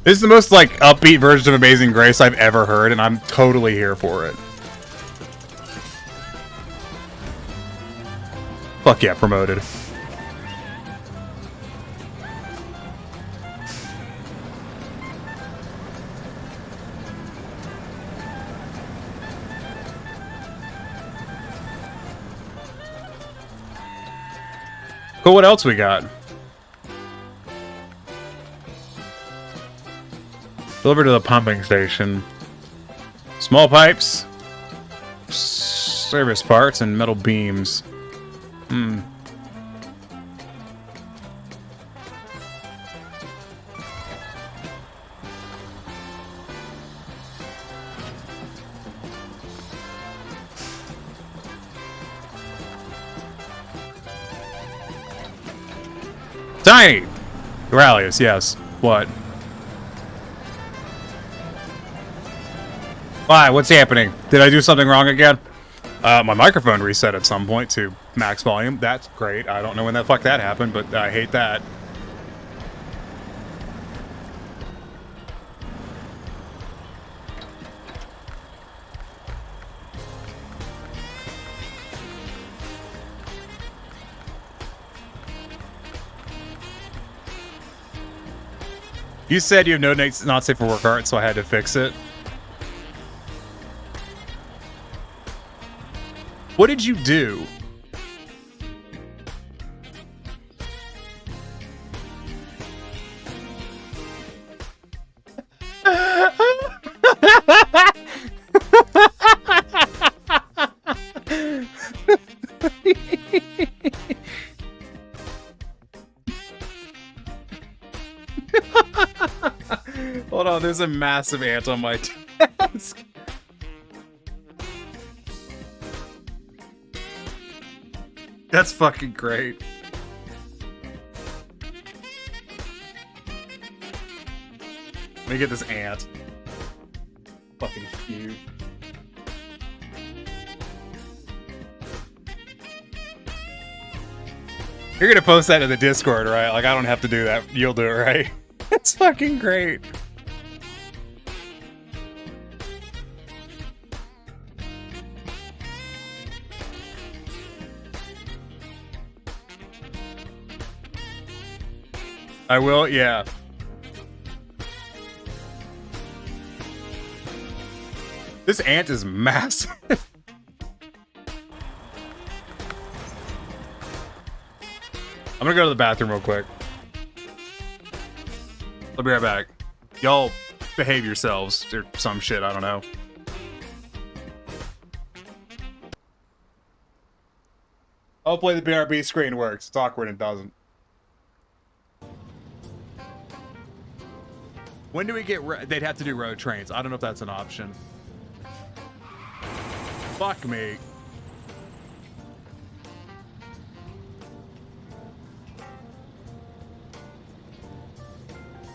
This is the most, like, upbeat version of Amazing Grace I've ever heard, and I'm totally here for it. Fuck yeah, promoted. Cool, what else we got? Deliver to the pumping station. Small pipes. Service parts and metal beams. Hmm. Tiny! Corralius, yes. What? Why? What's happening? Did I do something wrong again? My microphone reset at some point to max volume. That's great. I don't know when the fuck that happened, but I hate that. You said you have no not safe for work art, so I had to fix it. What did you do? Hold on, there's a massive ant on my desk. That's fucking great. Let me get this ant. Fucking huge. You're gonna post that in the Discord, right? Like, I don't have to do that. You'll do it, right? It's fucking great. I will, yeah. This ant is massive. I'm gonna go to the bathroom real quick. I'll be right back. Y'all behave yourselves or some shit, I don't know. Hopefully the BRB screen works. It's awkward and it doesn't. When do we get... They'd have to do road trains. I don't know if that's an option. Fuck me.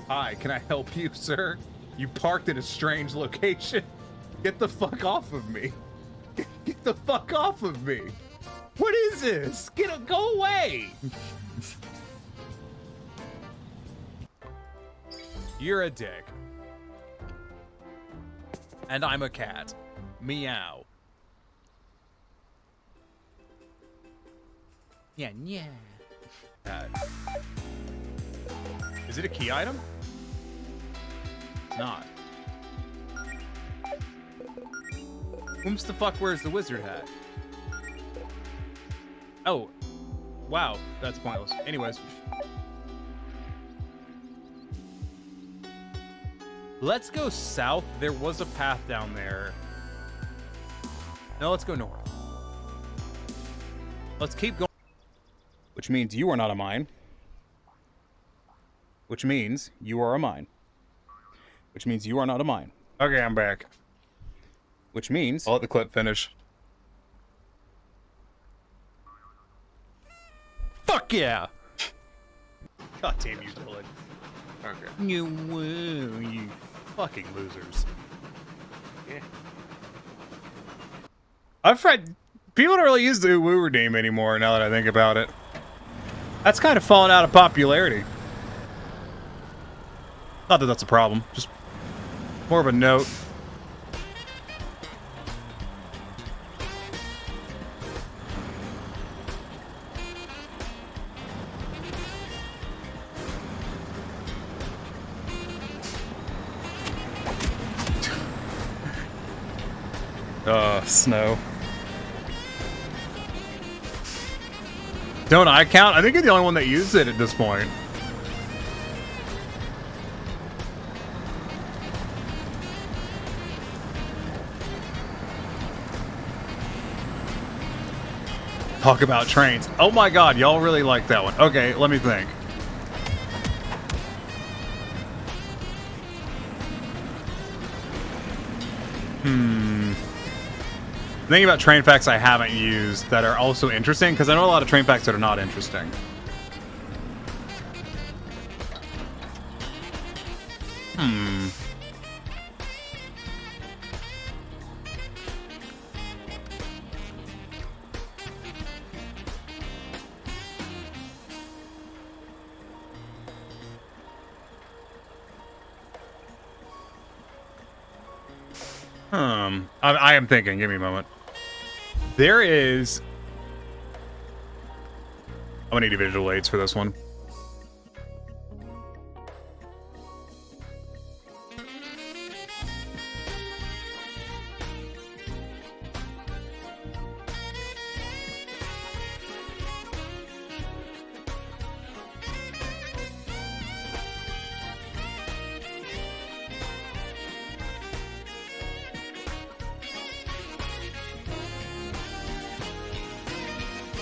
Hi, can I help you, sir? You parked in a strange location. Get the fuck off of me. Get the fuck off of me. What is this? Go away. You're a dick. And I'm a cat. Meow. Yeah, yeah. Is it a key item? It's not. Whomst the fuck wears the wizard hat? Oh. Wow, that's pointless. Anyways. Let's go south. There was a path down there. No, let's go north. Let's keep going. Which means you are not a mine. Which means you are a mine. Which means you are not a mine. Okay, I'm back. Which means... I'll let the clip finish. Fuck yeah! God damn you, Dylan. Okay. You fucking losers. Yeah. I've tried... People don't really use the woo redeem anymore now that I think about it. That's kind of fallen out of popularity. Not that that's a problem, just more of a note. Snow. Don't I count? I think you're the only one that used it at this point. Talk about trains. Oh my god, y'all really like that one. Okay, let me think. Thinking about train facts I haven't used that are also interesting, because I know a lot of train facts that are not interesting. I am thinking. Give me a moment. There is... I'm gonna need visual aids for this one.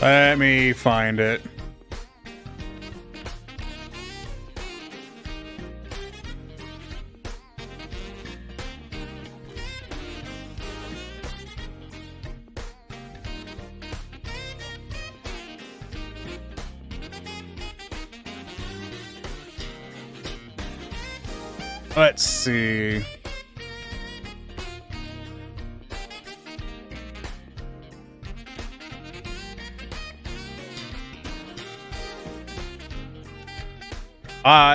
Let me find it. Let's see.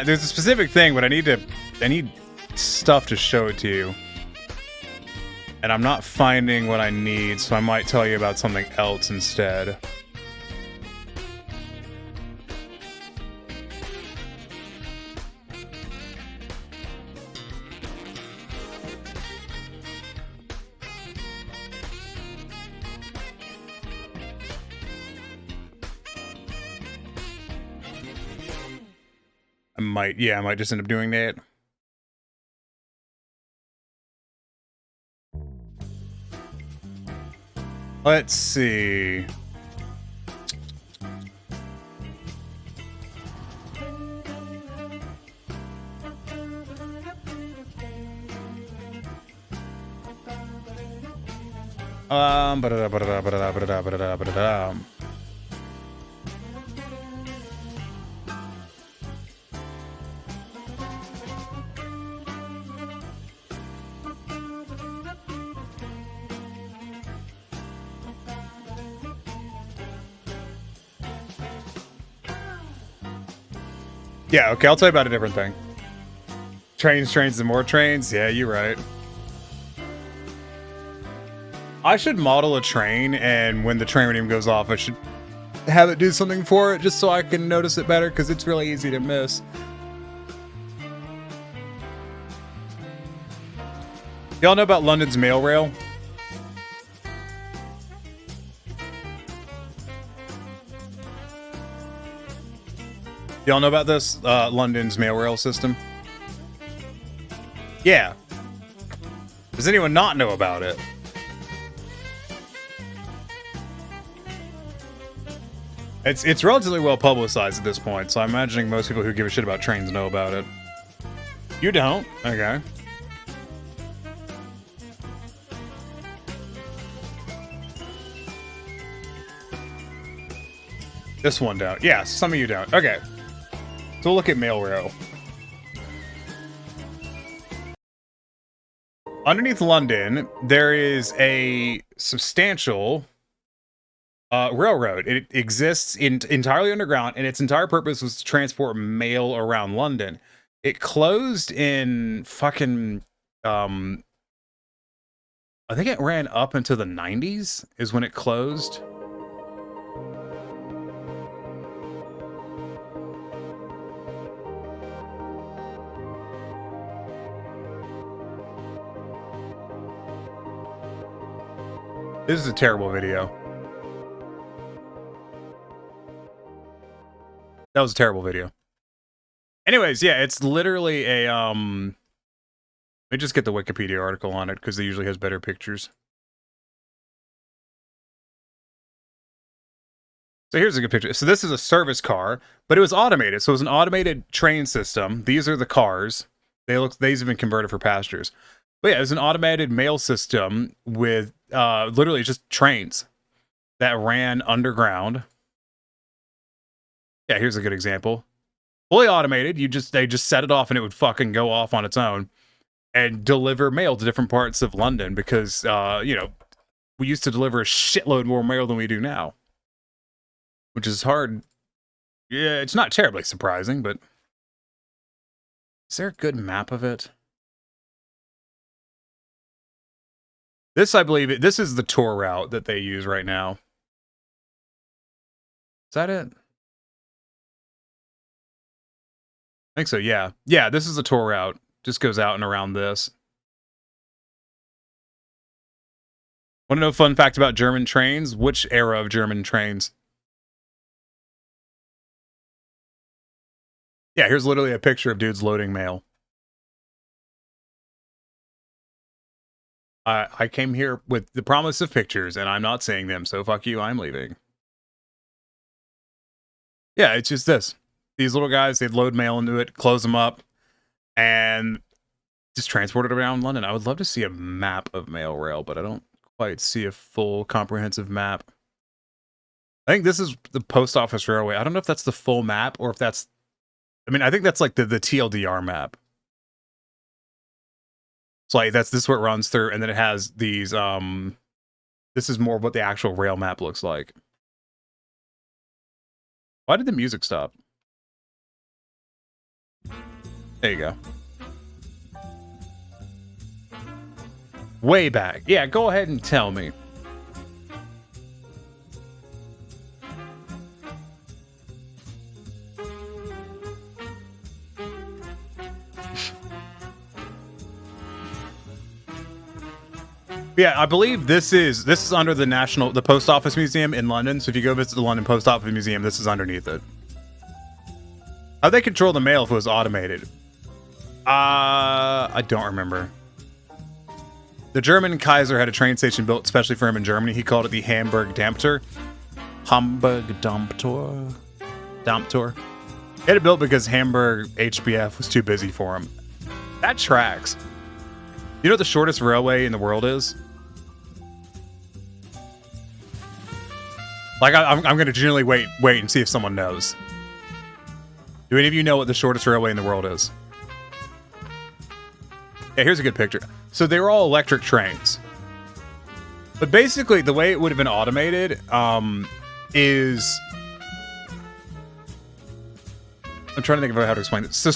There's a specific thing, but I need stuff to show it to you. And I'm not finding what I need, so I might tell you about something else instead. I might just end up doing that. Let's see. Yeah, okay, I'll tell you about a different thing. Trains, and more trains? Yeah, you're right. I should model a train, and when the train name goes off, I should have it do something for it, just so I can notice it better, because it's really easy to miss. Y'all know about London's mail rail? Y'all know about this? London's mail rail system? Yeah. Does anyone not know about it? It's relatively well publicized at this point, so I'm imagining most people who give a shit about trains know about it. You don't? Okay. This one don't. Yeah, some of you don't. Okay. So we'll look at mail rail. Underneath London, there is a substantial railroad. It exists entirely underground, and its entire purpose was to transport mail around London. It closed in fucking... I think it ran up into the 90s is when it closed. This is a terrible video. That was a terrible video. Anyways, yeah, it's literally a, let me just get the Wikipedia article on it, because it usually has better pictures. So here's a good picture. So this is a service car, but it was automated. So it was an automated train system. These are the cars. These have been converted for passengers. But yeah, it was an automated mail system with literally just trains that ran underground. Yeah, here's a good example. Fully automated. They just set it off and it would fucking go off on its own and deliver mail to different parts of London because we used to deliver a shitload more mail than we do now. Which is hard. Yeah, it's not terribly surprising, but is there a good map of it? This, I believe, this is the tour route that they use right now. Is that it? I think so, yeah. Yeah, this is the tour route. Just goes out and around this. Want to know a fun fact about German trains? Which era of German trains? Yeah, here's literally a picture of dudes loading mail. I came here with the promise of pictures, and I'm not seeing them, so fuck you, I'm leaving. Yeah, it's just this. These little guys, they'd load mail into it, close them up, and just transport it around London. I would love to see a map of mail rail, but I don't quite see a full comprehensive map. I think this is the Post Office Railway. I don't know if that's the full map, or if that's... I mean, I think that's like the TLDR map. So like this is where it runs through, and then it has these this is more of what the actual rail map looks like. Why did the music stop? There you go. Way back. Yeah, go ahead and tell me. Yeah, I believe this is under the Post Office Museum in London. So if you go visit the London Post Office Museum, this is underneath it. How'd they control the mail if it was automated? I don't remember. The German Kaiser had a train station built especially for him in Germany. He called it the Hamburg Damptor. Hamburg Damptor. Damptor. He had it built because Hamburg HBF was too busy for him. That tracks. You know what the shortest railway in the world is? Like, I'm going to genuinely wait and see if someone knows. Do any of you know what the shortest railway in the world is? Yeah, here's a good picture. So they were all electric trains. But basically, the way it would have been automated is... I'm trying to think of how to explain it. So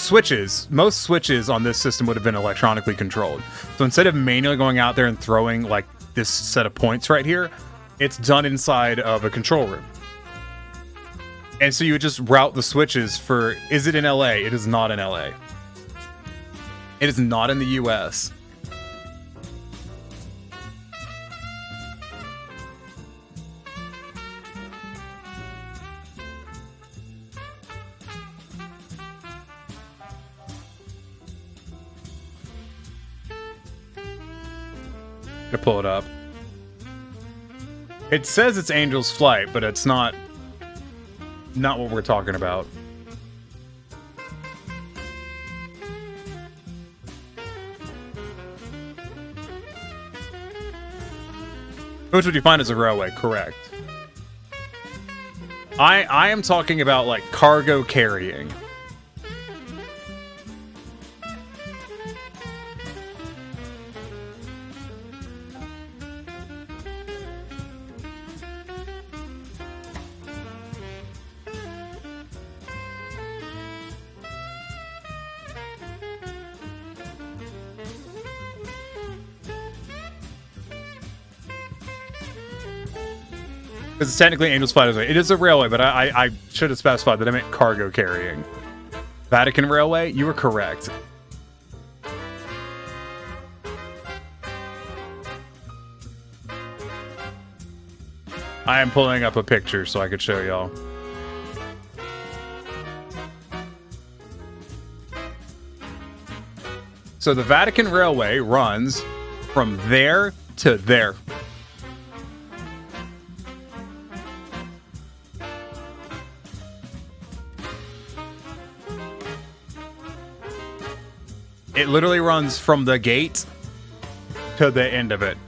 most switches on this system would have been electronically controlled. So instead of manually going out there and throwing like this set of points right here, it's done inside of a control room. And so you would just route the switches for, is it in LA? It is not in LA. It is not in the US. To pull it up. It says it's Angel's Flight, but it's not what we're talking about. Which would you find as a railway? Correct. I am talking about like cargo carrying. Because it's technically Angel's Flight. It is a railway, but I should have specified that I meant cargo carrying. Vatican Railway, you were correct. I am pulling up a picture so I could show y'all. So the Vatican Railway runs from there to there. It literally runs from the gate to the end of it.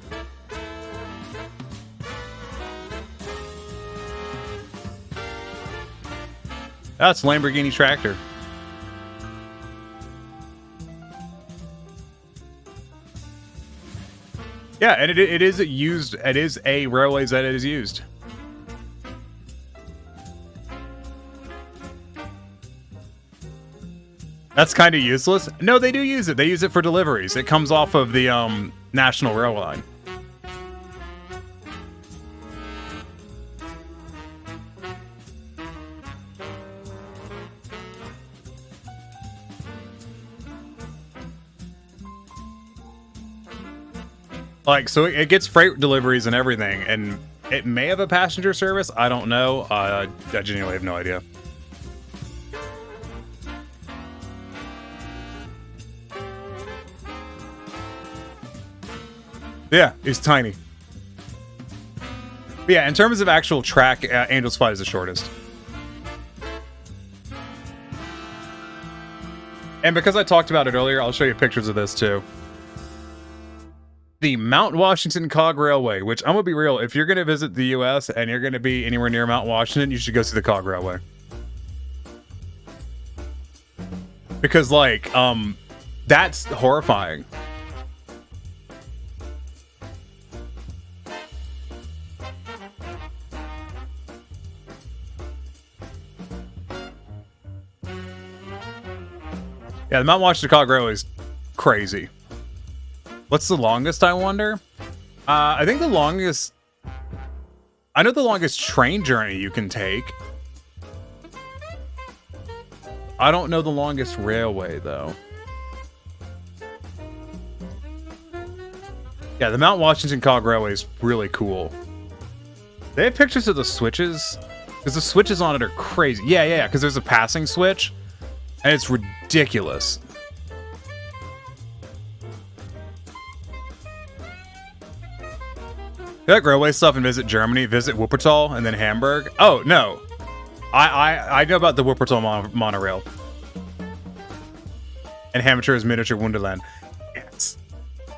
That's Lamborghini tractor. Yeah, and it is used. It is a railways that it is used. That's kind of useless. No, they do use it. They use it for deliveries. It comes off of the National Rail Line. Like, so it gets freight deliveries and everything, and it may have a passenger service. I don't know. I genuinely have no idea. Yeah, it's tiny. But yeah, in terms of actual track, Angel's Flight is the shortest. And because I talked about it earlier, I'll show you pictures of this too. The Mount Washington Cog Railway, which I'm gonna be real, if you're gonna visit the US and you're gonna be anywhere near Mount Washington, you should go see the Cog Railway. Because like, that's horrifying. Yeah, the Mount Washington Cog Railway is crazy. What's the longest, I wonder? I think the longest... I know the longest train journey you can take. I don't know the longest railway, though. Yeah, the Mount Washington Cog Railway is really cool. They have pictures of the switches. Because the switches on it are crazy. Yeah, because there's a passing switch. And it's ridiculous. You like railway stuff and visit Germany, visit Wuppertal, and then Hamburg? Oh, no. I know about the Wuppertal monorail. And Hamburg's miniature Wonderland. Yes.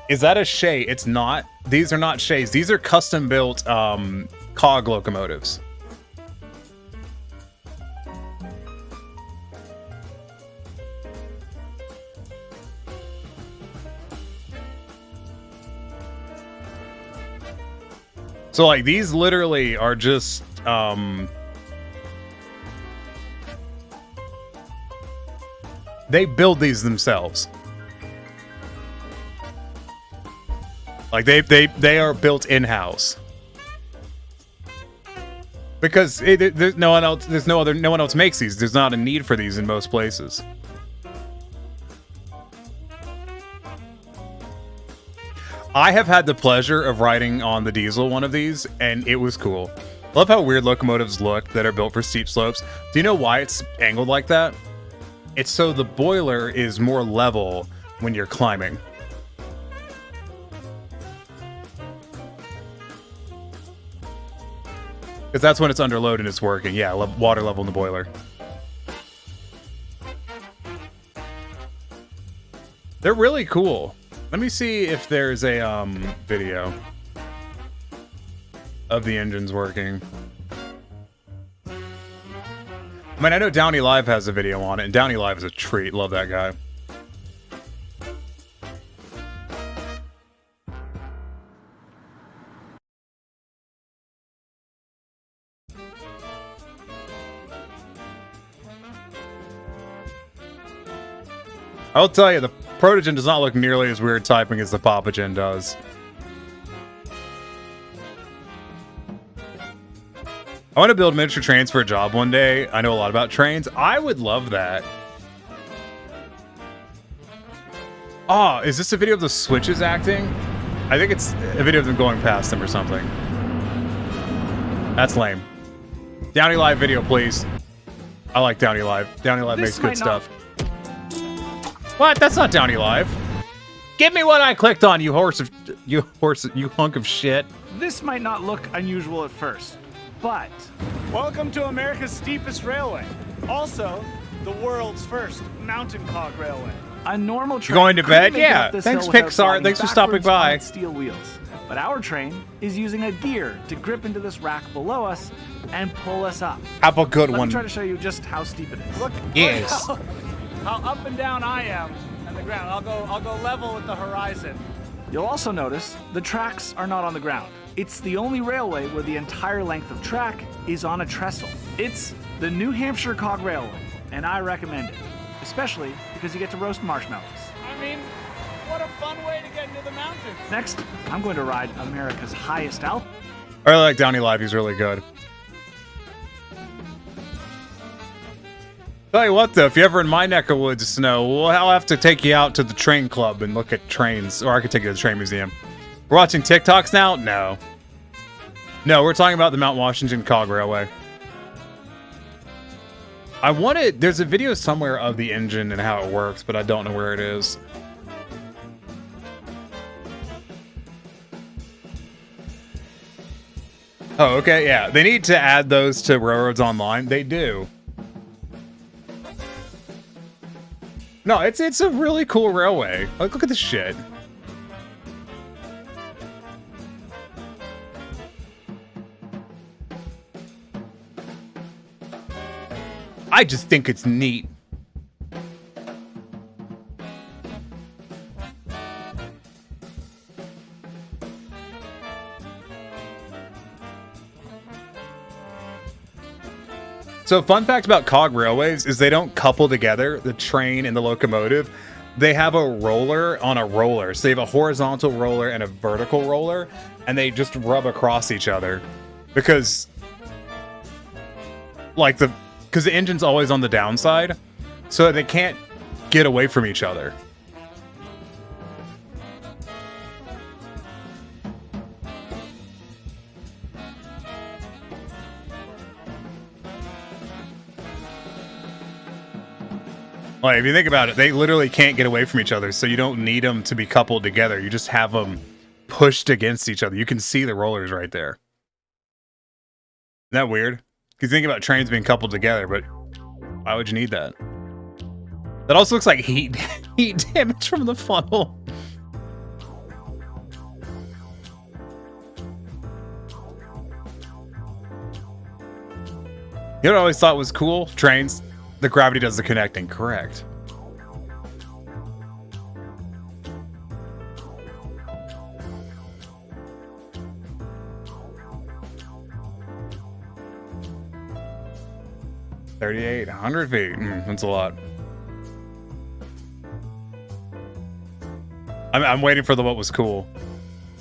Is that a Shay? It's not. These are not Shays. These are custom-built cog locomotives. So, like, these literally are just, they build these themselves. Like, they are built in-house. Because there's no one else makes these. There's not a need for these in most places. I have had the pleasure of riding on the diesel one of these, and it was cool. Love how weird locomotives look that are built for steep slopes. Do you know why it's angled like that? It's so the boiler is more level when you're climbing. Because that's when it's under load and it's working. Yeah, water level in the boiler. They're really cool. Let me see if there's a video of the engines working. I mean, I know Downey Live has a video on it, and Downey Live is a treat. Love that guy. I'll tell you, the Protogen does not look nearly as weird typing as the Papagen does. I want to build miniature trains for a job one day. I know a lot about trains. I would love that. Oh, is this a video of the switches acting? I think it's a video of them going past them or something. That's lame. Downey Live video, please. I like Downey Live. Downey Live makes good stuff. What? That's not Downey Live. Give me what I clicked on, you hunk of shit. This might not look unusual at first, but welcome to America's steepest railway. Also, the world's first mountain cog railway. A normal train Going to couldn't bed? make it Yeah. up this Thanks, hill without Pixar. sliding Thanks for stopping backwards on by. its steel wheels. But our train is using a gear to grip into this rack below us and pull us up. Have a good Let one. me try to show you just how steep it is. Look, Yes. look how up and down I am on the ground. I'll go level with the horizon. You'll also notice the tracks are not on the ground. It's the only railway where the entire length of track is on a trestle. It's the New Hampshire Cog Railway, and I recommend it, especially because you get to roast marshmallows. I mean, what a fun way to get into the mountains. Next, I'm going to ride America's highest altitude. I really like Downey Live. He's really good. Tell you what, though, if you're ever in my neck of woods, Snow, I'll have to take you out to the train club and look at trains, or I could take you to the train museum. We're watching TikToks now? No. No, we're talking about the Mount Washington Cog Railway. There's a video somewhere of the engine and how it works, but I don't know where it is. Oh, okay, yeah. They need to add those to Railroads Online. They do. No, it's a really cool railway. Like, look at this shit. I just think it's neat. So, fun fact about cog railways is they don't couple together, the train and the locomotive. They have a roller on a roller. So they have a horizontal roller and a vertical roller, and they just rub across each other. Because the engine's always on the downside, so they can't get away from each other. Like, if you think about it, they literally can't get away from each other, so you don't need them to be coupled together. You just have them pushed against each other. You can see the rollers right there. Isn't that weird? Because you think about trains being coupled together, but why would you need that? That also looks like heat damage from the funnel. You know what I always thought was cool? Trains. The gravity does the connecting, correct. $3,800 feet. That's a lot. I'm waiting for what was cool.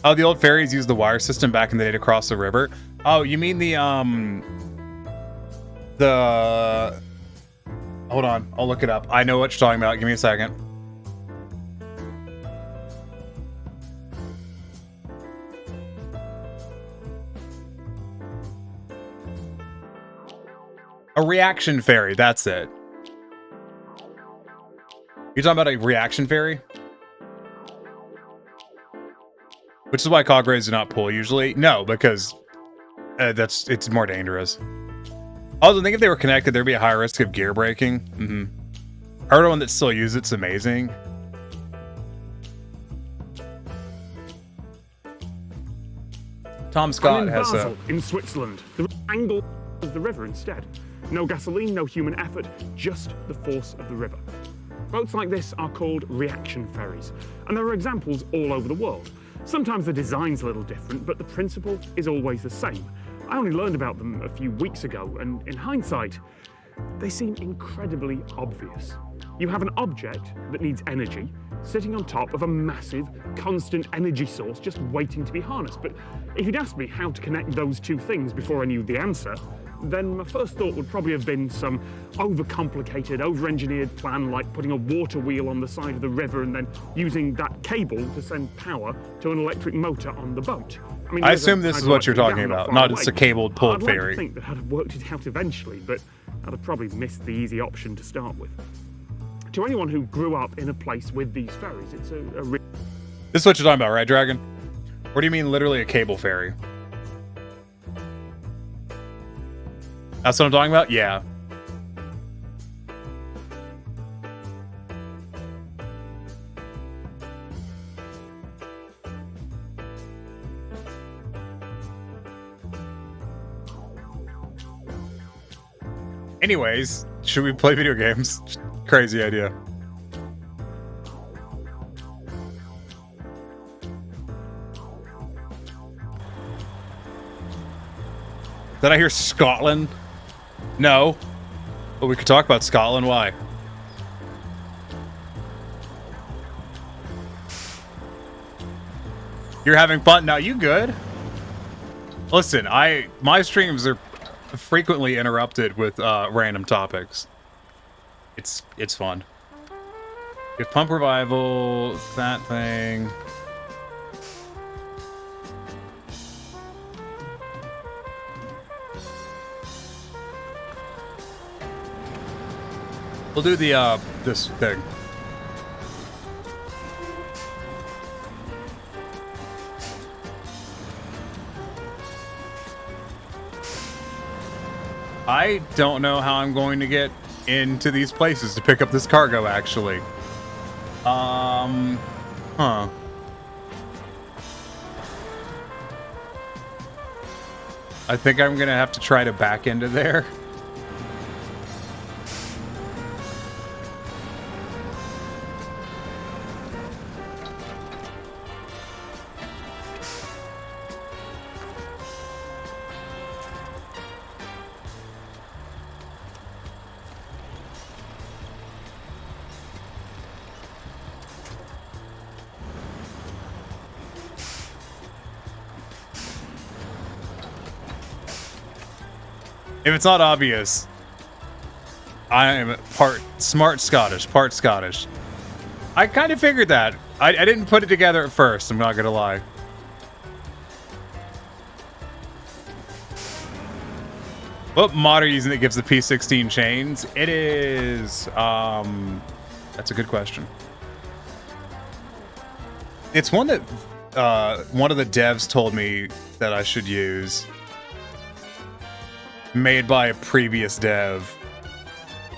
Oh, the old ferries used the wire system back in the day to cross the river. Oh, you mean the hold on, I'll look it up. I know what you're talking about. Give me a second. A reaction ferry, that's it. You're talking about a reaction ferry? Which is why cog rays do not pull usually. No, because it's more dangerous. Also, I think if they were connected, there'd be a higher risk of gear breaking. Heard of one that still uses it's amazing. Tom Scott has Basel, in Switzerland. The angle of the river instead. No gasoline, no human effort, just the force of the river. Boats like this are called reaction ferries, and there are examples all over the world. Sometimes the design's a little different, but the principle is always the same. I only learned about them a few weeks ago, and in hindsight, they seem incredibly obvious. You have an object that needs energy sitting on top of a massive, constant energy source just waiting to be harnessed. But if you'd asked me how to connect those two things before I knew the answer, then my first thought would probably have been some overcomplicated, over-engineered plan like putting a water wheel on the side of the river and then using that cable to send power to an electric motor on the boat. I mean, I assume this is what you're talking about, not just a cabled pulled ferry. I'd like to think that I'd have worked it out eventually, but I'd have probably missed the easy option to start with. To anyone who grew up in a place with these ferries, it's a This is what you're talking about, right, Dragon? What do you mean literally a cable ferry? That's what I'm talking about? Yeah. Anyways, should we play video games? Crazy idea. Did I hear Scotland? No. But we could talk about Scotland. Why? You're having fun now. You good? Listen, my streams are frequently interrupted with random topics. It's fun. You have Pump Revival, that thing. We'll do the this thing. I don't know how I'm going to get into these places to pick up this cargo, actually. Huh. I think I'm gonna have to try to back into there. If it's not obvious, I am part smart Scottish, part Scottish. I kind of figured that. I didn't put it together at first, I'm not gonna lie. What mod are you using that gives the P16 chains? It is, that's a good question. It's one that one of the devs told me that I should use. Made by a previous dev,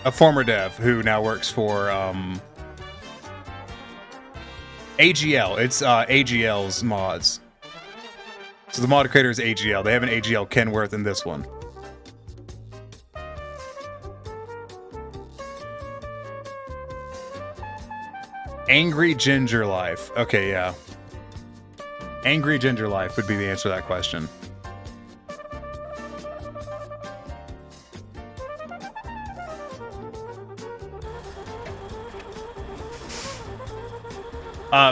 a former dev who now works for AGL. It's AGL's mods. So the mod creator is AGL. They have an AGL Kenworth in this one. Angry Ginger Life. Okay, yeah. Angry Ginger Life would be the answer to that question.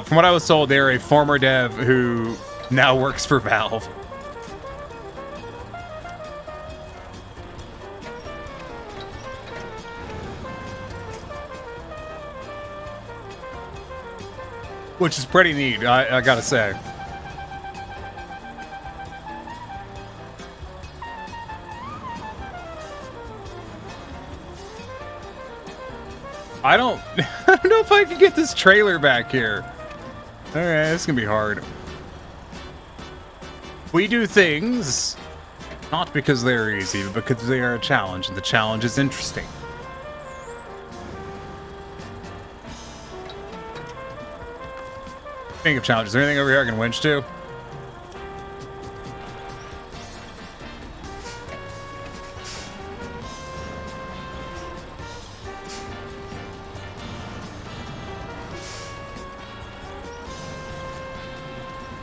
From what I was told, they're a former dev who now works for Valve. Which is pretty neat, I gotta say. I don't know if I can get this trailer back here. Alright, this is gonna be hard. We do things not because they're easy, but because they are a challenge, and the challenge is interesting. Speaking of challenges, is there anything over here I can winch to?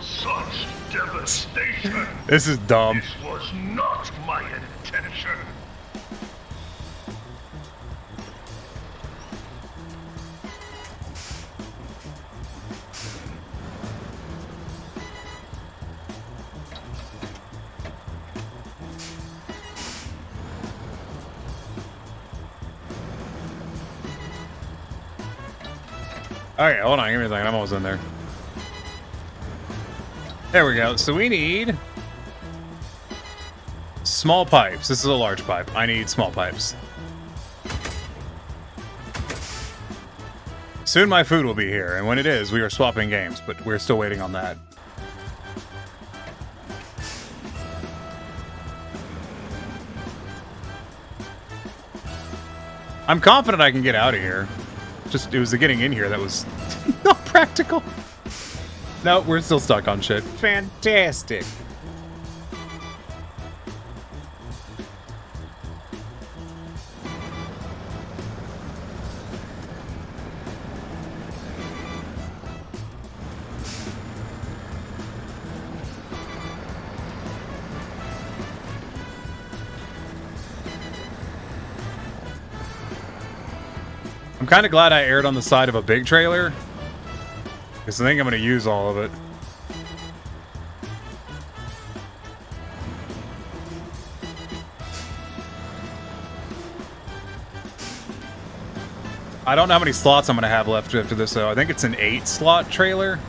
Such devastation. This is dumb. This was not my intention. Okay, hold on, give me a second. I'm almost in there. There we go. So we need small pipes. This is a large pipe. I need small pipes. Soon my food will be here, and when it is, we are swapping games, but we're still waiting on that. I'm confident I can get out of here. Just, it was the getting in here that was not practical. No, we're still stuck on shit. Fantastic. kind of glad I aired on the side of a big trailer, because I think I'm going to use all of it. I don't know how many slots I'm going to have left after this, though. I think it's an 8-slot trailer.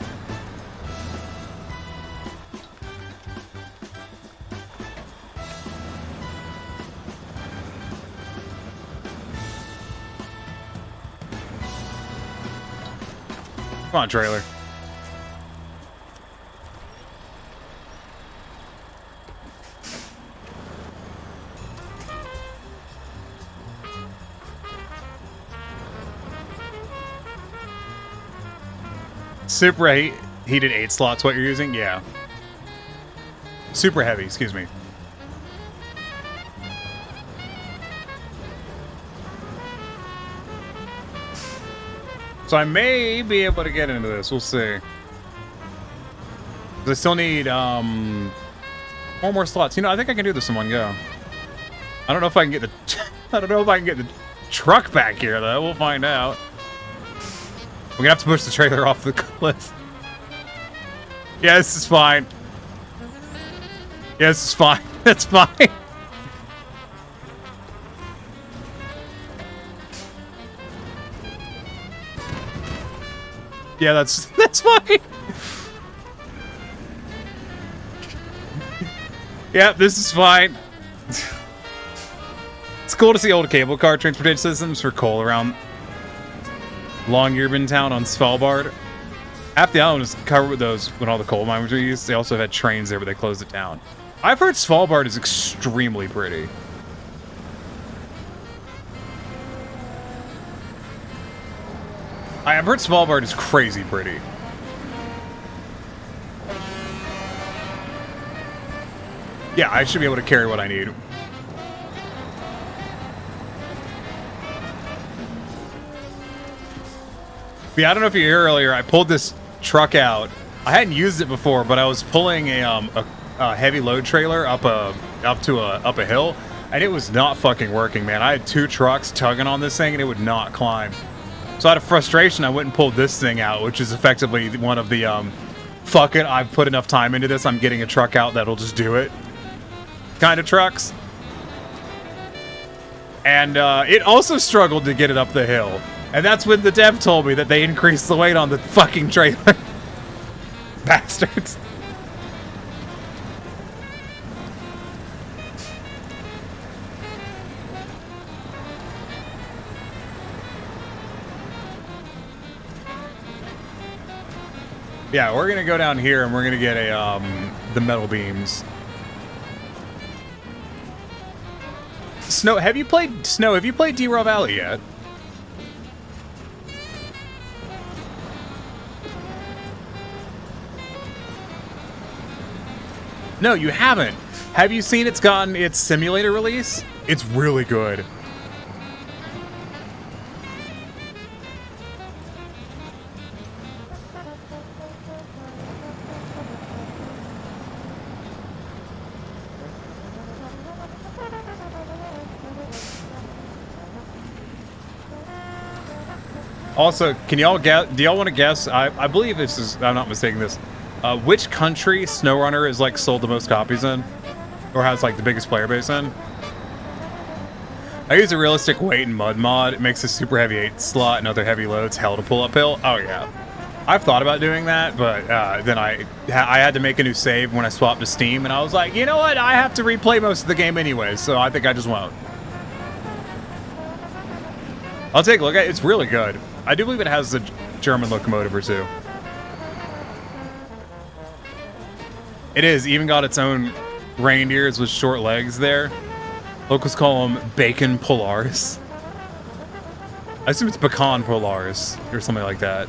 Come on, trailer. Super heated 8 slots, what you're using? Yeah. Super heavy, excuse me. So I may be able to get into this. We'll see. I still need 4 more slots. You know, I think I can do this in one go. I don't know if I can get the I don't know if I can get the truck back here though. We'll find out. We're gonna have to push the trailer off the cliff. Yeah, this is fine. Yeah, this is fine. That's fine. Yeah, that's fine. Yeah, this is fine. It's cool to see old cable car transportation systems for coal around Longyearbyen town on Svalbard. Half the island was covered with those when all the coal mines were used. They also had trains there, but they closed it down. I've heard Svalbard is extremely pretty. I've heard Svalbard is crazy pretty. Yeah, I should be able to carry what I need. But yeah, I don't know if you hear earlier, I pulled this truck out. I hadn't used it before, but I was pulling a heavy load trailer up a hill, and it was not fucking working, man. I had 2 trucks tugging on this thing, and it would not climb. So out of frustration, I went and pulled this thing out, which is effectively one of the, fuck it, I've put enough time into this, I'm getting a truck out that'll just do it kind of trucks. And it also struggled to get it up the hill. And that's when the dev told me that they increased the weight on the fucking trailer. Bastards. Yeah, we're gonna go down here and we're gonna get a the metal beams. Snow, have you played D-Raw Valley yet? No, you haven't. Have you seen it's gotten its simulator release? It's really good. Also, can y'all guess? Do y'all want to guess? I believe this is. I'm not mistaking this. Which country Snowrunner is like sold the most copies in, or has like the biggest player base in? I use a realistic weight and mud mod. It makes a super heavy 8 slot and other heavy loads hell to pull uphill. Oh yeah, I've thought about doing that, but then I had to make a new save when I swapped to Steam, and I was like, you know what? I have to replay most of the game anyway, so I think I just won't. I'll take a look at it. It's really good. I do believe it has the German locomotive or two. It is. Even got its own reindeers with short legs there. Locals call them Bacon Polars. I assume it's Pecan Polars or something like that.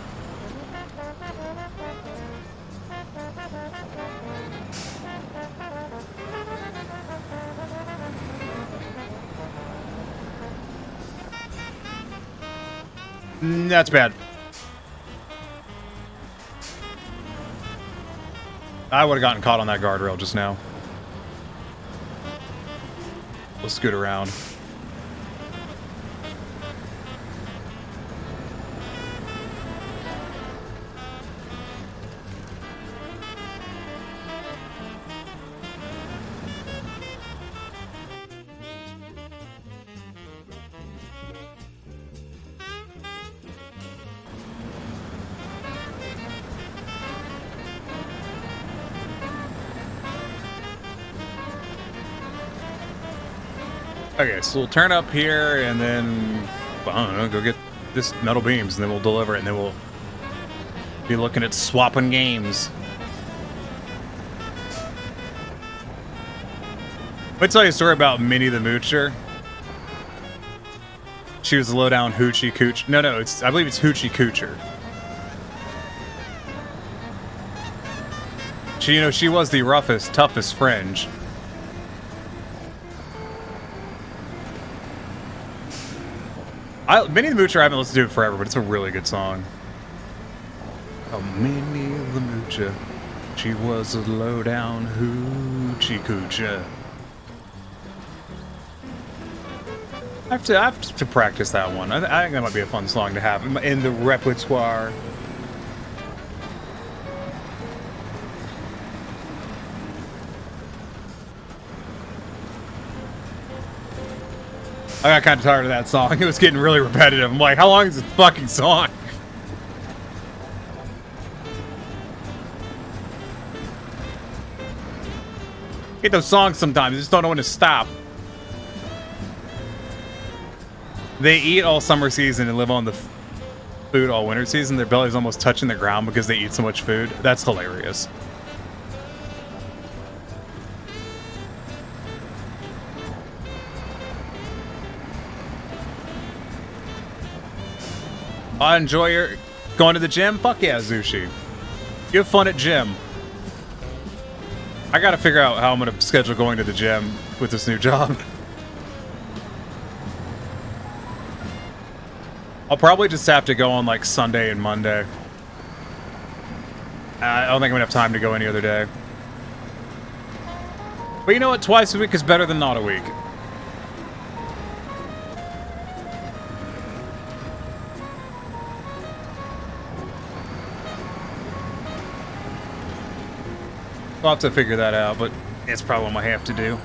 That's bad. I would have gotten caught on that guardrail just now. We'll scoot around. Okay, so we'll turn up here and then, I don't know, go get this metal beams and then we'll deliver it and then we'll be looking at swapping games. Let me tell you a story about Minnie the Moocher. She was a low-down hoochie cooch. No, I believe it's hoochie coocher. She was the roughest, toughest fringe. Minnie the Moocher, I haven't listened to it forever, but it's a really good song. Oh, Minnie the Moocher. She was a low-down hoochie coocher. I have to practice that one. I think that might be a fun song to have in the repertoire. I got kind of tired of that song. It was getting really repetitive. I'm like, how long is this fucking song? Get those songs sometimes. You just don't know when to stop. They eat all summer season and live on the food all winter season. Their belly's almost touching the ground because they eat so much food. That's hilarious. I enjoy your going to the gym. Fuck yeah, Zushi. You have fun at gym. I gotta figure out how I'm gonna schedule going to the gym with this new job. I'll probably just have to go on like Sunday and Monday. I don't think I'm gonna have time to go any other day. But you know what? Twice a week is better than not a week. I'll have to figure that out, but it's probably what I have to do.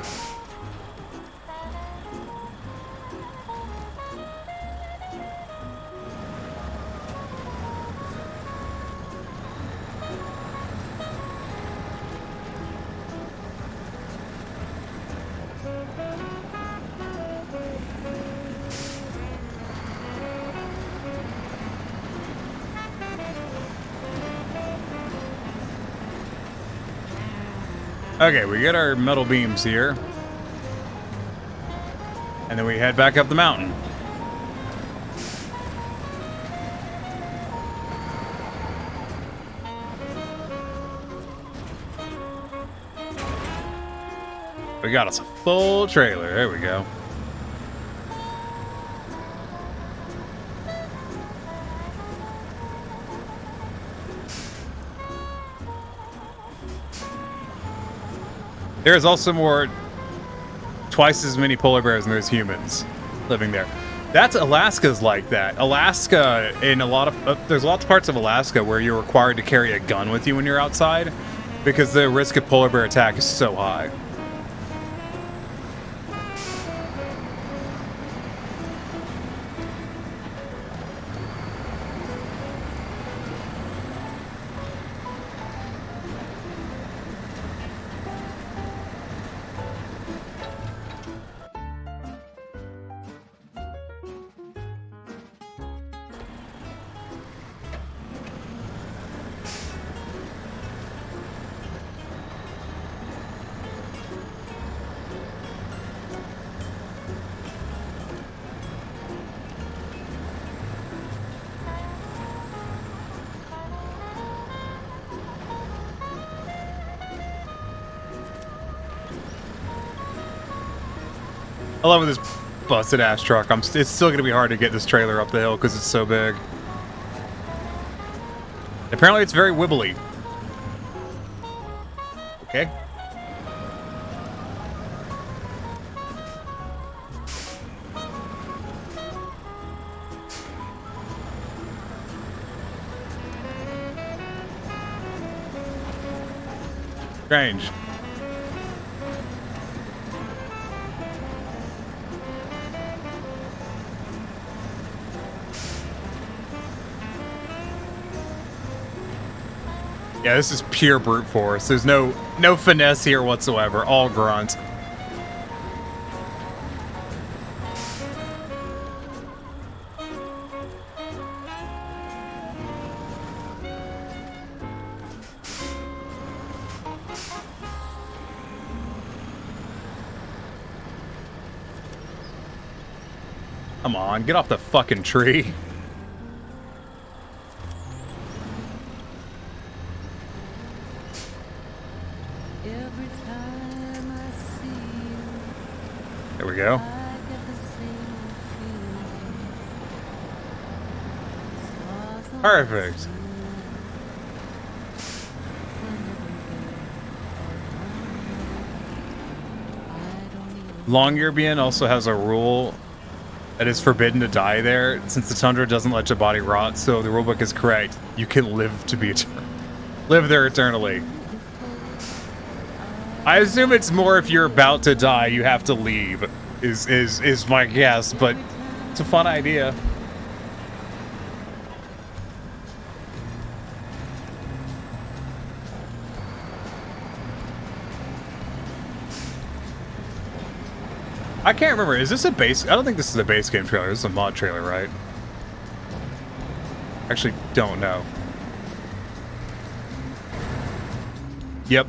Okay, we get our metal beams here. And then we head back up the mountain. We got us a full trailer. There we go. There's also twice as many polar bears than there's humans living there. Alaska's like that. Alaska, in there's lots of parts of Alaska where you're required to carry a gun with you when you're outside because the risk of polar bear attack is so high. I love this busted ass truck. It's still gonna be hard to get this trailer up the hill because it's so big. Apparently it's very wibbly. Okay. Strange. Yeah, this is pure brute force. There's no finesse here whatsoever. All grunt. Come on, get off the fucking tree. Every time I see you, There we go. I get the same feeling. Perfect. Longyearbyen also has a rule that it's forbidden to die there, since the tundra doesn't let your body rot, so the rulebook is correct. You can live to be live there eternally. I assume it's more if you're about to die, you have to leave, is my guess, but it's a fun idea. I can't remember. Is this a base? I don't think this is a base game trailer. This is a mod trailer, right? Actually, don't know. Yep.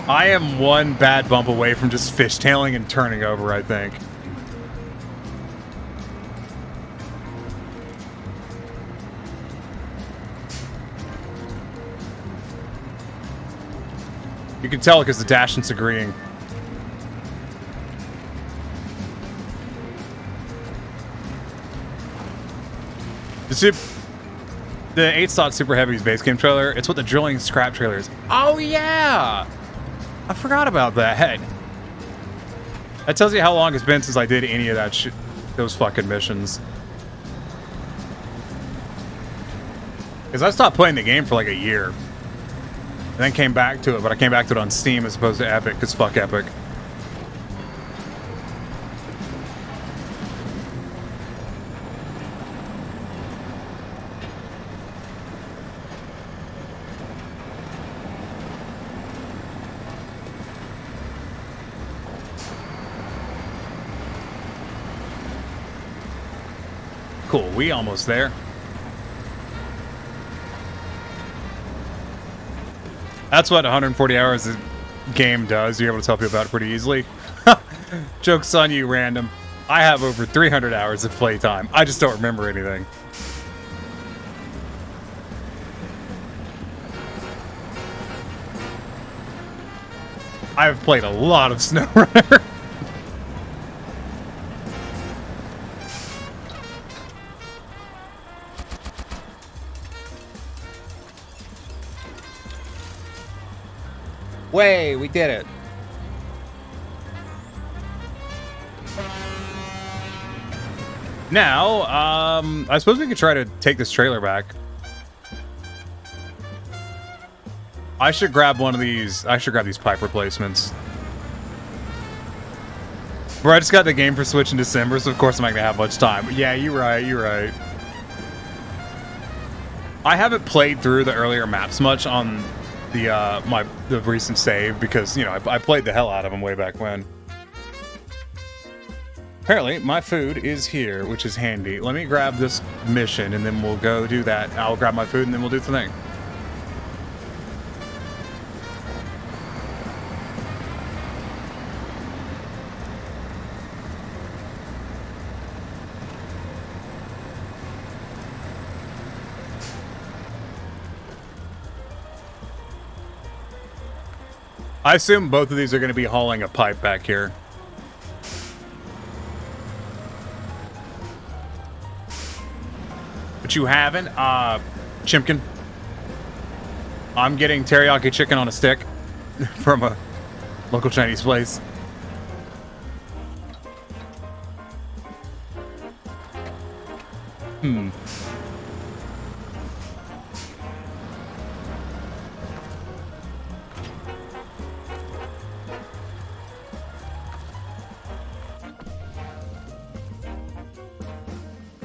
I am one bad bump away from just fishtailing and turning over, I think. You can tell because the Dashent's agreeing. The 8-slot Super Heavy's base game trailer, it's what the drilling scrap trailer is. Oh, yeah! I forgot about that. That tells you how long it's been since I did any of that shit, those fucking missions. Because I stopped playing the game for like a year. And then came back to it, but I came back to it on Steam as opposed to Epic, because fuck Epic. Cool, we almost there. That's what 140 hours a game does. You're able to tell people about it pretty easily. Joke's on you, random. I have over 300 hours of playtime. I just don't remember anything. I've played a lot of Snowrunner. Way, we did it. Now, I suppose we could try to take this trailer back. I should grab one of these. I should grab these pipe replacements. Bro, I just got the game for Switch in December, so of course I'm not gonna have much time. But yeah, you're right. You're right. I haven't played through the earlier maps much on the recent save because, you know, I played the hell out of them way back when. Apparently, my food is here, which is handy. Let me grab this mission, and then we'll go do that. I'll grab my food, and then we'll do the thing. I assume both of these are going to be hauling a pipe back here. But you haven't? Chimkin. I'm getting teriyaki chicken on a stick from a local Chinese place.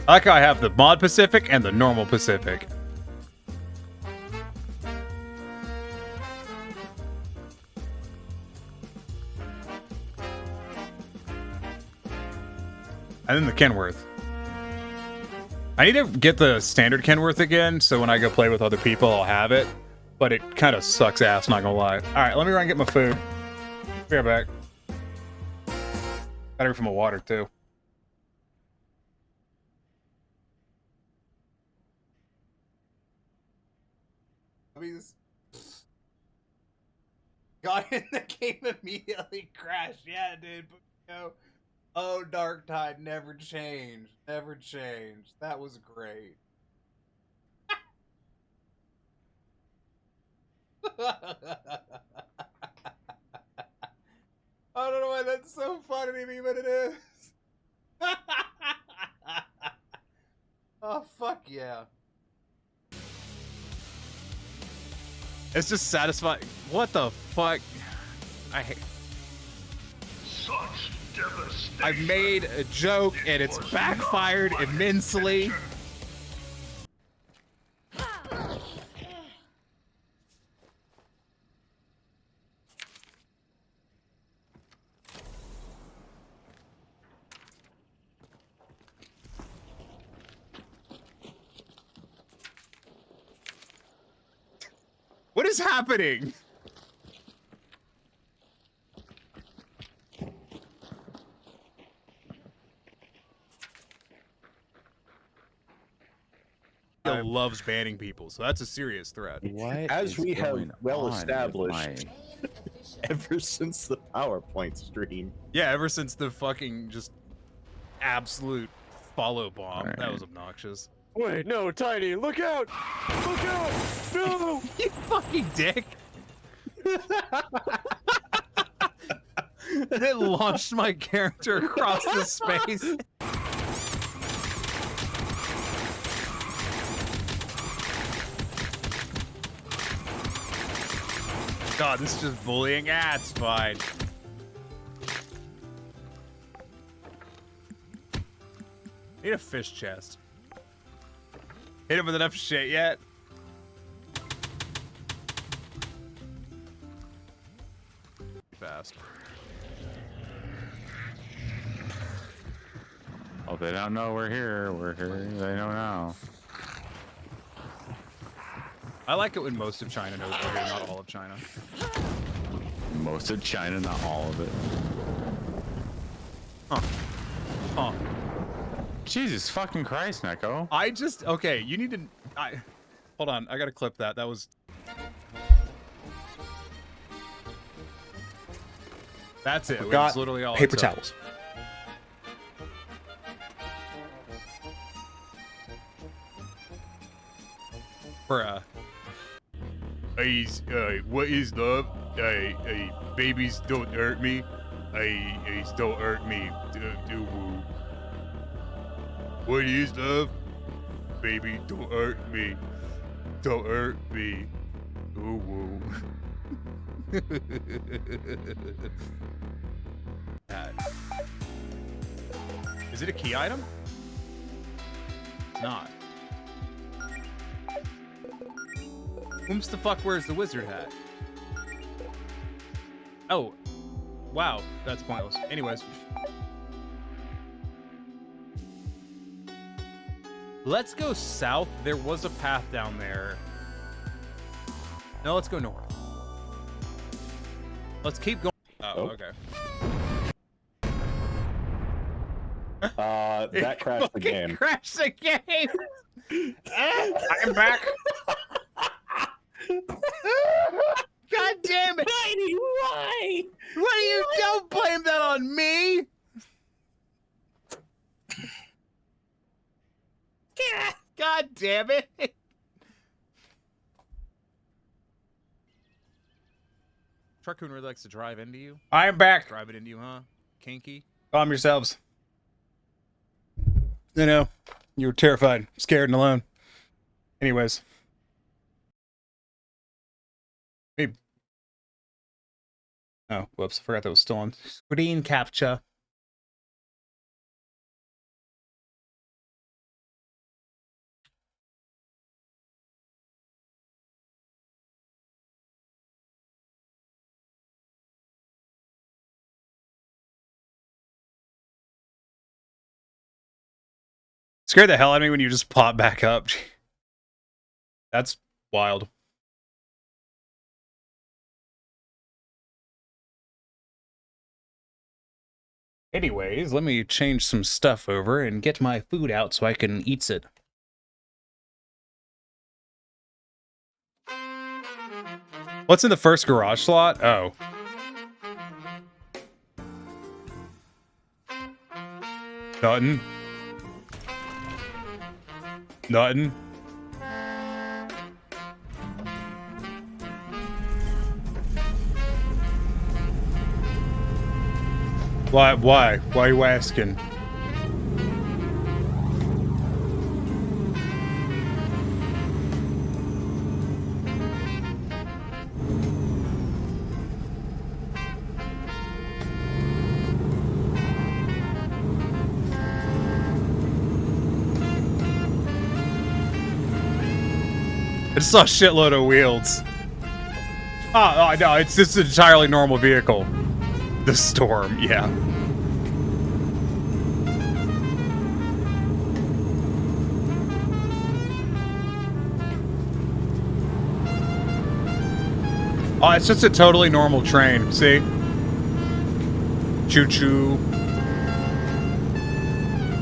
I like how I have the mod Pacific and the normal Pacific. And And then the Kenworth. I need to get the standard Kenworth again, so when I go play with other people, I'll have it. But it kind of sucks ass, not gonna lie. Alright, let me run and get my food. Be right back. Gotta refill my water, too. Got in the game immediately crashed. Yeah, dude. But, you know, oh, Dark Tide never changed. Never changed. That was great. I don't know why that's so funny to me, but it is. Oh, fuck yeah. It's just satisfying. What the fuck? I hate. Such devastation. I've made a joke and it's backfired immensely. What is happening? Loves banning people, so that's a serious threat. What as we have well established ever since the PowerPoint stream. Yeah, ever since the fucking just absolute follow bomb. Right. That was obnoxious. Wait, no, Tiny, look out! Look out! No! You fucking dick! It launched my character across the space. God, this is just bullying. Ah, it's fine. Need a fish chest. Hit him with enough shit yet? Fast. Oh, they don't know we're here. We're here. They know now. I like it when most of China knows we're here, not all of China. Most of China, not all of it. Huh. Huh. Jesus fucking Christ, Neko. I just, okay, you need to, hold on, I gotta clip that. That was, that's it. It's literally all paper it took. towels. Bruh. What is love? Babies don't hurt me. Don't hurt me. What is love? Baby, don't hurt me. Don't hurt me. Ooh, woo. Is it a key item? It's not. Whomst the fuck wears the wizard hat? Oh. Wow, that's pointless. Anyways. Let's go south. There was a path down there. No, let's go north. Let's keep going. Oh, okay. That crashed the game. Crashed the game. I'm back. God damn it! Tiny, why? What do you? Don't blame that on me. God damn it! Truckoon really likes to drive into you. I'm back. Drive it into you, huh? Kinky. Calm yourselves. You know, you were terrified, scared, and alone. Anyways. Hey. Oh, whoops. I forgot that was still on screen capture. Scared the hell out of me when you just pop back up. That's wild. Anyways, let me change some stuff over and get my food out so I can eat it. What's in the first garage slot? Oh. Nothing. Nothing. Why? Why are you asking? I just saw a shitload of wheels. Oh, no, it's just an entirely normal vehicle. The Storm, yeah. Oh, it's just a totally normal train, see? Choo-choo.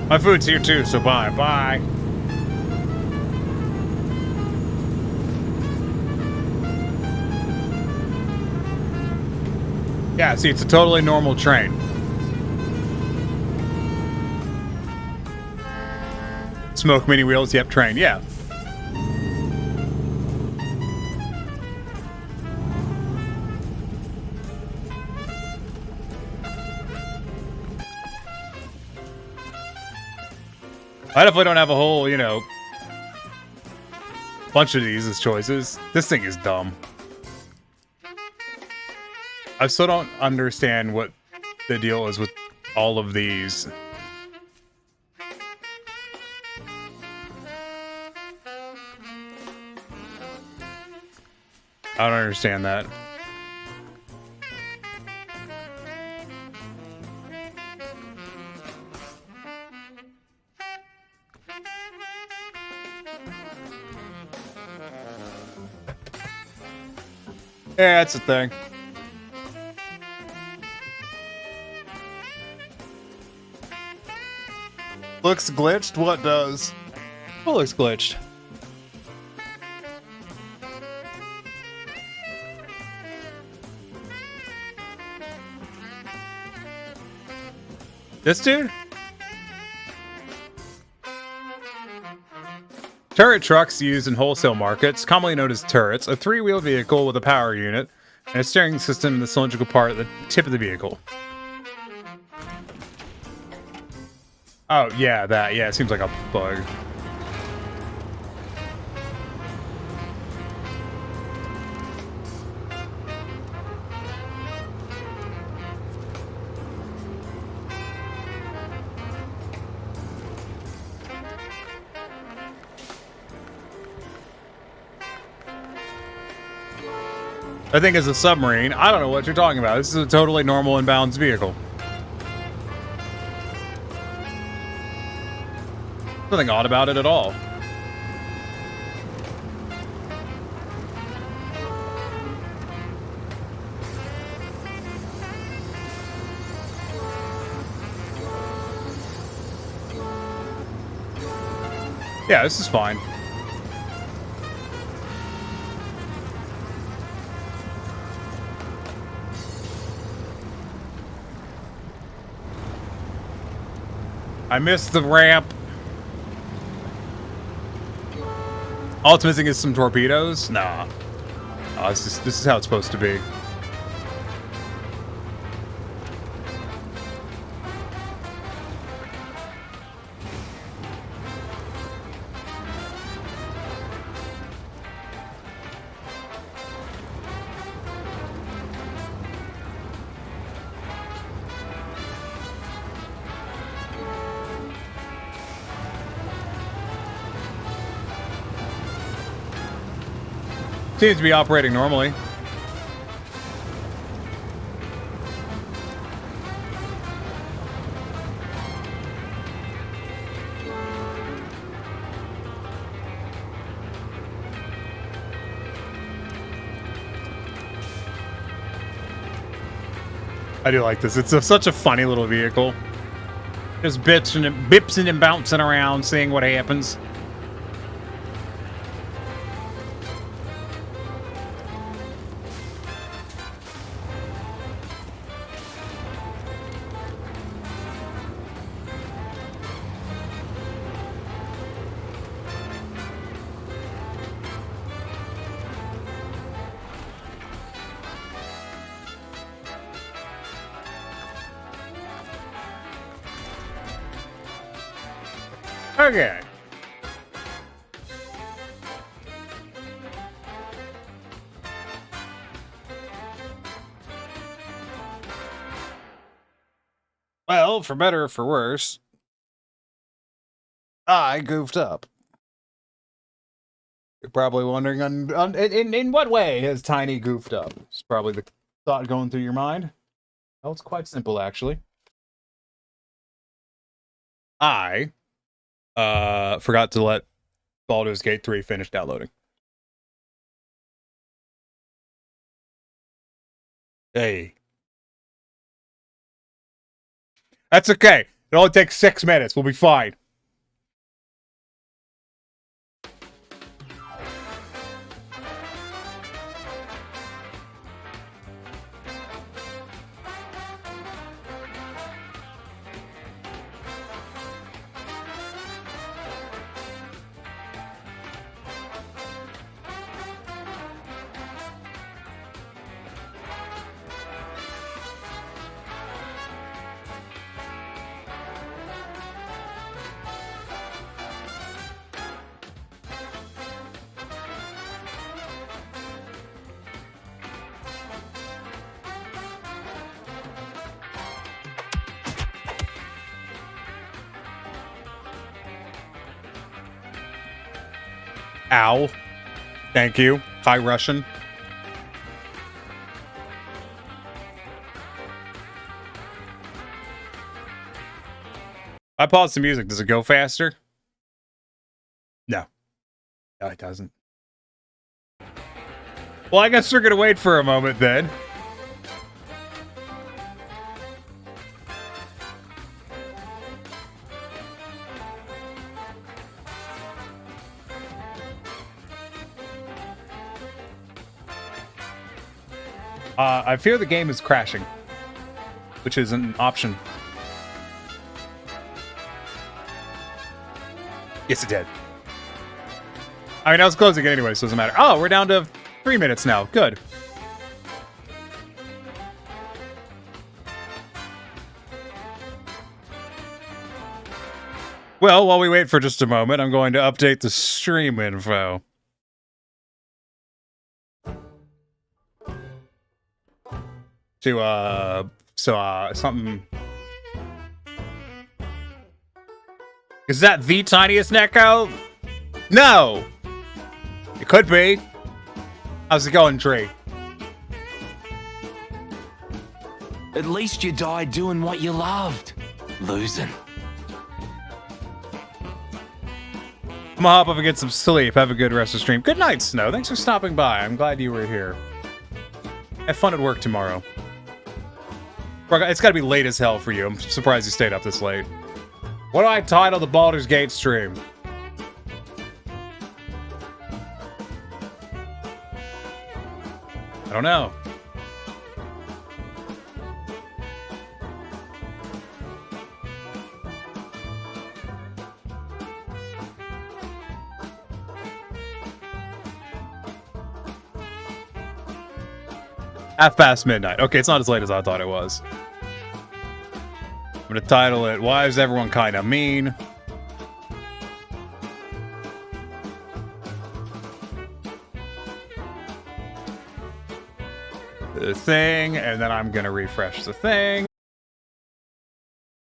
My food's here too, so bye. Bye. Yeah, see, it's a totally normal train. Smoke mini wheels, yep, train, yeah. I definitely don't have a whole, you know, bunch of these as choices. This thing is dumb. I still don't understand what the deal is with all of these. I don't understand that. Yeah, that's the thing. Looks glitched? What does? What looks glitched? This dude? Turret trucks used in wholesale markets, commonly known as turrets, a three-wheeled vehicle with a power unit and a steering system in the cylindrical part at the tip of the vehicle. Oh, yeah, that. Yeah, it seems like a bug. I think it's a submarine. I don't know what you're talking about. This is a totally normal and balanced vehicle. Nothing odd about it at all. Yeah, this is fine. I missed the ramp. All it's missing is some torpedoes? Nah. Oh, this is how it's supposed to be. Seems to be operating normally. I do like this. It's such a funny little vehicle. Just bips and bouncing around, seeing what happens. Okay. Well, for better or for worse, I goofed up. You're probably wondering in what way has Tiny goofed up? It's probably the thought going through your mind. Well, it's quite simple, actually. I forgot to let Baldur's Gate 3 finish downloading. Hey. That's okay. It only takes 6 minutes. We'll be fine. Ow. Thank you. Hi, Russian. I pause the music. Does it go faster? No. No, it doesn't. Well, I guess we're gonna wait for a moment then. I fear the game is crashing, which is an option. Yes, it did. I mean, I was closing it anyway, so it doesn't matter. Oh, we're down to 3 minutes now. Good. Well, while we wait for just a moment, I'm going to update the stream info. To, something... Is that the tiniest Neko? No! It could be. How's it going, Tree? At least you died doing what you loved. Losing. I'm gonna hop up and get some sleep. Have a good rest of the stream. Good night, Snow. Thanks for stopping by. I'm glad you were here. Have fun at work tomorrow. It's gotta be late as hell for you. I'm surprised you stayed up this late. What do I title the Baldur's Gate stream? I don't know. Half past midnight. Okay, it's not as late as I thought it was. I'm gonna title it, Why is Everyone Kinda Mean? The thing, and then I'm gonna refresh the thing.